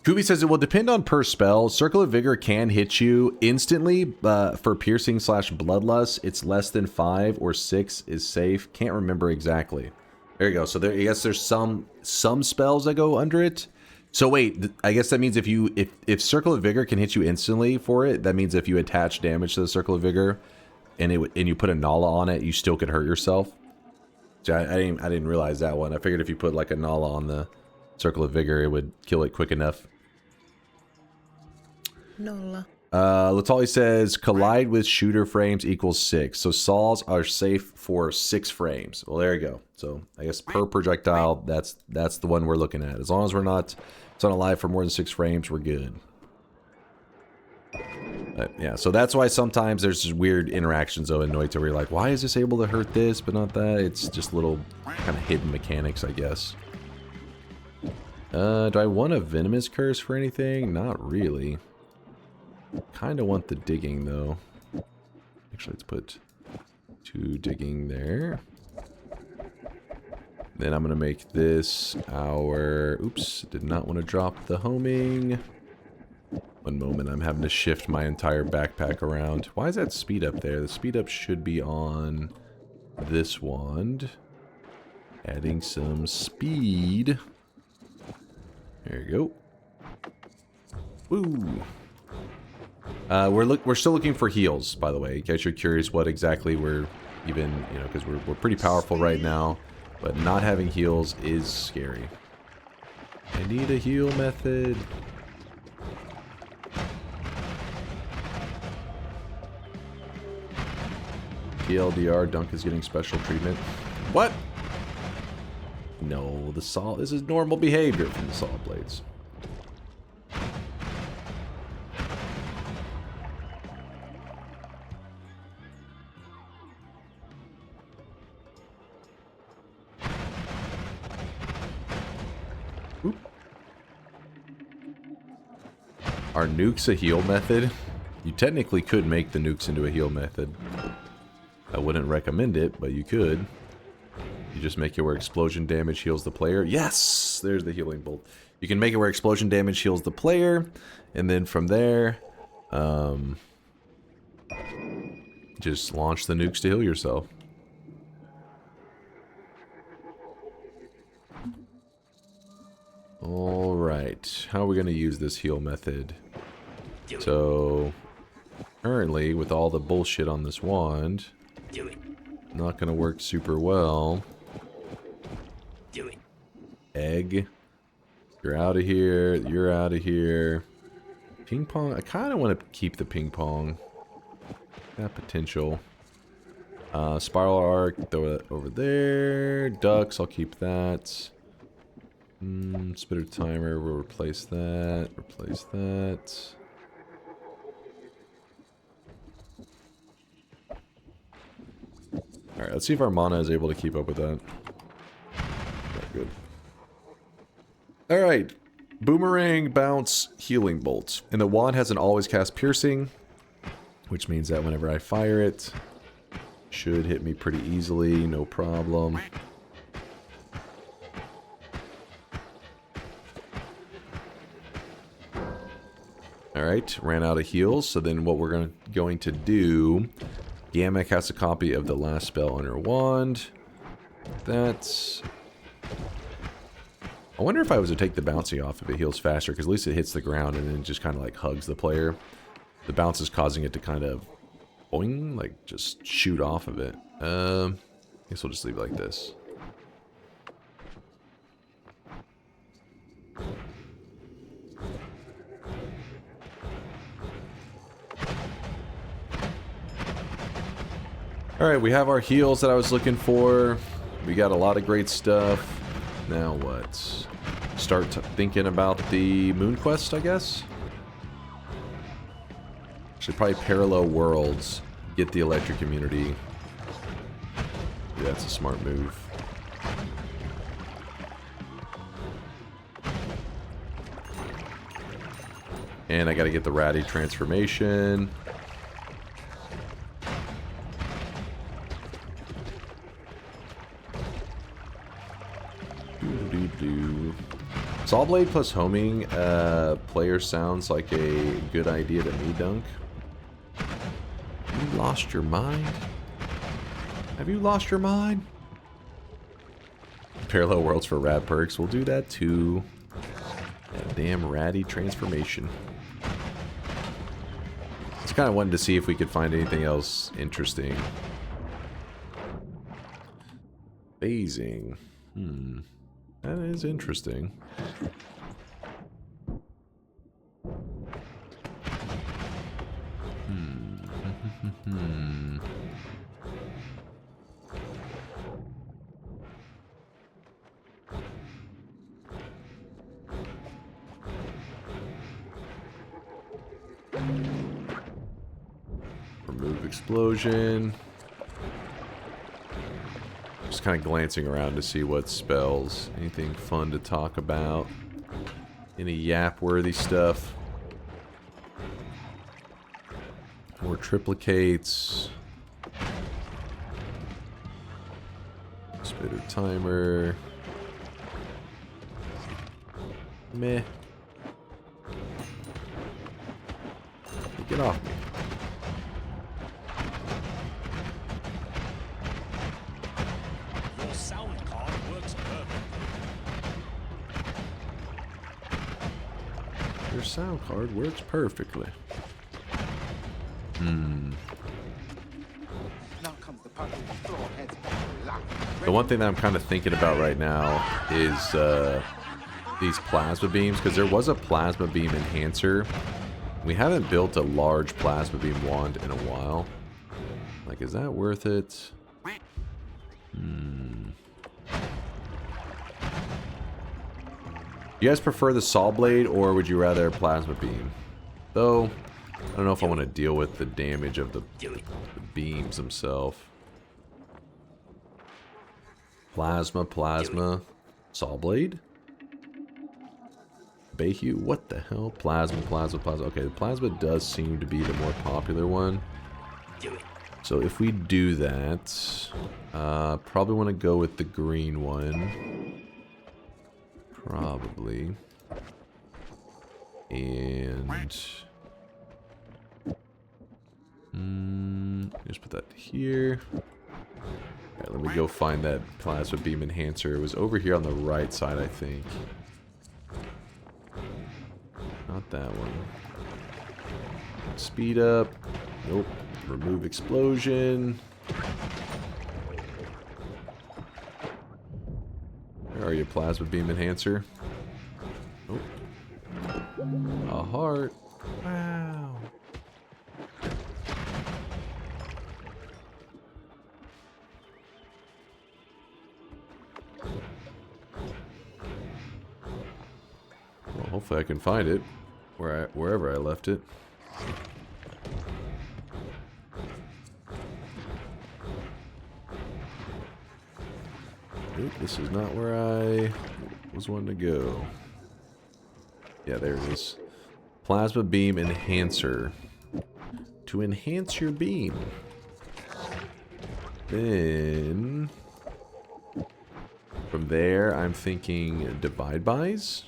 Kubi says it will depend on per spell. Circle of Vigor can hit you instantly. For piercing / bloodlust, it's less than 5 or 6 is safe. Can't remember exactly. There you go. So there, I guess there's some spells that go under it. So wait, I guess that means if Circle of Vigor can hit you instantly for it, that means if you attach damage to the Circle of Vigor and you put a Nala on it, you still could hurt yourself. So I didn't realize that one. I figured if you put like a Nala on the Circle of Vigor, it would kill it quick enough. Nala. Latali says collide with shooter frames equals 6. So saws are safe for 6 frames. Well, there you go. So I guess per projectile, that's the one we're looking at. As long as it's not alive for more than 6 frames, we're good. But yeah, so that's why sometimes there's just weird interactions though in Noita where you're like, why is this able to hurt this but not that? It's just little kind of hidden mechanics, I guess. Do I want a Venomous Curse for anything? Not really. Kind of want the digging though. Actually, let's put 2 digging there. Then I'm going to make this our... Oops, did not want to drop the homing. One moment, I'm having to shift my entire backpack around. Why is that speed up there? The speed up should be on this wand. Adding some speed. There you go. Woo! We're still looking for heals, by the way, in case you're curious what exactly we're even, you know, because we're pretty powerful right now, but not having heals is scary. I need a heal method. TLDR, Dunk is getting special treatment. What? No, the saw. This is normal behavior from the saw blades. Are nukes a heal method? You technically could make the nukes into a heal method. I wouldn't recommend it, but you could. You just make it where explosion damage heals the player. Yes! There's the healing bolt. You can make it where explosion damage heals the player, and then from there, just launch the nukes to heal yourself. Alright, how are we going to use this heal method? So, currently, with all the bullshit on this wand, not going to work super well. Egg, you're out of here, you're out of here. Ping pong, I kind of want to keep the ping pong. That potential. Spiral arc, throw it over there. Ducks, I'll keep that. Spitter timer, we'll replace that. Replace that. Alright, let's see if our mana is able to keep up with that. Not good. Alright. Boomerang, bounce, healing bolt. And the wand has an always cast piercing, which means that whenever I fire it, should hit me pretty easily, no problem. Alright, ran out of heals, so then what we're going to do, Gamek has a copy of the last spell on her wand. That's... I wonder if I was to take the bouncy off if it heals faster, because at least it hits the ground and then just kind of like hugs the player. The bounce is causing it to kind of boing, like just shoot off of it. I guess we'll just leave it like this. Alright, we have our heals that I was looking for. We got a lot of great stuff. Now what? Start thinking about the moon quest, I guess? Should probably parallel worlds. Get the electric immunity. Yeah, that's a smart move. And I gotta get the ratty transformation. Sawblade plus homing player sounds like a good idea to me, Dunk. You lost your mind? Have you lost your mind? Parallel worlds for rad perks. We'll do that too. That damn ratty transformation. Just kind of wanted to see if we could find anything else interesting. Phasing. That is interesting. Remove explosion. Just kind of glancing around to see what spells. Anything fun to talk about? Any yap-worthy stuff? More triplicates. Spitter timer. Meh. Get off me. Your sound card works perfectly. Your sound card works perfectly. The one thing that I'm kind of thinking about right now is these plasma beams, because there was a plasma beam enhancer. We haven't built a large plasma beam wand in a while. Like, is that worth it? You guys prefer the saw blade, or would you rather a plasma beam? Though, I don't know if I want to deal with the damage of the beams themselves. Plasma. Saw blade? Bayhue? What the hell? Plasma. Okay, the plasma does seem to be the more popular one. So if we do that, probably want to go with the green one. Probably. And just put that here. Alright, let me go find that plasma beam enhancer. It was over here on the right side, I think. Not that one. Speed up. Nope. Remove explosion. Where are you, plasma beam enhancer? Nope. A heart. Wow. Well, hopefully I can find it wherever I left it. Nope, this is not where I was wanting to go. Yeah, there it is. Plasma beam enhancer. To enhance your beam. Then from there, I'm thinking divide bys.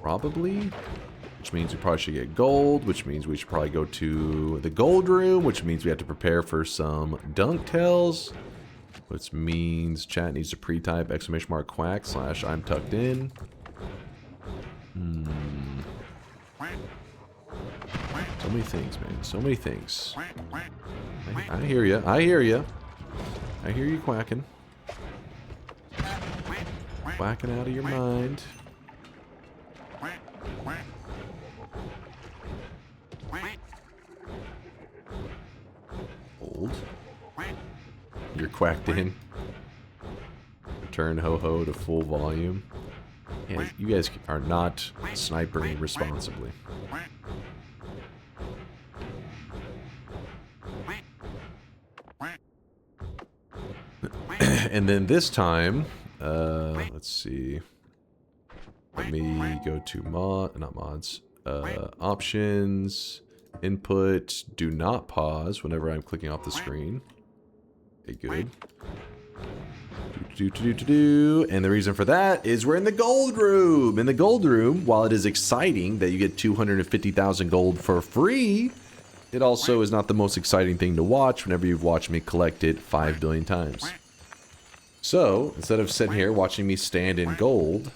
Probably. Which means we probably should get gold, which means we should probably go to the gold room, which means we have to prepare for some dunk tails. Which means chat needs to pre-type !quack / I'm tucked in. So many things, man. So many things. I hear you. I hear you. I hear you quacking. Quacking out of your mind. Gold. whacked in. Turn ho-ho to full volume. Yeah, you guys are not snipering responsibly. And then this time, let's see. Let me go to not mods. Options, input, do not pause whenever I'm clicking off the screen. Okay, good. And the reason for that is we're in the gold room. In the gold room, while it is exciting that you get 250,000 gold for free, it also is not the most exciting thing to watch whenever you've watched me collect it 5 billion times. So, instead of sitting here watching me stand in gold,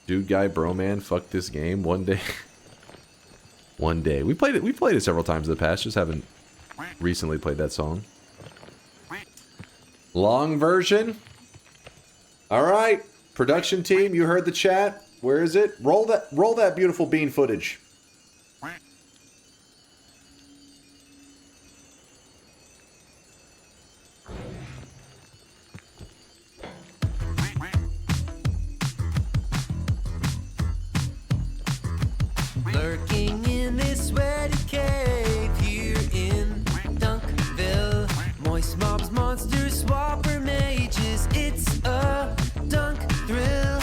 dude, guy, bro, man, fuck this game one day. One day. We played it several times in the past, just haven't recently played that song. Long version. All right, production team, you heard the chat. Where is it? Roll that beautiful bean footage. Lurking in this sweaty cave here in Dunkville. Moist mobs, monsters, swapper mages. It's a dunk thrill.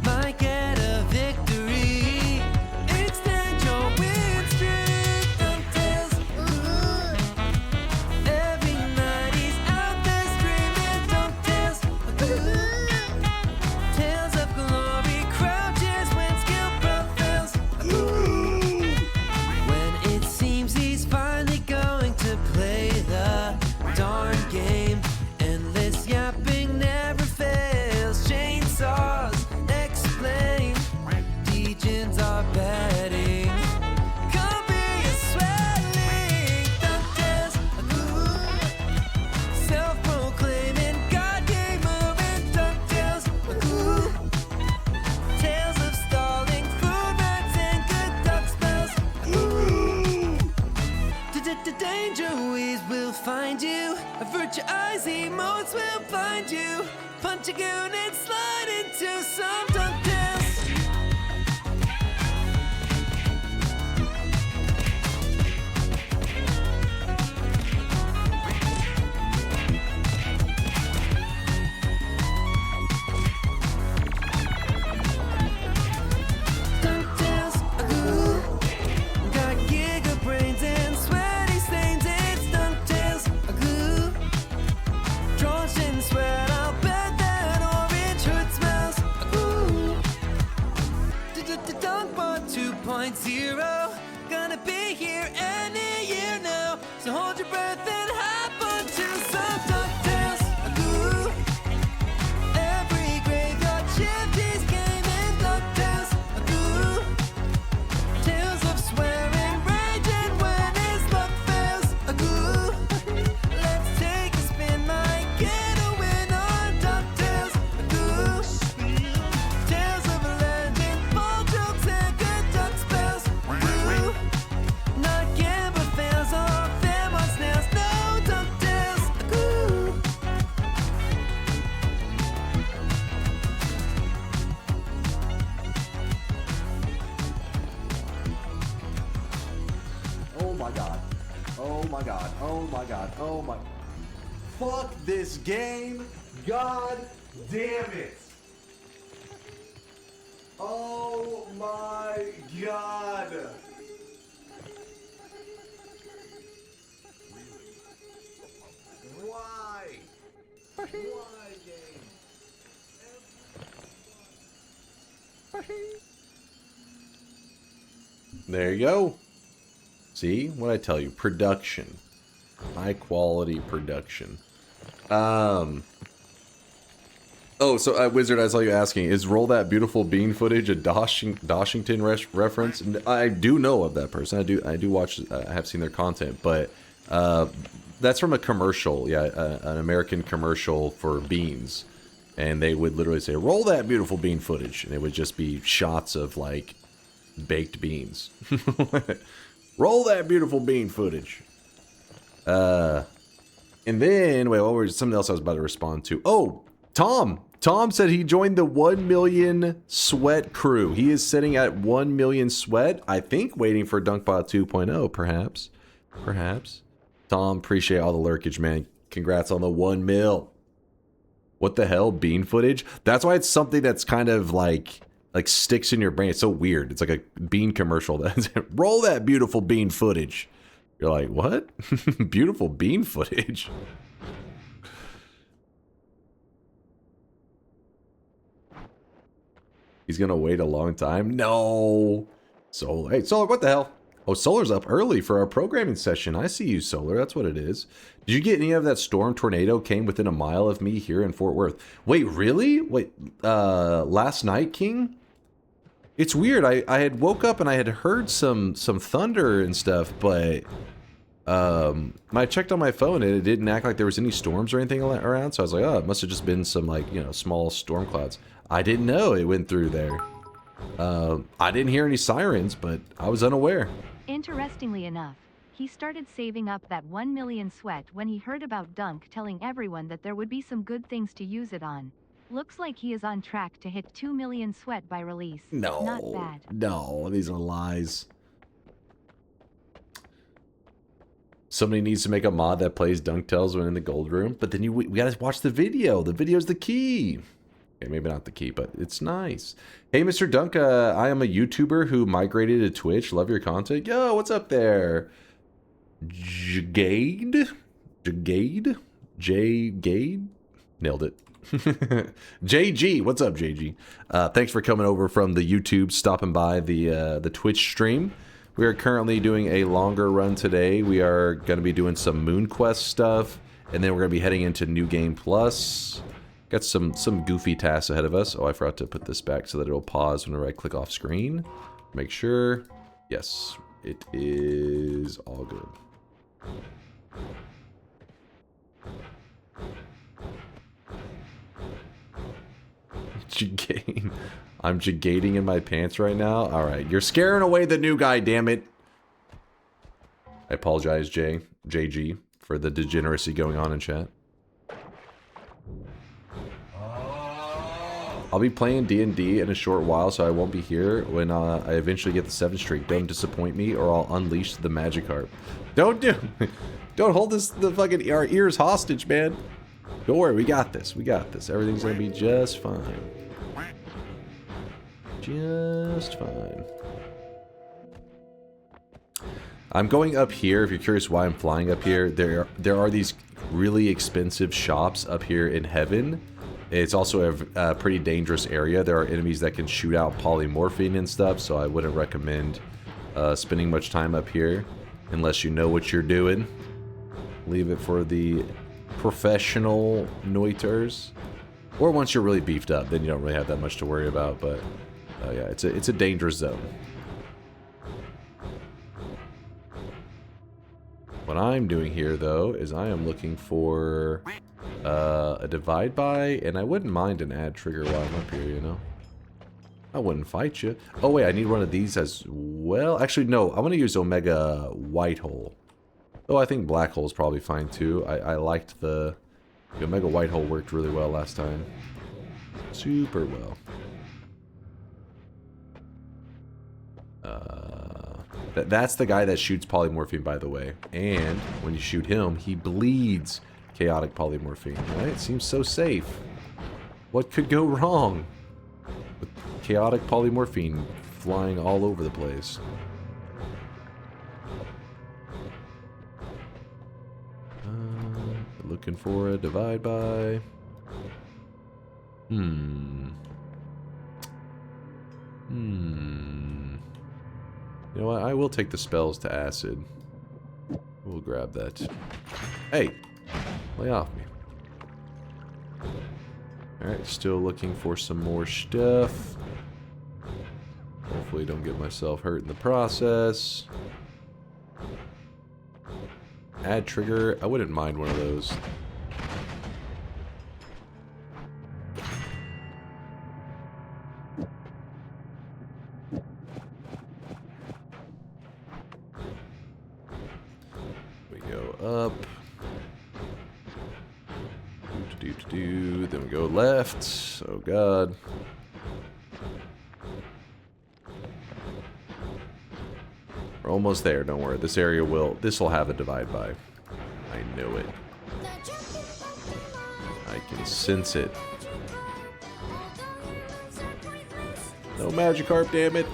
Might get a victory. Extend your win streak. Dunktails. Every night he's out there screaming. Dunktails. Tales of glory crouches when skill prevails. When it seems he's finally going to play the darn game, endless yapping never fails. Chainsaws explain, degens are betting. Come be a swelling, Dunktails. Self-proclaiming, God game moving, Dunktails. Tales of stalling, food rats and good duck spells. Danger ways will find you. Avert your eyes, emotes will blind you. Punch a goon and slide into some Dunktails. Dunktails, got giga brains and sweaty stains. It's Dunktails, drenched in sweat. I'll bet that orange hood smells. Dunkbot 2.0, gonna be here any year now. So hold your breath and hop onto some Dunktails. Every graveyard shift is gaming Dunktails. Tales of swearing, raging when his luck fails. Let's take a spin, might get a win on Dunktails. Tales of a legend, ball jokes and good duck spells. Not gamble fails off them on snails. No Dunktails. Oh my god. Oh my god. Oh my god. Oh my. Fuck this game. God damn it. Oh my god. Why? Why, game? There you go. See what I tell you? Production, high quality production. Oh, so Wizard, I saw you asking, is Roll That Beautiful Bean footage a Doshington reference? And I do know of that person. I do watch. I have seen their content, but that's from a commercial. Yeah, an American commercial for beans, and they would literally say, "Roll that beautiful bean footage," and it would just be shots of like baked beans. Roll that beautiful bean footage. And then, wait, what was something else I was about to respond to? Oh, Tom. Tom said he joined the 1 million sweat crew. He is sitting at 1 million sweat. I think waiting for DunkBot 2.0, perhaps. Perhaps. Tom, appreciate all the lurkage, man. Congrats on the 1 mil. What the hell? Bean footage? That's why it's something that's kind of like sticks in your brain. It's so weird. It's like a bean commercial. Roll that beautiful bean footage. You're like, what? Beautiful bean footage. He's gonna wait a long time? No. Solar. Hey, Solar, what the hell? Oh, Solar's up early for our programming session. I see you, Solar. That's what it is. Did you get any of that storm tornado came within a mile of me here in Fort Worth? Wait, really? Wait, last night, King? It's weird. I had woke up and I had heard some thunder and stuff, but I checked on my phone and it didn't act like there was any storms or anything around. So I was like, oh, it must have just been some, like, you know, small storm clouds. I didn't know it went through there. I didn't hear any sirens, but I was unaware. Interestingly enough, he started saving up that 1 million sweat when he heard about Dunk telling everyone that there would be some good things to use it on. Looks like he is on track to hit 2 million sweat by release. No. Not bad. No, these are lies. Somebody needs to make a mod that plays Dunk Tells when in the gold room, but then we gotta watch the video. The video's the key. Okay, maybe not the key, but it's nice. Hey, Mr. Dunk, I am a YouTuber who migrated to Twitch. Love your content. Yo, what's up there? Jagade? Jagade? Nailed it. JG, what's up, JG? Thanks for coming over from the YouTube, stopping by the Twitch stream. We are currently doing a longer run today. We are going to be doing some Moon Quest stuff, and then we're going to be heading into New Game Plus. Got some goofy tasks ahead of us. Oh, I forgot to put this back so that it'll pause whenever I click off screen. Make sure. Yes, it is all good. Jigade. I'm jigading in my pants right now. All right, you're scaring away the new guy, damn it. I apologize, JG, for the degeneracy going on in chat. I'll be playing D&D in a short while, so I won't be here when I eventually get the 7th streak. Don't disappoint me, or I'll unleash the magic harp. Don't hold our ears hostage, man. Don't worry, we got this. We got this. Everything's gonna be just fine. Just fine. I'm going up here. If you're curious why I'm flying up here, there are these really expensive shops up here in heaven. It's also a pretty dangerous area. There are enemies that can shoot out polymorphine and stuff, so I wouldn't recommend spending much time up here unless you know what you're doing. Leave it for the professional Noiters. Or once you're really beefed up, then you don't really have that much to worry about, but yeah, it's a dangerous zone. What I'm doing here, though, is I am looking for a divide by, and I wouldn't mind an add trigger while I'm up here, you know? I wouldn't fight you. Oh, wait, I need one of these as well. Actually, no, I want to use Omega White Hole. Oh, I think Black Hole is probably fine, too. I liked the Omega White Hole worked really well last time. Super well. That's the guy that shoots polymorphine, by the way. And when you shoot him, he bleeds chaotic polymorphine, right? Seems so safe. What could go wrong with chaotic polymorphine flying all over the place? Looking for a divide by. You know what? I will take the spells to acid. We'll grab that. Hey! Lay off me. Alright, still looking for some more stuff. Hopefully don't get myself hurt in the process. Add trigger. I wouldn't mind one of those. We go up. Then we go left. Oh god. We're almost there, don't worry. This will have a divide by. I know it. I can sense it. No Magikarp, damn it.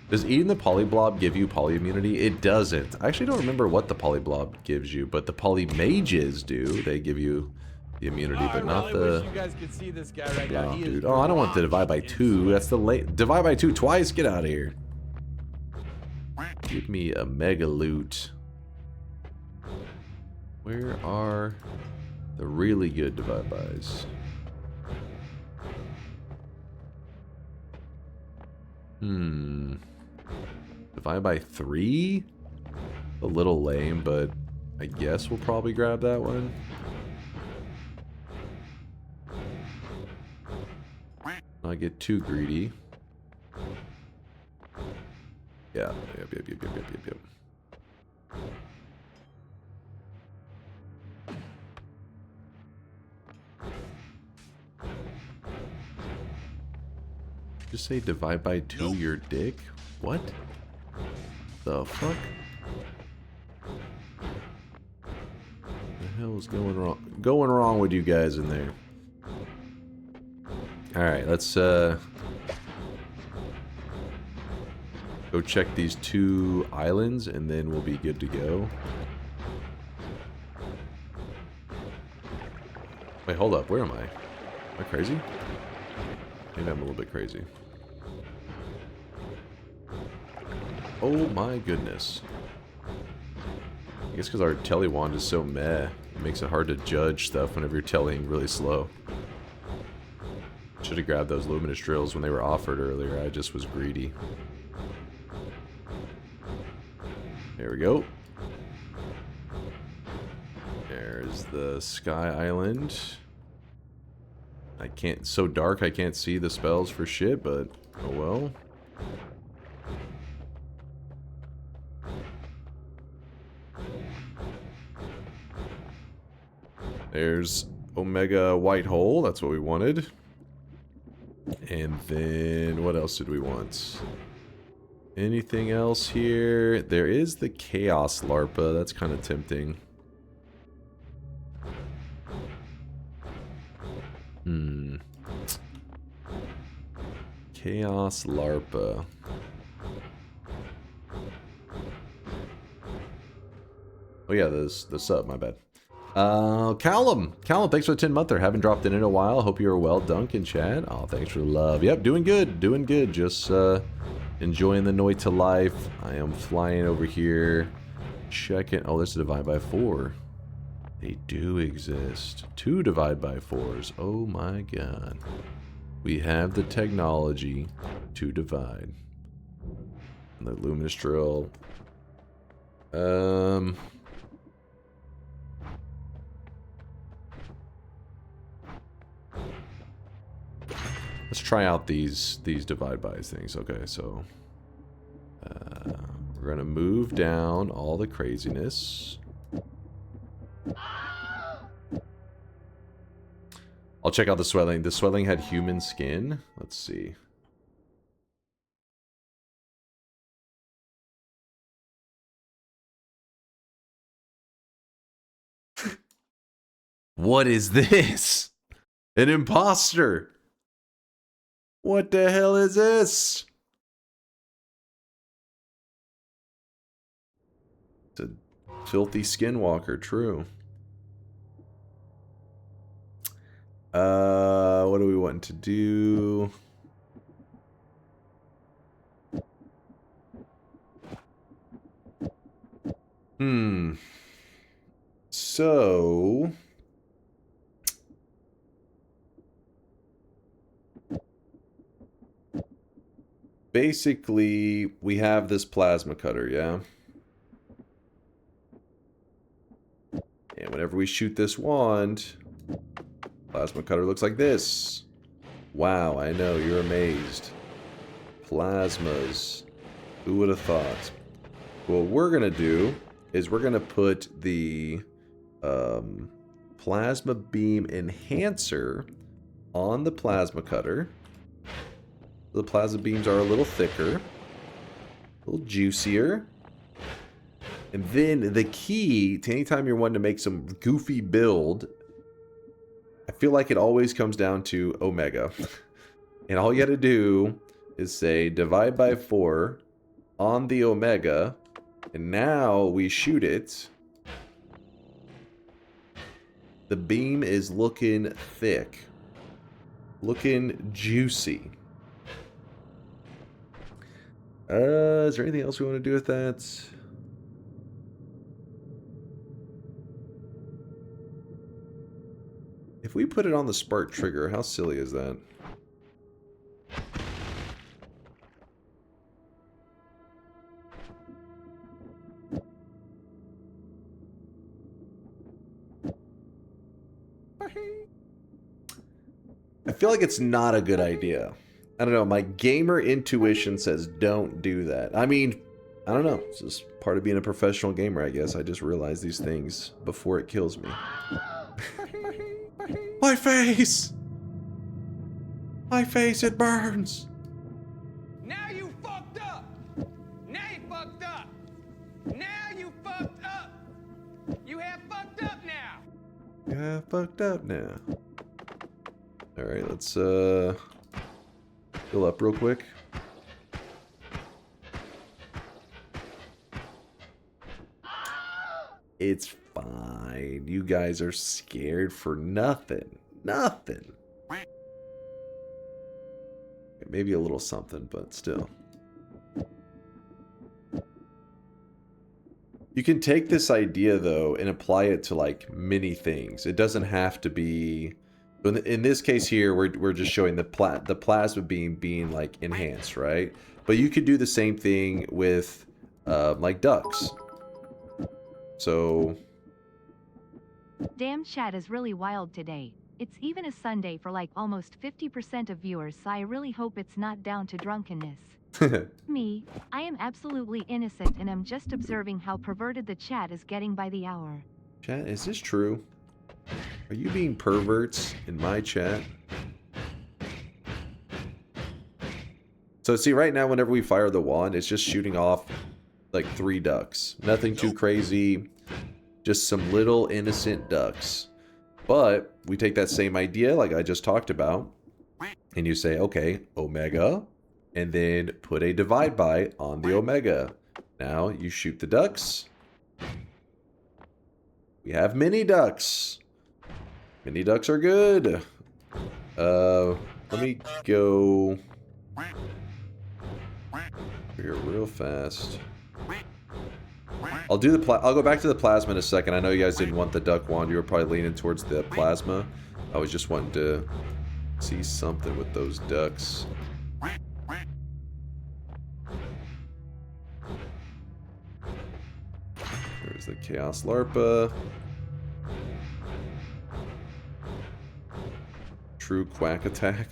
Does eating the Polyblob give you poly immunity? It doesn't. I actually don't remember what the Polyblob gives you, but the Polymages do. They give you the immunity, but not the... wish you guys could see this guy right now. He dude. Oh, I don't want to divide by 2. That's the late... Divide by 2 twice? Get out of here. Give me a Mega Loot. Where are the really good divide bys? Divide by 3? A little lame, but I guess we'll probably grab that one. Not get too greedy. Yeah, yep. Just say divide by 2 your dick? What? The fuck? The hell is going wrong with you guys in there? Alright, let's go check these 2 islands and then we'll be good to go. Wait, hold up, where am I? Am I crazy? Maybe I'm a little bit crazy. Oh my goodness. I guess because our telly wand is so meh, it makes it hard to judge stuff whenever you're tellying really slow. Should have grabbed those luminous drills when they were offered earlier. I just was greedy. There we go. There's the Sky Island. I can't, it's so dark I can't see the spells for shit, but oh well. There's Omega White Hole, that's what we wanted. And then, what else did we want? Anything else here? There is the Chaos Larpa, that's kind of tempting. Chaos Larpa. Oh yeah, the sub, my bad. Callum, thanks for the 10-monther. Haven't dropped in a while. Hope you're well, Dunk in chat. Oh, thanks for the love. Yep, doing good. Just enjoying the Noita life. I am flying over here. Checking. Oh, there's a divide by 4. They do exist. 2 divide by 4s. Oh my god. We have the technology to divide. And the luminous drill. Let's try out these divide bys things. Okay, so we're gonna move down all the craziness. I'll check out the swelling. The swelling had human skin. Let's see. What is this? An imposter. What the hell is this? It's a filthy skinwalker, true. What do we want to do? So basically we have this plasma cutter, yeah? And whenever we shoot this wand, plasma cutter looks like this. Wow, I know, you're amazed. Plasmas. Who would have thought? What we're gonna do is we're gonna put the plasma beam enhancer on the plasma cutter. The plasma beams are a little thicker, a little juicier. And then the key to anytime you're wanting to make some goofy build, I feel like it always comes down to omega. And all you got to do is say divide by 4 on the omega. And now we shoot it. The beam is looking thick. Looking juicy. Is there anything else we want to do with that? If we put it on the spark trigger, how silly is that? I feel like it's not a good idea. I don't know, my gamer intuition says don't do that. I mean, I don't know. It's just part of being a professional gamer, I guess. I just realize these things before it kills me. My face! My face, it burns! Now you fucked up! Now you fucked up! Now you fucked up! You have fucked up now! Yeah, fucked up now. Alright, let's fill up real quick. It's fine. You guys are scared for nothing. Nothing. Maybe a little something, but still. You can take this idea, though, and apply it to, like, many things. It doesn't have to be... In this case here, we're just showing the plasma beam being, like, enhanced, right? But you could do the same thing with, like, ducks. So... Damn, chat is really wild today. It's even a Sunday for like almost 50% of viewers, so I really hope it's not down to drunkenness. Me, I am absolutely innocent and I'm just observing how perverted the chat is getting by the hour. Chat, is this true? Are you being perverts in my chat? So see, right now, whenever we fire the wand, it's just shooting off like 3 ducks. Nothing too crazy. Just some little innocent ducks. But we take that same idea like I just talked about. And you say, okay, omega. And then put a divide by on the omega. Now you shoot the ducks. We have mini ducks. Mini ducks are good. Let me go here real fast. I'll go back to the plasma in a second. I know you guys didn't want the duck wand. You were probably leaning towards the plasma. I was just wanting to see something with those ducks. There's the Chaos Larpa. True Quack Attack.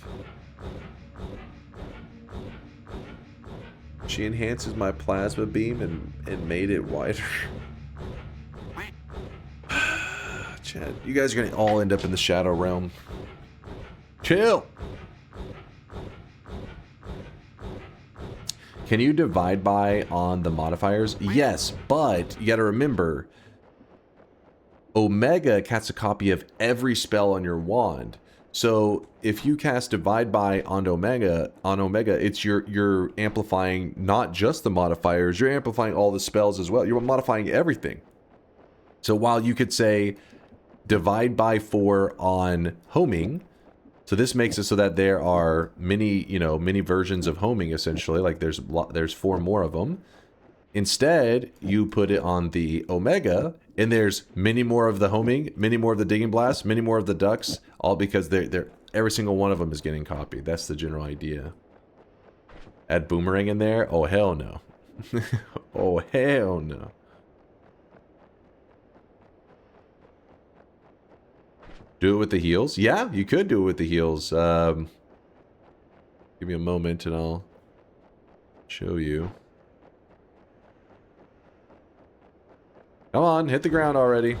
She enhances my plasma beam and made it wider. Chad, you guys are gonna all end up in the shadow realm. Chill! Can you divide by on the modifiers? Yes, but you gotta remember, Omega casts a copy of every spell on your wand. So if you cast divide by on Omega, it's you're amplifying not just the modifiers, you're amplifying all the spells as well. You're modifying everything. So while you could say divide by 4 on homing, so this makes it so that there are many versions of homing essentially, like there's 4 more of them. Instead, you put it on the omega, and there's many more of the homing, many more of the digging blasts, many more of the ducks, all because they're every single one of them is getting copied. That's the general idea. Add boomerang in there? Oh hell no. Oh hell no. Do it with the heels? Yeah, you could do it with the heels. Give me a moment and I'll show you. Come on, hit the ground already.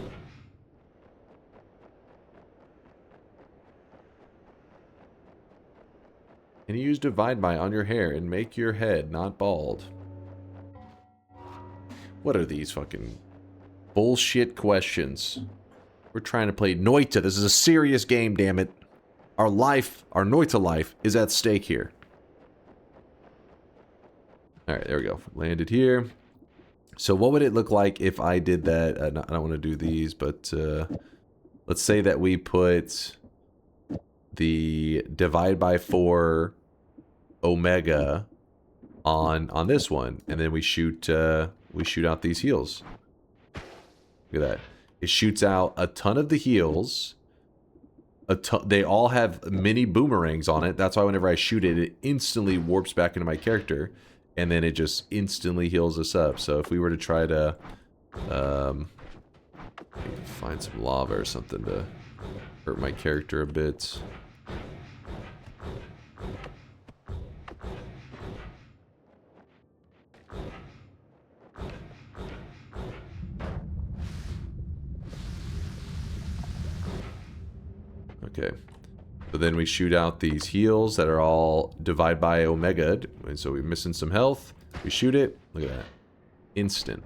Can you use divide by on your hair and make your head not bald? What are these fucking bullshit questions? We're trying to play Noita. This is a serious game, damn it. Our life, our Noita life, is at stake here. Alright, there we go. Landed here. So what would it look like if I did that? I don't want to do these, but let's say that we put the divide by 4 omega on this one, and then we shoot out these heals. Look at that. It shoots out a ton of the heals. They all have mini boomerangs on it. That's why whenever I shoot it, it instantly warps back into my character, and then it just instantly heals us up. So if we were to try to find some lava or something to hurt my character a bit. Okay, so then we shoot out these heals that are all divide by omega, and so we're missing some health. We shoot it. Look at that, instant.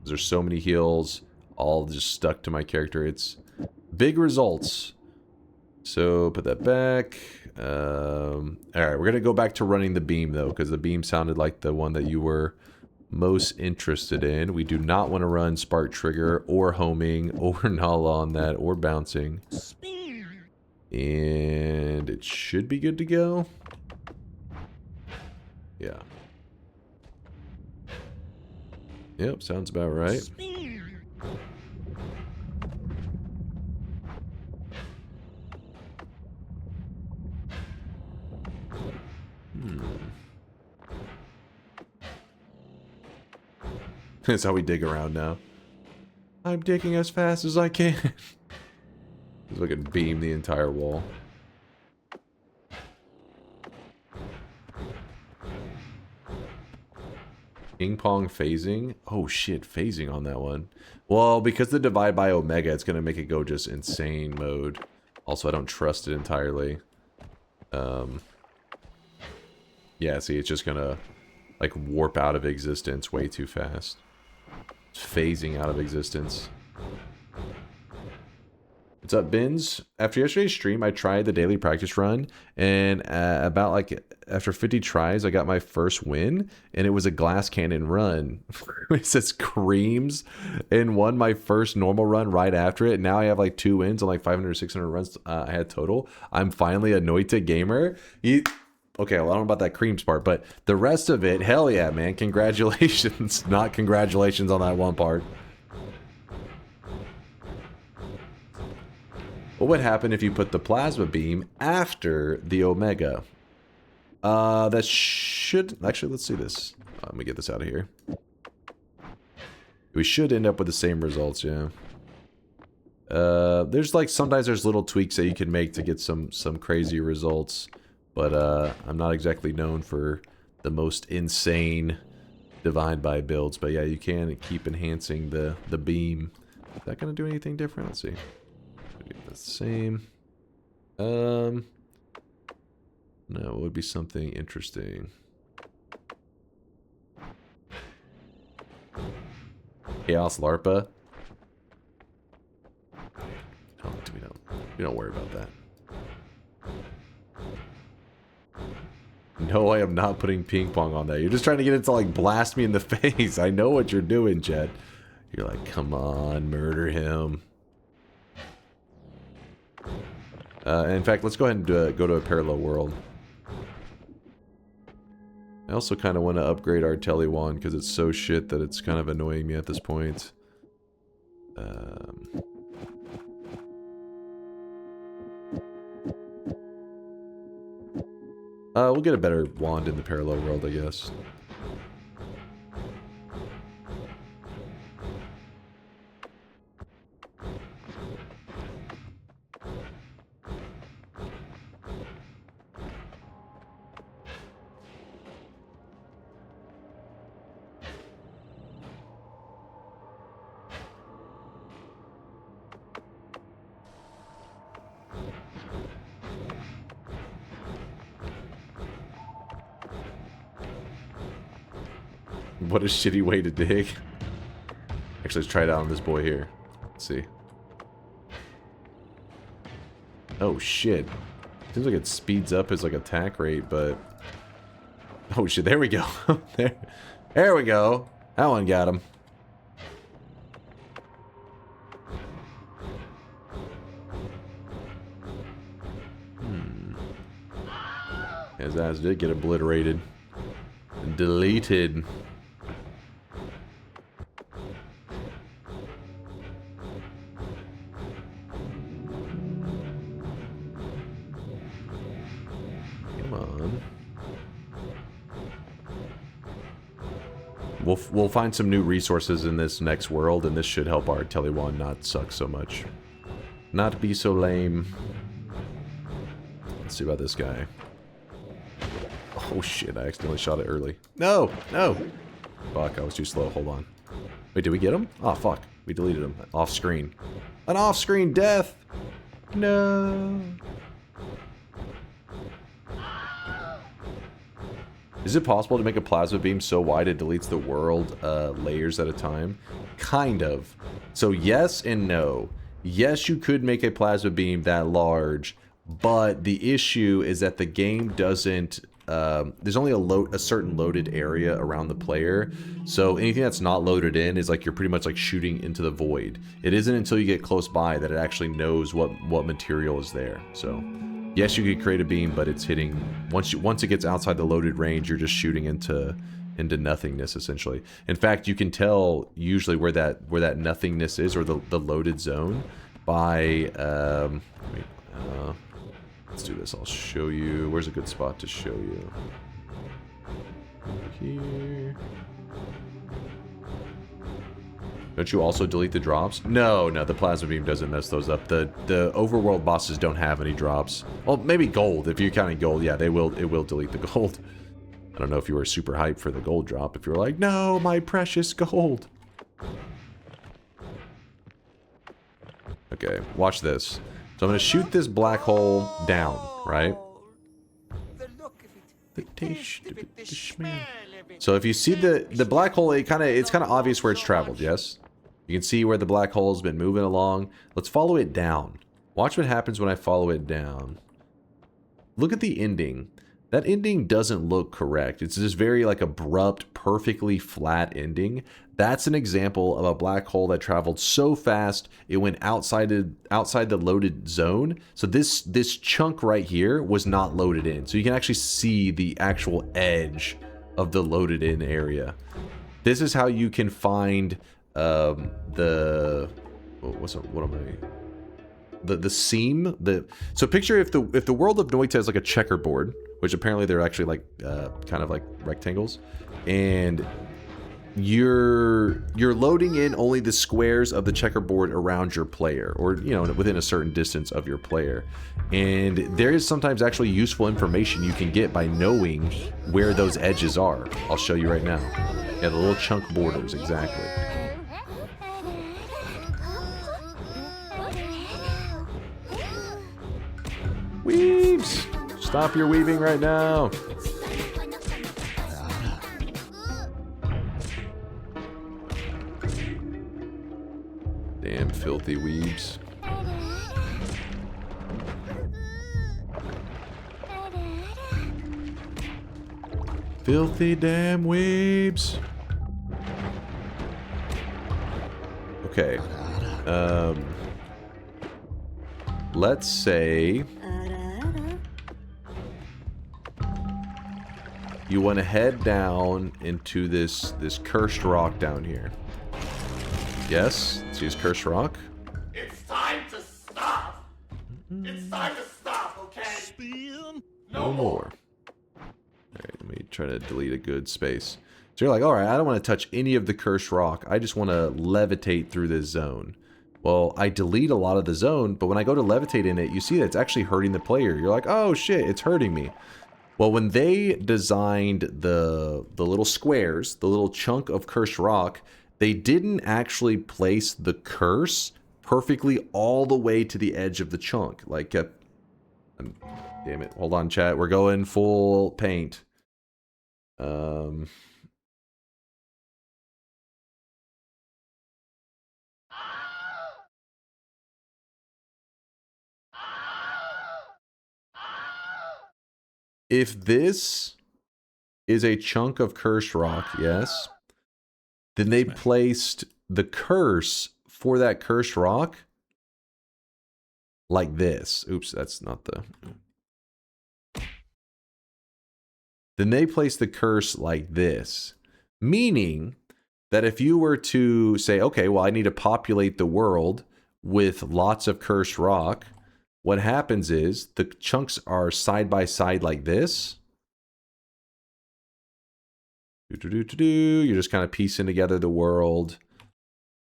There's so many heals, all just stuck to my character. It's big results. So put that back. All right, we're gonna go back to running the beam though, because the beam sounded like the one that you were most interested in. We do not want to run spark trigger or homing or null on that or bouncing. And it should be good to go. Yeah. Yep, sounds about right. That's how we dig around now. I'm digging as fast as I can. Just fucking beam the entire wall. Ping pong phasing? Oh shit, phasing on that one. Well, because the divide by omega, it's gonna make it go just insane mode. Also, I don't trust it entirely. Yeah, see, it's just gonna like warp out of existence way too fast. It's phasing out of existence. What's up, Bins? After yesterday's stream, I tried the daily practice run, and about like after 50 tries, I got my first win, and it was a glass cannon run. It says creams, and won my first normal run right after it. Now I have like 2 wins on like 500 or 600 runs I had total. I'm finally a Noita gamer. Okay, well, I don't know about that creams part, but the rest of it, hell yeah, man. Congratulations. Not congratulations on that one part. What would happen if you put the plasma beam after the omega? That should... Actually, let's see this. Let me get this out of here. We should end up with the same results, yeah. There's like... Sometimes there's little tweaks that you can make to get some crazy results. But I'm not exactly known for the most insane divide by builds. But yeah, you can keep enhancing the beam. Is that going to do anything different? Let's see. The same. No, it would be something interesting. Chaos LARPA. Oh, we don't worry about that. No, I am not putting ping pong on that. You're just trying to get it to like blast me in the face. I know what you're doing, Jed. You're like, come on, murder him. In fact, let's go ahead and go to a parallel world. I also kind of want to upgrade our Telly wand because it's so shit that it's kind of annoying me at this point. We'll get a better wand in the parallel world, I guess. What a shitty way to dig. Actually, let's try it out on this boy here. Let's see. Oh shit. Seems like it speeds up his like attack rate, but oh shit, there we go. there we go. That one got him. His ass did get obliterated. And deleted. Come on. We'll find some new resources in this next world, and this should help our Telewan not suck so much. Not be so lame. Let's see about this guy. Oh shit, I accidentally shot it early. No! No! Fuck, I was too slow. Hold on. Wait, did we get him? Oh fuck. We deleted him. Off screen. An off-screen death! No! Is it possible to make a plasma beam so wide it deletes the world layers at a time? Kind of. So yes and no. Yes, you could make a plasma beam that large, but the issue is that the game doesn't... there's only a certain loaded area around the player, so anything that's not loaded in is like you're pretty much like shooting into the void. It isn't until you get close by that it actually knows what material is there. So yes, you could create a beam, but it's hitting once it gets outside the loaded range, you're just shooting into nothingness essentially. In fact, you can tell usually where that nothingness is, or the loaded zone, by let's do this. I'll show you. Where's a good spot to show you? Over here. Don't you also delete the drops? No, the plasma beam doesn't mess those up. The overworld bosses don't have any drops. Well, maybe gold. If you're counting gold, yeah, it will delete the gold. I don't know if you were super hyped for the gold drop. If you were like, no, my precious gold. Okay, watch this. So I'm going to shoot this black hole down, right? So if you see the black hole, it's kind of obvious where it's traveled, yes? You can see where the black hole's been moving along. Let's follow it down. Watch what happens when I follow it down. Look at the ending. That ending doesn't look correct. It's this very like abrupt, perfectly flat ending. That's an example of a black hole that traveled so fast it went outside the loaded zone. So this chunk right here was not loaded in. So you can actually see the actual edge of the loaded in area. This is how you can find the seam. So picture if the world of Noita is like a checkerboard, which apparently they're actually like kind of like rectangles, and you're loading in only the squares of the checkerboard around your player, or within a certain distance of your player. And there is sometimes actually useful information you can get by knowing where those edges are. I'll show you right now. Yeah, the little chunk borders, exactly. Weaves! Stop your weaving right now! Damn filthy weebs. Filthy damn weebs. Okay. Let's say you want to head down into this cursed rock down here. Yes? See this cursed rock? It's time to stop! It's time to stop, okay? No more. Alright, let me try to delete a good space. So you're like, alright, I don't want to touch any of the cursed rock. I just want to levitate through this zone. Well, I delete a lot of the zone, but when I go to levitate in it, you see that it's actually hurting the player. You're like, oh shit, it's hurting me. Well, when they designed the little squares, the little chunk of cursed rock, they didn't actually place the curse perfectly all the way to the edge of the chunk. Like, damn it. Hold on, chat. We're going full paint. if this is a chunk of cursed rock, yes, then they placed the curse for that cursed rock like this. Oops, that's not the... Then they place the curse like this, meaning that if you were to say, okay, well, I need to populate the world with lots of cursed rock, what happens is the chunks are side by side like this. You're just kind of piecing together the world.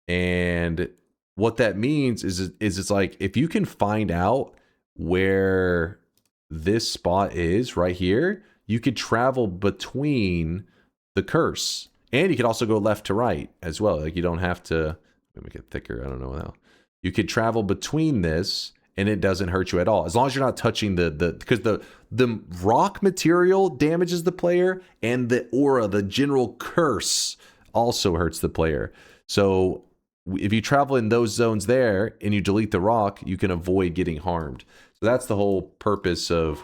And what that means is it's like, if you can find out where this spot is right here, you could travel between the curse. And you could also go left to right as well. Like, you don't have to make it thicker. I don't know how. You could travel between this and it doesn't hurt you at all. As long as you're not touching because the rock material damages the player, and the aura, the general curse, also hurts the player. So if you travel in those zones there and you delete the rock, you can avoid getting harmed. So that's the whole purpose of,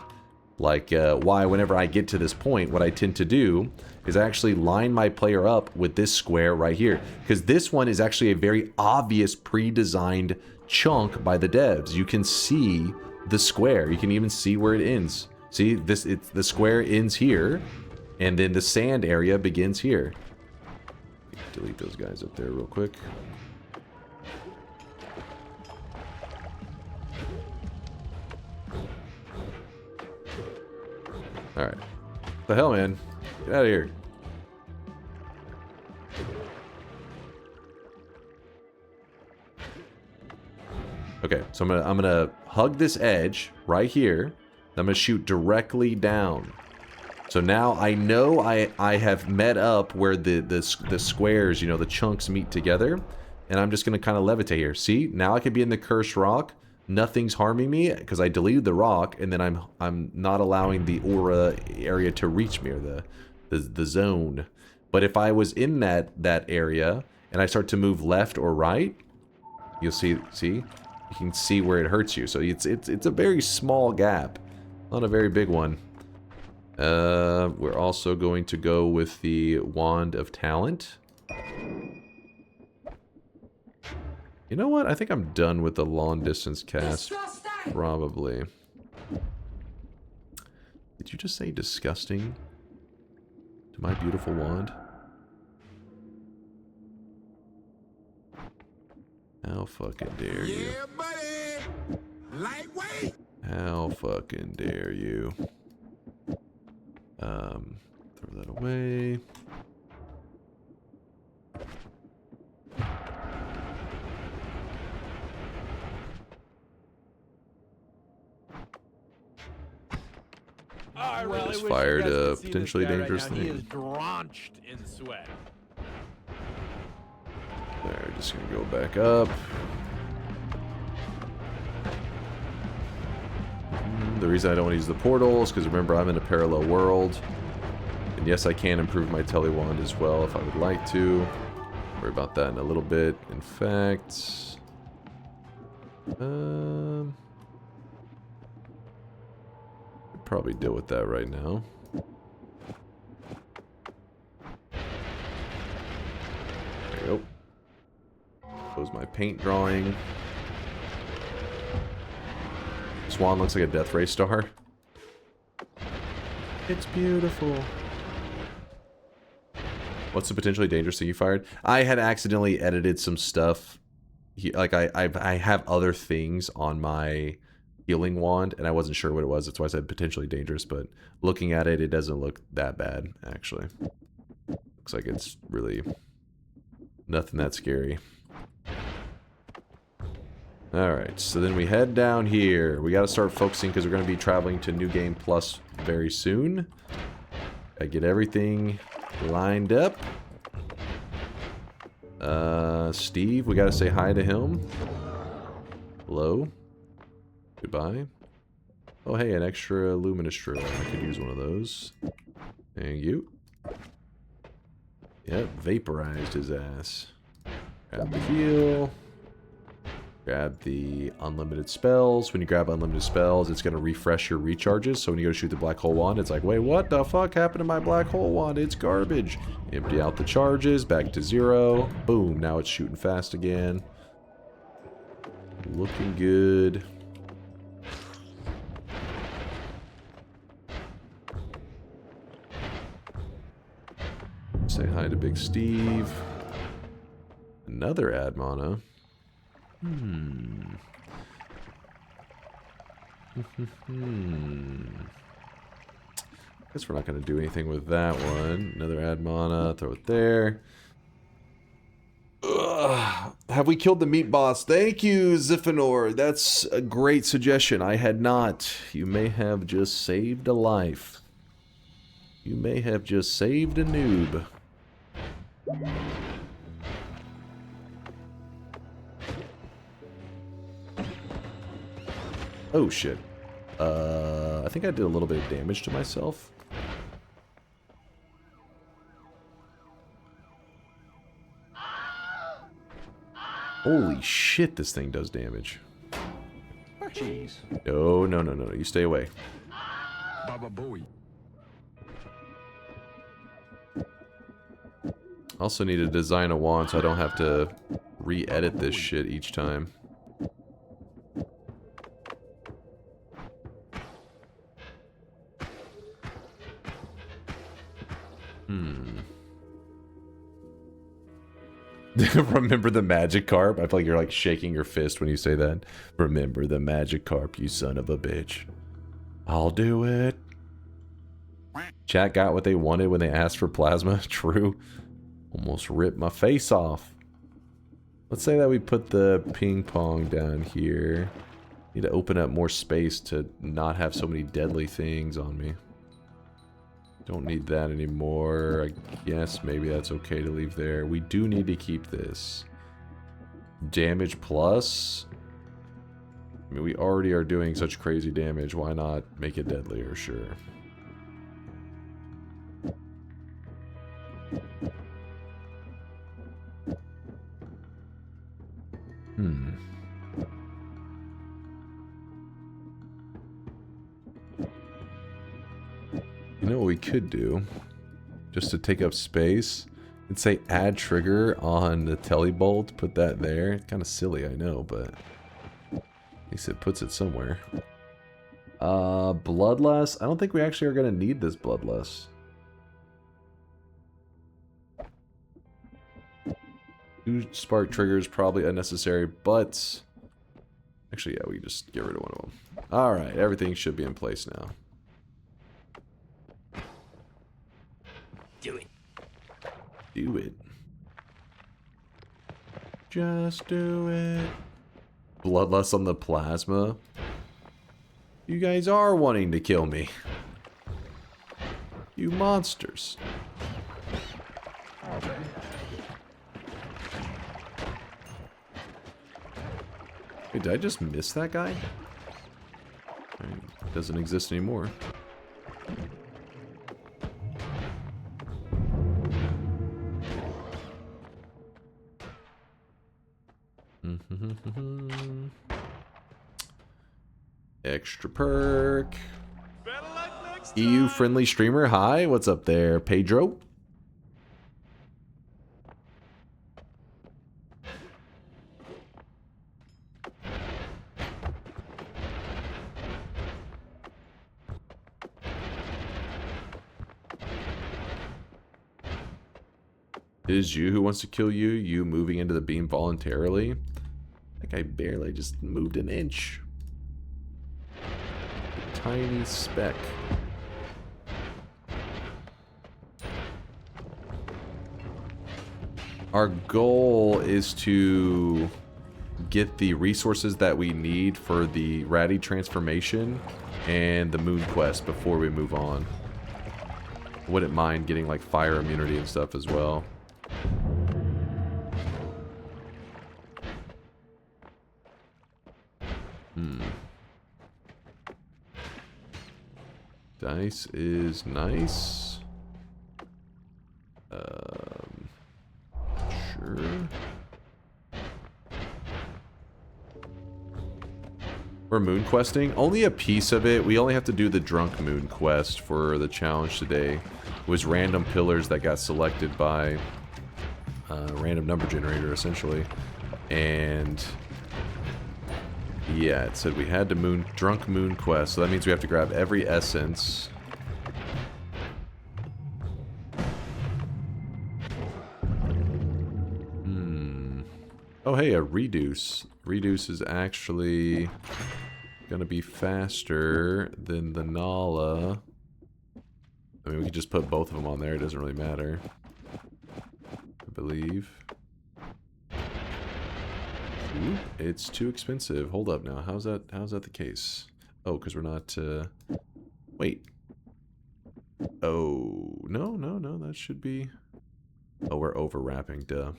like, why whenever I get to this point, what I tend to do is I actually line my player up with this square right here. Because this one is actually a very obvious pre-designed chunk by the devs. You can see the square. You can even see where it ends. See, the square ends here, and then the sand area begins here. Delete those guys up there real quick. Alright. What the hell, man? Get out of here. Okay, so I'm gonna hug this edge right here. I'm gonna shoot directly down. So now I know I have met up where the squares, you know, the chunks meet together, and I'm just gonna kind of levitate here. See, now I could be in the cursed rock. Nothing's harming me because I deleted the rock, and then I'm not allowing the aura area to reach me, or the zone. But if I was in that area and I start to move left or right, you'll see you can see where it hurts you. So it's a very small gap, not a very big one. We're also going to go with the Wand of Talent. You know what? I think I'm done with the long distance cast. Probably. Did you just say disgusting to my beautiful wand? How fucking dare you? Yeah, buddy. Lightweight. How fucking dare you? Throw that away. Well, Just fired a potentially dangerous thing. He is drenched in sweat. There, just gonna go back up. The reason I don't want to use the portal is because, remember, I'm in a parallel world. And yes, I can improve my telewand as well if I would like to. Worry about that in a little bit. In fact, I'd probably deal with that right now. There we go. Close my paint drawing. Swan looks like a Death Ray star. It's beautiful. What's the potentially dangerous thing you fired? I had accidentally edited some stuff. Like I have other things on my healing wand, and I wasn't sure what it was. That's why I said potentially dangerous. But looking at it, it doesn't look that bad actually. Looks like it's really nothing that scary. Alright, so then we head down here. We gotta start focusing because we're gonna be traveling to New Game Plus very soon. Gotta get everything lined up. Steve, we gotta say hi to him. Hello. Goodbye. Oh, hey, an extra luminous drill. I could use one of those. Thank you. Yep, vaporized his ass. Grab the heal. Grab the unlimited spells. When you grab unlimited spells, it's going to refresh your recharges. So when you go to shoot the black hole wand, it's like, wait, what the fuck happened to my black hole wand? It's garbage. Empty out the charges, back to 0. Boom, now it's shooting fast again. Looking good. Say hi to Big Steve. Another ad mana. Guess we're not going to do anything with that one. Another ad mana. Throw it there. Ugh. Have we killed the meat boss? Thank you, Ziphanor. That's a great suggestion. I had not. You may have just saved a life. You may have just saved a noob. Oh shit. I think I did a little bit of damage to myself. Holy shit, this thing does damage. Jeez. No, no, no, no, no. You stay away. Baba Booey. Also need to design a wand so I don't have to re-edit this shit each time. Remember the Magikarp? I feel like you're like shaking your fist when you say that. Remember the Magikarp, you son of a bitch. I'll do it. Chat got what they wanted when they asked for plasma. True. Almost ripped my face off. Let's say that we put the ping pong down here. Need to open up more space to not have so many deadly things on me. Don't need that anymore. I guess maybe that's okay to leave there. We do need to keep this. Damage plus. I mean, we already are doing such crazy damage. Why not make it deadlier? Sure. You know what we could do? Just to take up space. It'd say add trigger on the telebolt. Put that there. It's kind of silly, I know, but at least it puts it somewhere. Bloodlust. I don't think we actually are going to need this bloodlust. 2 spark triggers probably unnecessary, but actually, yeah, we can just get rid of one of them. All right, everything should be in place now. Do it. Do it. Just do it. Bloodlust on the plasma. You guys are wanting to kill me. You monsters. Wait, did I just miss that guy? It doesn't exist anymore. Extra perk. EU friendly streamer. Hi, what's up there, Pedro? It is you who wants to kill you? You moving into the beam voluntarily? I think I barely just moved an inch. A tiny speck. Our goal is to get the resources that we need for the Ratty transformation and the moon quest before we move on. Wouldn't mind getting like fire immunity and stuff as well. Dice is nice. Sure. For moon questing, only a piece of it. We only have to do the drunk moon quest for the challenge today. It was random pillars that got selected by random number generator, essentially. And yeah, it said we had to drunk moon quest, so that means we have to grab every essence. Oh, hey, a reduce. Reduce is actually gonna be faster than the Nala. I mean, we could just put both of them on there. It doesn't really matter, I believe. Ooh, it's too expensive. Hold up now. How's that the case? Oh, because we're not, wait. Oh, no, that should be... Oh, we're overwrapping, duh.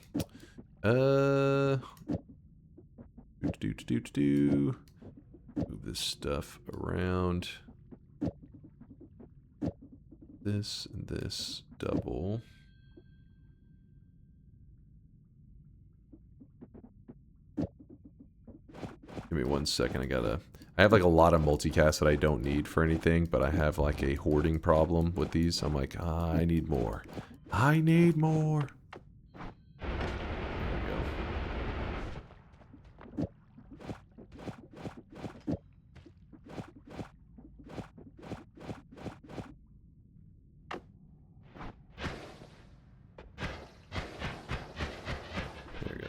Move this stuff around. This and this double. Give me 1 second. I have like a lot of multicast that I don't need for anything, but I have like a hoarding problem with these. I'm like, I need more. I need more.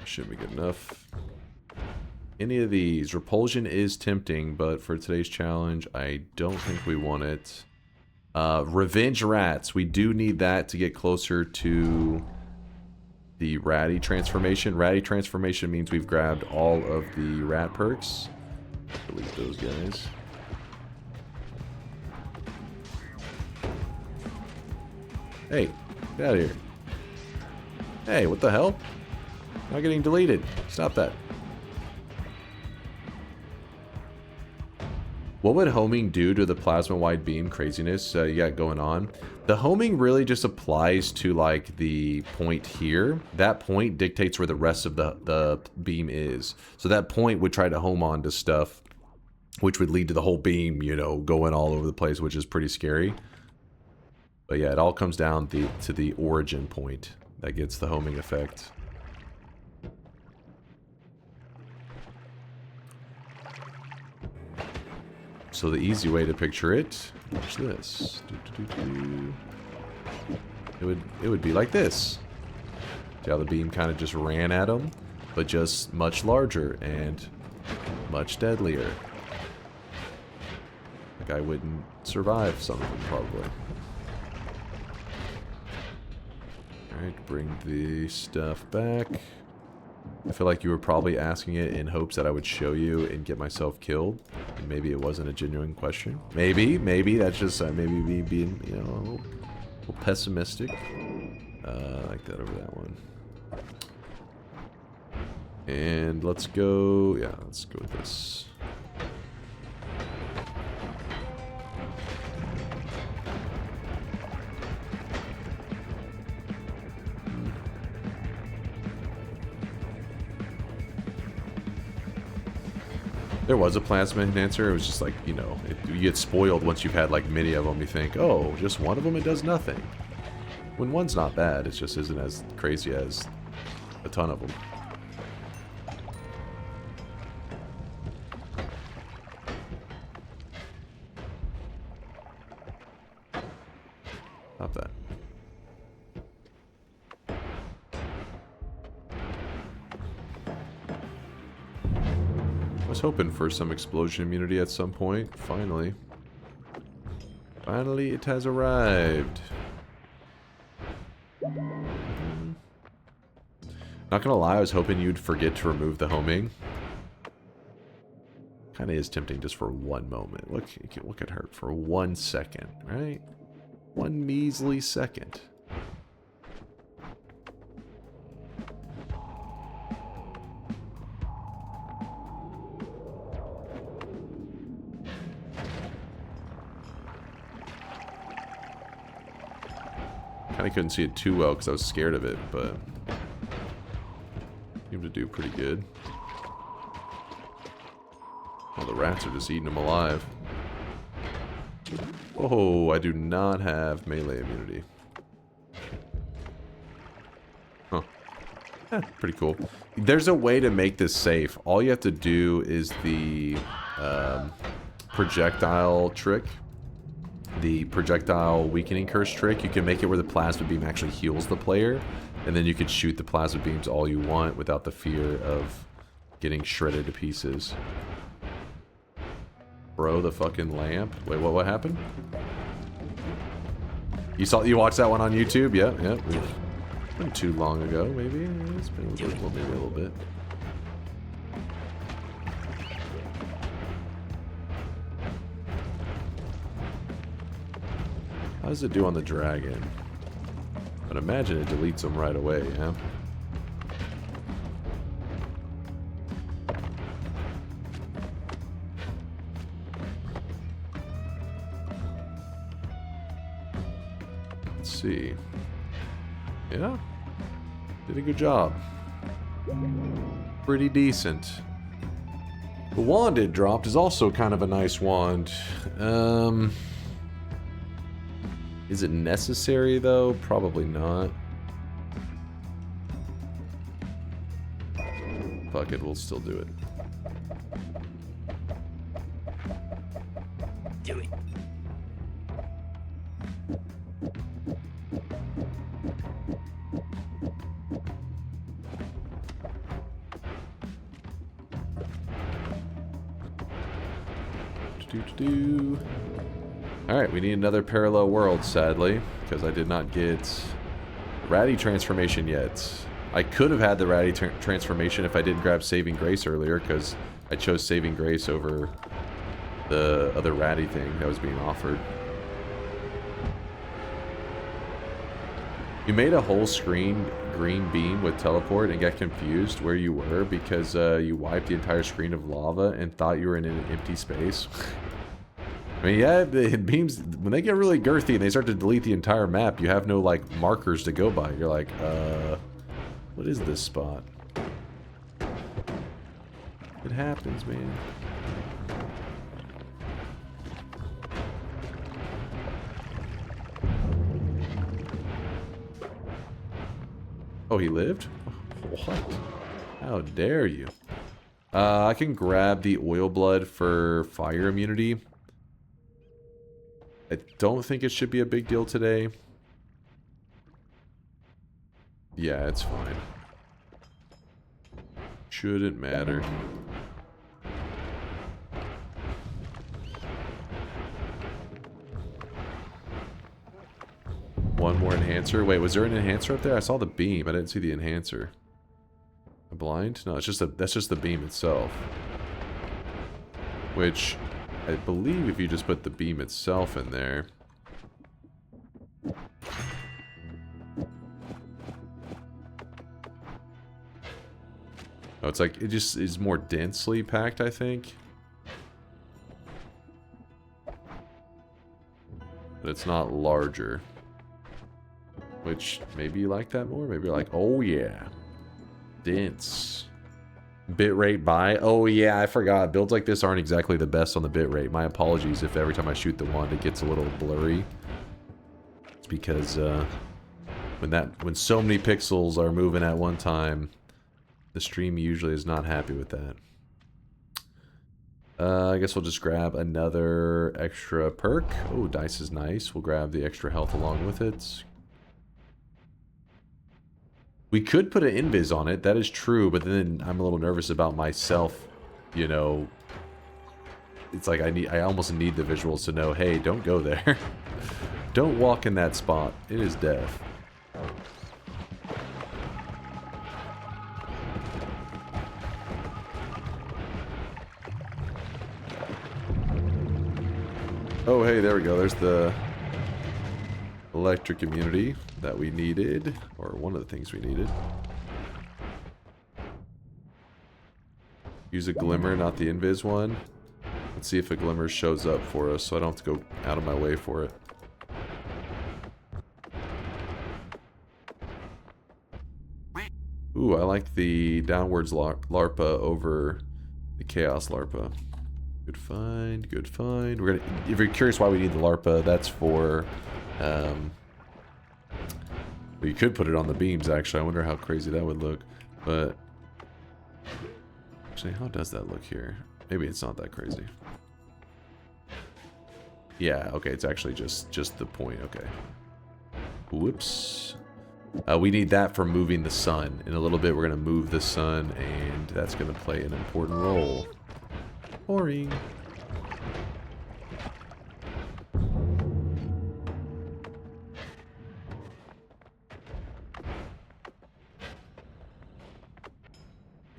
Shouldn't be good enough. Any of these. Repulsion is tempting, but for today's challenge, I don't think we want it. Revenge Rats. We do need that to get closer to the Ratty transformation. Ratty transformation means we've grabbed all of the rat perks. Delete those guys. Hey, get out of here. Hey, what the hell? Not getting deleted. Stop that. What would homing do to the plasma wide beam craziness you got going on? The homing really just applies to like the point here. That point dictates where the rest of the beam is. So that point would try to home onto stuff, which would lead to the whole beam, you know, going all over the place, which is pretty scary. But yeah, it all comes down to the origin point that gets the homing effect. So the easy way to picture it, watch this. It would be like this. See how the beam kind of just ran at him, but just much larger and much deadlier. Like I wouldn't survive some of them probably. Alright, bring the stuff back. I feel like you were probably asking it in hopes that I would show you and get myself killed. And maybe it wasn't a genuine question. Maybe that's just maybe me being, you know, a little pessimistic. I like that over that one. And let's go, yeah, let's go with this. There was a plasma enhancer. It was just like, you know, you get spoiled once you've had like many of them. You think, oh, just one of them, it does nothing. When one's not bad, it just isn't as crazy as a ton of them. Stop that. I was hoping for some explosion immunity at some point. Finally. Finally, it has arrived. Not gonna lie, I was hoping you'd forget to remove the homing. Kinda is tempting just for one moment. Look at her for 1 second, right? One measly second. Kinda couldn't see it too well because I was scared of it, but seemed to do pretty good. Oh the rats are just eating them alive. Oh, I do not have melee immunity. Huh. Pretty cool. There's a way to make this safe. All you have to do is the projectile trick. The projectile weakening curse trick. You can make it where the plasma beam actually heals the player. And then you can shoot the plasma beams all you want without the fear of getting shredded to pieces. Bro, the fucking lamp. Wait, what happened? You watched that one on YouTube? Yeah. Not too long ago, maybe. It's been maybe a little bit. How does it do on the dragon? I'd imagine it deletes them right away, yeah? Let's see. Yeah. Did a good job. Pretty decent. The wand it dropped is also kind of a nice wand. Is it necessary, though? Probably not. Fuck it, we'll still do it. Do it. Alright, we need another parallel world, sadly, because I did not get Ratty transformation yet. I could have had the Ratty transformation if I didn't grab Saving Grace earlier, because I chose Saving Grace over the other Ratty thing that was being offered. You made a whole screen green beam with teleport and got confused where you were because you wiped the entire screen of lava and thought you were in an empty space. I mean, yeah, the beams, when they get really girthy and they start to delete the entire map, you have no, like, markers to go by. You're like, what is this spot? It happens, man. Oh, he lived? What? How dare you? I can grab the oil blood for fire immunity. I don't think it should be a big deal today. Yeah, it's fine. Shouldn't matter. One more enhancer. Wait, was there an enhancer up there? I saw the beam. I didn't see the enhancer. Am I blind? No, it's just that's just the beam itself. Which I believe if you just put the beam itself in there. Oh, it's like, it just is more densely packed, I think. But it's not larger. Which, maybe you like that more? Maybe you're like, oh yeah. Dense. Bitrate by? Oh yeah, I forgot. Builds like this aren't exactly the best on the bitrate. My apologies if every time I shoot the wand it gets a little blurry. It's because when so many pixels are moving at one time, the stream usually is not happy with that. I guess we'll just grab another extra perk. Oh, dice is nice. We'll grab the extra health along with it. We could put an invis on it, that is true, but then I'm a little nervous about myself, you know. It's like I almost need the visuals to know, hey, don't go there. Don't walk in that spot. It is death. Oh, hey, there we go. There's the electric immunity that we needed, or one of the things we needed. Use a glimmer, not the invis one. Let's see if a glimmer shows up for us so I don't have to go out of my way for it. Ooh, I like the downwards larpa over the chaos larpa. Good find, good find. We're gonna. If you're curious why we need the LARPA, that's for. We could put it on the beams. Actually, I wonder how crazy that would look. But actually, how does that look here? Maybe it's not that crazy. Yeah. Okay. It's actually just the point. Okay. Whoops. We need that for moving the sun. In a little bit, we're gonna move the sun, and that's gonna play an important role. Boring.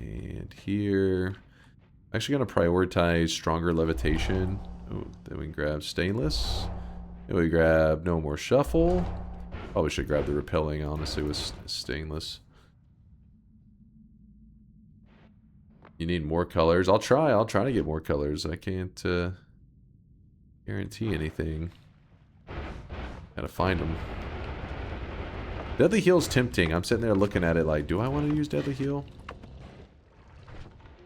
And here, I'm actually going to prioritize stronger levitation. Oh, then we can grab stainless. Then we grab no more shuffle. Probably should grab the repelling, honestly, with stainless. You need more colors. I'll try to get more colors. I can't guarantee anything. Gotta find them. Deadly Heal's tempting. I'm sitting there looking at it like, do I want to use Deadly Heal?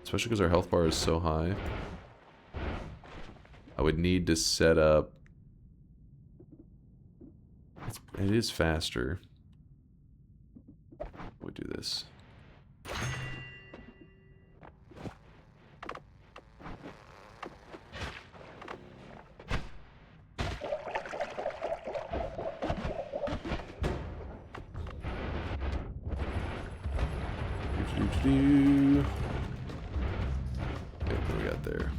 Especially because our health bar is so high. I would need to set up... It is faster. We'll do this. Okay, what we got there?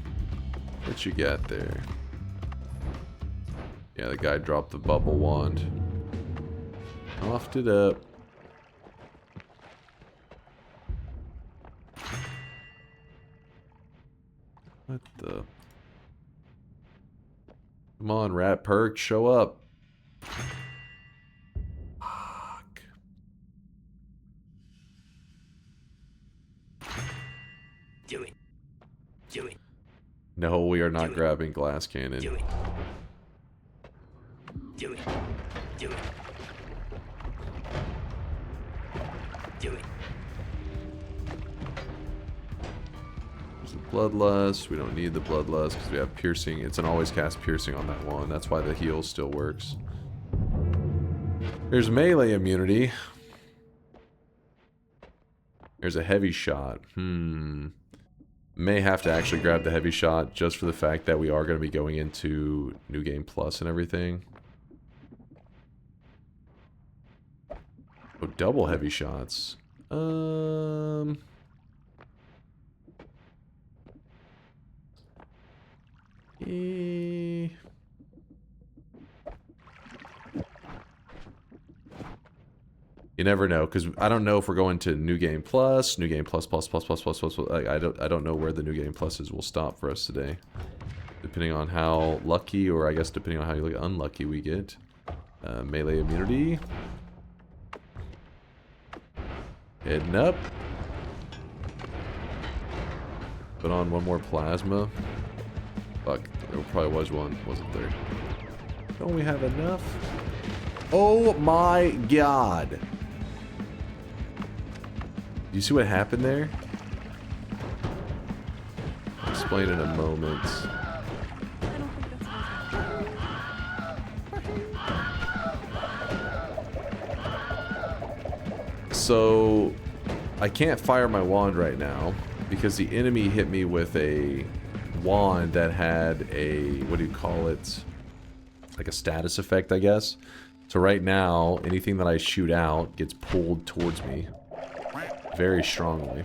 What you got there? Yeah, the guy dropped the bubble wand. Coughed it up. What the? Come on, Rat Perk, show up. Fuck. Do it. Do it. No, we are not grabbing glass cannon. Do it. Do it. Do it. Do it. There's the Bloodlust. We don't need the Bloodlust because we have piercing. It's an always cast piercing on that one. That's why the heal still works. There's melee immunity. There's a heavy shot. May have to actually grab the heavy shot just for the fact that we are going to be going into New Game Plus and everything. Oh, double heavy shots. You never know, because I don't know if we're going to New Game Plus, New Game Plus. I don't know where the New Game Pluses will stop for us today, depending on how lucky, or I guess depending on how unlucky we get. Melee immunity. Heading up. Put on one more plasma. Fuck, there probably was one, wasn't there? Don't we have enough? Oh my god. You see what happened there? I'll explain in a moment. So I can't fire my wand right now because the enemy hit me with a wand that had a, what do you call it? Like a status effect, I guess. So right now, anything that I shoot out gets pulled towards me very strongly.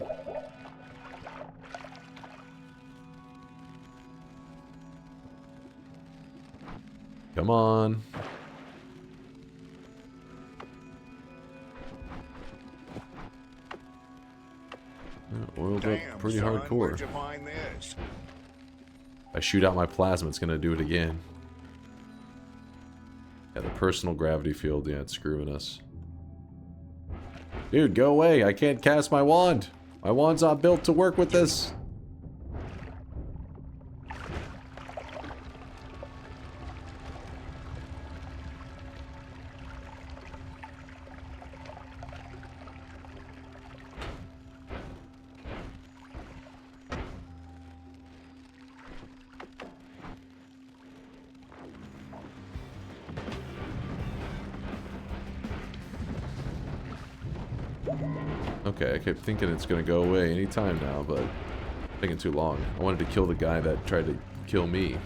Come on. Oiled up pretty hardcore. Where'd you find this? If I shoot out my plasma, it's gonna do it again. Yeah, the personal gravity field, yeah, it's screwing us. Dude, go away. I can't cast my wand. My wand's not built to work with this. Okay, I kept thinking it's gonna go away anytime now, but taking too long. I wanted to kill the guy that tried to kill me.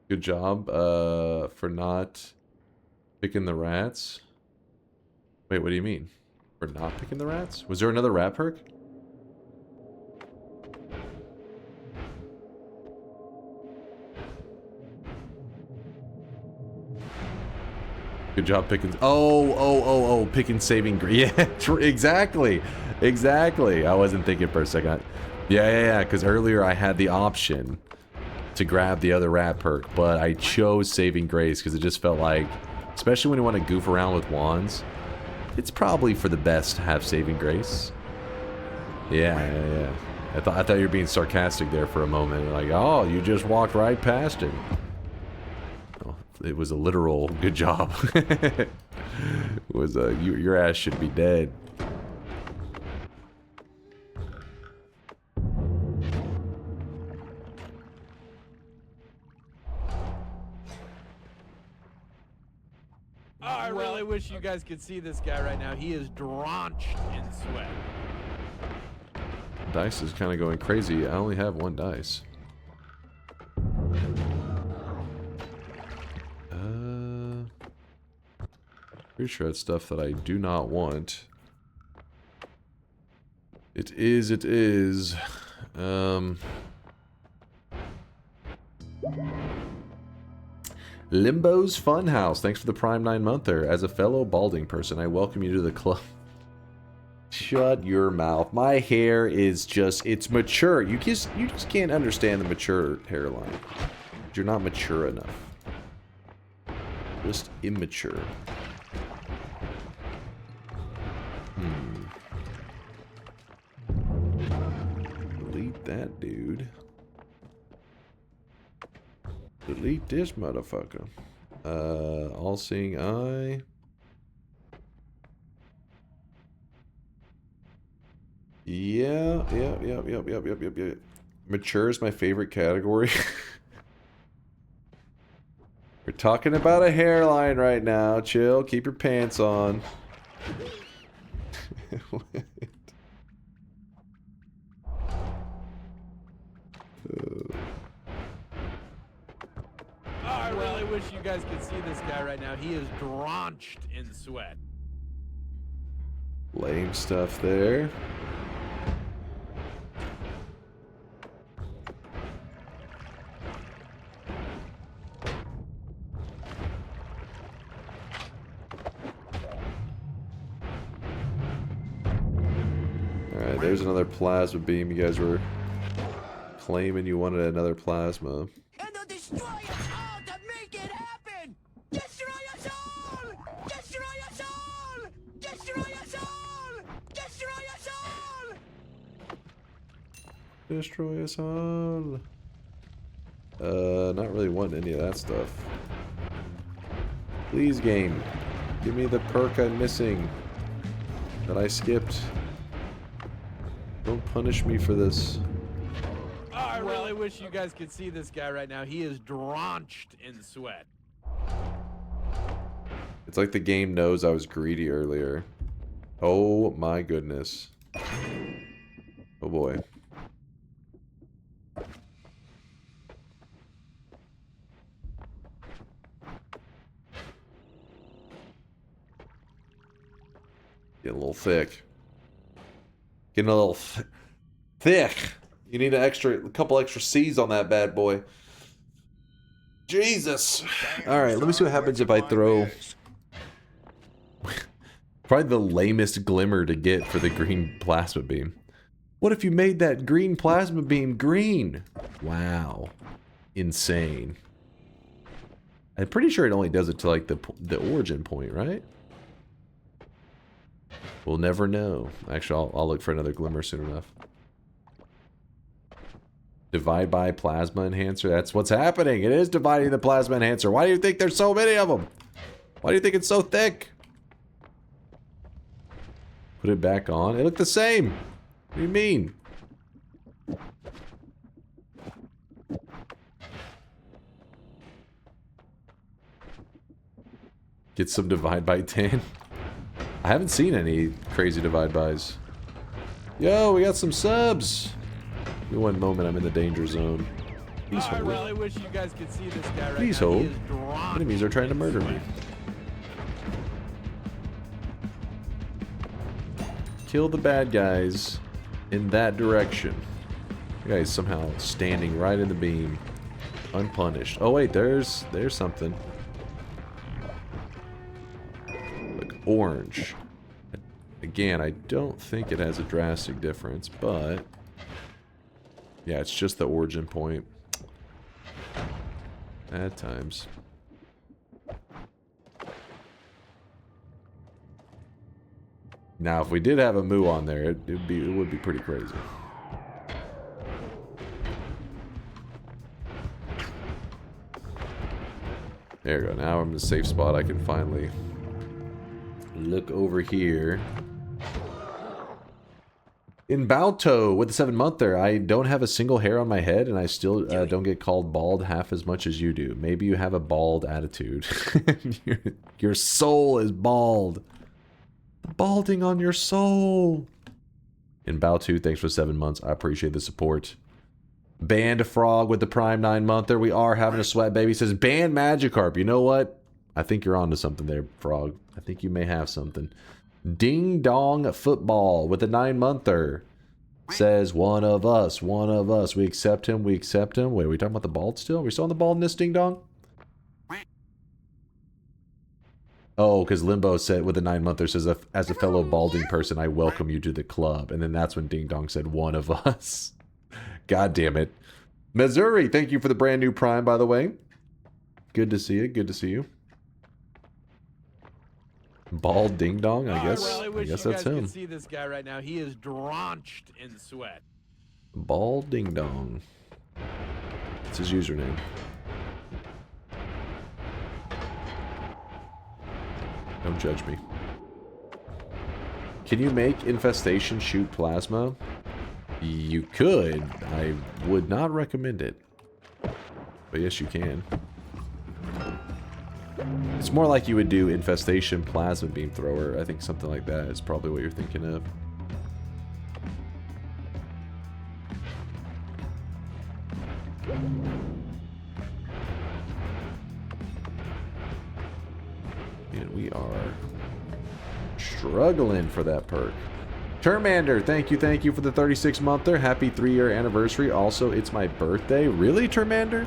Good job for not picking the rats. Wait, what do you mean? For not picking the rats? Was there another rat perk? Good job picking. Oh, picking saving. Yeah, exactly. Exactly. I wasn't thinking for a second. Yeah. Because earlier I had the option to grab the other rat perk, but I chose saving grace because it just felt like, especially when you want to goof around with wands, it's probably for the best to have saving grace. Yeah. I thought you were being sarcastic there for a moment. Like, oh, you just walked right past him. Oh, it was a literal good job. It was your ass should be dead. I really wish you guys could see this guy right now. He is drenched in sweat. Dice is kind of going crazy. I only have one dice. Pretty sure that's stuff that I do not want. It is. Limbo's Funhouse, thanks for the Prime 9-monther. As a fellow balding person, I welcome you to the club. Shut your mouth. My hair is just, it's mature. You just can't understand the mature hairline. You're not mature enough. Just immature. Delete that dude. Delete this motherfucker. All-seeing eye. Yeah. Mature is my favorite category. We're talking about a hairline right now. Chill. Keep your pants on. I really wish you guys could see this guy right now. He is drenched in sweat. Lame stuff there. Alright, there's another plasma beam. You guys were claiming you wanted another plasma. And they'll destroy us all to make it happen! Destroy us all! Destroy us all! Destroy us all! Destroy us all! Destroy us all. Not really wanting any of that stuff. Please, game. Give me the perk I'm missing. That I skipped. Don't punish me for this. I really wish you guys could see this guy right now. He is drenched in sweat. It's like the game knows I was greedy earlier. Oh my goodness. Oh boy. Getting a little thick. Getting a little thick. You need a couple extra C's on that bad boy. Jesus. Alright, let me see what happens if I throw... Probably the lamest glimmer to get for the green plasma beam. What if you made that green plasma beam green? Wow. Insane. I'm pretty sure it only does it to like the origin point, right? We'll never know. Actually, I'll look for another glimmer soon enough. Divide by plasma enhancer. That's what's happening. It is dividing the plasma enhancer. Why do you think there's so many of them? Why do you think it's so thick? Put it back on. It looked the same. What do you mean? Get some divide by 10. I haven't seen any crazy divide bys. Yo, we got some subs. Give me one moment, I'm in the danger zone. Please hold. I really wish you guys could see this guy right Please now. hold. He is drawn. Enemies are trying to murder me. Kill the bad guys in that direction. The guy is somehow standing right in the beam, unpunished. Oh wait, there's something. Like orange. Again, I don't think it has a drastic difference, but yeah, it's just the origin point. At times. Now, if we did have a moo on there, it would be pretty crazy. There we go. Now I'm in a safe spot. I can finally look over here. In Balto with the 7-monther, I don't have a single hair on my head, and I still don't get called bald half as much as you do. Maybe you have a bald attitude. Your soul is bald. Balding on your soul. In Balto, thanks for 7 months. I appreciate the support. Band Frog with the Prime 9-monther. We are having a sweat, baby. Says, ban Magikarp. You know what? I think you're onto something there, Frog. I think you may have something. Ding Dong Football with a 9-monther. Says, one of us. We accept him. Wait, are we talking about the bald still? Are we still on the baldness, Ding Dong? Oh, because Limbo said with a 9-monther says, as a fellow balding person, I welcome you to the club. And then that's when Ding Dong said, one of us. God damn it. Missouri, thank you for the brand new Prime, by the way. Good to see you. Good to see you. Bald Ding Dong, I guess. I really wish I guess you that's guys him. could see this guy right now. He is drenched in sweat. Bald Ding Dong. It's his username. Don't judge me. Can you make Infestation shoot plasma? You could. I would not recommend it. But yes, you can. It's more like you would do Infestation Plasma Beam Thrower. I think something like that is probably what you're thinking of. And we are struggling for that perk. Termander, thank you for the 36-monther. Happy 3-year anniversary. Also, it's my birthday. Really, Termander?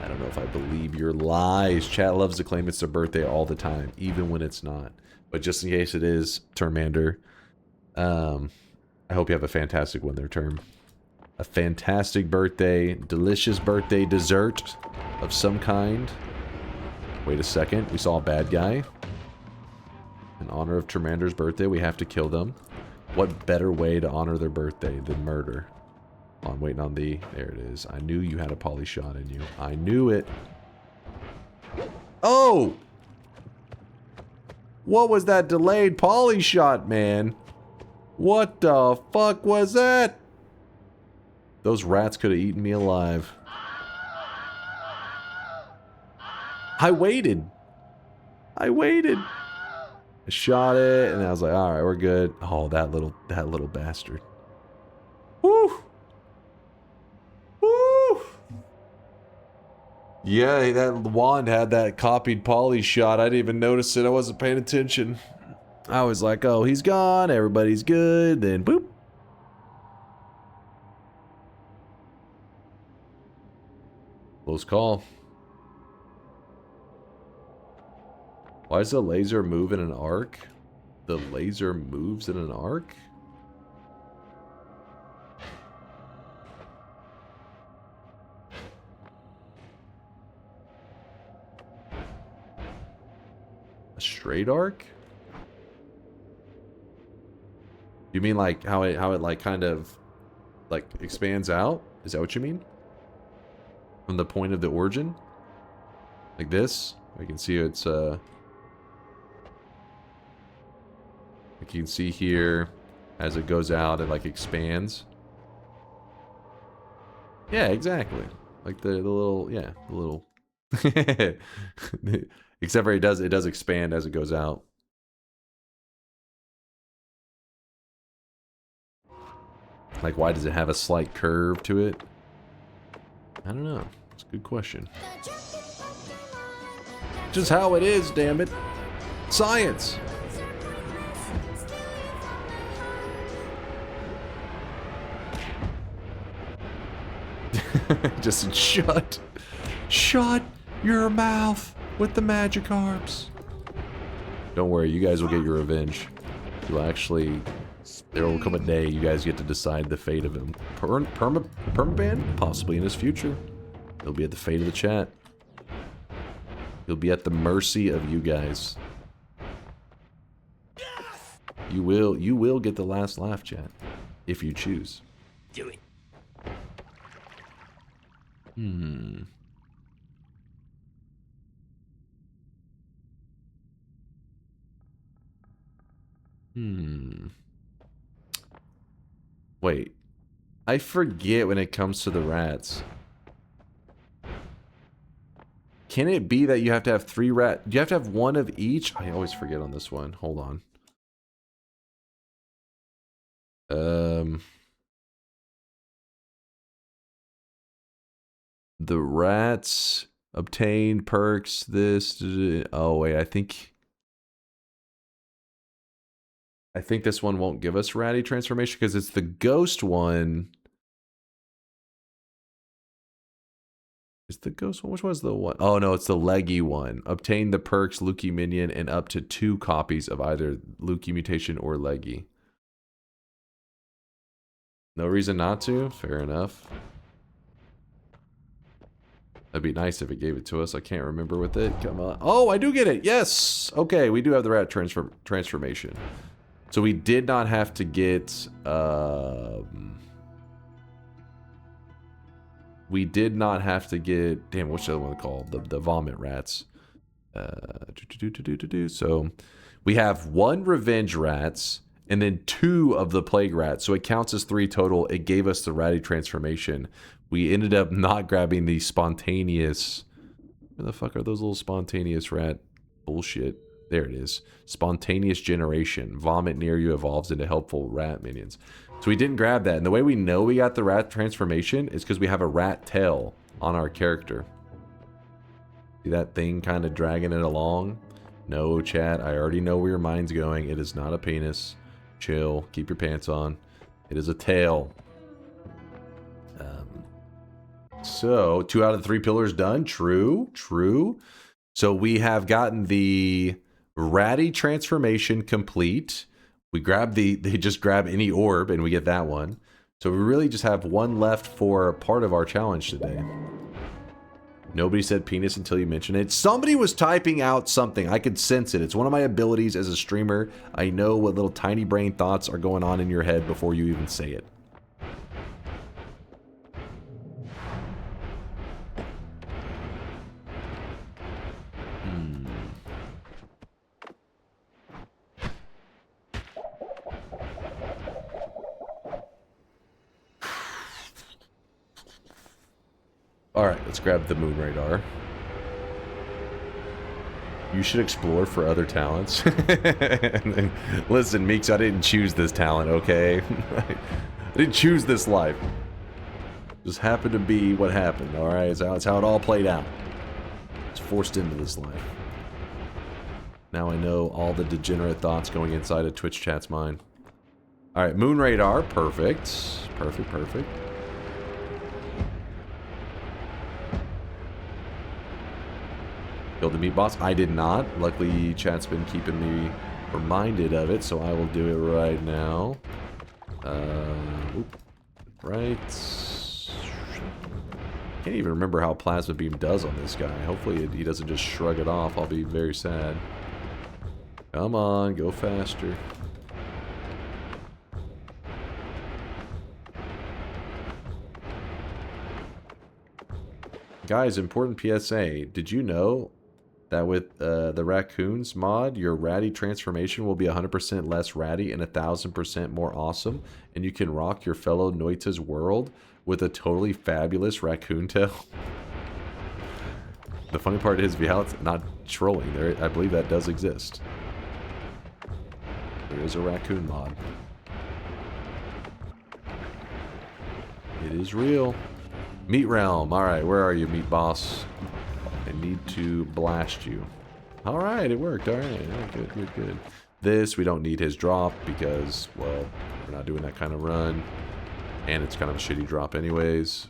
I don't know if I believe your lies. Chat loves to claim it's their birthday all the time, even when it's not. But just in case it is, Termander, I hope you have a fantastic one there, Term. A fantastic birthday, delicious birthday dessert of some kind. Wait a second, we saw a bad guy. In honor of Termander's birthday, we have to kill them. What better way to honor their birthday than murder? I'm waiting on the... There it is. I knew you had a poly shot in you. I knew it. Oh! What was that delayed poly shot, man? What the fuck was that? Those rats could have eaten me alive. I waited. I shot it, and I was like, all right, we're good. Oh, that little bastard. Woo! Woo! Yeah, that wand had that copied poly shot. I didn't even notice it. I wasn't paying attention. I was like, oh, he's gone. Everybody's good. Then, boop. Close call. Why does the laser move in an arc? The laser moves in an arc? A straight arc? You mean like how it like kind of like expands out? Is that what you mean? From the point of the origin? Like this? I can see it's like you can see here as it goes out, it like expands. Yeah, exactly. Like the little, yeah, the little. Except for it does expand as it goes out. Like, why does it have a slight curve to it? I don't know. It's a good question. Just how it is, damn it. Science. Just shut your mouth with the magic arms. Don't worry, you guys will get your revenge. You'll actually, there will come a day you guys get to decide the fate of him. Permaban? Possibly in his future. He'll be at the fate of the chat. He'll be at the mercy of you guys. You will get the last laugh, chat, if you choose. Do it. Wait. I forget when it comes to the rats. Can it be that you have to have 3 rat? Do you have to have 1 of each? I always forget on this one. Hold on. The rats obtained perks. This. Oh wait, I think this one won't give us ratty transformation because it's the ghost one. Is the ghost one? Which was the one? Oh no, it's the leggy one. Obtain the perks Lukey Minion and up to 2 copies of either Lukey Mutation or leggy. No reason not to. Fair enough. That'd be nice if it gave it to us. I can't remember with it. Come on. Oh, I do get it. Yes. Okay, we do have the rat transformation. So we did not have to get. We did not have to get. Damn, what's the other one called? The vomit rats. So we have 1 revenge rats and then 2 of the plague rats. So it counts as 3 total. It gave us the ratty transformation. We ended up not grabbing the spontaneous. Where the fuck are those little spontaneous rat bullshit? There it is. Spontaneous generation. Vomit near you evolves into helpful rat minions. So we didn't grab that. And the way we know we got the rat transformation is because we have a rat tail on our character. See that thing kind of dragging it along? No, chat. I already know where your mind's going. It is not a penis. Chill. Keep your pants on. It is a tail. So 2 out of the 3 pillars done. True. True. So we have gotten the ratty transformation complete. We grab they just grab any orb and we get that one. So we really just have 1 left for part of our challenge today. Nobody said penis until you mentioned it. Somebody was typing out something. I could sense it. It's one of my abilities as a streamer. I know what little tiny brain thoughts are going on in your head before you even say it. Alright, let's grab the moon radar. You should explore for other talents. Listen, Meeks, I didn't choose this talent, okay? I didn't choose this life. Just happened to be what happened, alright? It's how it all played out. It's forced into this life. Now I know all the degenerate thoughts going inside of Twitch chat's mind. Alright, moon radar, perfect. Perfect, perfect. Killed the meat boss? I did not. Luckily, chat's been keeping me reminded of it, so I will do it right now. Right. Can't even remember how Plasma Beam does on this guy. Hopefully he doesn't just shrug it off. I'll be very sad. Come on, go faster. Guys, important PSA. Did you know that with the raccoons mod, your ratty transformation will be 100% less ratty and 1,000% more awesome, and you can rock your fellow Noita's world with a totally fabulous raccoon tail? The funny part is, Vihal's not trolling. There, I believe that does exist. There is a raccoon mod. It is real. Meat Realm. Alright, where are you, Meat Boss? I need to blast you. Alright, it worked. Alright, yeah, good, good, good. This, we don't need his drop because, well, we're not doing that kind of run. And it's kind of a shitty drop anyways.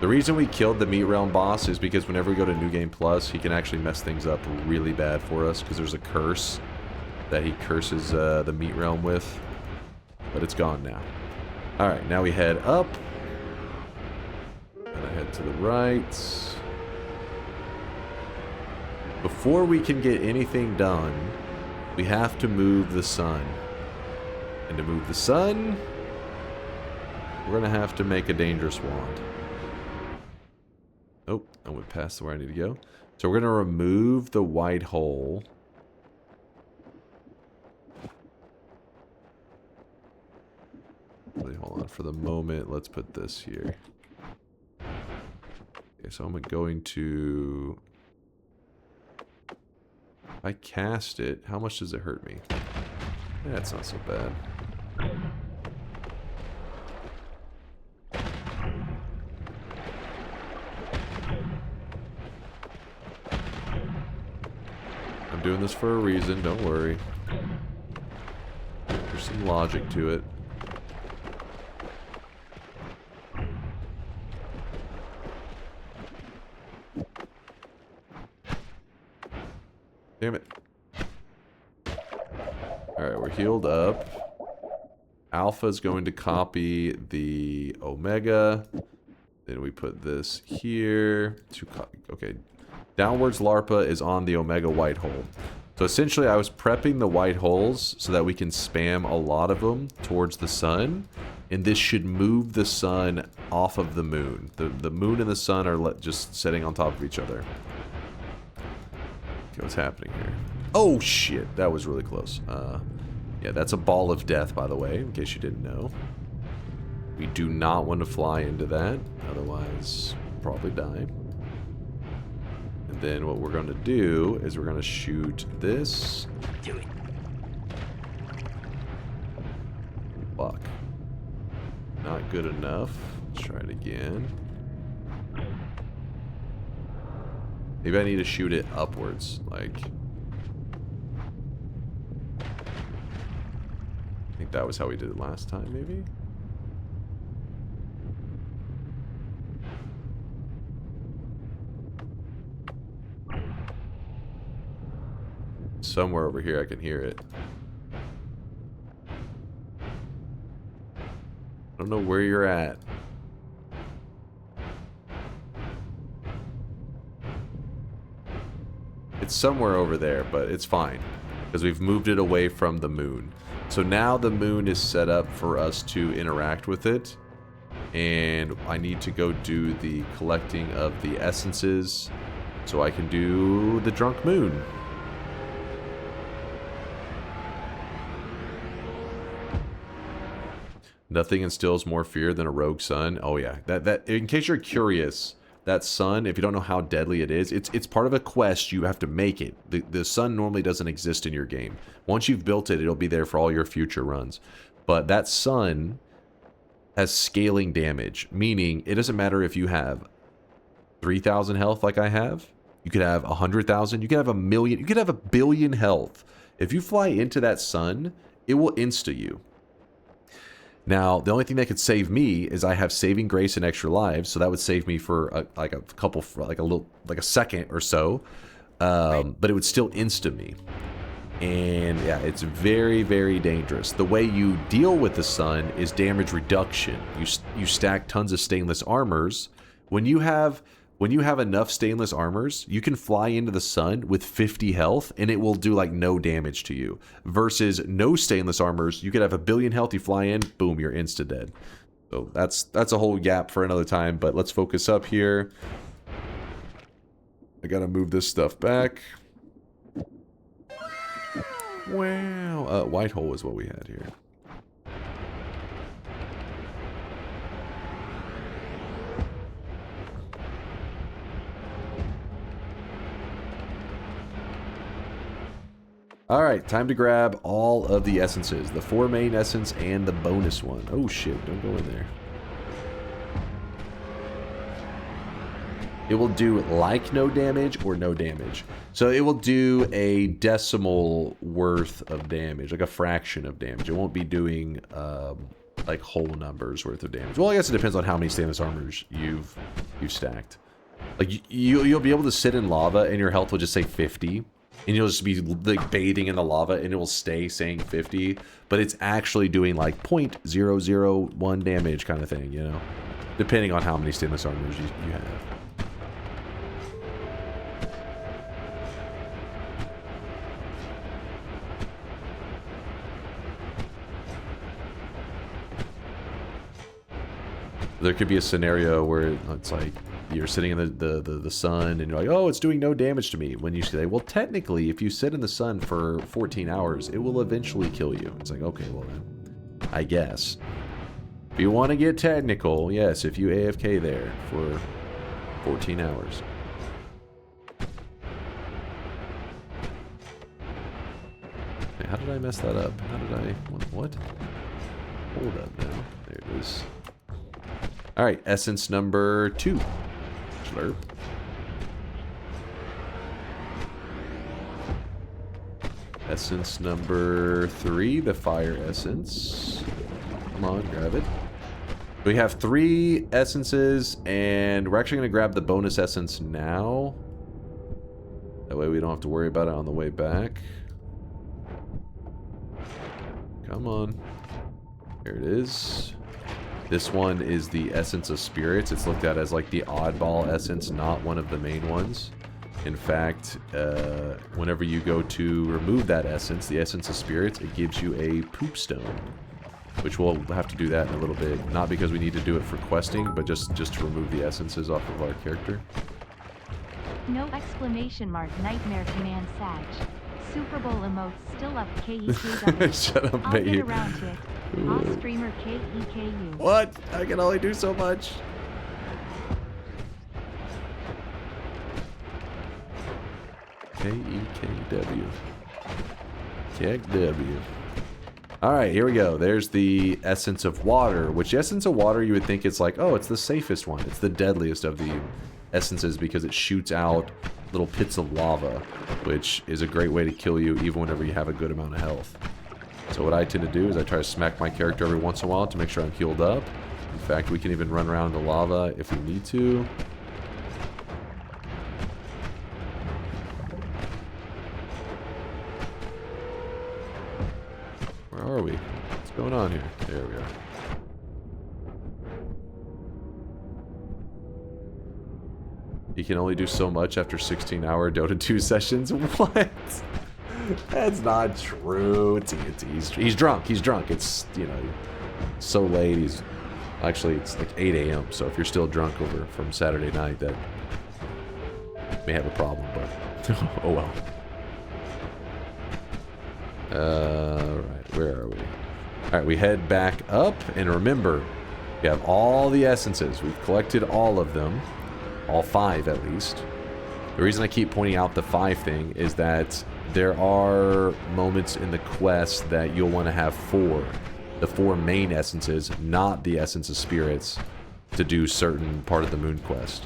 The reason we killed the Meat Realm boss is because whenever we go to New Game Plus, he can actually mess things up really bad for us because there's a curse that he curses the Meat Realm with. But it's gone now. Alright, now we head up. And I head to the right. Before we can get anything done, we have to move the sun. And to move the sun, we're going to have to make a dangerous wand. Oh, I went past where I need to go. So we're going to remove the white hole. Hold on for the moment. Let's put this here. Okay, so I'm going to... If I cast it, how much does it hurt me? That's not so bad. I'm doing this for a reason, don't worry. There's some logic to it. Damn it. Alright, we're healed up. Alpha is going to copy the Omega. Then we put this here. Okay. Downwards Larpa is on the Omega white hole. So essentially I was prepping the white holes so that we can spam a lot of them towards the sun. And this should move the sun off of the moon. The moon and the sun are just sitting on top of each other. Okay, what's happening here? Oh shit, that was really close. Yeah, that's a ball of death, by the way, in case you didn't know. We do not want to fly into that, otherwise we'll probably die. And then what we're going to do is we're going to shoot this. Do it. Fuck. Not good enough. Let's try it again. Maybe I need to shoot it upwards, like... I think that was how we did it last time, maybe? Somewhere over here I can hear it. I don't know where you're at. It's somewhere over there, but it's fine. Because we've moved it away from the moon. So now the moon is set up for us to interact with it. And I need to go do the collecting of the essences so I can do the drunk moon. Nothing instills more fear than a rogue sun. Oh yeah, that in case you're curious, that sun, if you don't know how deadly it is, it's part of a quest. You have to make it. The sun normally doesn't exist in your game. Once you've built it, it'll be there for all your future runs. But that sun has scaling damage, meaning it doesn't matter if you have 3,000 health like I have. You could have 100,000. You could have 1,000,000. You could have 1 billion health. If you fly into that sun, it will insta you. Now, the only thing that could save me is I have saving grace and extra lives, so that would save me for a second or so. But it would still insta me. And yeah, it's very, very dangerous. The way you deal with the sun is damage reduction. You stack tons of stainless armors. When you have enough stainless armors, you can fly into the sun with 50 health and it will do like no damage to you. Versus no stainless armors, you could have 1 billion health, you fly in, boom, you're insta dead. So that's a whole gap for another time, but let's focus up here. I gotta move this stuff back. Wow. White hole is what we had here. Alright, time to grab all of the essences. The 4 main essence and the bonus one. Oh shit, don't go in there. It will do like no damage or no damage. So it will do a decimal worth of damage, like a fraction of damage. It won't be doing like whole numbers worth of damage. Well, I guess it depends on how many stainless armors you've stacked. Like you'll be able to sit in lava and your health will just say 50. And you'll just be like bathing in the lava and it will stay saying 50. But it's actually doing like 0.001 damage kind of thing, you know? Depending on how many stainless armors you have. There could be a scenario where it's like you're sitting in the sun and you're like, oh, it's doing no damage to me. When you say, well, technically, if you sit in the sun for 14 hours, it will eventually kill you. It's like, okay, well then, I guess. If you want to get technical, yes, if you AFK there for 14 hours. Hey, how did I mess that up? How did I, what? Hold up now. There it is. All right, essence number 2. Slurp. Essence number 3, the fire essence. Come on, grab it. We have 3 essences, and we're actually going to grab the bonus essence now. That way we don't have to worry about it on the way back. Come on. Here it is. This one is the Essence of Spirits. It's looked at as like the oddball essence, not one of the main ones. In fact, whenever you go to remove that essence, the Essence of Spirits, it gives you a poop stone. Which we'll have to do that in a little bit. Not because we need to do it for questing, but just to remove the essences off of our character. No exclamation mark nightmare command Sag. Super Bowl emotes still up KEKW. Shut up, I'll mate. get around to it. Off streamer KEKU. What? I can only do so much. KEKW. KEKW. Alright, here we go. There's the Essence of Water, which Essence of Water you would think it's like, oh, it's the safest one. It's the deadliest of the essences because it shoots out little pits of lava, which is a great way to kill you even whenever you have a good amount of health. So what I tend to do is I try to smack my character every once in a while to make sure I'm healed up. In fact, we can even run around in the lava if we need to. Where are we? What's going on here? There we are. He can only do so much after 16-hour Dota 2 sessions? What? That's not true. He's drunk. He's drunk. It's, you know, so late. He's actually, it's like 8 a.m. So if you're still drunk over from Saturday night, that may have a problem, but oh well. Alright, where are we? Alright, we head back up, and remember, we have all the essences. We've collected all of them. All 5, at least. The reason I keep pointing out the 5 thing is that there are moments in the quest that you'll want to have 4. The 4 main essences, not the Essence of Spirits, to do certain part of the moon quest.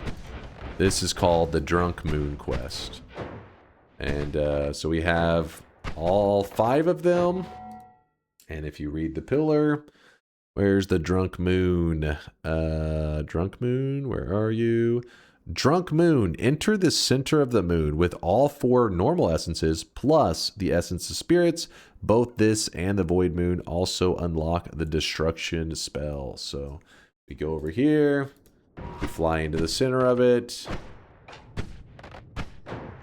This is called the Drunk Moon quest. And so we have all 5 of them. And if you read the pillar, where's the Drunk Moon? Drunk Moon, where are you? Drunk Moon. Enter the center of the moon with all 4 normal essences plus the Essence of Spirits. Both this and the Void Moon also unlock the Destruction spell. So we go over here. We fly into the center of it.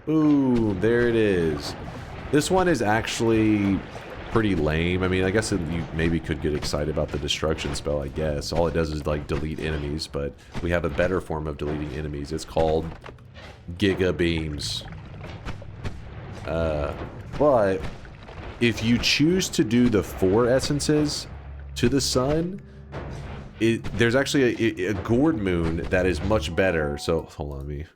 Boom. There it is. This one is actually pretty lame. I mean, I guess you maybe could get excited about the destruction spell, I guess. All it does is like delete enemies, but we have a better form of deleting enemies. It's called Giga Beams. But if you choose to do the 4 essences to the sun, there's actually a gourd moon that is much better. So hold on,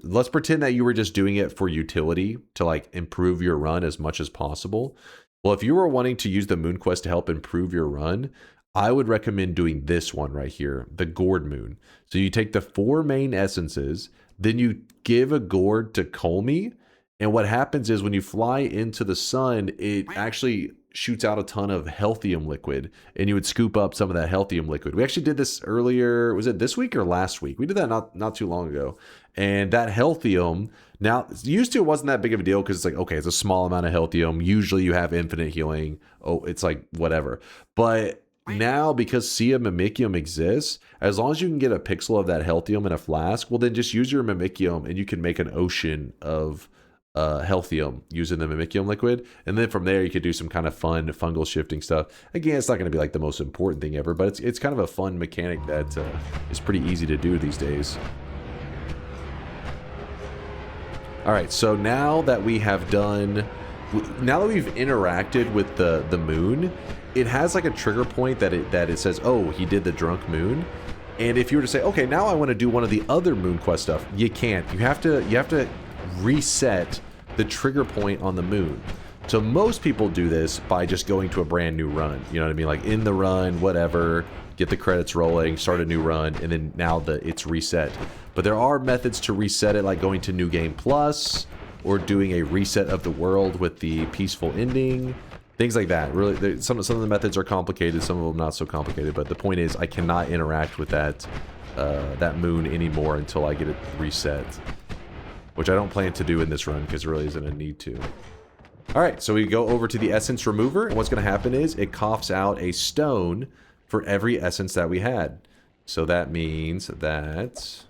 let's pretend that you were just doing it for utility to like improve your run as much as possible. Well, if you were wanting to use the moon quest to help improve your run, I would recommend doing this one right here, the gourd moon. So you take the 4 main essences, then you give a gourd to Colmy, and what happens is when you fly into the sun, it actually shoots out a ton of healthium liquid, and you would scoop up some of that healthium liquid. We actually did this earlier. Was it this week or last week? We did that not too long ago. And that healthium, now used to it wasn't that big of a deal because it's like, okay, it's a small amount of healthium. Usually you have infinite healing. Oh, it's like whatever. But now because Sea Mimicium exists, as long as you can get a pixel of that healthium in a flask, well then just use your Mimicium and you can make an ocean of healthium using the Mimicium liquid, and then from there you could do some kind of fun fungal shifting stuff. Again, it's not going to be like the most important thing ever, but it's kind of a fun mechanic that is pretty easy to do these days. All right, so now that we have done, now that we've interacted with the moon, it has like a trigger point that it says, oh, he did the drunk moon. And if you were to say, okay, now I want to do one of the other moon quest stuff, you can't. You have to reset the trigger point on the moon. So most people do this by just going to a brand new run. You know what I mean? Like in the run, whatever, get the credits rolling, start a new run, and then now it's reset. But there are methods to reset it, like going to New Game Plus or doing a reset of the world with the peaceful ending. Things like that. Really, some of the methods are complicated, some of them not so complicated. But the point is, I cannot interact with that moon anymore until I get it reset, which I don't plan to do in this run because there really isn't a need to. All right, so we go over to the essence remover, and what's going to happen is it coughs out a stone for every essence that we had. So that means that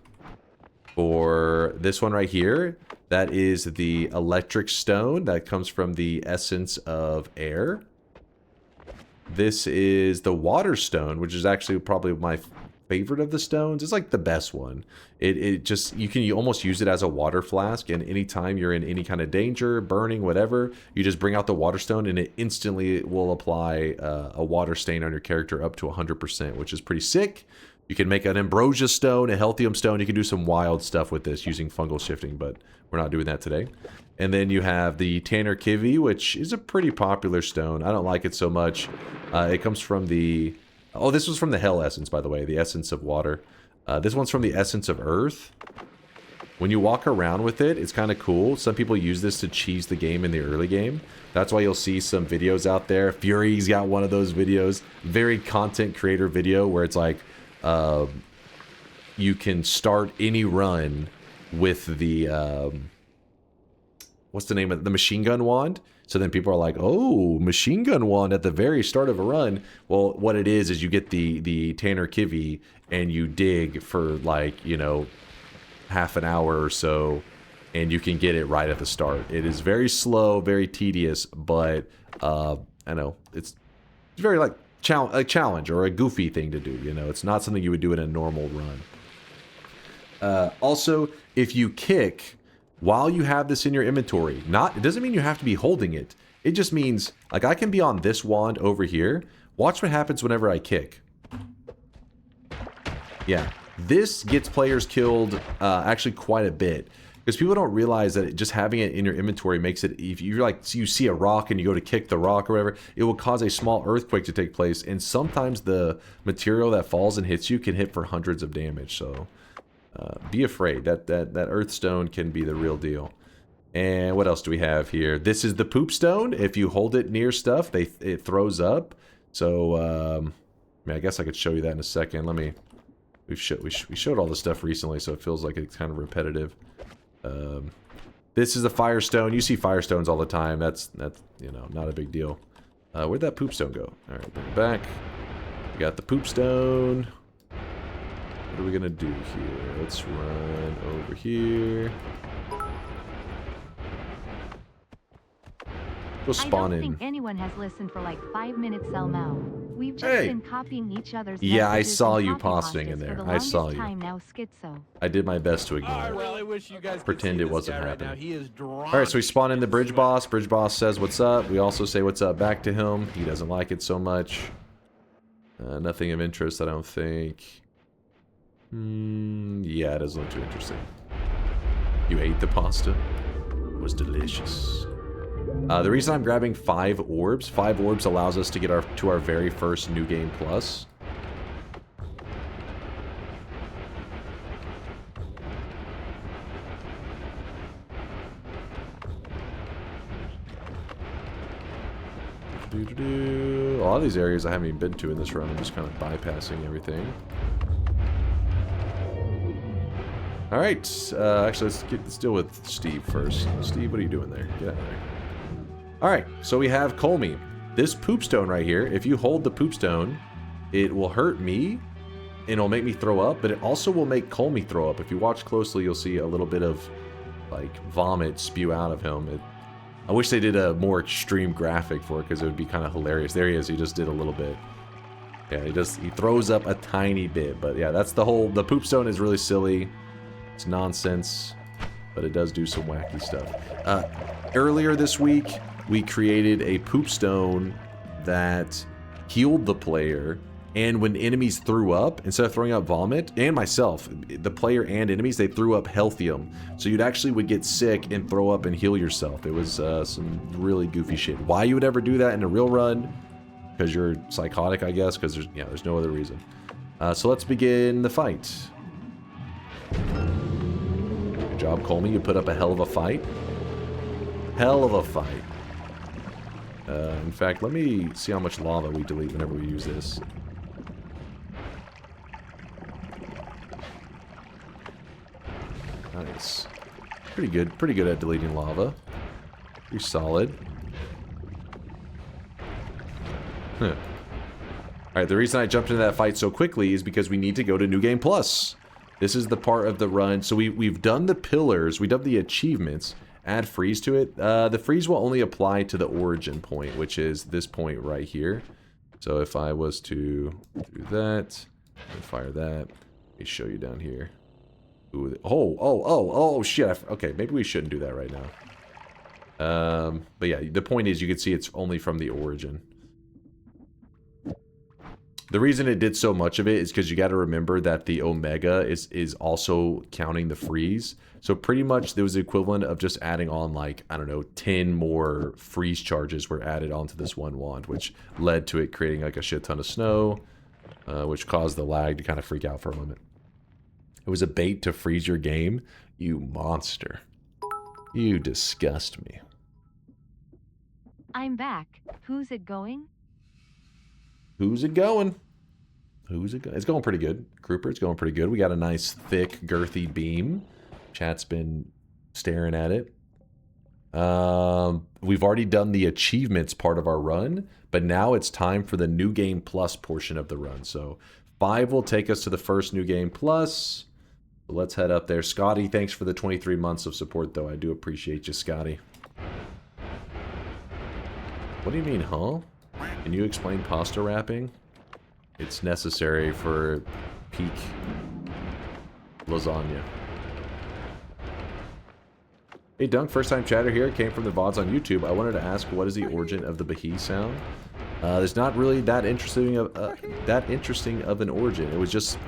for this one right here, that is the electric stone that comes from the essence of air. This is the water stone, which is actually probably my favorite of the stones. It's like the best one. It just, you can almost use it as a water flask, and anytime you're in any kind of danger, burning, whatever, you just bring out the water stone and it instantly will apply a water stain on your character up to 100%, which is pretty sick. You can make an ambrosia stone, a healthium stone. You can do some wild stuff with this using fungal shifting, but we're not doing that today. And then you have the Tanner Kivi, which is a pretty popular stone. I don't like it so much. It comes from the... Oh, this was from the Hell Essence, by the way, the Essence of Water. This one's from the Essence of Earth. When you walk around with it, it's kind of cool. Some people use this to cheese the game in the early game. That's why you'll see some videos out there. Fury's got one of those videos. Very content creator video where it's like, you can start any run with the, what's the name of it? The machine gun wand. So then people are like, oh, machine gun wand at the very start of a run. Well, what it is you get the Tanner Kivi and you dig for like, you know, half an hour or so, and you can get it right at the start. It is very slow, very tedious, but I know it's very like a challenge or a goofy thing to do. You know, it's not something you would do in a normal run. Also, if you kick while you have this in your inventory, it doesn't mean you have to be holding it. It just means, like, I can be on this wand over here. Watch what happens whenever I kick. Yeah, this gets players killed actually quite a bit. Because people don't realize that just having it in your inventory makes it, if you're like, you see a rock and you go to kick the rock or whatever, it will cause a small earthquake to take place. And sometimes the material that falls and hits you can hit for hundreds of damage. So be afraid. That earth stone can be the real deal. And what else do we have here? This is the poop stone. If you hold it near stuff, it throws up. So I mean, I guess I could show you that in a second. We showed all this stuff recently, so it feels like it's kind of repetitive. This is a firestone. You see firestones all the time. That's you know, not a big deal. Where'd that poop stone go? All right, bring it back. We got the poop stone. What are we gonna do here? Let's run over here. Go spawn I don't in. think anyone has listened for like 5 minutes now. We've just Hey. been copying each other's Yeah, I messages saw and you copy posting pastas in for there. the I longest saw you. time now, Schizo. I did my best to ignore I it. really wish you guys Pretend could see it wasn't this guy happening. Right now. He is Alright, so we spawn in the bridge boss. Bridge boss says what's up. We also say what's up back to him. He doesn't like it so much. Nothing of interest, I don't think. Yeah, it doesn't look too interesting. You ate the pasta? It was delicious. The reason I'm grabbing 5 orbs allows us to get to our very first New Game Plus. A lot of these areas I haven't even been to in this run. I'm just kind of bypassing everything. Alright, actually let's deal with Steve first. Steve, what are you doing there? Get out of there. Alright, so we have Colmy. This poop stone right here, if you hold the poop stone, it will hurt me, and it'll make me throw up, but it also will make Colmy throw up. If you watch closely, you'll see a little bit of, like, vomit spew out of him. I wish they did a more extreme graphic for it, because it would be kind of hilarious. There he is, he just did a little bit. Yeah, he throws up a tiny bit, but yeah, that's the poop stone is really silly. It's nonsense, but it does do some wacky stuff. Earlier this week, we created a poop stone that healed the player, and when enemies threw up, instead of throwing up vomit, and myself, the player and enemies, they threw up healthium. So you'd actually would get sick and throw up and heal yourself. It was some really goofy shit. Why you would ever do that in a real run? Because you're psychotic, I guess, because there's no other reason. So let's begin the fight. Good job, Colmy. You put up a hell of a fight. Hell of a fight. In fact, let me see how much lava we delete whenever we use this. Nice. Pretty good at deleting lava. Pretty solid. Huh. Alright, the reason I jumped into that fight so quickly is because we need to go to New Game Plus. This is the part of the run. So we've done the pillars, we've done the achievements. Add freeze to it. The freeze will only apply to the origin point, which is this point right here. So if I was to do that, and fire that, let me show you down here. Ooh, oh, shit. Okay, maybe we shouldn't do that right now. But yeah, the point is you can see it's only from the origin. The reason it did so much of it is because you got to remember that the Omega is also counting the freeze. So pretty much there was the equivalent of just adding on, like, I don't know, 10 more freeze charges were added onto this one wand, which led to it creating like a shit ton of snow, which caused the lag to kind of freak out for a moment. It was a bait to freeze your game. You monster. You disgust me. I'm back. Who's it going? Who's it going? Who's it going? It's going pretty good. Grouper, it's going pretty good. We got a nice, thick, girthy beam. Chat's been staring at it. We've already done the achievements part of our run, but now it's time for the New Game Plus portion of the run. So 5 will take us to the first New Game Plus. So let's head up there. Scotty, thanks for the 23 months of support, though. I do appreciate you, Scotty. What do you mean, huh? Can you explain pasta wrapping? It's necessary for peak lasagna. Hey Dunk, first time chatter here. Came from the VODs on YouTube. I wanted to ask, what is the origin of the Bahi sound? There's not really that interesting of an origin. It was just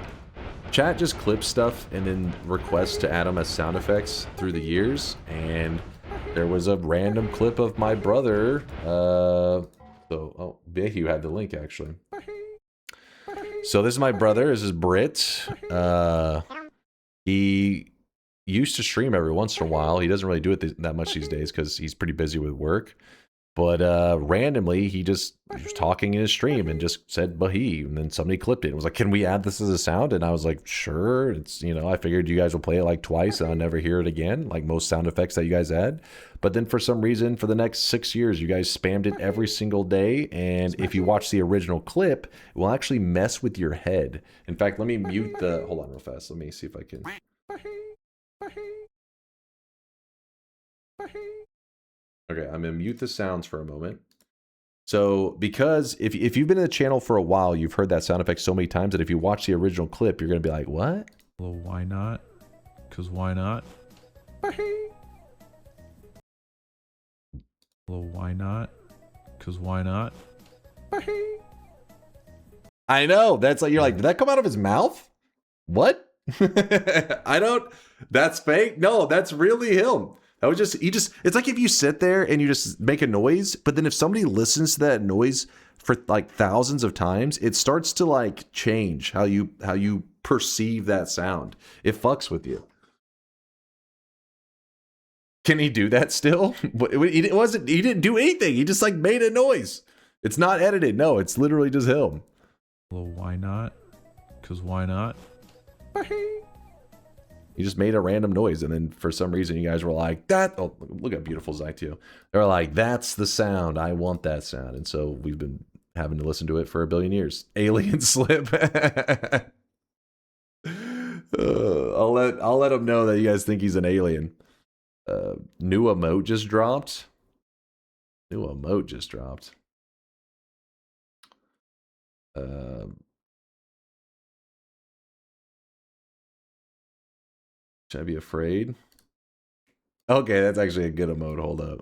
chat just clips stuff and then requests to add them as sound effects through the years. And there was a random clip of my brother. Oh, Behu had the link actually. So this is my brother. This is Brit. He used to stream every once in a while. He doesn't really do it that much these days because he's pretty busy with work. But randomly, he just was talking in his stream and just said Bahi, and then somebody clipped it. It was like, can we add this as a sound? And I was like, sure. It's, you know, I figured you guys will play it like twice and I'll never hear it again, like most sound effects that you guys add. But then for some reason, for the next 6 years, you guys spammed it every single day. And if you watch the original clip, it will actually mess with your head. In fact, let me mute the... Hold on real fast. Let me see if I can... Okay, I'm gonna mute the sounds for a moment. So, because if you've been in the channel for a while, you've heard that sound effect so many times that if you watch the original clip, you're gonna be like, what? Well, why not? Because why not? Well, why not? Because why not? I know. That's like, you're like, did that come out of his mouth? What? I don't, that's fake. No, that's really him. That was just, it's like if you sit there and you just make a noise, but then if somebody listens to that noise for like thousands of times, it starts to like change how you perceive that sound. It fucks with you. Can he do that still? He didn't do anything. He just like made a noise. It's not edited. No, it's literally just him. Well, why not? Because why not? He just made a random noise, and then for some reason you guys were like, that, oh, look how beautiful Zytio. They were like, that's the sound. I want that sound. And so we've been having to listen to it for a billion years. Alien slip. I'll let him know that you guys think he's an alien. New emote just dropped. New emote just dropped. Should I be afraid? Okay, that's actually a good emote. Hold up.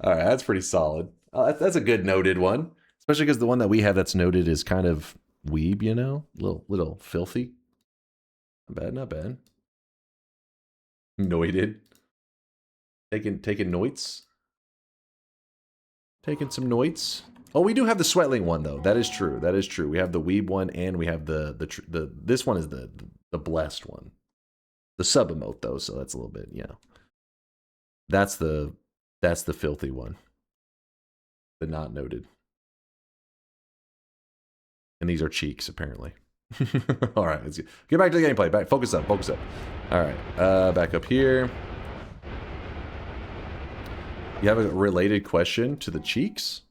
All right, that's pretty solid. That's a good noted one. Especially because the one that we have that's noted is kind of weeb, you know? Little filthy. Not bad, not bad. Noited. Taking noites. Taking some noites. Oh, we do have the Sweatling one though. That is true. That is true. We have the weeb one and we have the this one is the blessed one. The sub emote though, so that's a little bit, yeah. That's the filthy one. The not noted. And these are cheeks apparently. All right, let's get back to the gameplay. Back, focus up, focus up. All right, back up here. You have a related question to the cheeks?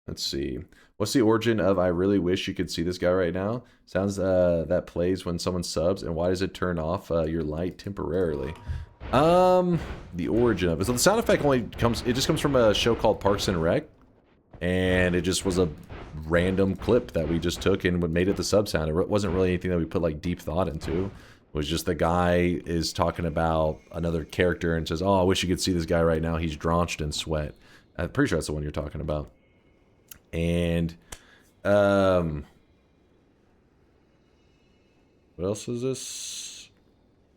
Let's see. What's the origin of I really wish you could see this guy right now? Sounds that plays when someone subs, and why does it turn off your light temporarily? The origin of it. So the sound effect just comes from a show called Parks and Rec, and it just was a random clip that we just took and made it the sub sound. It wasn't really anything that we put like deep thought into. It was just the guy is talking about another character and says, "Oh, I wish you could see this guy right now. He's drenched in sweat." I'm pretty sure that's the one you're talking about. And what else is this?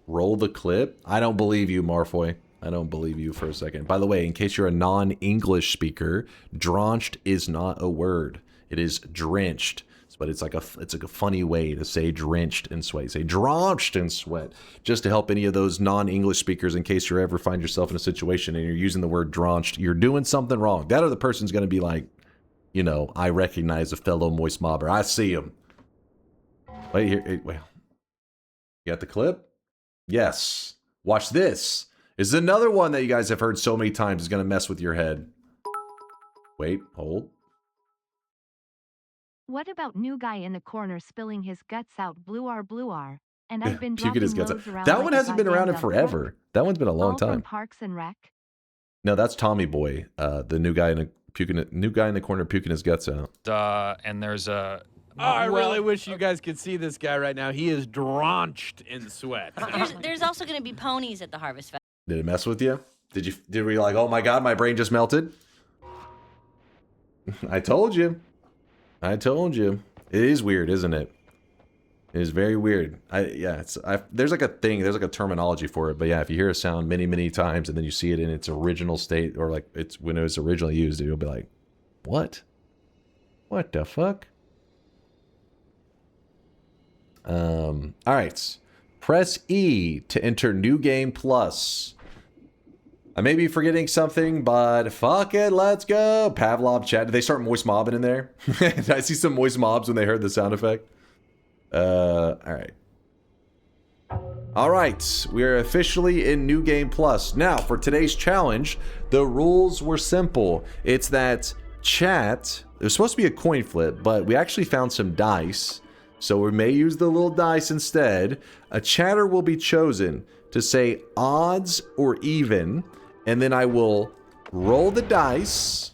Roll the clip. I don't believe you, Marfoy. I don't believe you for a second. By the way, in case you're a non-English speaker, drenched is not a word. It is drenched. But it's like a funny way to say drenched in sweat. Say drenched in sweat, just to help any of those non-English speakers in case you ever find yourself in a situation and you're using the word drenched, you're doing something wrong. That other person's going to be like, you know, I recognize a fellow moist mobber. I see him. Wait here. Wait. You got the clip? Yes. Watch this. This is another one that you guys have heard so many times is going to mess with your head. Wait. Hold. What about new guy in the corner spilling his guts out? Blue R. And I've been Puking his guts loads out. around That like one a hasn't been around in goddamn forever. That one's been a long all from time. Parks and Rec. No, that's Tommy Boy, the new guy in the corner puking his guts out. And there's a. Oh, I really wish you guys could see this guy right now. He is drenched in sweat. There's also going to be ponies at the Harvest Festival. Did it mess with you? Did we like, oh my god, my brain just melted? I told you. I told you. It is weird, isn't it? It is very weird. There's like a thing, there's like a terminology for it, but yeah, if you hear a sound many times and then you see it in its original state, or like it's when it was originally used, you'll be like, what? What the fuck? Alright. Press E to enter New Game Plus. I may be forgetting something, but fuck it, let's go. Pavlov chat. Did they start moist mobbing in there? Did I see some moist mobs when they heard the sound effect? Alright. Alright, we are officially in New Game Plus. Now, for today's challenge, the rules were simple. It's that chat, it was supposed to be a coin flip, but we actually found some dice, so we may use the little dice instead. A chatter will be chosen to say odds or even, and then I will roll the dice.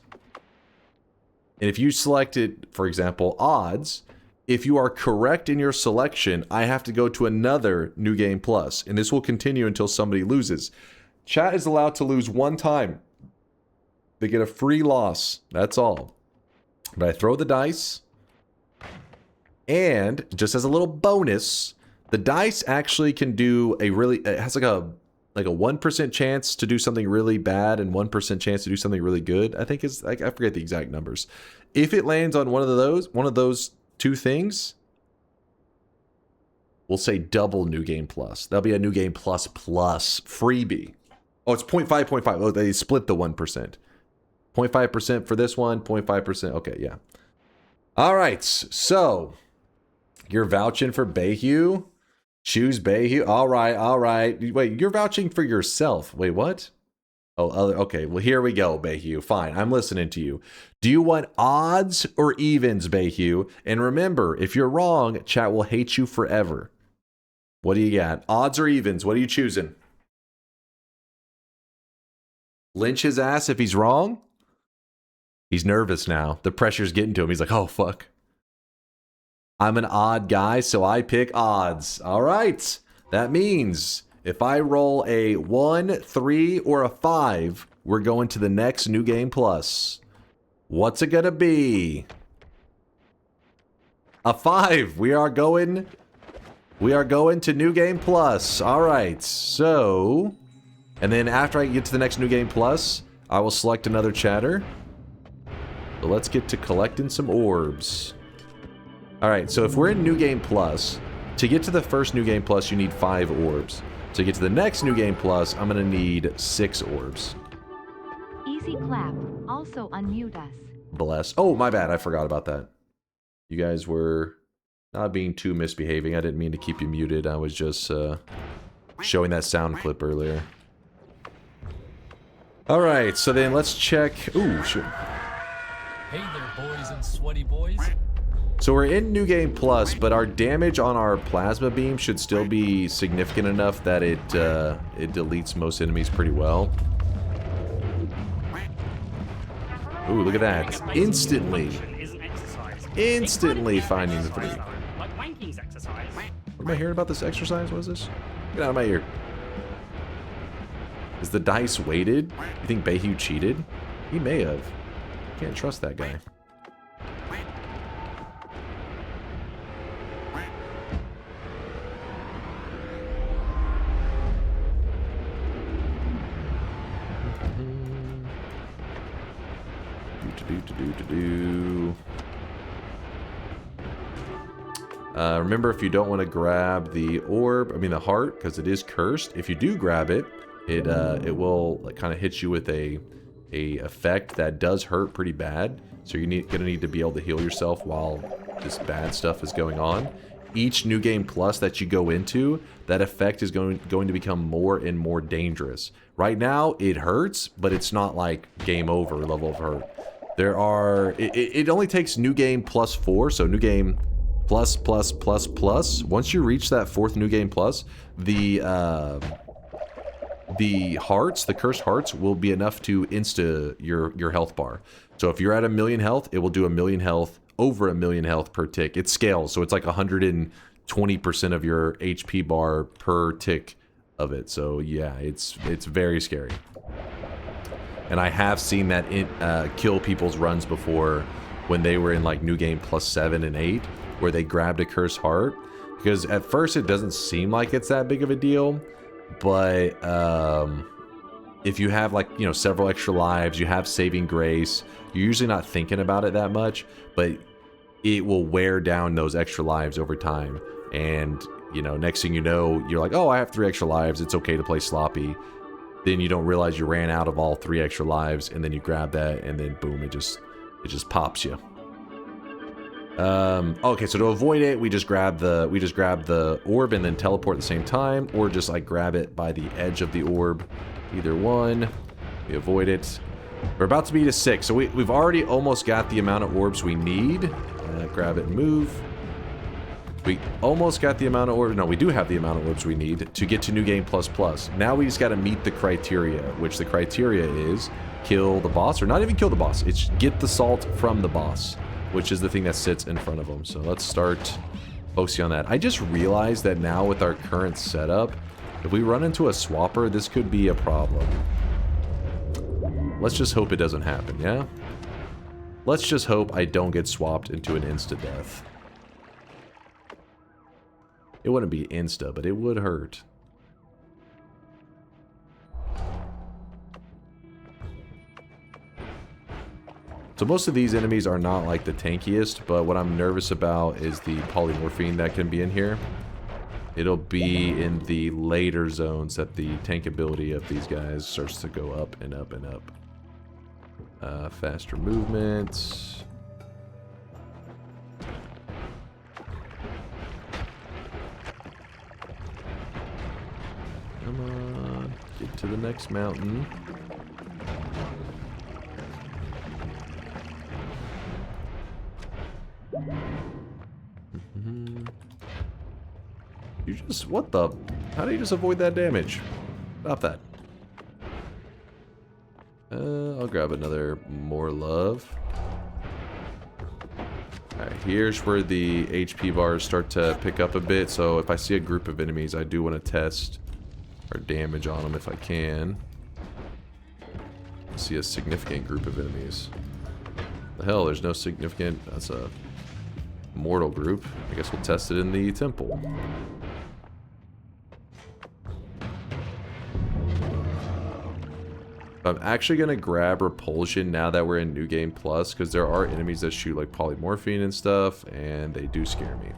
And if you selected, for example, odds, if you are correct in your selection, I have to go to another New Game Plus, and this will continue until somebody loses. Chat is allowed to lose one time. They get a free loss. That's all. But I throw the dice, and just as a little bonus, the dice actually can do a really, it has like a 1% chance to do something really bad and 1% chance to do something really good. I think it's like, I forget the exact numbers. If it lands on one of those two things, we'll say double New Game Plus. That'll be a New Game Plus freebie. Oh, it's 0.5. Oh, they split the 1%. 0.5% for this one, 0.5%. Okay, yeah. All right, so you're vouching for Bayhue. Choose Bayhue. All right. Wait, you're vouching for yourself. Wait, what? Oh, okay. Well, here we go, Bayhue. Fine, I'm listening to you. Do you want odds or evens, Bayhue? And remember, if you're wrong, chat will hate you forever. What do you got? Odds or evens? What are you choosing? Lynch his ass if he's wrong? He's nervous now. The pressure's getting to him. He's like, oh, fuck. I'm an odd guy, so I pick odds. All right. That means if I roll a 1, 3, or a 5, we're going to the next New Game Plus. What's it going to be? A 5. We are going to New Game Plus. All right. So, and then after I get to the next New Game Plus, I will select another chatter. So let's get to collecting some orbs. Alright, so if we're in New Game Plus, to get to the first New Game Plus, you need 5 orbs. To get to the next New Game Plus, I'm going to need 6 orbs. Easy clap. Also unmute us. Bless. Oh, my bad. I forgot about that. You guys were not being too misbehaving. I didn't mean to keep you muted. I was just showing that sound clip earlier. Alright, so then let's check... Ooh, shoot. Hey there, boys and sweaty boys. So we're in New Game Plus, but our damage on our plasma beam should still be significant enough that it deletes most enemies pretty well. Ooh, look at that. Instantly finding the 3. What am I hearing about this exercise? What is this? Get out of my ear. Is the dice weighted? You think Bayhue cheated? He may have. Can't trust that guy. Remember, if you don't want to grab the orb, I mean the heart, because it is cursed. If you do grab it, it will kind of hit you with a effect that does hurt pretty bad. So you're gonna need to be able to heal yourself while this bad stuff is going on. Each New Game Plus that you go into, that effect is going to become more and more dangerous. Right now, it hurts, but it's not like game over level of hurt. There are... It only takes New Game Plus 4, so New Game Plus, Plus, Plus, Plus. Once you reach that 4th New Game Plus, the hearts, the cursed hearts, will be enough to insta your health bar. So if you're at 1,000,000 health, it will do 1,000,000 health, over 1,000,000 health per tick. It scales, so it's like 120% of your HP bar per tick of it. So yeah, it's very scary. And I have seen that kill people's runs before when they were in like New Game Plus 7 and 8, where they grabbed a cursed heart. Because at first it doesn't seem like it's that big of a deal, but if you have like, you know, several extra lives, you have saving grace, you're usually not thinking about it that much, but it will wear down those extra lives over time. And, you know, next thing you know, you're like, oh, I have 3 extra lives, it's okay to play sloppy. Then you don't realize you ran out of all 3 extra lives, and then you grab that, and then boom, it just pops you. Okay, so to avoid it, we just grab the orb and then teleport at the same time, or just like grab it by the edge of the orb. Either one. We avoid it. We're about to be to 6, so we've already almost got the amount of orbs we need. Grab it and move. We almost got the amount of orbs. No, we do have the amount of orbs we need to get to New Game Plus Plus. Now we just got to meet the criteria, which the criteria is kill the boss, or not even kill the boss. It's get the salt from the boss, which is the thing that sits in front of them. So let's start focusing on that. I just realized that now with our current setup, if we run into a swapper, this could be a problem. Let's just hope it doesn't happen, yeah? Let's just hope I don't get swapped into an insta-death. It wouldn't be insta, but it would hurt. So most of these enemies are not like the tankiest, but what I'm nervous about is the polymorphine that can be in here. It'll be in the later zones that the tankability of these guys starts to go up and up and up. Faster movement. Come on, get to the next mountain. You just, what the? How do you just avoid that damage? Stop that. I'll grab another more love. Alright, here's where the HP bars start to pick up a bit. So if I see a group of enemies, I do want to test our damage on them if I can. I see a significant group of enemies. The hell, there's no significant... That's a mortal group. I guess we'll test it in the temple. I'm actually going to grab Repulsion now that we're in New Game Plus, because there are enemies that shoot like polymorphine and stuff, and they do scare me.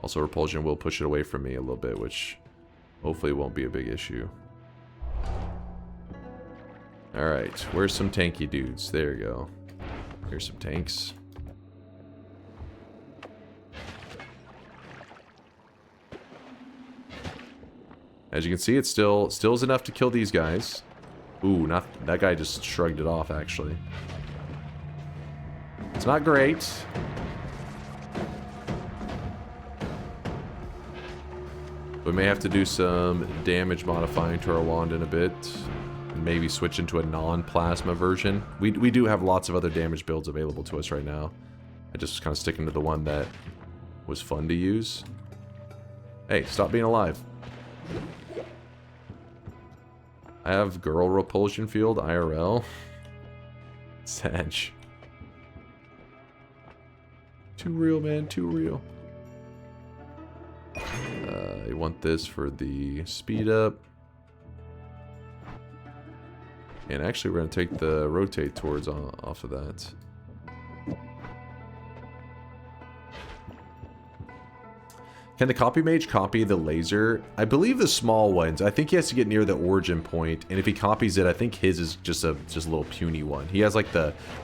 Also, Repulsion will push it away from me a little bit, which hopefully won't be a big issue. Alright, where's some tanky dudes? There you go. Here's some tanks. As you can see, it still is enough to kill these guys. Ooh, not that guy just shrugged it off, actually. It's not great. We may have to do some damage modifying to our wand in a bit. And maybe switch into a non-plasma version. We do have lots of other damage builds available to us right now. I just kind of sticking to the one that was fun to use. Hey, stop being alive. I have girl repulsion field IRL. Sag. Too real, man. Too real. You want this for the speed up. And actually, we're going to take the rotate towards off of that. Can the copy mage copy the laser? I believe the small ones. I think he has to get near the origin point, and if he copies it, I think his is just a little puny one. He has like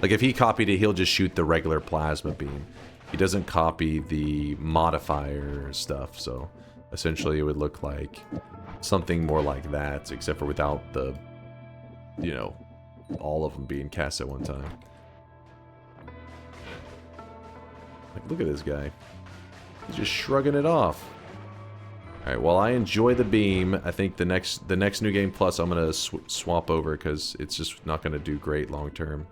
if he copied it, he'll just shoot the regular plasma beam. He doesn't copy the modifier stuff, so essentially it would look like something more like that, except for without the, you know, all of them being cast at one time. Like, look at this guy. He's just shrugging it off. Alright, while I enjoy the beam, I think the next New Game Plus I'm going to swap over because it's just not going to do great long term.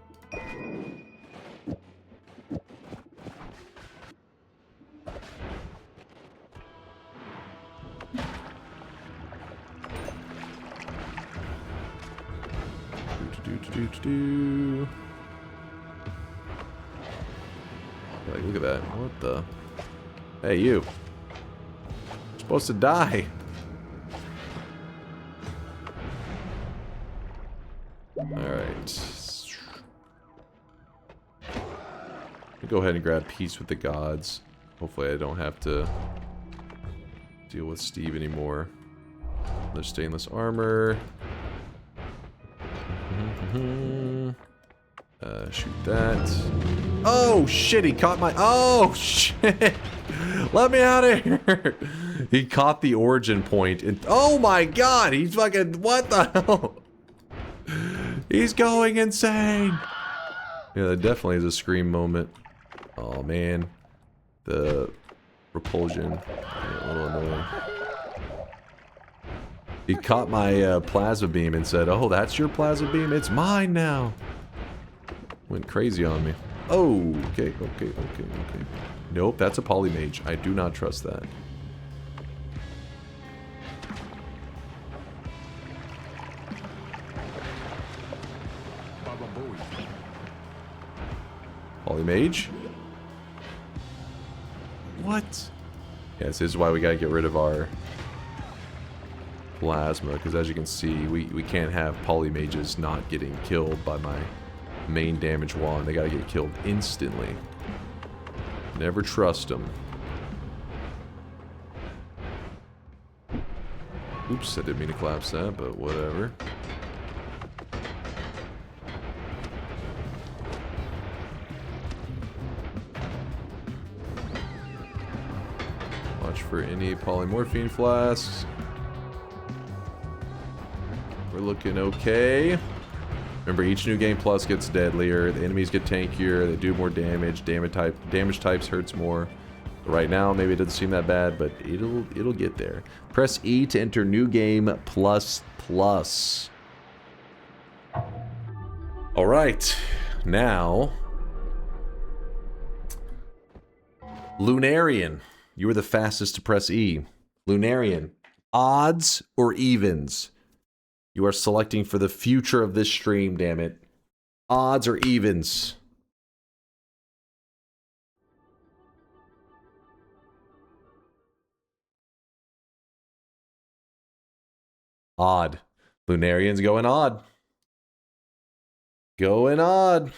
Like, look at that. What the... Hey, you. You're supposed to die. Alright. Go ahead and grab Peace with the Gods. Hopefully I don't have to deal with Steve anymore. Another stainless armor. Shoot that. Oh, shit, he caught my... Oh, shit. Let me out of here. He caught the origin point. And, oh, my God. He's fucking... What the hell? He's going insane. Yeah, that definitely is a scream moment. Oh, man. The repulsion. A little annoying. He caught my plasma beam and said, "Oh, that's your plasma beam? It's mine now." Went crazy on me. Oh, okay. Nope, that's a polymage. I do not trust that. Polymage? What? Yes, this is why we gotta get rid of our plasma, because as you can see, we can't have polymages not getting killed by my main damage wand. They gotta get killed instantly. Never trust them. Oops, I didn't mean to collapse that, but whatever. Watch for any polymorphine flasks. We're looking okay. Remember, each new game plus gets deadlier. The enemies get tankier. They do more damage. Damage types hurts more. Right now, maybe it doesn't seem that bad, but it'll get there. Press E to enter new game plus plus. All right, now Lunarian. You were the fastest to press E. Lunarian, odds or evens? You are selecting for the future of this stream, damn it. Odds or evens? Odd. Lunarian's going odd. Going odd.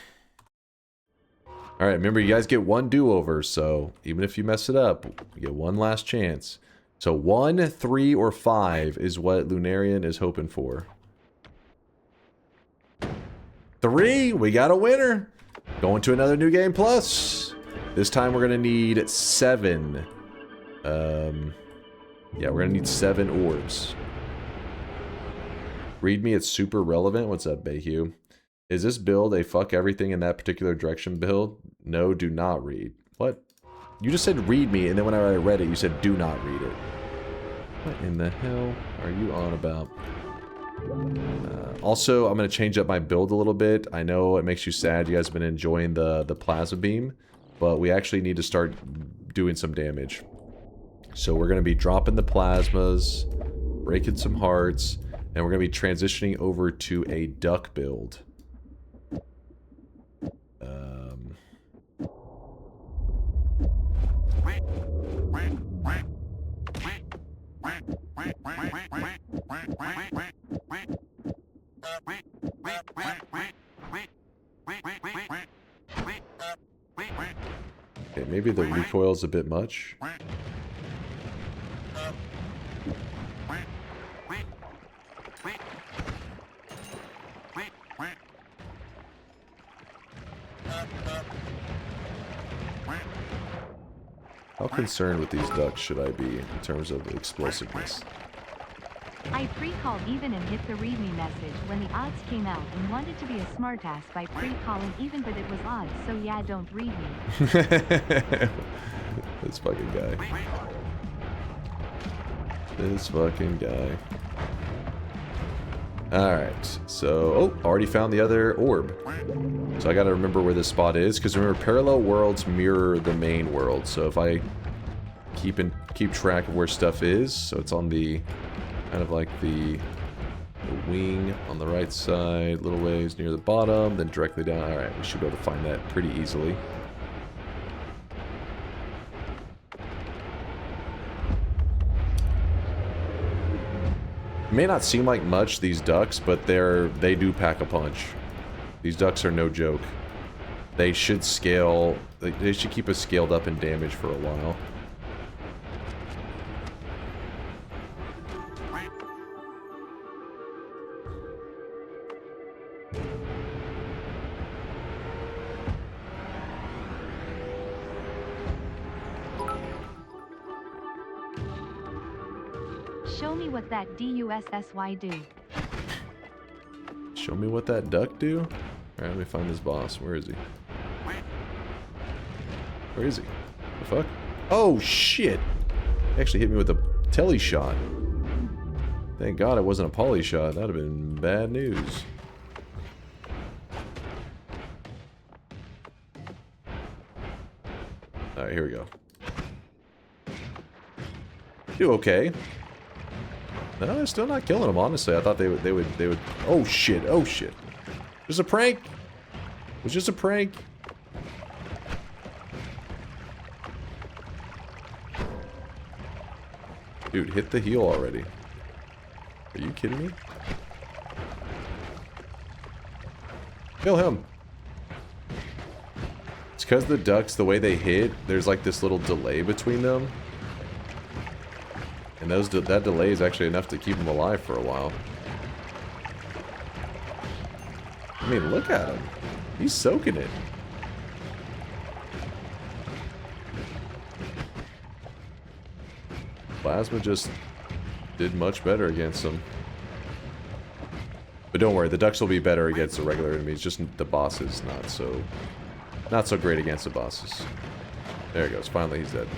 Alright, remember you guys get one do-over, so even if you mess it up, you get one last chance. So 1, 3, or 5 is what Lunarian is hoping for. 3, we got a winner. Going to another new game plus. This time we're gonna need 7. Yeah, we're gonna need 7 orbs. Read me, it's super relevant. What's up, Bayhue? Is this build a fuck everything in that particular direction build? No, do not read. What? You just said read me, and then when I read it, you said do not read it. What in the hell are you on about? Also, I'm going to change up my build a little bit. I know it makes you sad. You guys have been enjoying the plasma beam, but we actually need to start doing some damage. So we're going to be dropping the plasmas, breaking some hearts, and we're going to be transitioning over to a duck build. Okay, maybe the recoil's a bit much. How concerned with these ducks should I be in terms of explosiveness? I pre-called even and hit the readme message when the odds came out and wanted to be a smartass by pre-calling even, but it was odds, so yeah, don't read me. This fucking guy. This fucking guy. Alright, so... Oh, already found the other orb. So I gotta remember where this spot is, because remember, parallel worlds mirror the main world. So if I keep track of where stuff is, so it's on the... kind of like the wing on the right side, little ways near the bottom, then directly down. Alright, we should be able to find that pretty easily. It may not seem like much, these ducks, but they do pack a punch. These ducks are no joke. They should scale, they should keep us scaled up in damage for a while. Show me what that DUSSY do. Show me what that duck do? Alright, let me find this boss. Where is he? Where is he? The fuck? Oh, shit. Actually hit me with a telly shot. Thank God it wasn't a poly shot. That would have been bad news. Alright, here we go. Do okay. No, they're still not killing them, honestly. I thought they would... Oh, shit. Oh, shit. Just a prank. It was just a prank. Dude, hit the heel already. Are you kidding me? Kill him. It's because the ducks, the way they hit, there's like this little delay between them. And that delay is actually enough to keep them alive for a while. I mean, look at him. He's soaking it. Plasma just did much better against them. But don't worry, the ducks will be better against the regular enemies. Just the bosses, not so great against the bosses. There he goes. Finally, he's dead.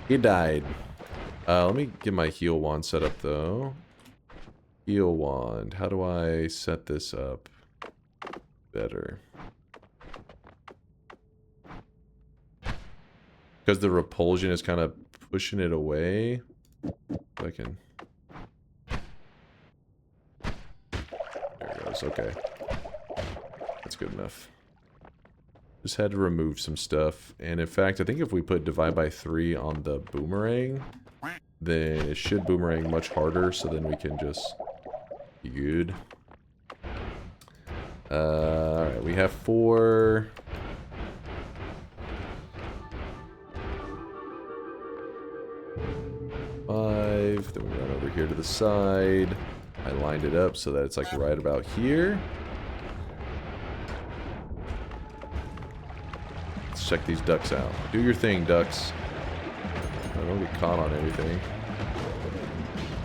He died. Let me get my heal wand set up, though. Heal wand. How do I set this up better? Because the repulsion is kind of pushing it away. If I can... There it goes. Okay. That's good enough. Just had to remove some stuff. And in fact, I think if we put divide by 3 on the boomerang, then it should boomerang much harder, so then we can just be good. Alright, we have 4. Then we run over here to the side. I lined it up so that it's like right about here. Let's check these ducks out. Do your thing, ducks. Oh, don't get caught on anything.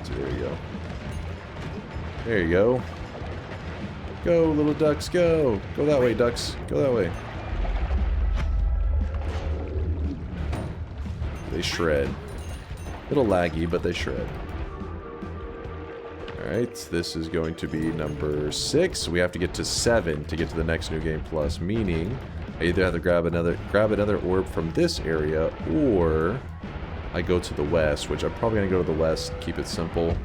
So there you go. There you go. Go, little ducks, go. Go that way, ducks. Go that way. They shred. Little laggy, but they shred. Alright, this is going to be number 6. We have to get to 7 to get to the next New Game Plus, meaning I either have to grab another orb from this area, or I go to the west, which I'm probably going to go to the west, keep it simple.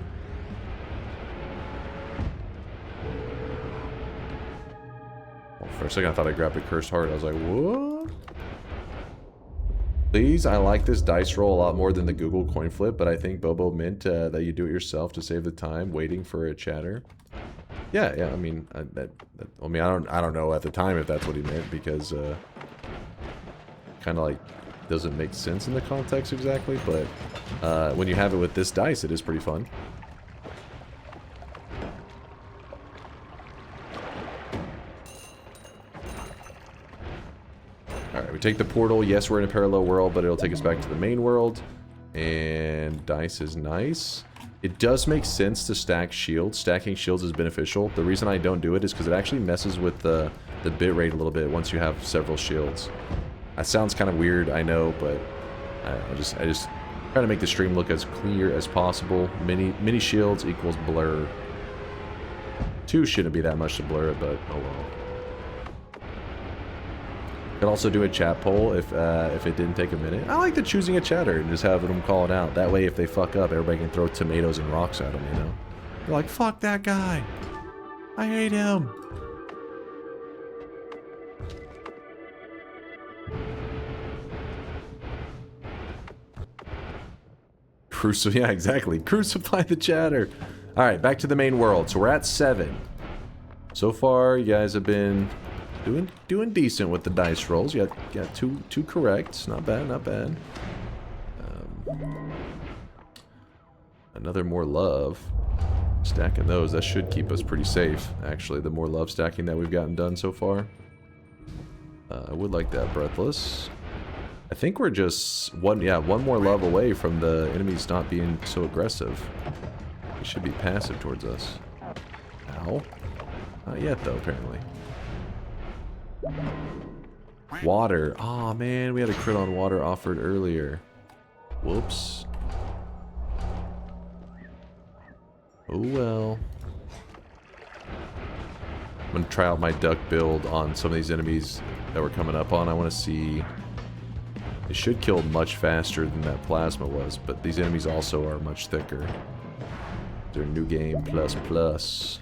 Well, for a second I thought I grabbed a cursed heart. I was like, what? Please, I like this dice roll a lot more than the Google coin flip, but I think Bobo meant that you do it yourself to save the time waiting for a chatter. Yeah. I mean, I don't know at the time if that's what he meant, because kind of like doesn't make sense in the context exactly. But when you have it with this dice, it is pretty fun. Alright, we take the portal. Yes, we're in a parallel world, but it'll take us back to the main world. And dice is nice. It does make sense to stack shields. Stacking shields is beneficial. The reason I don't do it is because it actually messes with the bitrate a little bit once you have several shields. That sounds kind of weird, I know, but I just try to make the stream look as clear as possible. Mini shields equals blur. 2 shouldn't be that much to blur it, but oh well. Could also do a chat poll if it didn't take a minute. I like the choosing a chatter and just having them call it out. That way, if they fuck up, everybody can throw tomatoes and rocks at them, you know? They're like, fuck that guy. I hate him. Yeah, exactly. Crucify the chatter. All right, back to the main world. So we're at 7. So far, you guys have been doing decent with the dice rolls. You got two correct. Not bad, not bad. Another more love. Stacking those, that should keep us pretty safe, actually, the more love stacking that we've gotten done so far. I would like that Breathless. I think we're just one more love away from the enemies not being so aggressive. They should be passive towards us. Ow. Not yet, though, apparently. Water. Aw, man, we had a crit on water offered earlier. Whoops. Oh well. I'm gonna try out my duck build on some of these enemies that we're coming up on. I want to see. It should kill much faster than that plasma was, but these enemies also are much thicker. They're new game plus plus.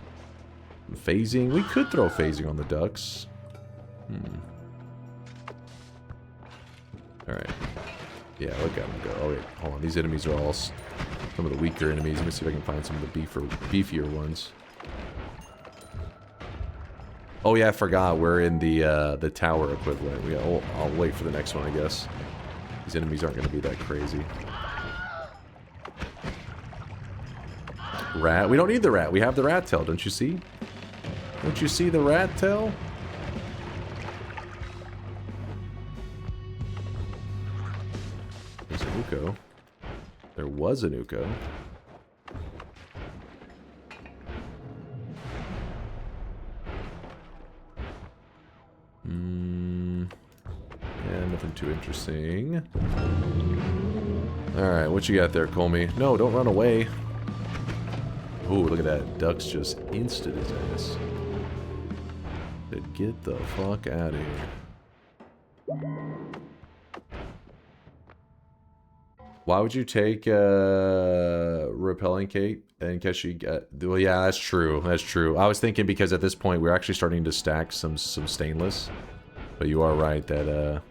Phasing. We could throw phasing on the ducks. Alright. Yeah, look at them go. Oh, wait. Hold on. These enemies are all some of the weaker enemies. Let me see if I can find some of the beefier ones. Oh, yeah, I forgot. We're in the tower equivalent. I'll wait for the next one, I guess. These enemies aren't going to be that crazy. Rat. We don't need the rat. We have the rat tail. Don't you see? Don't you see the rat tail? There's a Nuko. There was a Nuko. Yeah, nothing too interesting. Alright, what you got there, Colmy? No, don't run away. Ooh, look at that. Duck's just instant his ass. Get the fuck out of here. Why would you take repelling cape and Keshi? Well, yeah, that's true. That's true. I was thinking because at this point we're actually starting to stack some stainless. But you are right that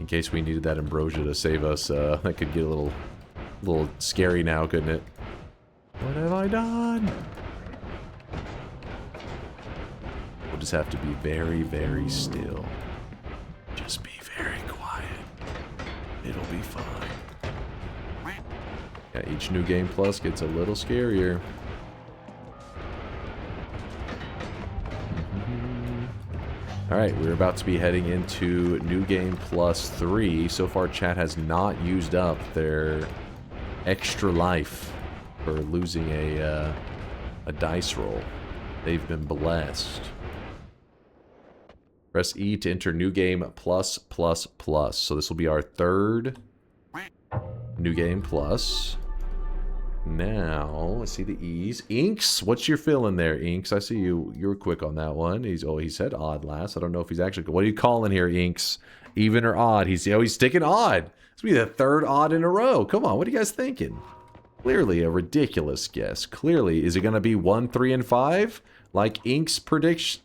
in case we needed that ambrosia to save us, that could get a little scary now, couldn't it? What have I done? We'll just have to be very, very still. Just be very quiet. It'll be fine. Yeah, each new game plus gets a little scarier. Alright, we're about to be heading into New Game Plus 3. So far, chat has not used up their extra life for losing a dice roll. They've been blessed. Press E to enter New Game Plus Plus Plus. So this will be our third New Game Plus. Now, let's see the E's. Inks, what's your feeling there, Inks? I see you were quick on that one. He said odd last. I don't know if he's actually... What are you calling here, Inks? Even or odd? He's sticking odd. This will be the third odd in a row. Come on, what are you guys thinking? Clearly a ridiculous guess. Clearly, is it going to be 1, 3, and 5? Like Inks predicts?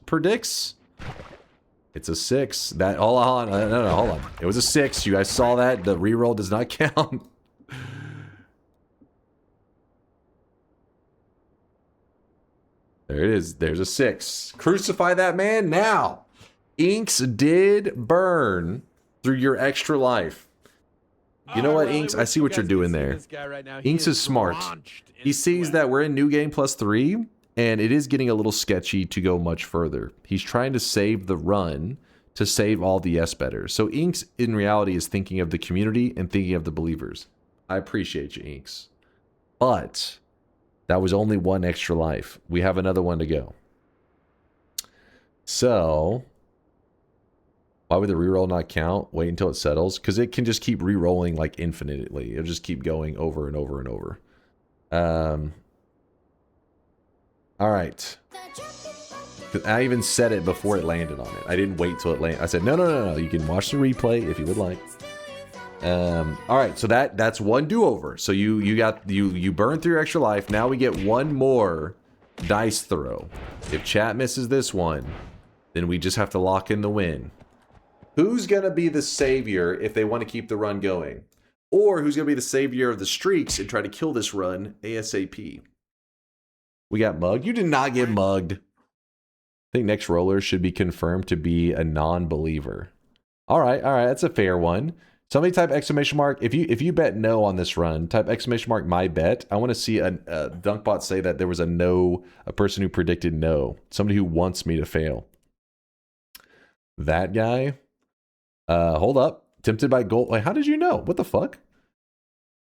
It's a 6. That, hold on. No, hold on. It was a 6. You guys saw that. The reroll does not count. There it is. There's a 6. Crucify that man now. Inks did burn through your extra life. You know what, Inks? I see what you're doing there. Inks is smart. He sees that we're in New Game Plus 3, and it is getting a little sketchy to go much further. He's trying to save the run to save all the S-betters. So Inks, in reality, is thinking of the community and thinking of the believers. I appreciate you, Inks. But that was only one extra life. We have another one to go. So why would the reroll not count? Wait until it settles? Because it can just keep re-rolling like infinitely. It'll just keep going over and over and over. All right. I even said it before it landed on it. I didn't wait till it landed. I said, no. You can watch the replay if you would like. All right, so that's one do-over. So you burn through your extra life. Now we get one more dice throw. If chat misses this one, then we just have to lock in the win. Who's gonna be the savior if they want to keep the run going? Or who's gonna be the savior of the streaks and try to kill this run ASAP? We got mugged. You did not get mugged. I think next roller should be confirmed to be a non-believer. All right, that's a fair one. Somebody type exclamation mark. If you bet no on this run, type exclamation mark my bet. I want to see a Dunkbot say that there was a person who predicted no. Somebody who wants me to fail. That guy. Hold up. Tempted by gold. Wait, how did you know? What the fuck?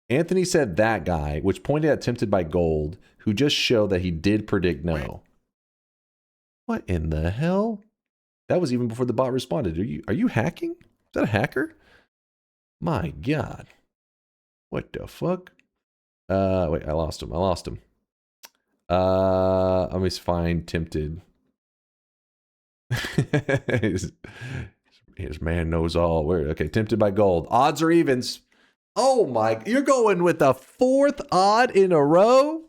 Anthony said that guy, which pointed at Tempted by Gold, who just showed that he did predict no. What in the hell? That was even before the bot responded. Are you hacking? Is that a hacker? My God. What the fuck? Wait, I lost him. Let me find Tempted. his man knows all. Where? Okay, Tempted by gold. Odds or evens? Oh my, you're going with the 4th odd in a row?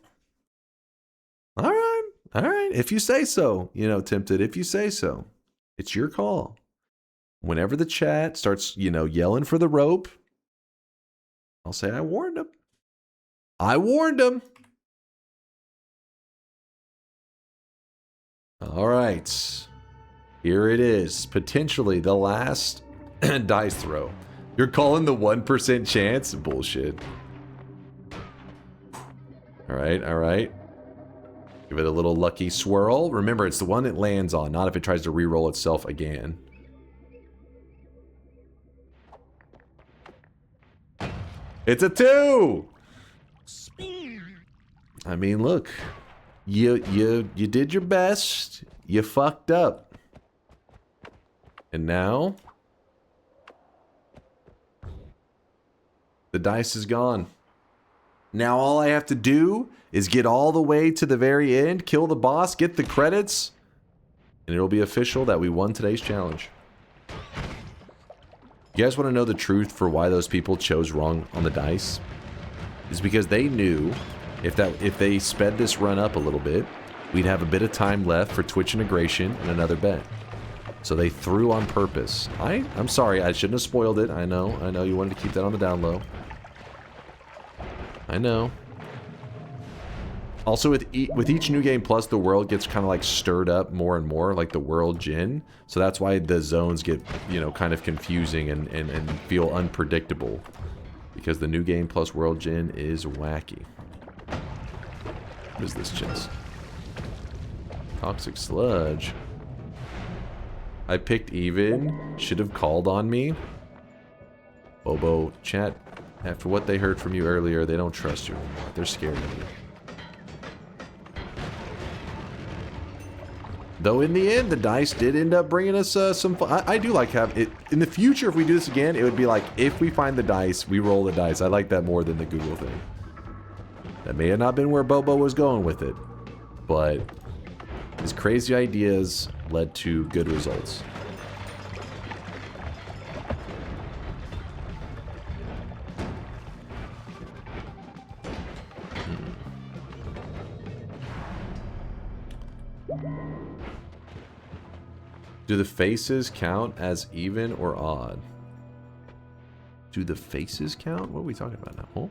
All right. If you say so, you know, Tempted, if you say so, it's your call. Whenever the chat starts, you know, yelling for the rope, I'll say I warned him. All right. Here it is. Potentially the last dice throw. You're calling the 1% chance? Bullshit. All right. Give it a little lucky swirl. Remember, it's the one it lands on, not if it tries to re-roll itself again. It's a 2! I mean, look. You did your best. You fucked up. And now the dice is gone. Now all I have to do is get all the way to the very end, kill the boss, get the credits, and it'll be official that we won today's challenge. You guys want to know the truth for why those people chose wrong on the dice? It's because they knew if they sped this run up a little bit, we'd have a bit of time left for Twitch integration and another bet. So they threw on purpose. I'm sorry, I shouldn't have spoiled it. I know you wanted to keep that on the down low. I know. Also, with each New Game Plus, the world gets kind of like stirred up more and more, like the world gin. So that's why the zones get, you know, kind of confusing and feel unpredictable. Because the New Game Plus world gin is wacky. What is this chest? Toxic sludge. I picked even. Should have called on me. Bobo, chat, after what they heard from you earlier, they don't trust you anymore. They're scared of you. Though in the end, the dice did end up bringing us some fun. I do like having it. In the future, if we do this again, it would be like, if we find the dice, we roll the dice. I like that more than the Google thing. That may have not been where Bobo was going with it. But his crazy ideas led to good results. Do the faces count as even or odd? Do the faces count? What are we talking about now? Oh.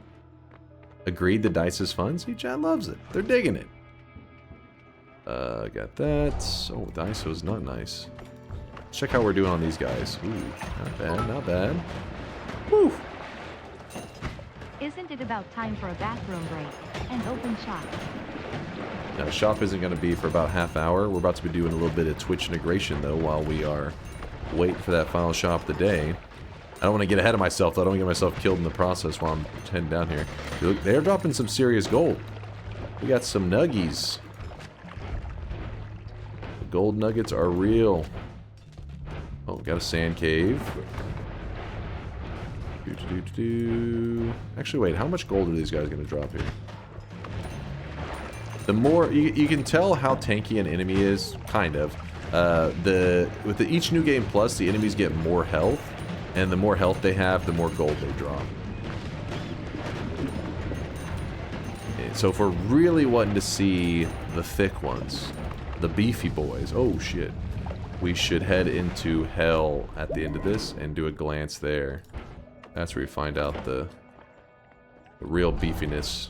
Agreed the dice is fun? See, chat loves it. They're digging it. Got that. Oh, dice was not nice. Let's check how we're doing on these guys. Ooh, not bad, not bad. Woo! Isn't it about time for a bathroom break and open shop? Now, shop isn't going to be for about half hour. We're about to be doing a little bit of Twitch integration, though, while we are waiting for that final shop of the day. I don't want to get ahead of myself, though. I don't want to get myself killed in the process while I'm heading down here. Look, they're dropping some serious gold. We got some nuggies. The gold nuggets are real. Oh, got a sand cave. Actually, wait, how much gold are these guys going to drop here? The more you can tell how tanky an enemy is, kind of. With each New Game Plus, the enemies get more health, and the more health they have, the more gold they drop. So if we're really wanting to see the thick ones, the beefy boys, oh shit, we should head into hell at the end of this and do a glance there. That's where we find out the real beefiness.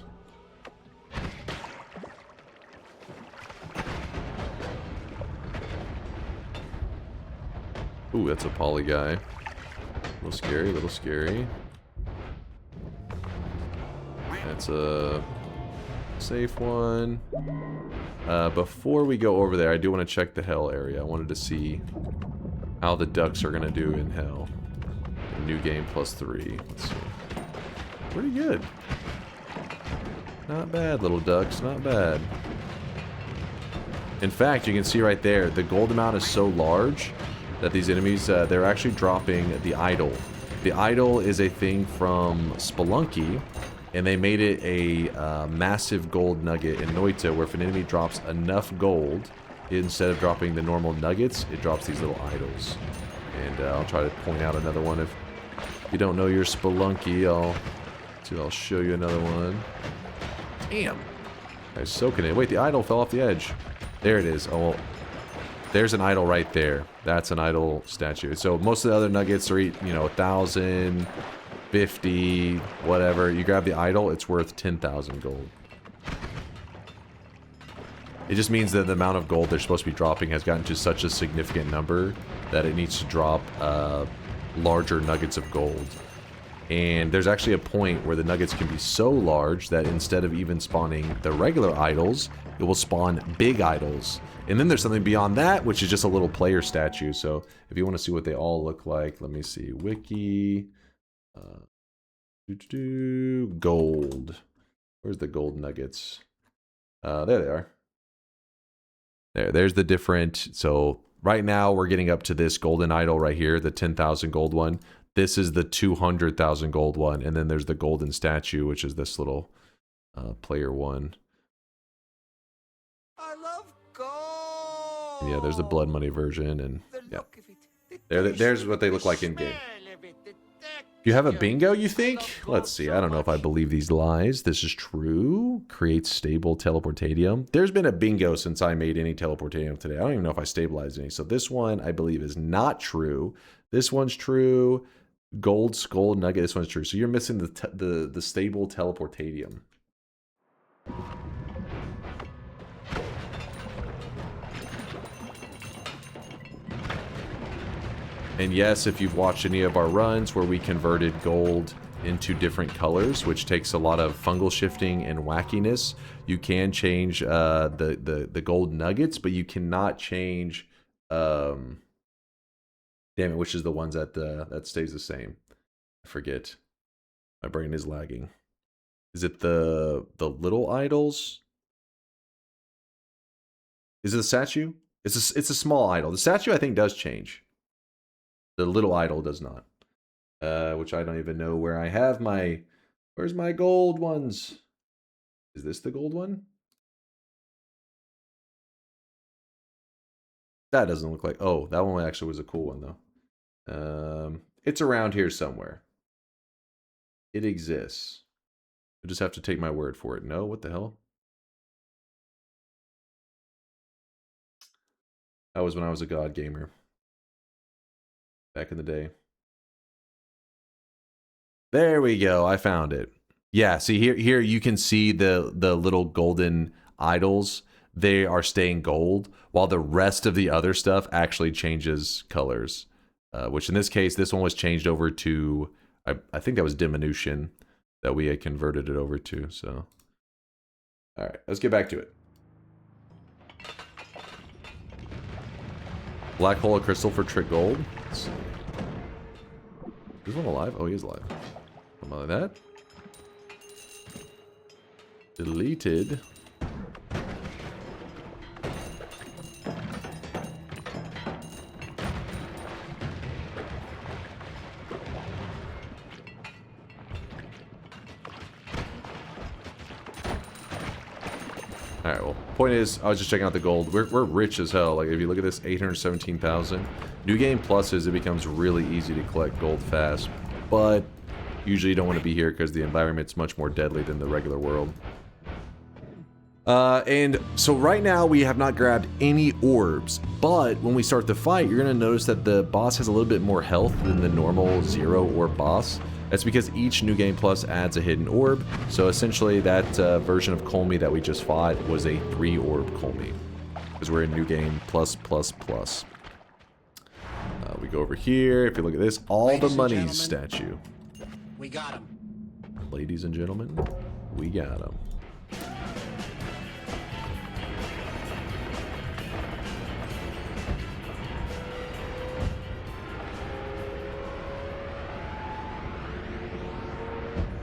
Ooh, that's a poly guy. A little scary, a little scary. That's a safe one. Before we go over there, I do want to check the hell area. I wanted to see how the ducks are going to do in hell. The New Game Plus 3. Let's see. Pretty good. Not bad, little ducks. Not bad. In fact, you can see right there, the gold amount is so large that these enemies, they're actually dropping the idol. The idol is a thing from Spelunky, and they made it a massive gold nugget in Noita, where if an enemy drops enough gold, instead of dropping the normal nuggets, it drops these little idols. And I'll try to point out another one. If you don't know your Spelunky, I'll show you another one. Damn. I was soaking it. Wait, the idol fell off the edge. There it is. Oh, well, there's an idol right there. That's an idol statue. So most of the other nuggets are, 1,000, 50, whatever. You grab the idol, it's worth 10,000 gold. It just means that the amount of gold they're supposed to be dropping has gotten to such a significant number that it needs to drop larger nuggets of gold. And there's actually a point where the nuggets can be so large that instead of even spawning the regular idols, it will spawn big idols. And then there's something beyond that, which is just a little player statue. So if you want to see what they all look like, let me see. Wiki. Gold. Where's the gold nuggets? There they are. There's the different. So right now we're getting up to this golden idol right here, the 10,000 gold one. This is the 200,000 gold one, and then there's the golden statue, which is this little player one. I love gold. Yeah, there's the blood money version, and yeah, there's what they look like in game. You have a bingo, you think? Let's see. I don't know if I believe these lies. This is true. Creates stable teleportadium. There's been a bingo since I made any teleportadium today. I don't even know if I stabilized any. So this one I believe is not true. This one's true. Gold skull nugget. This one's true. So you're missing the stable teleportadium. And yes, if you've watched any of our runs where we converted gold into different colors, which takes a lot of fungal shifting and wackiness, you can change the gold nuggets, but you cannot change damn it, which is the ones that stays the same? I forget. My brain is lagging. Is it the little idols? Is it the statue? It's a small idol. The statue I think does change. The little idol does not. Which I don't even know where I have my. Where's my gold ones? Is this the gold one? That doesn't look like. Oh, that one actually was a cool one though. It's around here somewhere. It exists. I just have to take my word for it. No, what the hell? That was when I was a god gamer. Back in the day. There we go. I found it. Yeah, see here you can see the little golden idols. They are staying gold, while the rest of the other stuff actually changes colors. Which in this case, this one was changed over to, I think that was diminution that we had converted it over to. So, all right, let's get back to it. Black hole of crystal for trick gold. Let's see. Is one alive? Oh, he is alive. Something like that. Deleted. Alright, well, point is, I was just checking out the gold. We're rich as hell. Like, if you look at this, 817,000. New game pluses, it becomes really easy to collect gold fast. But, usually you don't want to be here because the environment's much more deadly than the regular world. And so right now, we have not grabbed any orbs. But, when we start the fight, you're going to notice that the boss has a little bit more health than the normal 0 orb boss. That's because each New Game Plus adds a hidden orb. So essentially that version of Colmy that we just fought was a 3-orb Colmy. Because we're in New Game Plus. We go over here. If you look at this, all the money's statue. We got him. Ladies and gentlemen, we got him.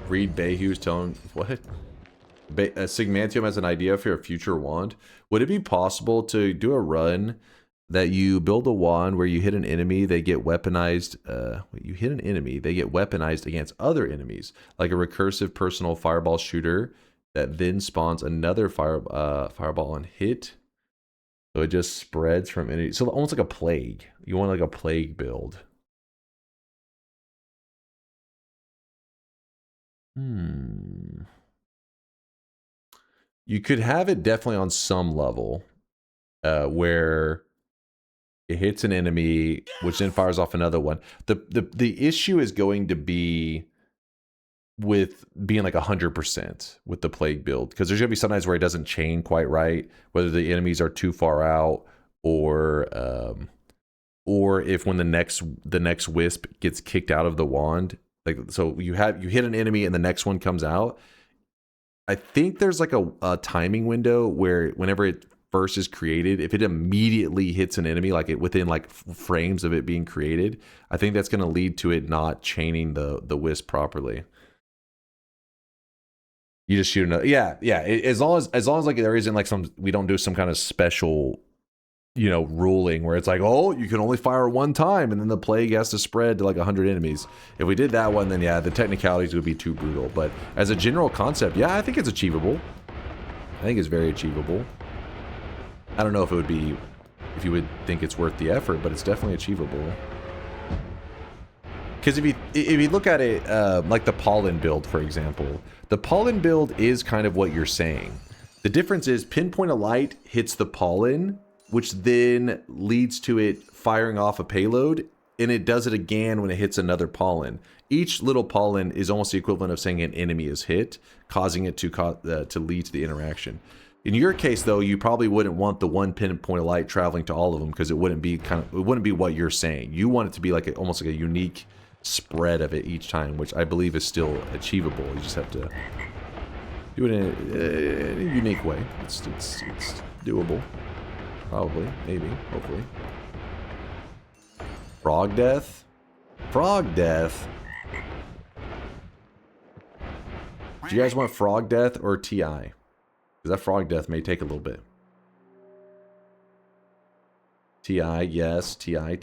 Reed Bayhu's telling what? Sigmantium has an idea for a future wand. Would it be possible to do a run that you build a wand where you hit an enemy, they get weaponized. You hit an enemy, they get weaponized against other enemies, like a recursive personal fireball shooter that then spawns another fireball on hit. So it just spreads from any. So almost like a plague. You want like a plague build. You could have it definitely on some level where it hits an enemy, which then fires off another one. The issue is going to be with being like 100% with the plague build, because there's gonna be sometimes where it doesn't chain quite right, whether the enemies are too far out, or if when the next wisp gets kicked out of the wand, like, so you hit an enemy and the next one comes out. I think there's like a timing window where whenever it first is created, if it immediately hits an enemy, like it within like frames of it being created, I think that's going to lead to it not chaining the wisp properly. You just shoot another. Yeah. As long as like there isn't like we don't do some kind of special, ruling where it's like, oh, you can only fire one time and then the plague has to spread to like 100 enemies. If we did that one, then yeah, the technicalities would be too brutal. But as a general concept, yeah, I think it's achievable. I think it's very achievable. I don't know if you would think it's worth the effort, but it's definitely achievable. Because if you look at it, like the pollen build, for example, the pollen build is kind of what you're saying. The difference is pinpoint a light hits the pollen, which then leads to it firing off a payload, and it does it again when it hits another pollen. Each little pollen is almost the equivalent of saying an enemy is hit, causing it to lead to the interaction. In your case, though, you probably wouldn't want the one pinpoint of light traveling to all of them, because it wouldn't be what you're saying. You want it to be like almost like a unique spread of it each time, which I believe is still achievable. You just have to do it in a unique way. It's doable. Probably, maybe, hopefully. Frog death? Frog death? Do you guys want frog death or TI? Because that frog death may take a little bit. TI, yes. TI.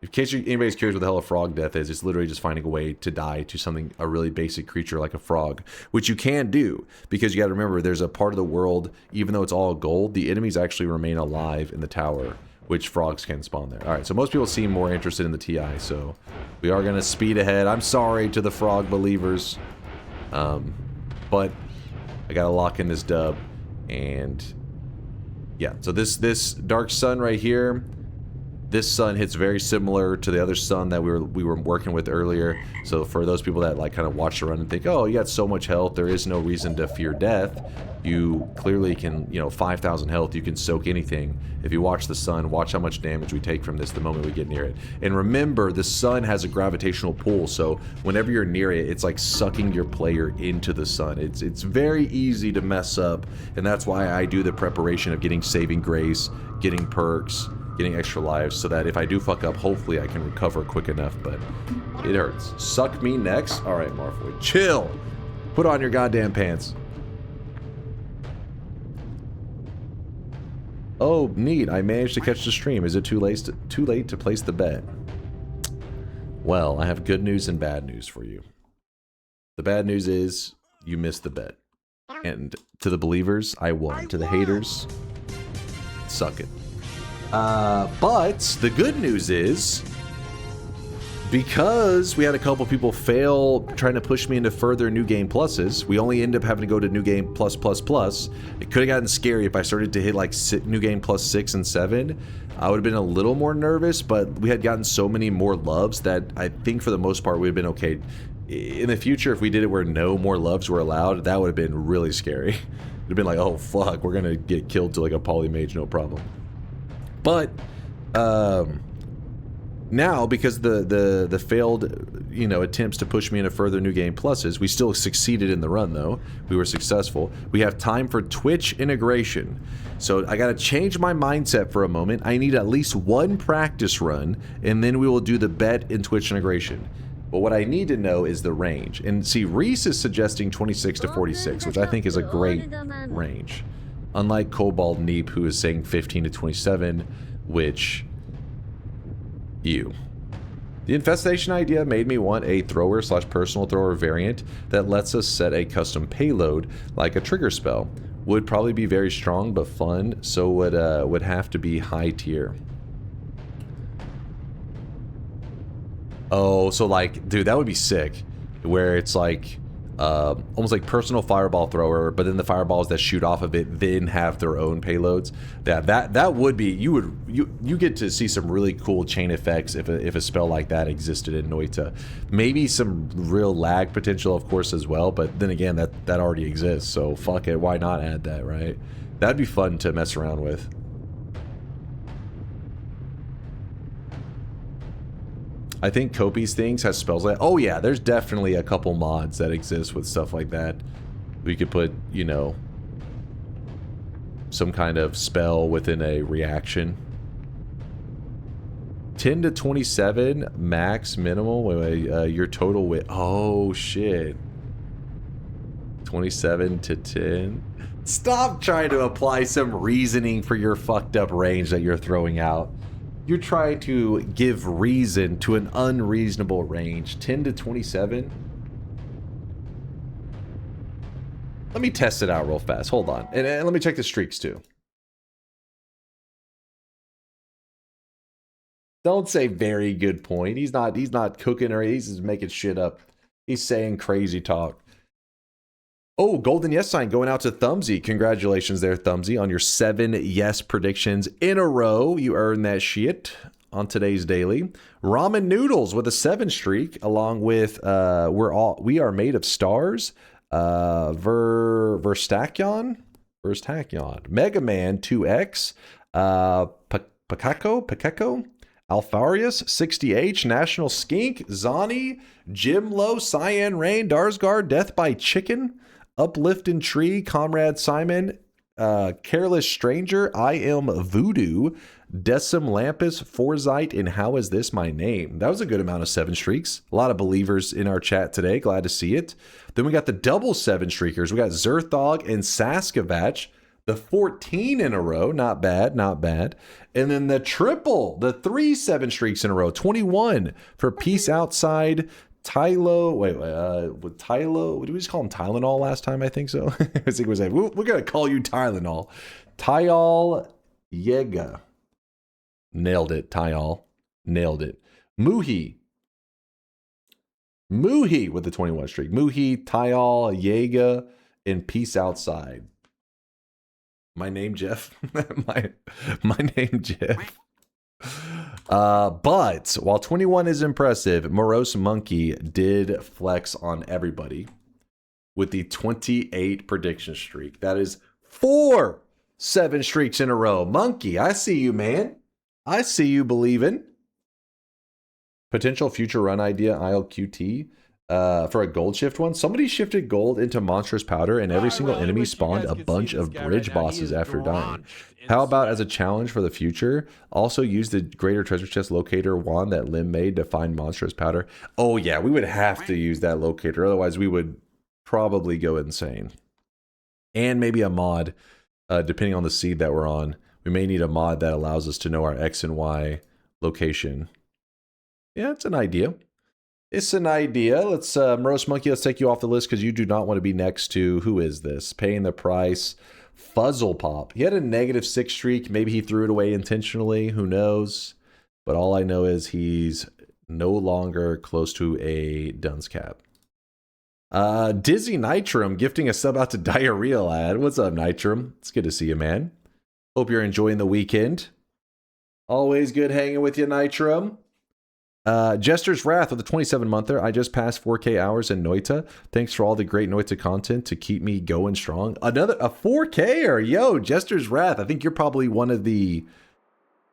In case anybody's curious what the hell a frog death is, it's literally just finding a way to die to a really basic creature like a frog, which you can do, because you got to remember there's a part of the world, even though it's all gold, the enemies actually remain alive in the tower, which frogs can spawn there. All right, so most people seem more interested in the TI, so we are going to speed ahead. I'm sorry to the frog believers, but I got to lock in this dub, and yeah, so this dark sun right here, this sun hits very similar to the other sun that we were working with earlier. So for those people that like kind of watch the run and think, oh, you got so much health, there is no reason to fear death. You clearly can, 5,000 health, you can soak anything. If you watch the sun, watch how much damage we take from this the moment we get near it. And remember, the sun has a gravitational pull, so whenever you're near it, it's like sucking your player into the sun. It's very easy to mess up, and that's why I do the preparation of getting saving grace, getting perks, getting extra lives, so that if I do fuck up, hopefully I can recover quick enough, but it hurts. Suck me next? Alright, Marfoy, chill! Put on your goddamn pants. Oh, neat, I managed to catch the stream. Is it too late to place the bet? Well, I have good news and bad news for you. The bad news is, you missed the bet. And to the believers, I won. To the haters, suck it. But the good news is, because we had a couple people fail trying to push me into further New Game Pluses, we only end up having to go to New Game Plus. It could have gotten scary if I started to hit like New Game Plus 6 and 7. I would have been a little more nervous, but we had gotten so many more loves that I think for the most part we'd have been okay. In the future, if we did it where no more loves were allowed, that would have been really scary. It'd have been like, oh fuck, we're gonna get killed to like a polymage, no problem. But now, because the failed attempts to push me into further New Game Pluses, we still succeeded in the run though. We were successful. We have time for Twitch integration. So I gotta change my mindset for a moment. I need at least one practice run, and then we will do the bet in Twitch integration. But what I need to know is the range. And see, Reese is suggesting 26 to 46, which I think is a great range. Unlike Cobalt Neep, who is saying 15 to 27, which... you. The infestation idea made me want a thrower / personal thrower variant that lets us set a custom payload like a trigger spell. Would probably be very strong but fun, so would have to be high tier. Oh, so like, dude, that would be sick. Where it's like, almost like personal fireball thrower, but then the fireballs that shoot off of it then have their own payloads. That would be, you get to see some really cool chain effects if a spell like that existed in Noita. Maybe some real lag potential, of course, as well. But then again, that already exists. So fuck it, why not add that, right? That'd be fun to mess around with. I think Kopi's things has spells like, oh yeah, there's definitely a couple mods that exist with stuff like that. We could put, you know, some kind of spell within a reaction. 10 to 27 max minimal. Wait, your total width. Oh shit. 27 to 10. Stop trying to apply some reasoning for your fucked up range that you're throwing out. You're trying to give reason to an unreasonable range. 10 to 27? Let me test it out real fast. Hold on. And let me check the streaks too. Don't say very good point. He's not cooking or he's just making shit up. He's saying crazy talk. Oh, golden yes sign going out to Thumbsy. Congratulations there, Thumbsy, on your 7 yes predictions in a row. You earned that shit on today's daily. Ramen Noodles with a 7 streak, along with we are made of stars. Verstakion, Mega Man 2X, Pakeko, Alfarius, 60H, National Skink, Zani, Jim Low, Cyan Rain, Darsgard, Death by Chicken, Uplifting Tree, Comrade Simon, Careless Stranger, I Am Voodoo, Decim Lampus, Foresight, and How Is This My Name? That was a good amount of 7 streaks. A lot of believers in our chat today. Glad to see it. Then we got the double 7 streakers. We got Zerthog and Saskavach. The 14 in a row. Not bad, not bad. And then the triple, the 3 7 streaks in a row. 21 for Peace Outside. Tylo, with Tylo, did we just call him Tylenol last time? I think so. I think it was like, we're going to call you Tylenol. Tyal Yega. Nailed it, Tyal. Nailed it. Muhi with the 21 streak. Muhi, Tyal, Yega, and Peace Outside. My name, Jeff. my name, Jeff. But while 21 is impressive, Morose Monkey did flex on everybody with the 28 prediction streak. That is 4 7 streaks in a row. Monkey, I see you, man. I see you believing. Potential future run idea, ILQT, for a gold shift one. Somebody shifted gold into monstrous powder and every single enemy spawned a bunch of bridge bosses after dying. How about as a challenge for the future, also use the greater treasure chest locator wand that Lim made to find monstrous powder? Oh yeah, we would have to use that locator. Otherwise we would probably go insane. And maybe a mod, depending on the seed that we're on. We may need a mod that allows us to know our X and Y location. Yeah, it's an idea. It's an idea. Let's, Morose Monkey, let's take you off the list because you do not want to be next to, who is this? Paying the price. Fuzzle Pop. He had a -6 streak. Maybe he threw it away intentionally. Who knows? But all I know is he's no longer close to a dunce cap. Dizzy Nitrum gifting a sub out to Diarrhea Lad. What's up, Nitrum? It's good to see you, man. Hope you're enjoying the weekend. Always good hanging with you, Nitrum. Jester's Wrath with a 27-monther. I just passed 4K hours in Noita. Thanks for all the great Noita content to keep me going strong. Another, a 4K-er. Yo, Jester's Wrath. I think you're probably one of the,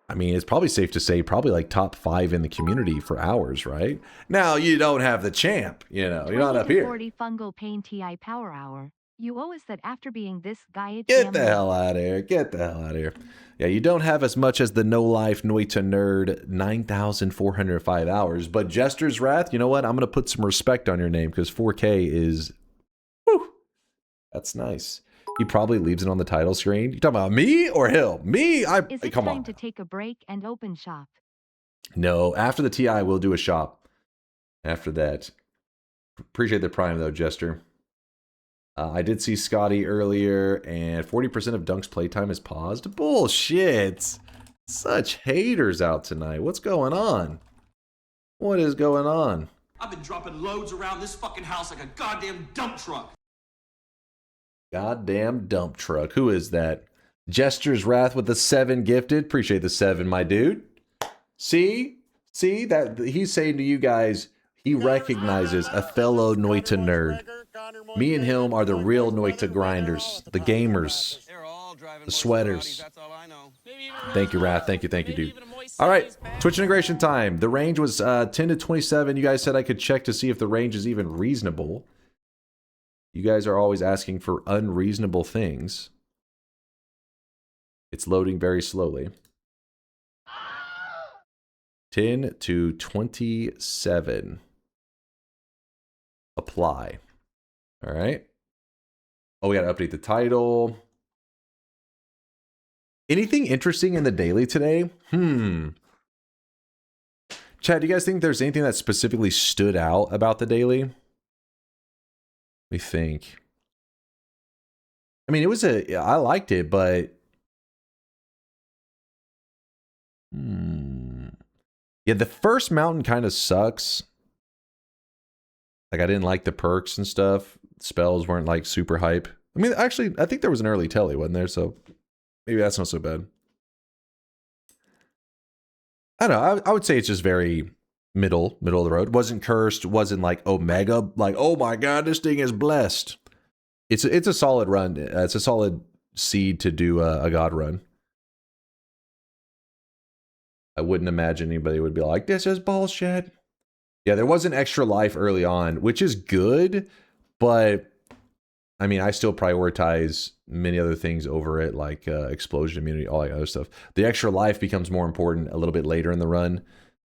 I mean, it's probably safe to say probably like top 5 in the community for hours, right? Now, you don't have the champ, you know, you're not up here. 40 Fungal Pain TI Power Hour. You owe us that after being this guy. Get the hell out of here. Get the hell out of here. Yeah, you don't have as much as the No Life Noita Nerd 9,405 hours. But Jester's Wrath, you know what? I'm going to put some respect on your name because 4K is, whew, that's nice. He probably leaves it on the title screen. You talking about me or him? Me? Is it Come time on. to take a break and open shop? No, after the TI, we'll do a shop. After that. Appreciate the prime, though, Jester. I did see Scotty earlier, and 40% of Dunk's playtime is paused. Bullshit! Such haters out tonight. What's going on? What is going on? I've been dropping loads around this fucking house like a goddamn dump truck. Goddamn dump truck. Who is that? Jester's Wrath with the 7 gifted. Appreciate the 7, my dude. See that he's saying to you guys, he recognizes a fellow Noita nerd. Me and him are the real Noita grinders, the gamers, the sweaters. Thank you, Wrath. Thank you, dude. All right, Twitch integration time. The range was 10 to 27. You guys said I could check to see if the range is even reasonable. You guys are always asking for unreasonable things. It's loading very slowly. 10 to 27. Apply. All right. Oh, we got to update the title. Anything interesting in the daily today? Chad, do you guys think there's anything that specifically stood out about the daily? We think. I mean, I liked it, but yeah, the first mountain kind of sucks. Like, I didn't like the perks and stuff. Spells weren't like super hype. I mean, actually, I think there was an early telly, wasn't there? So maybe that's not so bad. I don't know. I would say it's just very middle of the road. Wasn't cursed. Wasn't like Omega. Like, oh my god, this thing is blessed. It's a solid run. It's a solid seed to do a god run. I wouldn't imagine anybody would be like, this is bullshit. Yeah, there was an extra life early on, which is good, but I mean, I still prioritize many other things over it, like explosion immunity, all that other stuff. The extra life becomes more important a little bit later in the run.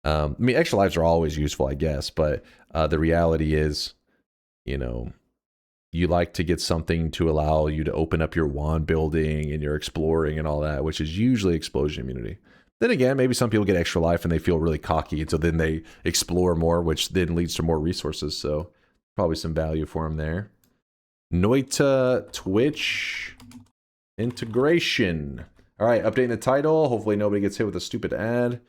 I mean, extra lives are always useful, I guess, but the reality is, you know, you like to get something to allow you to open up your wand building and your exploring and all that, which is usually explosion immunity. Then again, maybe some people get extra life and they feel really cocky, and so then they explore more, which then leads to more resources. So probably some value for them there. Noita Twitch integration. All right, updating the title. Hopefully nobody gets hit with a stupid ad.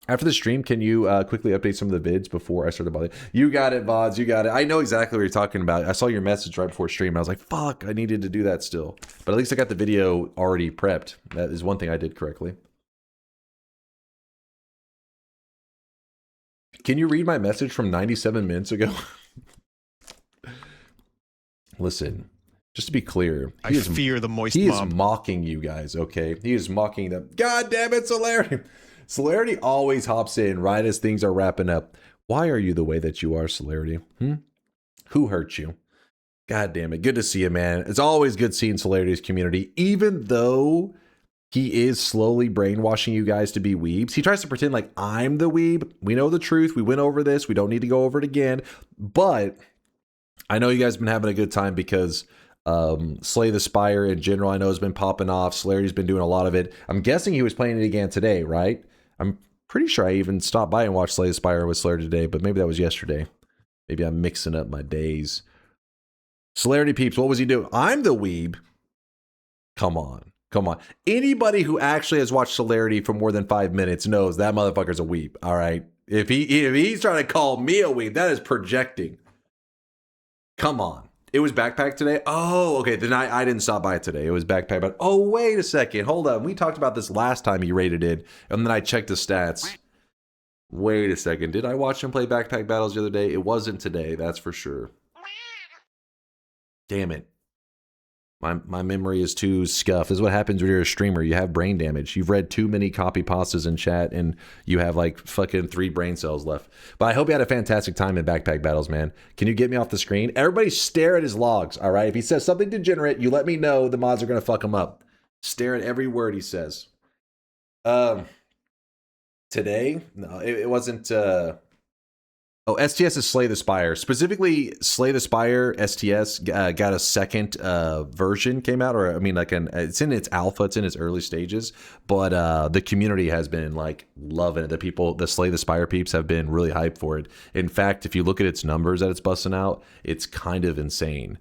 After the stream, can you quickly update some of the vids before I start to bother? You got it, VODs. You got it. I know exactly what you're talking about. I saw your message right before stream. And I was like, fuck, I needed to do that still. But at least I got the video already prepped. That is one thing I did correctly. Can you read my message from 97 minutes ago? Listen, just to be clear, I fear the moist mob. He is mocking you guys, okay? He is mocking them. God damn it, Celerity! Celerity always hops in right as things are wrapping up. Why are you the way that you are, Celerity? Who hurt you? God damn it. Good to see you, man. It's always good seeing Celerity's community, even though he is slowly brainwashing you guys to be weebs. He tries to pretend like I'm the weeb. We know the truth. We went over this. We don't need to go over it again. But I know you guys have been having a good time because Slay the Spire in general, I know, has been popping off. Celerity's been doing a lot of it. I'm guessing he was playing it again today, right? I'm pretty sure I even stopped by and watched Slay the Spire with Celerity today, but maybe that was yesterday. Maybe I'm mixing up my days. Celerity peeps, what was he doing? I'm the weeb. Come on. Come on. Anybody who actually has watched Celerity for more than 5 minutes knows that motherfucker's a weeb, all right? If he's trying to call me a weeb, that is projecting. Come on. It was backpack today? Oh, okay. Then I didn't stop by it today. It was backpack. But oh, wait a second. Hold on. We talked about this last time he rated it, and then I checked the stats. Wait a second. Did I watch him play backpack battles the other day? It wasn't today, that's for sure. Damn it. My memory is too scuffed. This is what happens when you're a streamer. You have brain damage. You've read too many copy pastas in chat, and you have like fucking 3 brain cells left. But I hope you had a fantastic time in backpack battles, man. Can you get me off the screen? Everybody stare at his logs, all right? If he says something degenerate, you let me know. The mods are going to fuck him up. Stare at every word he says. Today? No, it wasn't... Oh, STS is Slay the Spire. Specifically, Slay the Spire STS got a second version came out, or I mean, like it's in its alpha, it's in its early stages, but the community has been like loving it. The Slay the Spire peeps have been really hyped for it. In fact, if you look at its numbers that it's busting out, it's kind of insane.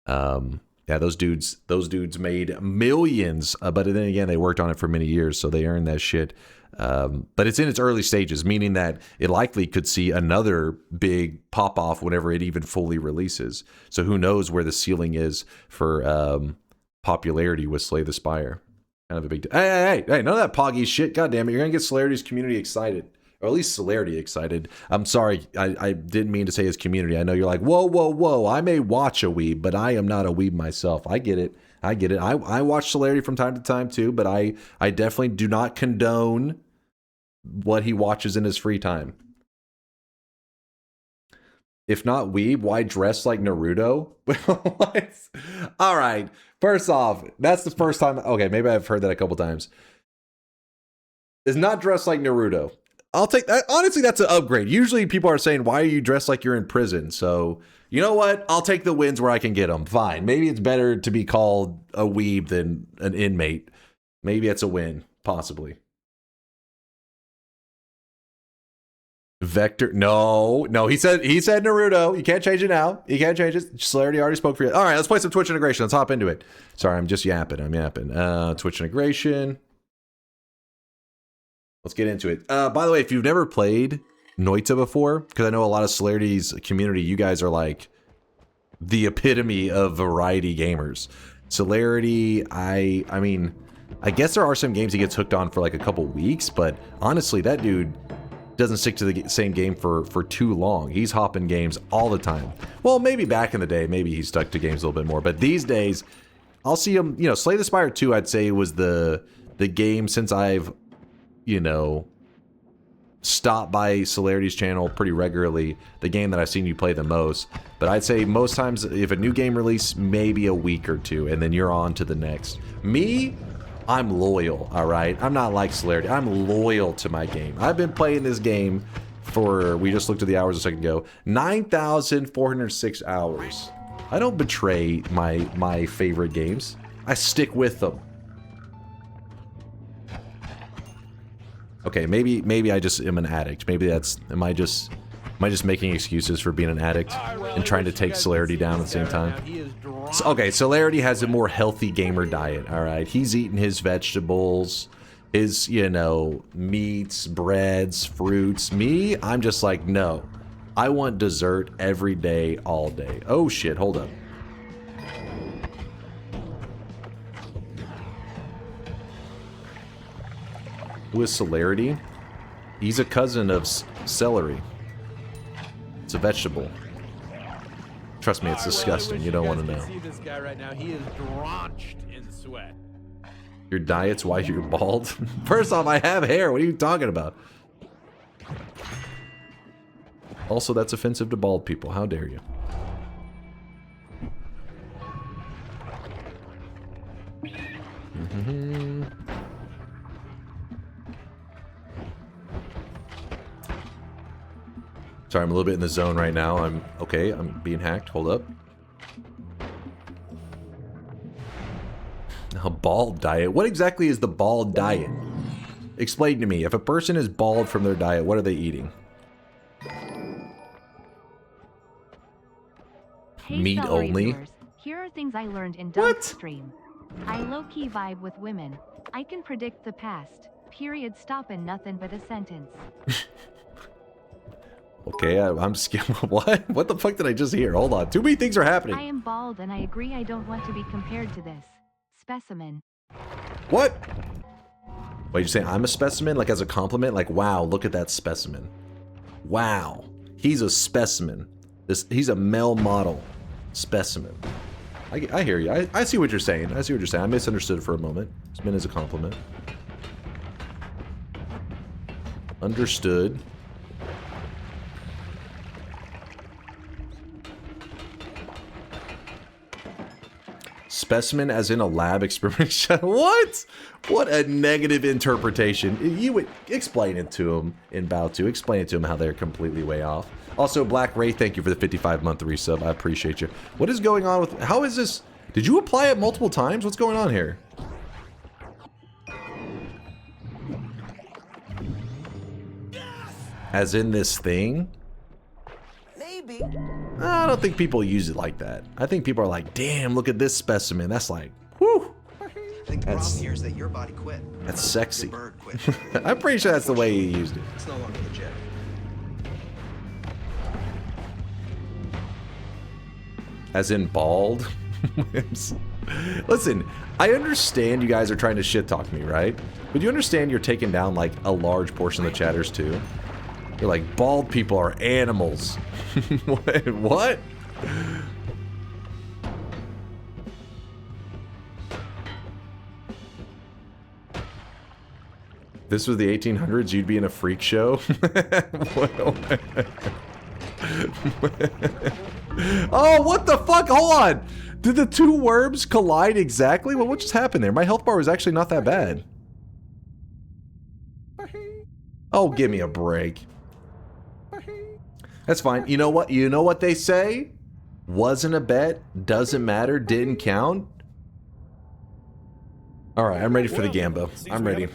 Yeah, those dudes made millions, but then again, they worked on it for many years, so they earned that shit. But it's in its early stages, meaning that it likely could see another big pop off whenever it even fully releases. So who knows where the ceiling is for popularity with Slay the Spire. Kind of a big hey, none of that poggy shit. God damn it, you're gonna get Solarity's community excited. Or at least Solarity excited. I'm sorry, I didn't mean to say his community. I know you're like, whoa, I may watch a weeb, but I am not a weeb myself. I get it. I watch Solarity from time to time too, but I definitely do not condone what he watches in his free time. If not weeb, why dress like Naruto? What? All right. First off, that's the first time. Okay, maybe I've heard that a couple times. Is not dressed like Naruto. I'll take that. Honestly, that's an upgrade. Usually people are saying, why are you dressed like you're in prison? So, you know what? I'll take the wins where I can get them. Fine. Maybe it's better to be called a weeb than an inmate. Maybe it's a win. Possibly. Vector. No. He said Naruto. You can't change it now. You can't change it. Celerity already spoke for you. All right, let's play some Twitch integration. Let's hop into it. Sorry, I'm just yapping. Twitch integration. Let's get into it. By the way, if you've never played Noita before, because I know a lot of Solarity's community, you guys are like the epitome of variety gamers. Solarity, I mean, I guess there are some games he gets hooked on for like a couple weeks, but honestly, that dude doesn't stick to the same game for too long. He's hopping games all the time. Well, maybe back in the day, maybe he stuck to games a little bit more, but these days, I'll see him, you know, Slay the Spire 2, I'd say was the game since I've, you know, stop by Solarity's channel pretty regularly, the game that I've seen you play the most. But I'd say most times if a new game release, maybe a week or two, and then you're on to the next. Me, I'm loyal, all right? I'm not like Solarity. I'm loyal to my game. I've been playing this game for, we just looked at the hours a second ago, 9,406 hours. I don't betray my favorite games. I stick with them. Okay, maybe I just am an addict. Maybe that's, am I just making excuses for being an addict and trying to take Solarity down at the same time? So, okay, Solarity has a more healthy gamer diet, all right? He's eating his vegetables, his, you know, meats, breads, fruits. Me, I'm just like, no. I want dessert every day, all day. Oh shit, hold up. Who is Solarity? He's a cousin of celery. It's a vegetable. Trust me, it's disgusting. You don't want to know. See this guy right now. He is drenched in sweat. Your diet's why you're bald? First off, I have hair. What are you talking about? Also, that's offensive to bald people. How dare you? Sorry, I'm a little bit in the zone right now. I'm being hacked. Hold up. A bald diet? What exactly is the bald diet? Explain to me. If a person is bald from their diet, what are they eating? Hey, meat only? Viewers. Here are things I learned in Dunk's stream. I low-key vibe with women. I can predict the past. Period, stop, and nothing but a sentence. Okay, I'm skipping. What? What the fuck did I just hear? Hold on. Too many things are happening. I am bald and I agree I don't want to be compared to this specimen. What? Wait, you saying I'm a specimen? Like as a compliment? Like, wow, look at that specimen. Wow. He's a specimen. He's a male model specimen. I hear you. I see what you're saying. I see what you're saying. I misunderstood for a moment. It's meant as a compliment. Understood. Specimen as in a lab experiment. What? What a negative interpretation. You would explain it to him in Bow 2. Explain it to him how they're completely way off. Also, Black Ray, thank you for the 55-month resub. I appreciate you. What is going on with... How is this... Did you apply it multiple times? What's going on here? As in this thing? Maybe. I don't think people use it like that. I think people are like, damn, look at this specimen. That's like, whew. I think the problem here is that your body quit. That's sexy. Your bird quit. I'm pretty sure that's the way he used it. It's no longer legit. As in bald? Listen, I understand you guys are trying to shit talk me, right? But you understand you're taking down like a large portion of the chatters too? You're like, bald people are animals. What? This was the 1800s, you'd be in a freak show? Oh, what the fuck? Hold on. Did the two worms collide exactly? Well, what just happened there? My health bar was actually not that bad. Oh, give me a break. That's fine. You know what? You know what they say? Wasn't a bet, doesn't matter, didn't count. All right, I'm ready for the Gambo. I'm ready.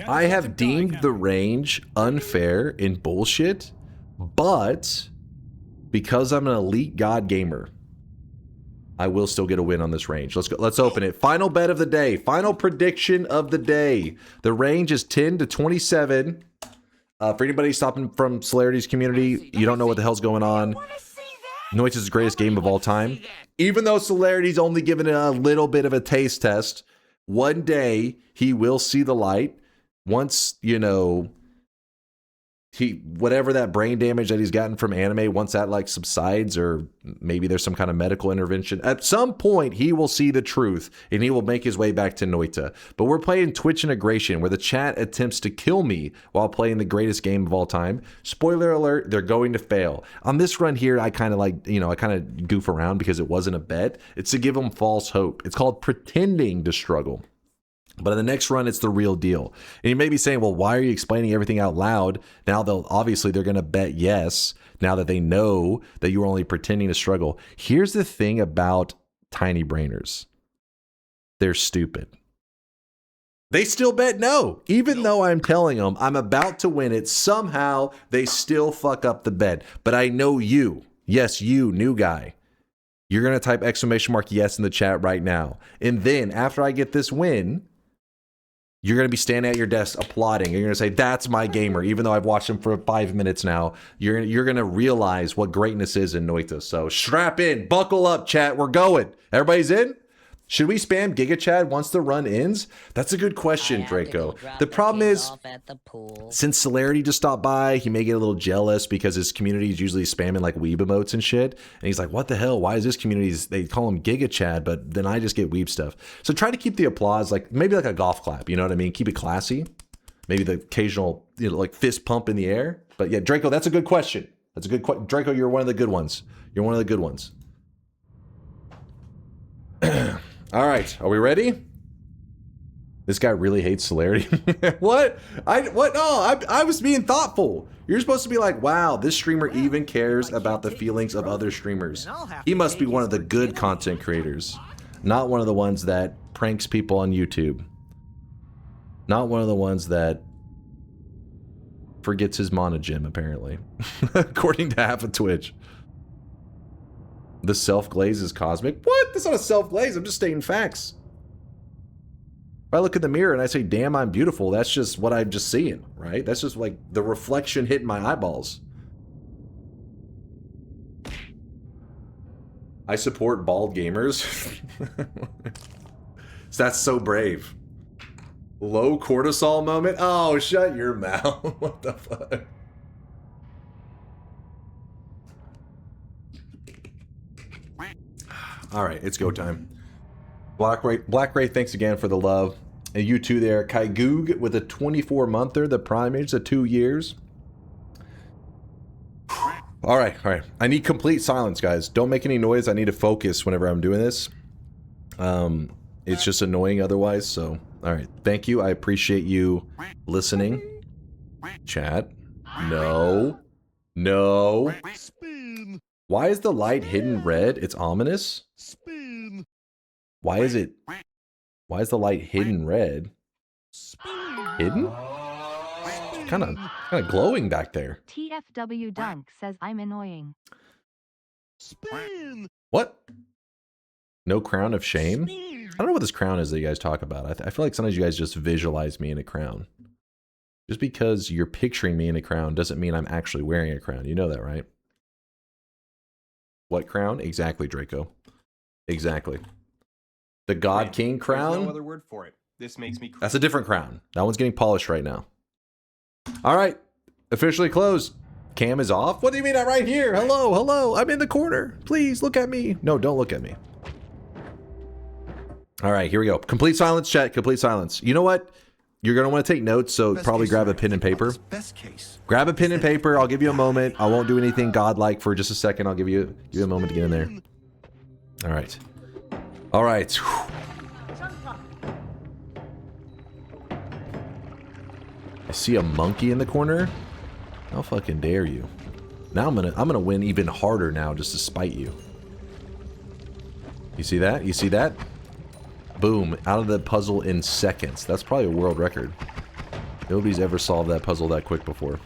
I have deemed the range unfair and bullshit, but because I'm an elite god gamer, I will still get a win on this range. Let's go. Let's open it. Final bet of the day. Final prediction of the day. The range is 10 to 27. For anybody stopping from Solarity's community, you don't know what the hell's going on. Noita's the greatest game of all time. Even though Solarity's only given it a little bit of a taste test, one day he will see the light. Once, you know, whatever that brain damage that he's gotten from anime, once that like subsides, or maybe there's some kind of medical intervention, at some point he will see the truth and he will make his way back to Noita. But we're playing Twitch integration where the chat attempts to kill me while playing the greatest game of all time. Spoiler alert, they're going to fail. On this run here, I kind of like, you know, I kind of goof around because it wasn't a bet. It's to give them false hope. It's called pretending to struggle. But in the next run, it's the real deal. And you may be saying, well, why are you explaining everything out loud? Now they're going to bet yes, now that they know that you were only pretending to struggle. Here's the thing about tiny brainers. They're stupid. They still bet no. Even though I'm telling them I'm about to win it, somehow they still fuck up the bet. But I know you. Yes, you, new guy. You're going to type exclamation mark yes in the chat right now. And then after I get this win, you're going to be standing at your desk applauding. You're going to say, that's my gamer. Even though I've watched him for 5 minutes now, you're going to realize what greatness is in Noita. So strap in, buckle up, chat. We're going. Everybody's in? Should we spam Giga Chad once the run ends? That's a good question, Draco. The problem is, since Solarity just stopped by, he may get a little jealous because his community is usually spamming like weeb emotes and shit. And he's like, what the hell? Why is this community, they call him Giga Chad, but then I just get weeb stuff. So try to keep the applause, like maybe like a golf clap, you know what I mean? Keep it classy. Maybe the occasional, you know, like fist pump in the air. But yeah, Draco, that's a good question. That's a good question. Draco, you're one of the good ones. You're one of the good ones. All right, are we ready? This guy really hates Solarity. What? No, I was being thoughtful. You're supposed to be like, wow, this streamer even cares about the feelings of other streamers. He must be one of the good content creators, not one of the ones that pranks people on YouTube. Not one of the ones that forgets his monogym, apparently, according to half of Twitch. The self-glaze is cosmic? What? That's not a self-glaze. I'm just stating facts. If I look in the mirror and I say, damn, I'm beautiful, that's just what I'm just seeing, right? That's just like the reflection hitting my eyeballs. I support bald gamers. That's so brave. Low cortisol moment? Oh, shut your mouth. What the fuck? All right, it's go time. Black Ray, thanks again for the love. And you too there. Kaigoog with a 24-monther, the primage, of 2 years. All right. I need complete silence, guys. Don't make any noise. I need to focus whenever I'm doing this. It's just annoying otherwise, so... Alright, thank you. I appreciate you listening. Chat. No. No. Why is the light hidden red? It's ominous? Why is it... Why is the light hidden red? Hidden? It's kind of glowing back there. TFW Dunk says I'm annoying. What? No crown of shame? I don't know what this crown is that you guys talk about. I feel like sometimes you guys just visualize me in a crown. Just because you're picturing me in a crown doesn't mean I'm actually wearing a crown. You know that, right? What crown? Exactly, Draco. Exactly. The God King crown? There's no other word for it. This makes me crazy. That's a different crown. That one's getting polished right now. All right. Officially closed. Cam is off? What do you mean I'm right here? Hello, hello. I'm in the corner. Please look at me. No, don't look at me. All right, here we go. Complete silence, chat. Complete silence. You know what? You're going to want to take notes, so probably grab a pen and paper. Best case. Grab a pen and paper. I'll give you a moment. I won't do anything godlike for just a second. I'll give you a moment to get in there. All right. All right. I see a monkey in the corner. How fucking dare you? Now I'm gonna win even harder now just to spite you. You see that? You see that? Boom, out of the puzzle in seconds. That's probably a world record. Nobody's ever solved that puzzle that quick before.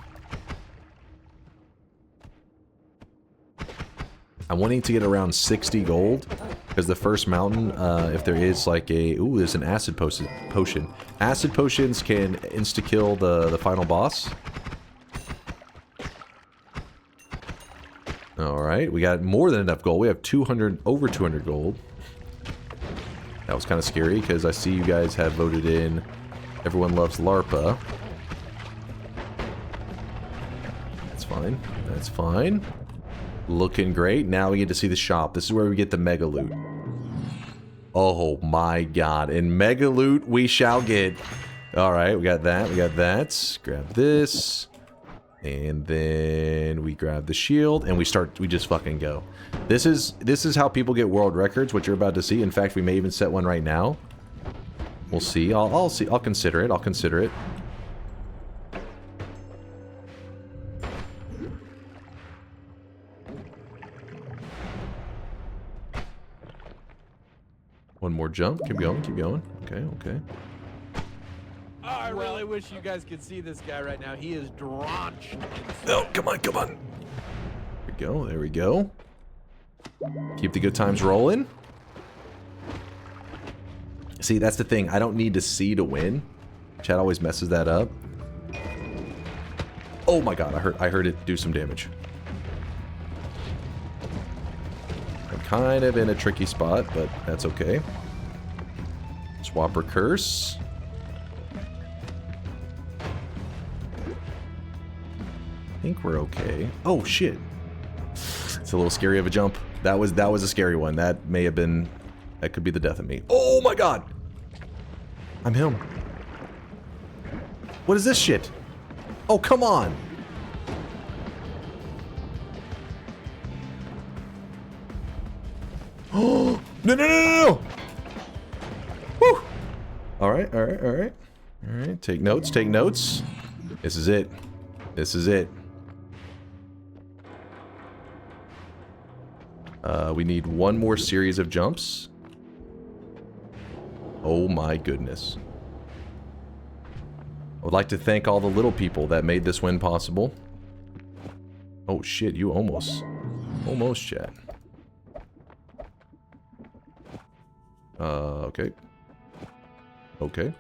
I'm wanting to get around 60 gold, because the first mountain, if there is like a... Ooh, there's an acid potion. Acid potions can insta-kill the final boss. Alright, we got more than enough gold. We have over 200 gold. That was kind of scary, because I see you guys have voted in Everyone Loves LARPA. That's fine. That's fine. Looking great. Now we get to see the shop. This is where we get the mega loot. Oh my god. And mega loot we shall get. Alright, we got that. We got that. Grab this. And then we grab the shield and we just fucking go. This is how people get world records, what you're about to see. In fact, we may even set one right now. We'll see. I'll see. I'll consider it. I'll consider it. One more jump. Keep going. Keep going. Okay. Okay. Oh, I really wish you guys could see this guy right now. He is drenched. No, come on, come on. There we go. There we go. Keep the good times rolling. See, that's the thing. I don't need to see to win. Chat always messes that up. Oh my god, I heard it do some damage. I'm kind of in a tricky spot, but that's okay. Swapper curse. I think we're okay. Oh shit. It's a little scary of a jump. That was a scary one. That may have been... That could be the death of me. Oh my god! I'm him. What is this shit? Oh, come on! Oh! No, no, no, no, no! Woo! Alright, alright, alright. Alright, take notes, take notes. This is it. This is it. We need one more series of jumps. Oh my goodness. I would like to thank all the little people that made this win possible. Oh shit, you almost chat. Okay. Okay.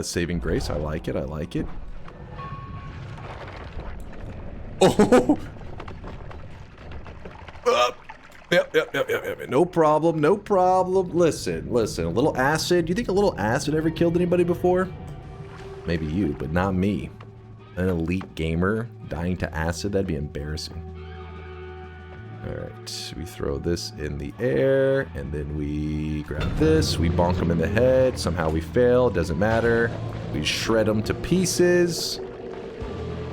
Saving grace, I like it, I like it. Oh! Yep. No problem, no problem. Listen, a little acid. You think a little acid ever killed anybody before? Maybe you, but not me. An elite gamer dying to acid, that'd be embarrassing. Alright, we throw this in the air, and then we grab this, we bonk them in the head, somehow we fail, doesn't matter. We shred them to pieces.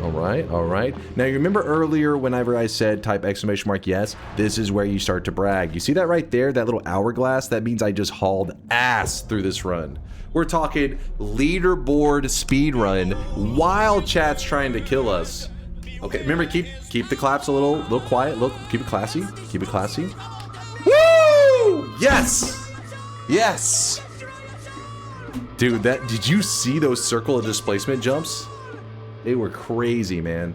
All right, all right. Now, you remember earlier whenever I said type exclamation mark yes, this is where you start to brag. You see that right there, that little hourglass? That means I just hauled ass through this run. We're talking leaderboard speed run while chat's trying to kill us. Okay, remember, keep the claps a little quiet. Look, keep it classy. Keep it classy. Woo! Yes! Yes! Dude, did you see those circle of displacement jumps? They were crazy, man.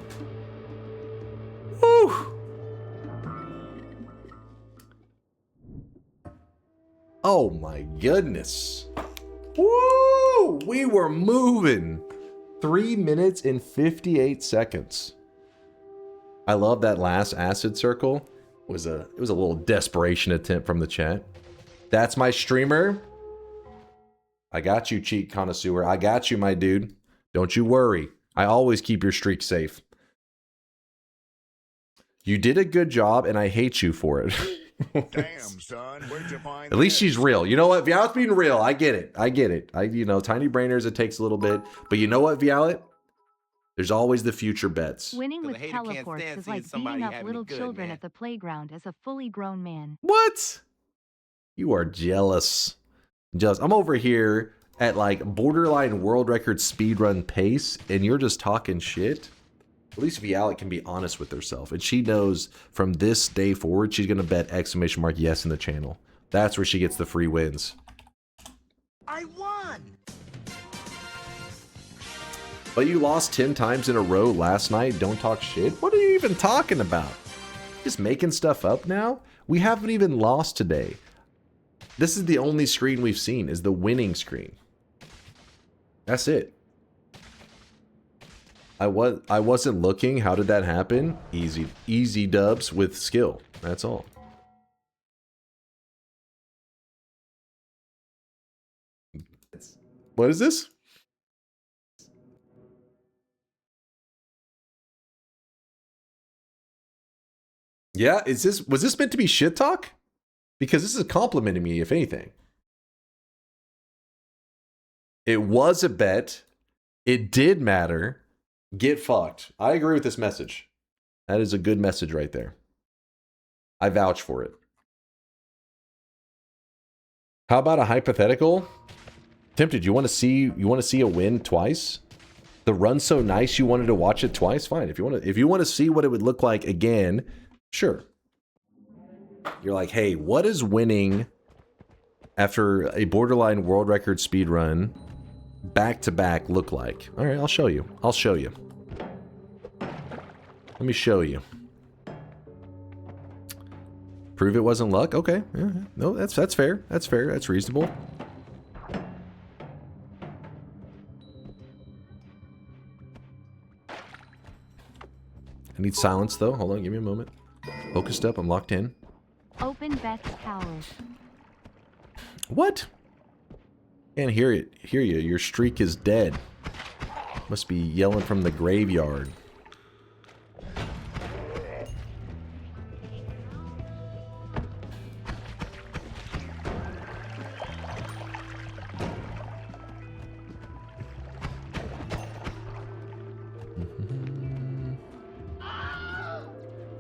Woo! Oh my goodness. Woo! We were moving. 3 minutes and 58 seconds. I love that last acid circle. It was a little desperation attempt from the chat. That's my streamer. I got you, cheat connoisseur. I got you, my dude. Don't you worry. I always keep your streak safe. You did a good job, and I hate you for it. Damn, son, where'd you find At least she's real. You know what? Vialet's being real. I get it. I get it. You know, tiny brainers, it takes a little bit. But you know what, Vialet? There's always the future bets. Winning with teleports is like beating up little children at the playground as a fully grown man. What? You are jealous. Jealous. I'm over here at like borderline world record speedrun pace, and you're just talking shit. At least Vialet can be honest with herself, and she knows from this day forward she's gonna bet exclamation mark yes in the channel. That's where she gets the free wins. I won. But you lost 10 times in a row last night. Don't talk shit. What are you even talking about? Just making stuff up now? We haven't even lost today. This is the only screen we've seen, is the winning screen. That's it. I wasn't looking. How did that happen? Easy dubs with skill. That's all. What is this? Yeah, was this meant to be shit talk? Because this is complimenting me, if anything. It was a bet. It did matter. Get fucked. I agree with this message. That is a good message right there. I vouch for it. How about a hypothetical? Tempted, you want to see a win twice? The run's so nice you wanted to watch it twice? Fine. If you want to see what it would look like again, sure. You're like, hey, what is winning after a borderline world record speed run back to back look like? All right, I'll show you. I'll show you. Let me show you. Prove it wasn't luck? Okay. Yeah, no, that's fair. That's fair. That's reasonable. I need silence though. Hold on, give me a moment. Focused up, I'm locked in. Open bets powers. What? Can't hear it. Hear you. Your streak is dead. Must be yelling from the graveyard.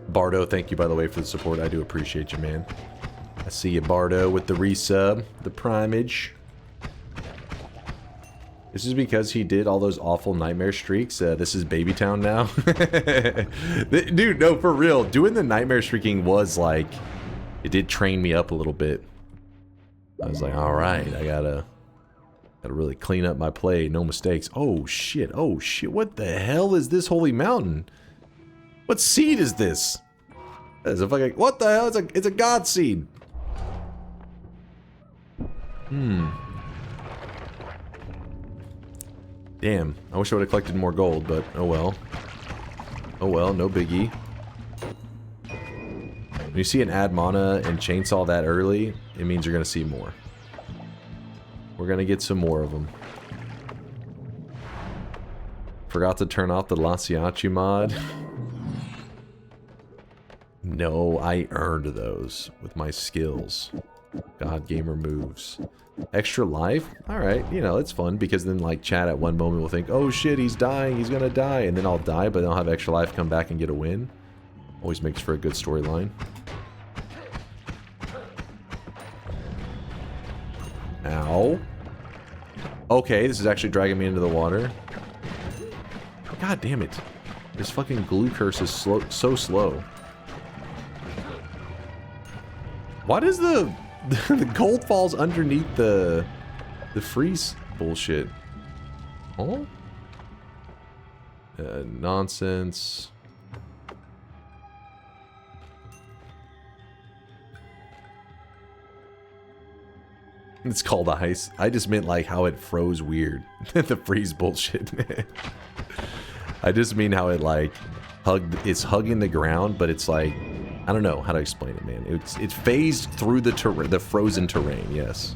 Bardo, thank you, by the way, for the support. I do appreciate you, man. I see you, Bardo, with the resub, the primage. This is because he did all those awful nightmare streaks. This is Babytown now. Dude, no, for real. Doing the nightmare streaking was like... It did train me up a little bit. I was like, alright, I gotta really clean up my play. No mistakes. Oh, shit. Oh, shit. What the hell is this holy mountain? What seed is this? That is a fucking... What the hell? It's a god seed. Damn. I wish I would have collected more gold, but oh well. Oh well, no biggie. When you see an add mana and chainsaw that early, it means you're going to see more. We're going to get some more of them. Forgot to turn off the Lasiachi mod. No, I earned those with my skills. God gamer moves. Extra life? Alright, you know, it's fun because then like chat at one moment will think, oh shit, he's dying, he's gonna die, and then I'll die, but then I'll have extra life, come back and get a win. Always makes for a good storyline. Ow. Okay, this is actually dragging me into the water. God damn it. This fucking glue curse is so slow. Why does the gold falls underneath the freeze bullshit? Oh? Nonsense. It's called ice. I just meant like how it froze weird. The freeze bullshit. I just mean how it like it's hugging the ground, but it's like, I don't know how to explain it, man. It phased through the frozen terrain, yes.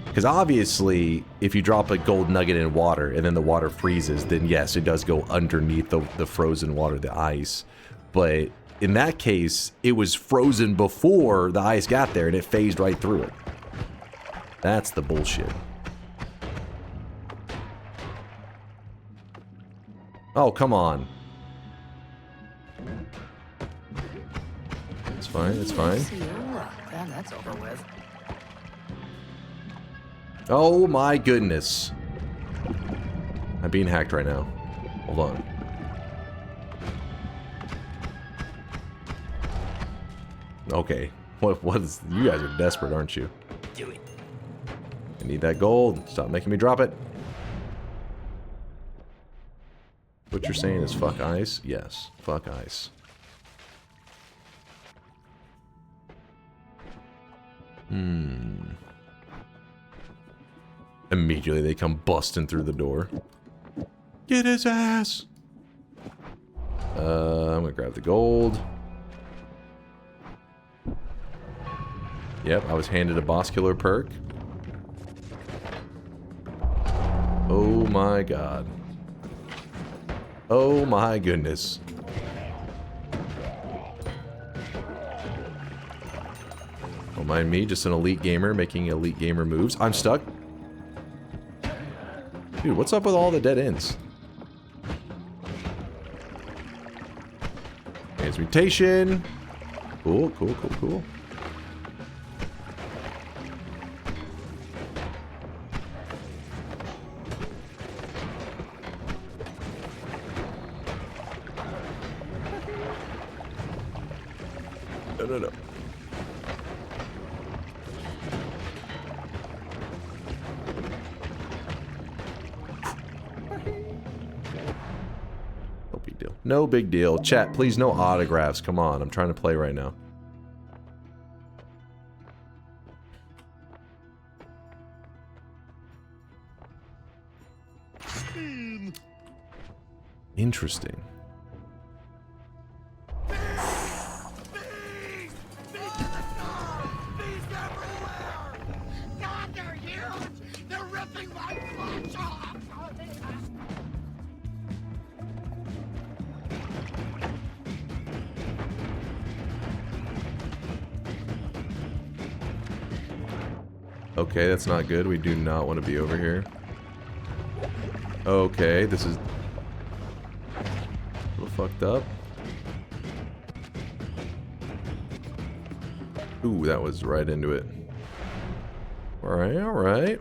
Because obviously, if you drop a gold nugget in water and then the water freezes, then yes, it does go underneath the frozen water, the ice. But in that case, it was frozen before the ice got there and it phased right through it. That's the bullshit. Oh, come on. It's fine, it's fine. Damn, that's over with. Oh my goodness. I'm being hacked right now. Hold on. Okay. What is... You guys are desperate, aren't you? Do it. I need that gold. Stop making me drop it. What you're saying is fuck ice? Yes. Fuck ice. Immediately they come busting through the door. Get his ass! I'm gonna grab the gold. Yep, I was handed a boss killer perk. Oh my god. Oh my goodness. Don't mind me, just an elite gamer making elite gamer moves. I'm stuck. Dude, what's up with all the dead ends? Transmutation. Cool, cool, cool, cool. No. No big deal. No big deal. Chat, please, no autographs. Come on, I'm trying to play right now. Interesting. Okay, that's not good. We do not want to be over here. Okay, this is a little fucked up. Ooh, that was right into it. Alright, alright.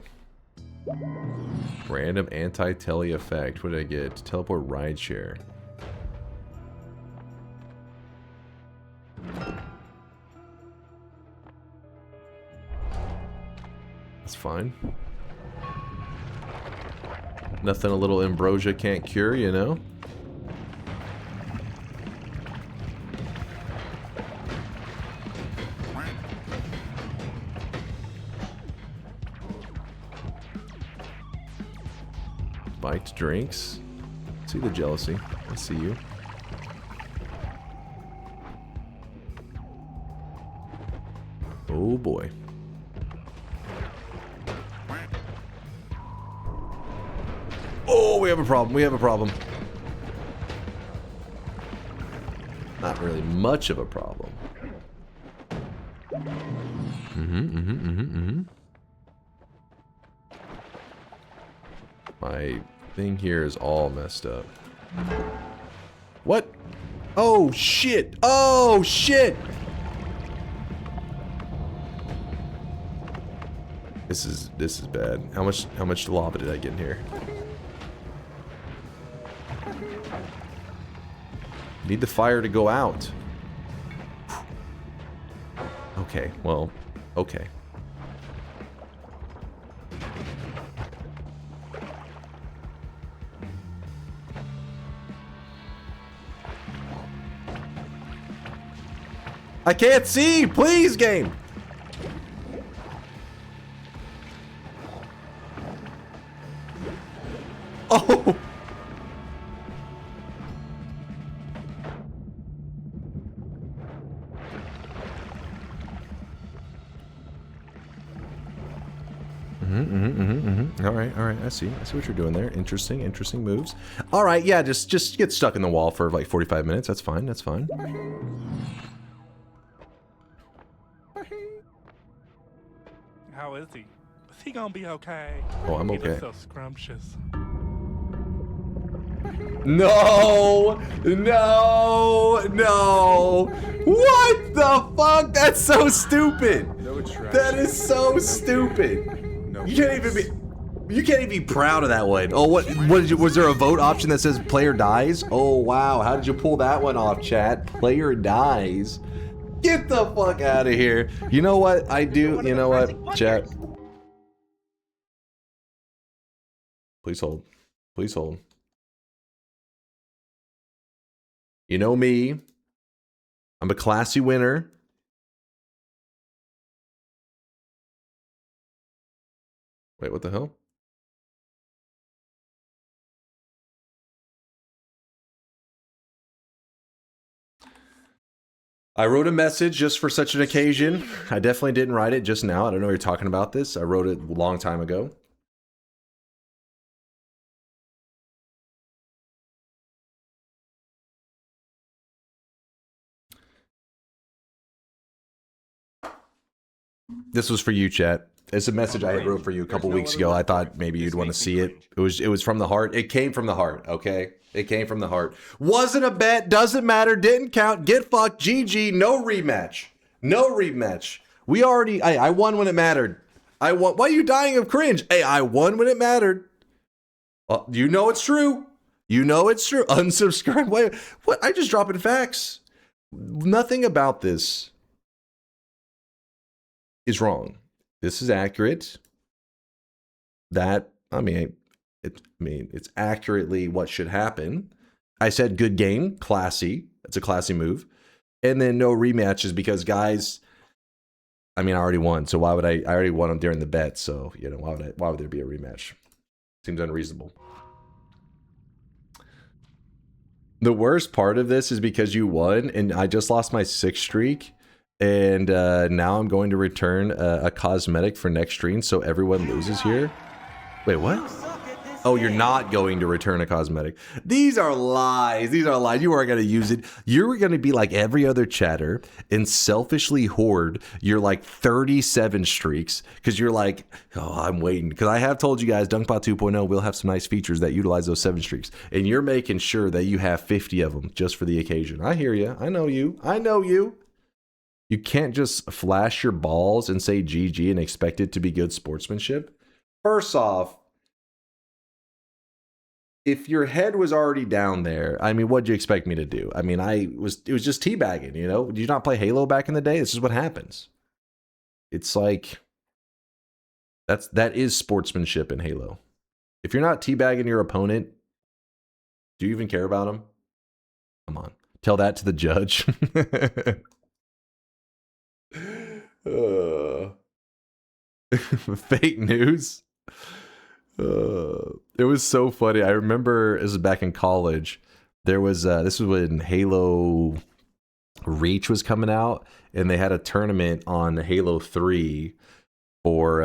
Random anti-tele effect. What did I get? Teleport rideshare. That's fine. Nothing a little ambrosia can't cure, you know? Biked drinks. See the jealousy. I see you. Oh boy. Oh, we have a problem. We have a problem. Not really much of a problem. My thing here is all messed up. What? Oh shit! Oh shit! This is bad. How much lava did I get in here? Need the fire to go out. Okay, well, okay. I can't see! Please, game! Oh! All right. I see what you're doing there. Interesting moves. All right, yeah, just get stuck in the wall for like 45 minutes. That's fine. How is he? Is he gonna be okay? Oh, I'm He okay. looks so scrumptious. No! What the fuck? That's so stupid. That is so stupid. You can't even be proud of that one. Oh, what did you, was there a vote option that says player dies? Oh wow, how did you pull that one off, chat? Player dies. Get the fuck out of here. You know what I do? You know what, chat? Please hold. You know me. I'm a classy winner. Wait, what the hell? I wrote a message just for such an occasion. I definitely didn't write it just now. I don't know what you're talking about this. I wrote it a long time ago. This was for you, chat. It's a message I wrote for you a couple weeks ago. I thought maybe you'd want to see it. It was from the heart. It came from the heart, okay? It came from the heart. Wasn't a bet, doesn't matter, didn't count, get fucked, GG, no rematch. No rematch. We already, I won when it mattered. I won. Why are you dying of cringe? Hey, I won when it mattered. Well, you know it's true. You know it's true. Unsubscribe. Wait, what? I just dropping facts. Nothing about this is wrong. This is accurate. It's accurately what should happen. I said good game, classy. That's a classy move. And then no rematches because guys, I already won. So why would I already won them during the bet. So, you know, why would there be a rematch? Seems unreasonable. The worst part of this is because you won and I just lost my 6th streak. And now I'm going to return a cosmetic for next stream, so everyone loses here. Wait, what? Oh, you're not going to return a cosmetic. These are lies. You aren't going to use it. You're going to be like every other chatter and selfishly hoard your like 37 streaks because you're like, oh, I'm waiting. Because I have told you guys, DunkBot 2.0 will have some nice features that utilize those 7 streaks. And you're making sure that you have 50 of them just for the occasion. I hear you. I know you. You can't just flash your balls and say GG and expect it to be good sportsmanship. First off, if your head was already down there, what'd you expect me to do? It was just teabagging, you know? Did you not play Halo back in the day? This is what happens. It's like, that is sportsmanship in Halo. If you're not teabagging your opponent, do you even care about him? Come on. Tell that to the judge. Fake news. It was so funny. I remember this was back in college. There was this was when Halo Reach was coming out, and they had a tournament on Halo 3 for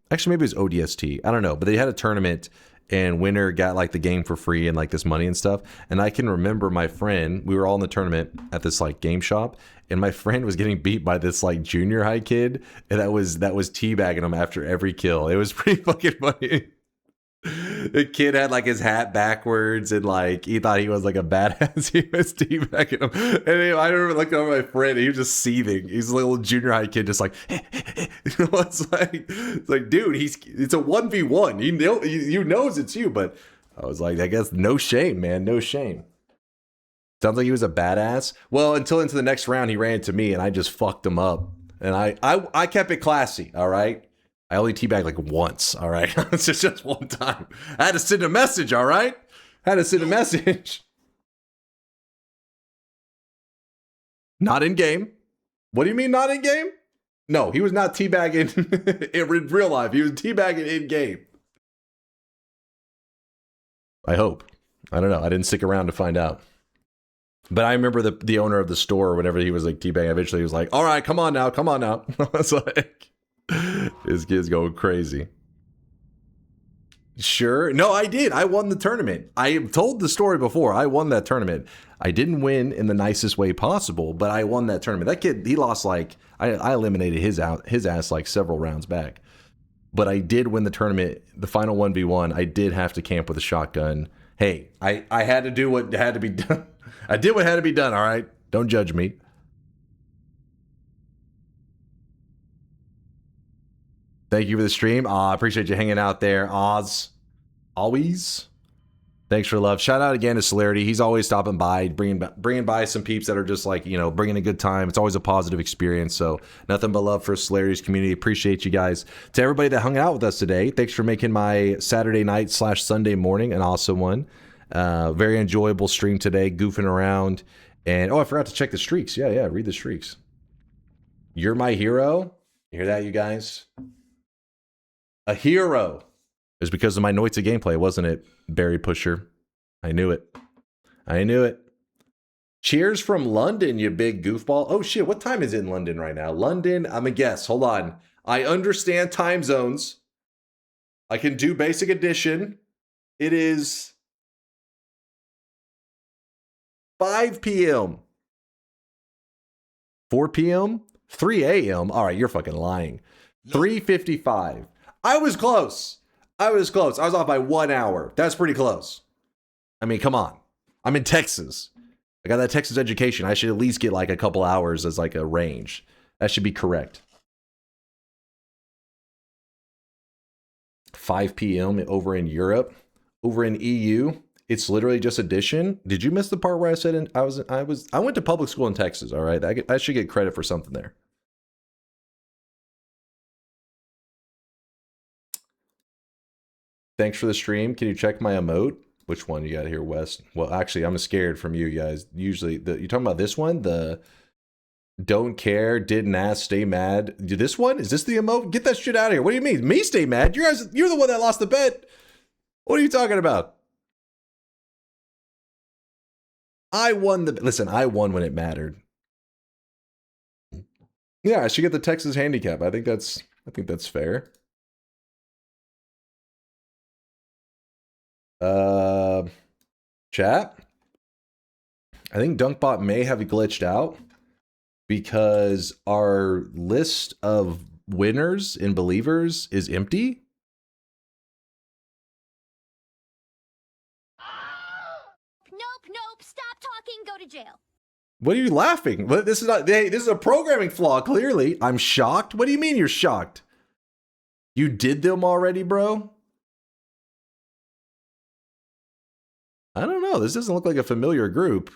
actually maybe it was ODST. I don't know, but they had a tournament, and winner got like the game for free and like this money and stuff. And I can remember my friend, we were all in the tournament at this like game shop, and my friend was getting beat by this like junior high kid, and that was teabagging him after every kill. It was pretty fucking funny. The kid had like his hat backwards and like he thought he was like a badass. He was teabagging him, and I remember looking over my friend and he was just seething. He's a little junior high kid, just like it's like dude, it's a 1v1. You knows it's you, but I was like, I guess no shame, man, no shame. Sounds like he was a badass. Well, until into the next round, he ran into me and I just fucked him up, and I kept it classy. All right. I only teabagged like once, all right? It's just one time. I had to send a message, all right? Had to send a message. Not in game. What do you mean not in game? No, he was not teabagging in real life. He was teabagging in game. I hope. I don't know. I didn't stick around to find out. But I remember the owner of the store, whenever he was like teabagging, eventually he was like, all right, come on now. I was like... This kid's going crazy. Sure. No, I did. I won the tournament. I told the story before. I won that tournament. I didn't win in the nicest way possible, but I won that tournament. That kid, he lost like, I eliminated his ass like several rounds back. But I did win the tournament, the final 1v1. I did have to camp with a shotgun. Hey, I had to do what had to be done. I did what had to be done, all right? Don't judge me. Thank you for the stream. I appreciate you hanging out there, Oz. Always. Thanks for the love. Shout out again to Celerity. He's always stopping by, bringing by some peeps that are just like, you know, bringing a good time. It's always a positive experience. So nothing but love for Celerity's community. Appreciate you guys. To everybody that hung out with us today, thanks for making my Saturday night / Sunday morning an awesome one. Very enjoyable stream today, goofing around. And, oh, I forgot to check the streaks. Yeah, read the streaks. You're my hero. You hear that, you guys? A hero. It was because of my Noita gameplay, wasn't it, Barry Pusher? I knew it. Cheers from London, you big goofball. Oh shit, what time is it in London right now? London, I'm a guess. Hold on. I understand time zones. I can do basic addition. It is 5 p.m. 4 p.m. 3 a.m. All right, you're fucking lying. 3:55. I was close. I was off by 1 hour. That's pretty close. I mean, come on. I'm in Texas. I got that Texas education. I should at least get like a couple hours as like a range. That should be correct. 5 p.m. over in Europe. Over in EU, it's literally just addition. Did you miss the part where I said I went to public school in Texas, all right? I should get credit for something there. Thanks for the stream. Can you check my emote? Which one you got here, Wes? Well, actually, I'm scared from you guys. Usually, you talking about this one? The don't care, didn't ask, stay mad. This one? Is this the emote? Get that shit out of here. What do you mean? Me stay mad? You're the one that lost the bet. What are you talking about? I won when it mattered. Yeah, I should get the Texas handicap. I think that's fair. Chat, I think Dunkbot may have glitched out because our list of winners and believers is empty. Nope, stop talking, go to jail. What are you laughing? This is not, hey, this is a programming flaw, clearly. I'm shocked. What do you mean you're shocked? You did them already, bro? I don't know. This doesn't look like a familiar group.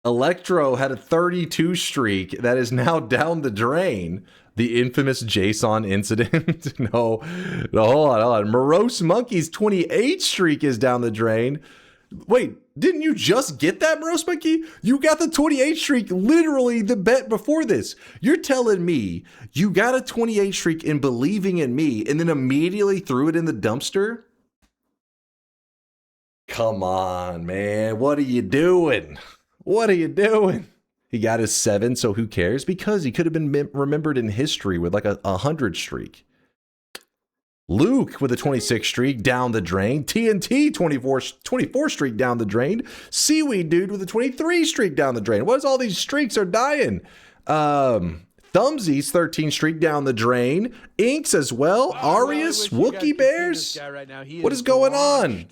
Electro had a 32 streak that is now down the drain. The infamous JSON incident. No, hold on. Morose Monkey's 28 streak is down the drain. Wait, didn't you just get that, Morose Monkey? You got the 28 streak literally the bet before this. You're telling me you got a 28 streak in believing in me and then immediately threw it in the dumpster? Come on, man. What are you doing? What are you doing? He got his 7, so who cares? Because he could have been remembered in history with like a 100 streak. Luke with a 26 streak down the drain. TNT 24 streak down the drain. Seaweed Dude with a 23 streak down the drain. What is all these streaks are dying? Thumbsies 13 streak down the drain. Inks as well. Arius, Wookie Bears. What is going on?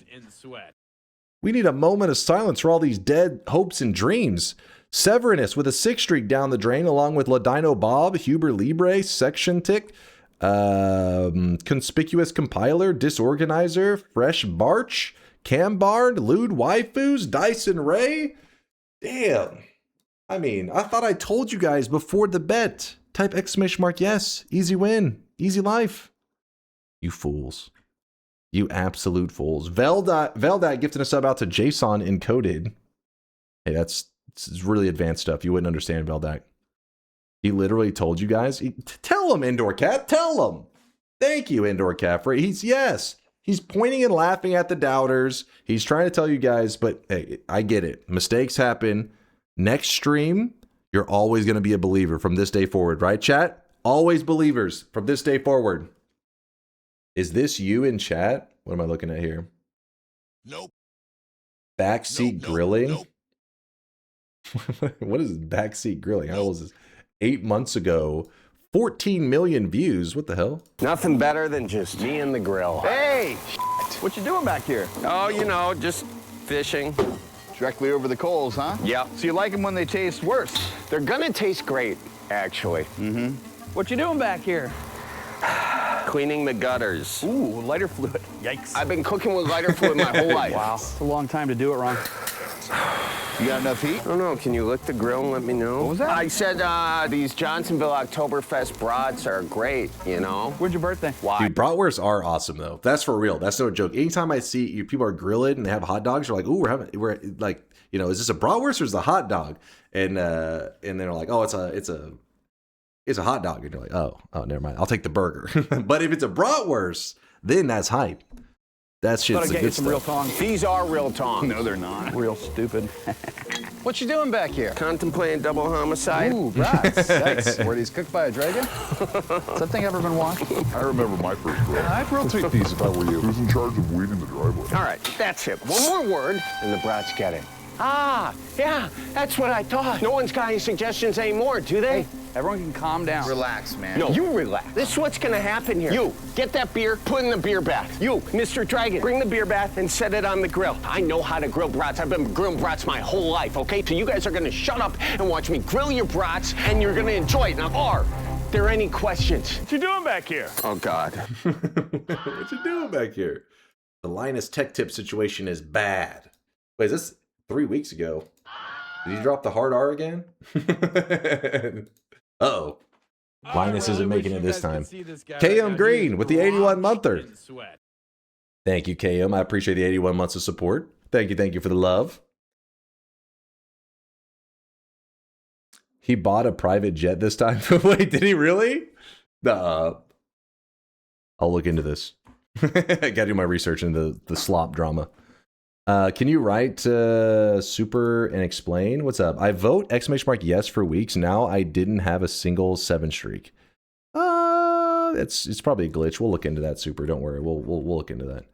We need a moment of silence for all these dead hopes and dreams. Severinus with a 6 streak down the drain, along with Ladino Bob, Huber Libre, Section Tick, Conspicuous Compiler, Disorganizer, Fresh Barch, Cambard, Lewd Waifus, Dyson Ray. Damn. I mean, I thought I told you guys before the bet. Type exclamation mark yes. Easy win. Easy life. You fools. You absolute fools. Veldat gifting a sub out to JSON encoded. Hey, that's really advanced stuff. You wouldn't understand Veldat. He literally told you guys. Tell him, Indoor Cat. Tell him. Thank you, Indoor Cat. For he's pointing and laughing at the doubters. He's trying to tell you guys, but hey, I get it. Mistakes happen. Next stream, you're always going to be a believer from this day forward, right, chat? Always believers from this day forward. Is this you in chat? What am I looking at here? Nope. Backseat grilling? Nope. What is backseat grilling? How old is this? 8 months ago. 14 million views. What the hell? Nothing better than just me and the grill. Hey! What you doing back here? Oh, you know, just fishing. Directly over the coals, huh? Yeah. So you like them when they taste worse? They're gonna taste great, actually. Mm-hmm. What you doing back here? Cleaning the gutters. Ooh, lighter fluid. Yikes. I've been cooking with lighter fluid my whole life. Wow. It's a long time to do it, Ron. You got enough heat? I don't know. Can you lick the grill and let me know? What was that? I said these Johnsonville Oktoberfest brats are great, you know? When's your birthday? Why? Dude, bratwursts are awesome, though. That's for real. That's no joke. Anytime I see you, people are grilling and they have hot dogs, you're like, ooh, we're like, you know, is this a bratwurst or is it a hot dog? And they're like, oh, it's a hot dog. And you're like, oh, never mind. I'll take the burger. But if it's a bratwurst, then that's hype. That shit's the good some stuff. real tongs. These are real tongs. No, they're not. Real stupid. What you doing back here? Contemplating double homicide. Ooh, rats. Sex. Were these cooked by a dragon? Has that thing ever been washed? I remember my first grill. I'd rotate these if I were you. Who's in charge of weeding the driveway? All right, that's it. One more word, and the brats get it. Ah, yeah, that's what I thought. No one's got any suggestions anymore, do they? Hey, everyone can calm down. Relax, man. No, you relax. This is what's gonna happen here. You, get that beer, put it in the beer bath. You, Mr. Dragon, bring the beer bath and set it on the grill. I know how to grill brats. I've been grilling brats my whole life, okay? So you guys are gonna shut up and watch me grill your brats, and you're gonna enjoy it. Now, are there any questions? What you doing back here? Oh, God. What you doing back here? The Linus Tech Tip situation is bad. Wait, is this 3 weeks ago? Did you drop the hard R again? Uh-oh. Linus isn't making it this time. KM Green with the 81 monther. Thank you, KM. I appreciate the 81 months of support. Thank you for the love. He bought a private jet this time. Wait, did he really? I'll look into this. I gotta do my research into the slop drama. Can you write super and explain? What's up? I vote exclamation mark yes for weeks. Now I didn't have a single 7 streak. It's probably a glitch. We'll look into that, super. Don't worry. We'll look into that.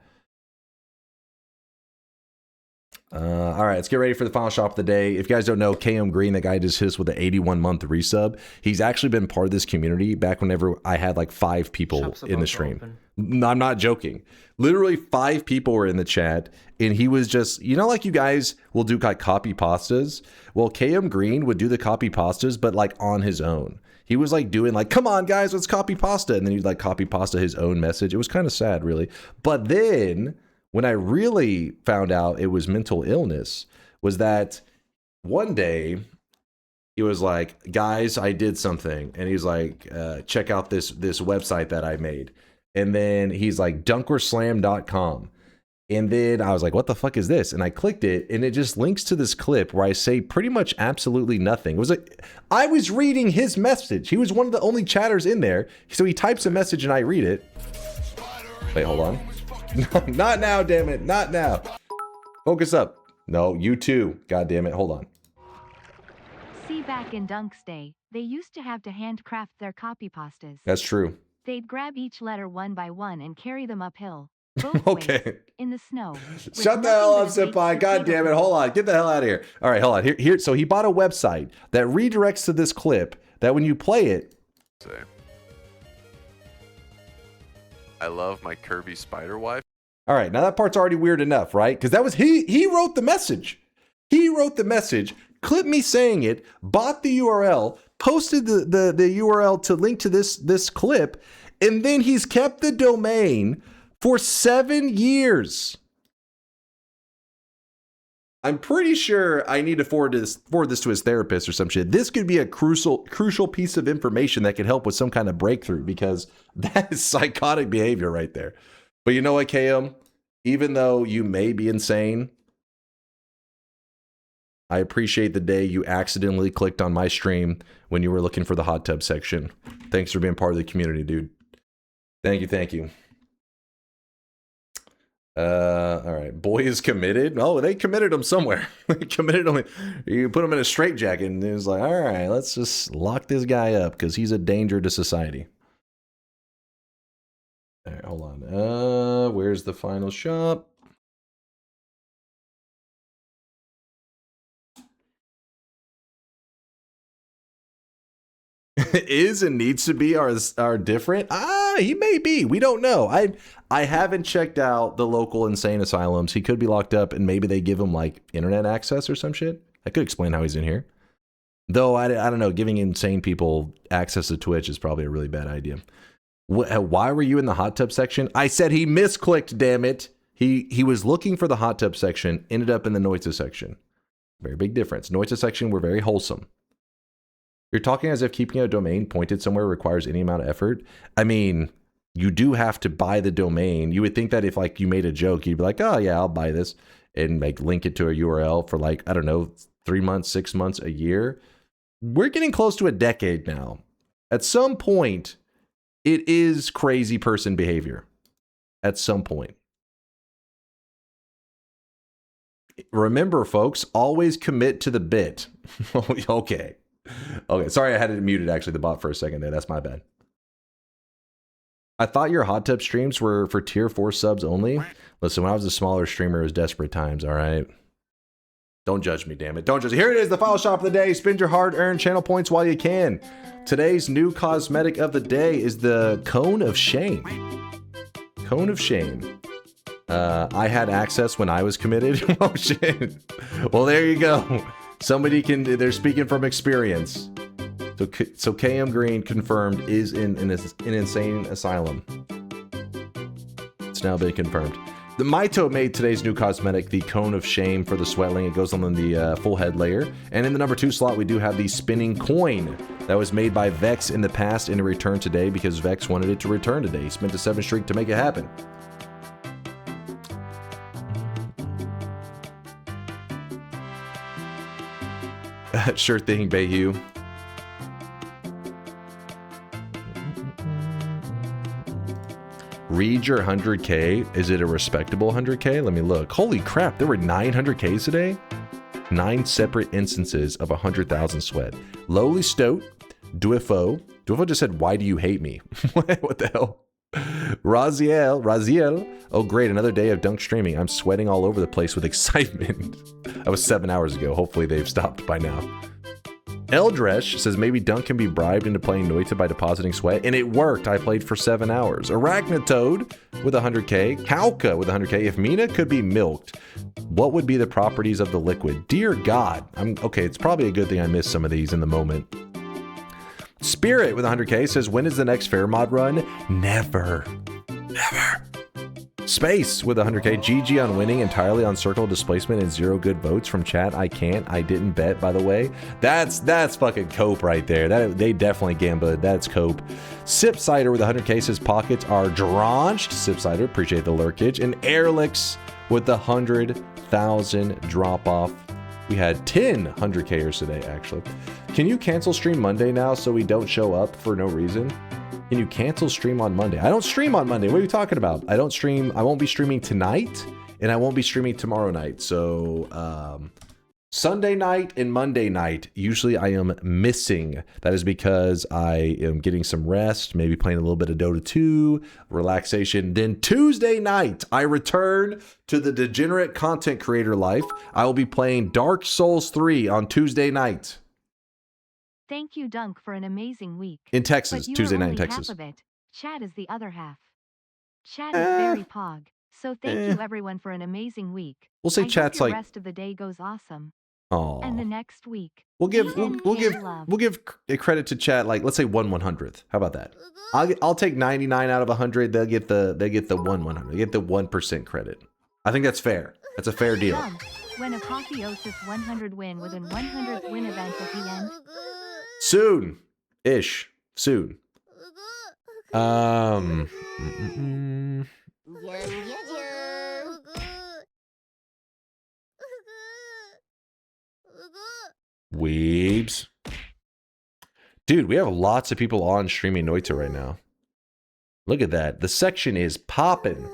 All right, let's get ready for the final shop of the day. If you guys don't know, KM Green, the guy just hit us with an 81-month resub. He's actually been part of this community back whenever I had like 5 people in the stream. I'm not joking. Literally 5 people were in the chat, and he was just, you know, like you guys will do like copy pastas. Well, KM Green would do the copy pastas, but like on his own. He was like doing like, come on guys, let's copy pasta. And then he'd like copy pasta his own message. It was kind of sad, really. But then when I really found out it was mental illness, was that one day he was like, guys, I did something. And he's like, check out this website that I made. And then he's like, DunkOrSlam.com. And then I was like, what the fuck is this? And I clicked it, and it just links to this clip where I say pretty much absolutely nothing. It was like, I was reading his message. He was one of the only chatters in there. So he types a message and I read it. Wait, hold on. Not now, damn it. Not now. Focus up. No, you too. God damn it. Hold on. See, back in Dunk's day, they used to have to handcraft their copy pastas. That's true. They'd grab each letter one by one and carry them uphill. Both Okay. ways, in the snow. Shut the hell up, Senpai. God damn it. Hold on. Get the hell out of here. All right, hold on. Here. So he bought a website that redirects to this clip that when you play it. I love my Kirby spider wife. All right, now that part's already weird enough, right? Because that was he wrote the message. He wrote the message, clipped me saying it, bought the URL, posted the URL to link to this clip, and then he's kept the domain for 7 years. I'm pretty sure I need to forward this to his therapist or some shit. This could be a crucial piece of information that could help with some kind of breakthrough, because that is psychotic behavior right there. But you know what, KM? Even though you may be insane, I appreciate the day you accidentally clicked on my stream when you were looking for the hot tub section. Thanks for being part of the community, dude. Thank you. All right. Boy is committed. Oh, they committed him somewhere. They committed him. You put him in a straitjacket, and it was like, all right, let's just lock this guy up because he's a danger to society. All right, hold on. Where's the final shop? Is and needs to be are different. He may be. We don't know. I haven't checked out the local insane asylums. He could be locked up, and maybe they give him like internet access or some shit. I could explain how he's in here. Though I don't know. Giving insane people access to Twitch is probably a really bad idea. Why were you in the hot tub section? I said he misclicked. Damn it. He was looking for the hot tub section. Ended up in the Noita section. Very big difference. Noita section were very wholesome. You're talking as if keeping a domain pointed somewhere requires any amount of effort. I mean, you do have to buy the domain. You would think that if like you made a joke, you'd be like, oh yeah, I'll buy this and like link it to a URL for like, I don't know, 3 months, 6 months, a year. We're getting close to a decade now. At some point, it is crazy person behavior. At some point. Remember, folks, always commit to the bit. Okay. Okay, sorry I had it muted, actually, the bot for a second there. That's my bad. I thought your hot tub streams were for tier 4 subs only. Listen, when I was a smaller streamer, it was desperate times, all right? Don't judge me, damn it. Don't judge me. Here it is, the final shop of the day. Spend your hard-earned channel points while you can. Today's new cosmetic of the day is the Cone of Shame. Cone of Shame. I had access when I was committed. Oh, shit. Well, there you go. Somebody they're speaking from experience. So KM Green confirmed is in an insane asylum. It's now been confirmed. The Maito made today's new cosmetic, the Cone of Shame for the Sweatling. It goes on the full head layer. And in the number 2 slot, we do have the spinning coin that was made by Vex in the past and it returned today because Vex wanted it to return today. He spent a 7 streak to make it happen. Sure thing, Bayou. Read your 100K. Is it a respectable 100K? Let me look. Holy crap, there were 900Ks today? 9 separate instances of 100,000 sweat. Lowly Stoat, Duifo. Duifo just said, why do you hate me? What the hell? Raziel. Oh great, another day of dunk streaming. I'm sweating all over the place with excitement. That was 7 hours ago. Hopefully they've stopped by now. Eldresh says maybe Dunk can be bribed into playing Noita by depositing sweat, and it worked. I played for 7 hours. Arachnatoad with 100K. Kalka with 100K. If Mina could be milked, what would be the properties of the liquid? Dear God. Okay, it's probably a good thing I missed some of these in the moment. Spirit with 100K says, when is the next fair mod run? Never. Never. Space with 100K. GG on winning entirely on circle displacement and 0 good votes from chat. I didn't bet, by the way. That's fucking cope right there. They definitely gambled. That's cope. Sip Cider with 100K says pockets are drenched. Sip Cider, appreciate the lurkage. And Airlix with the 100,000 drop off. We had 10 100Kers today, actually. Can you cancel stream Monday now so we don't show up for no reason? Can you cancel stream on Monday? I don't stream on Monday. What are you talking about? I don't stream. I won't be streaming tonight, and I won't be streaming tomorrow night. So Sunday night and Monday night, usually I am missing. That is because I am getting some rest, maybe playing a little bit of Dota 2, relaxation. Then Tuesday night, I return to the degenerate content creator life. I will be playing Dark Souls 3 on Tuesday night. Thank you, Dunk, for an amazing week. In Texas, But you Tuesday are night in only Texas. half of it. Chad is the other half. Chad is very pog. So thank you everyone for an amazing week. We'll say I chat's hope your like- rest of the day goes awesome. Aw. And the next week. We'll give love. credit to chat, like let's say 1/100th. How about that? I'll take 99 out of 100. They'll get the 1/100. They get the 1% credit. I think that's fair. That's a fair deal. Dunk, when Apotheosis 100 win with an 100th win event at the end. Soon ish. Soon. Weebs. Dude, we have lots of people on streaming Noita right now. Look at that. The section is popping.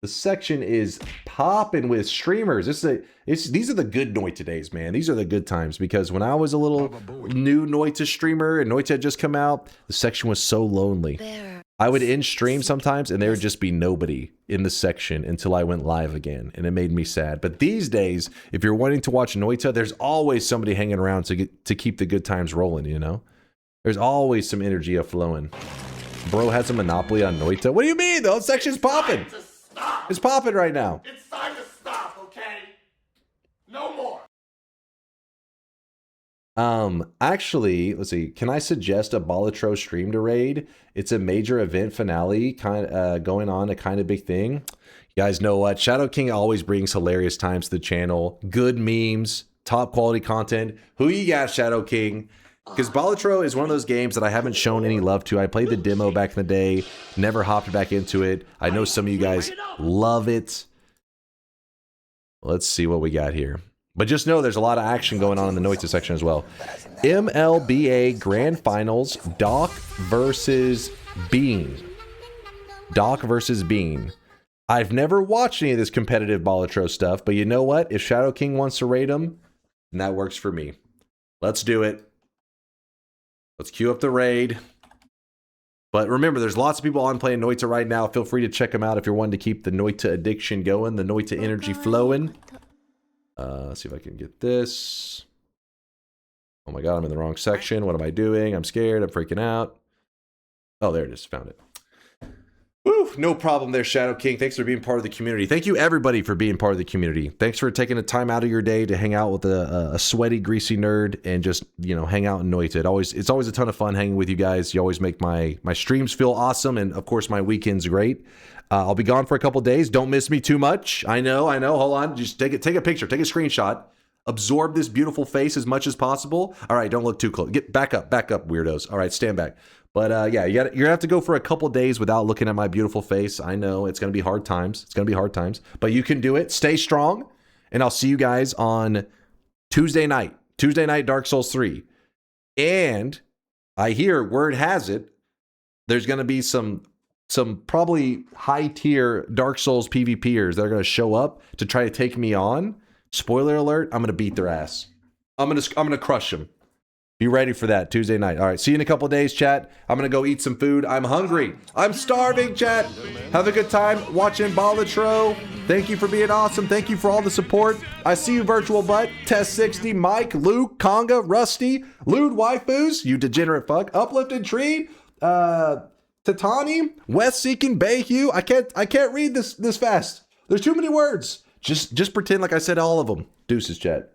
The section is popping with streamers. These are the good Noita days, man. These are the good times, because when I was a little new Noita streamer and Noita had just come out, the section was so lonely. I would end stream sometimes and there would just be nobody in the section until I went live again, and it made me sad. But these days, if you're wanting to watch Noita, there's always somebody hanging around to keep the good times rolling, you know? There's always some energy flowing. Bro has a monopoly on Noita. What do you mean, though? The section's popping. It's popping right now. It's time to stop, okay? No more. Actually, let's see. Can I suggest a Balatro stream to raid? It's a major event finale going on, a kind of big thing. You guys know what? Shadow King always brings hilarious times to the channel. Good memes, top quality content. Who you got, Shadow King? Because Balatro is one of those games that I haven't shown any love to. I played the demo back in the day, never hopped back into it. I know some of you guys love it. Let's see what we got here. But just know there's a lot of action going on in the Noita section as well. MLBA Grand Finals, Doc versus Bean. Doc versus Bean. I've never watched any of this competitive Balatro stuff, but you know what? If Shadow King wants to raid him, then that works for me. Let's do it. Let's queue up the raid. But remember, there's lots of people on playing Noita right now. Feel free to check them out if you're wanting to keep the Noita addiction going, the Noita energy flowing. Let's see if I can get this. Oh my god, I'm in the wrong section. What am I doing? I'm scared. I'm freaking out. Oh, there it is. Found it. Woo, no problem there, Shadow King. Thanks for being part of the community. Thank you, everybody, for being part of the community. Thanks for taking the time out of your day to hang out with a sweaty, greasy nerd and just, you know, hang out in Noita. It's always a ton of fun hanging with you guys. You always make my streams feel awesome, and of course, my weekends great. I'll be gone for a couple days. Don't miss me too much. I know. Hold on. Just take a picture. Take a screenshot. Absorb this beautiful face as much as possible. All right, don't look too close. Get back up, weirdos. All right, stand back. But yeah, you're gonna have to go for a couple days without looking at my beautiful face. I know it's gonna be hard times. But you can do it. Stay strong, and I'll see you guys on Tuesday night. Dark Souls 3. And I hear, word has it, there's gonna be some probably high tier Dark Souls PvPers that are gonna show up to try to take me on. Spoiler alert, I'm gonna beat their ass. I'm gonna crush them. Be ready for that Tuesday night. All right, see you in a couple days, chat. I'm gonna go eat some food. I'm hungry. I'm starving, chat. Have a good time watching Balatro. Thank you for being awesome. Thank you for all the support. I see you, Virtual Butt, Test 60, Mike, Luke, Conga, Rusty, Lewd Waifus, you degenerate fuck, Uplifted Tree, Tatani, West Seeking Bayhue. I can't read this fast. There's too many words. Just pretend like I said all of them. Deuces, chat.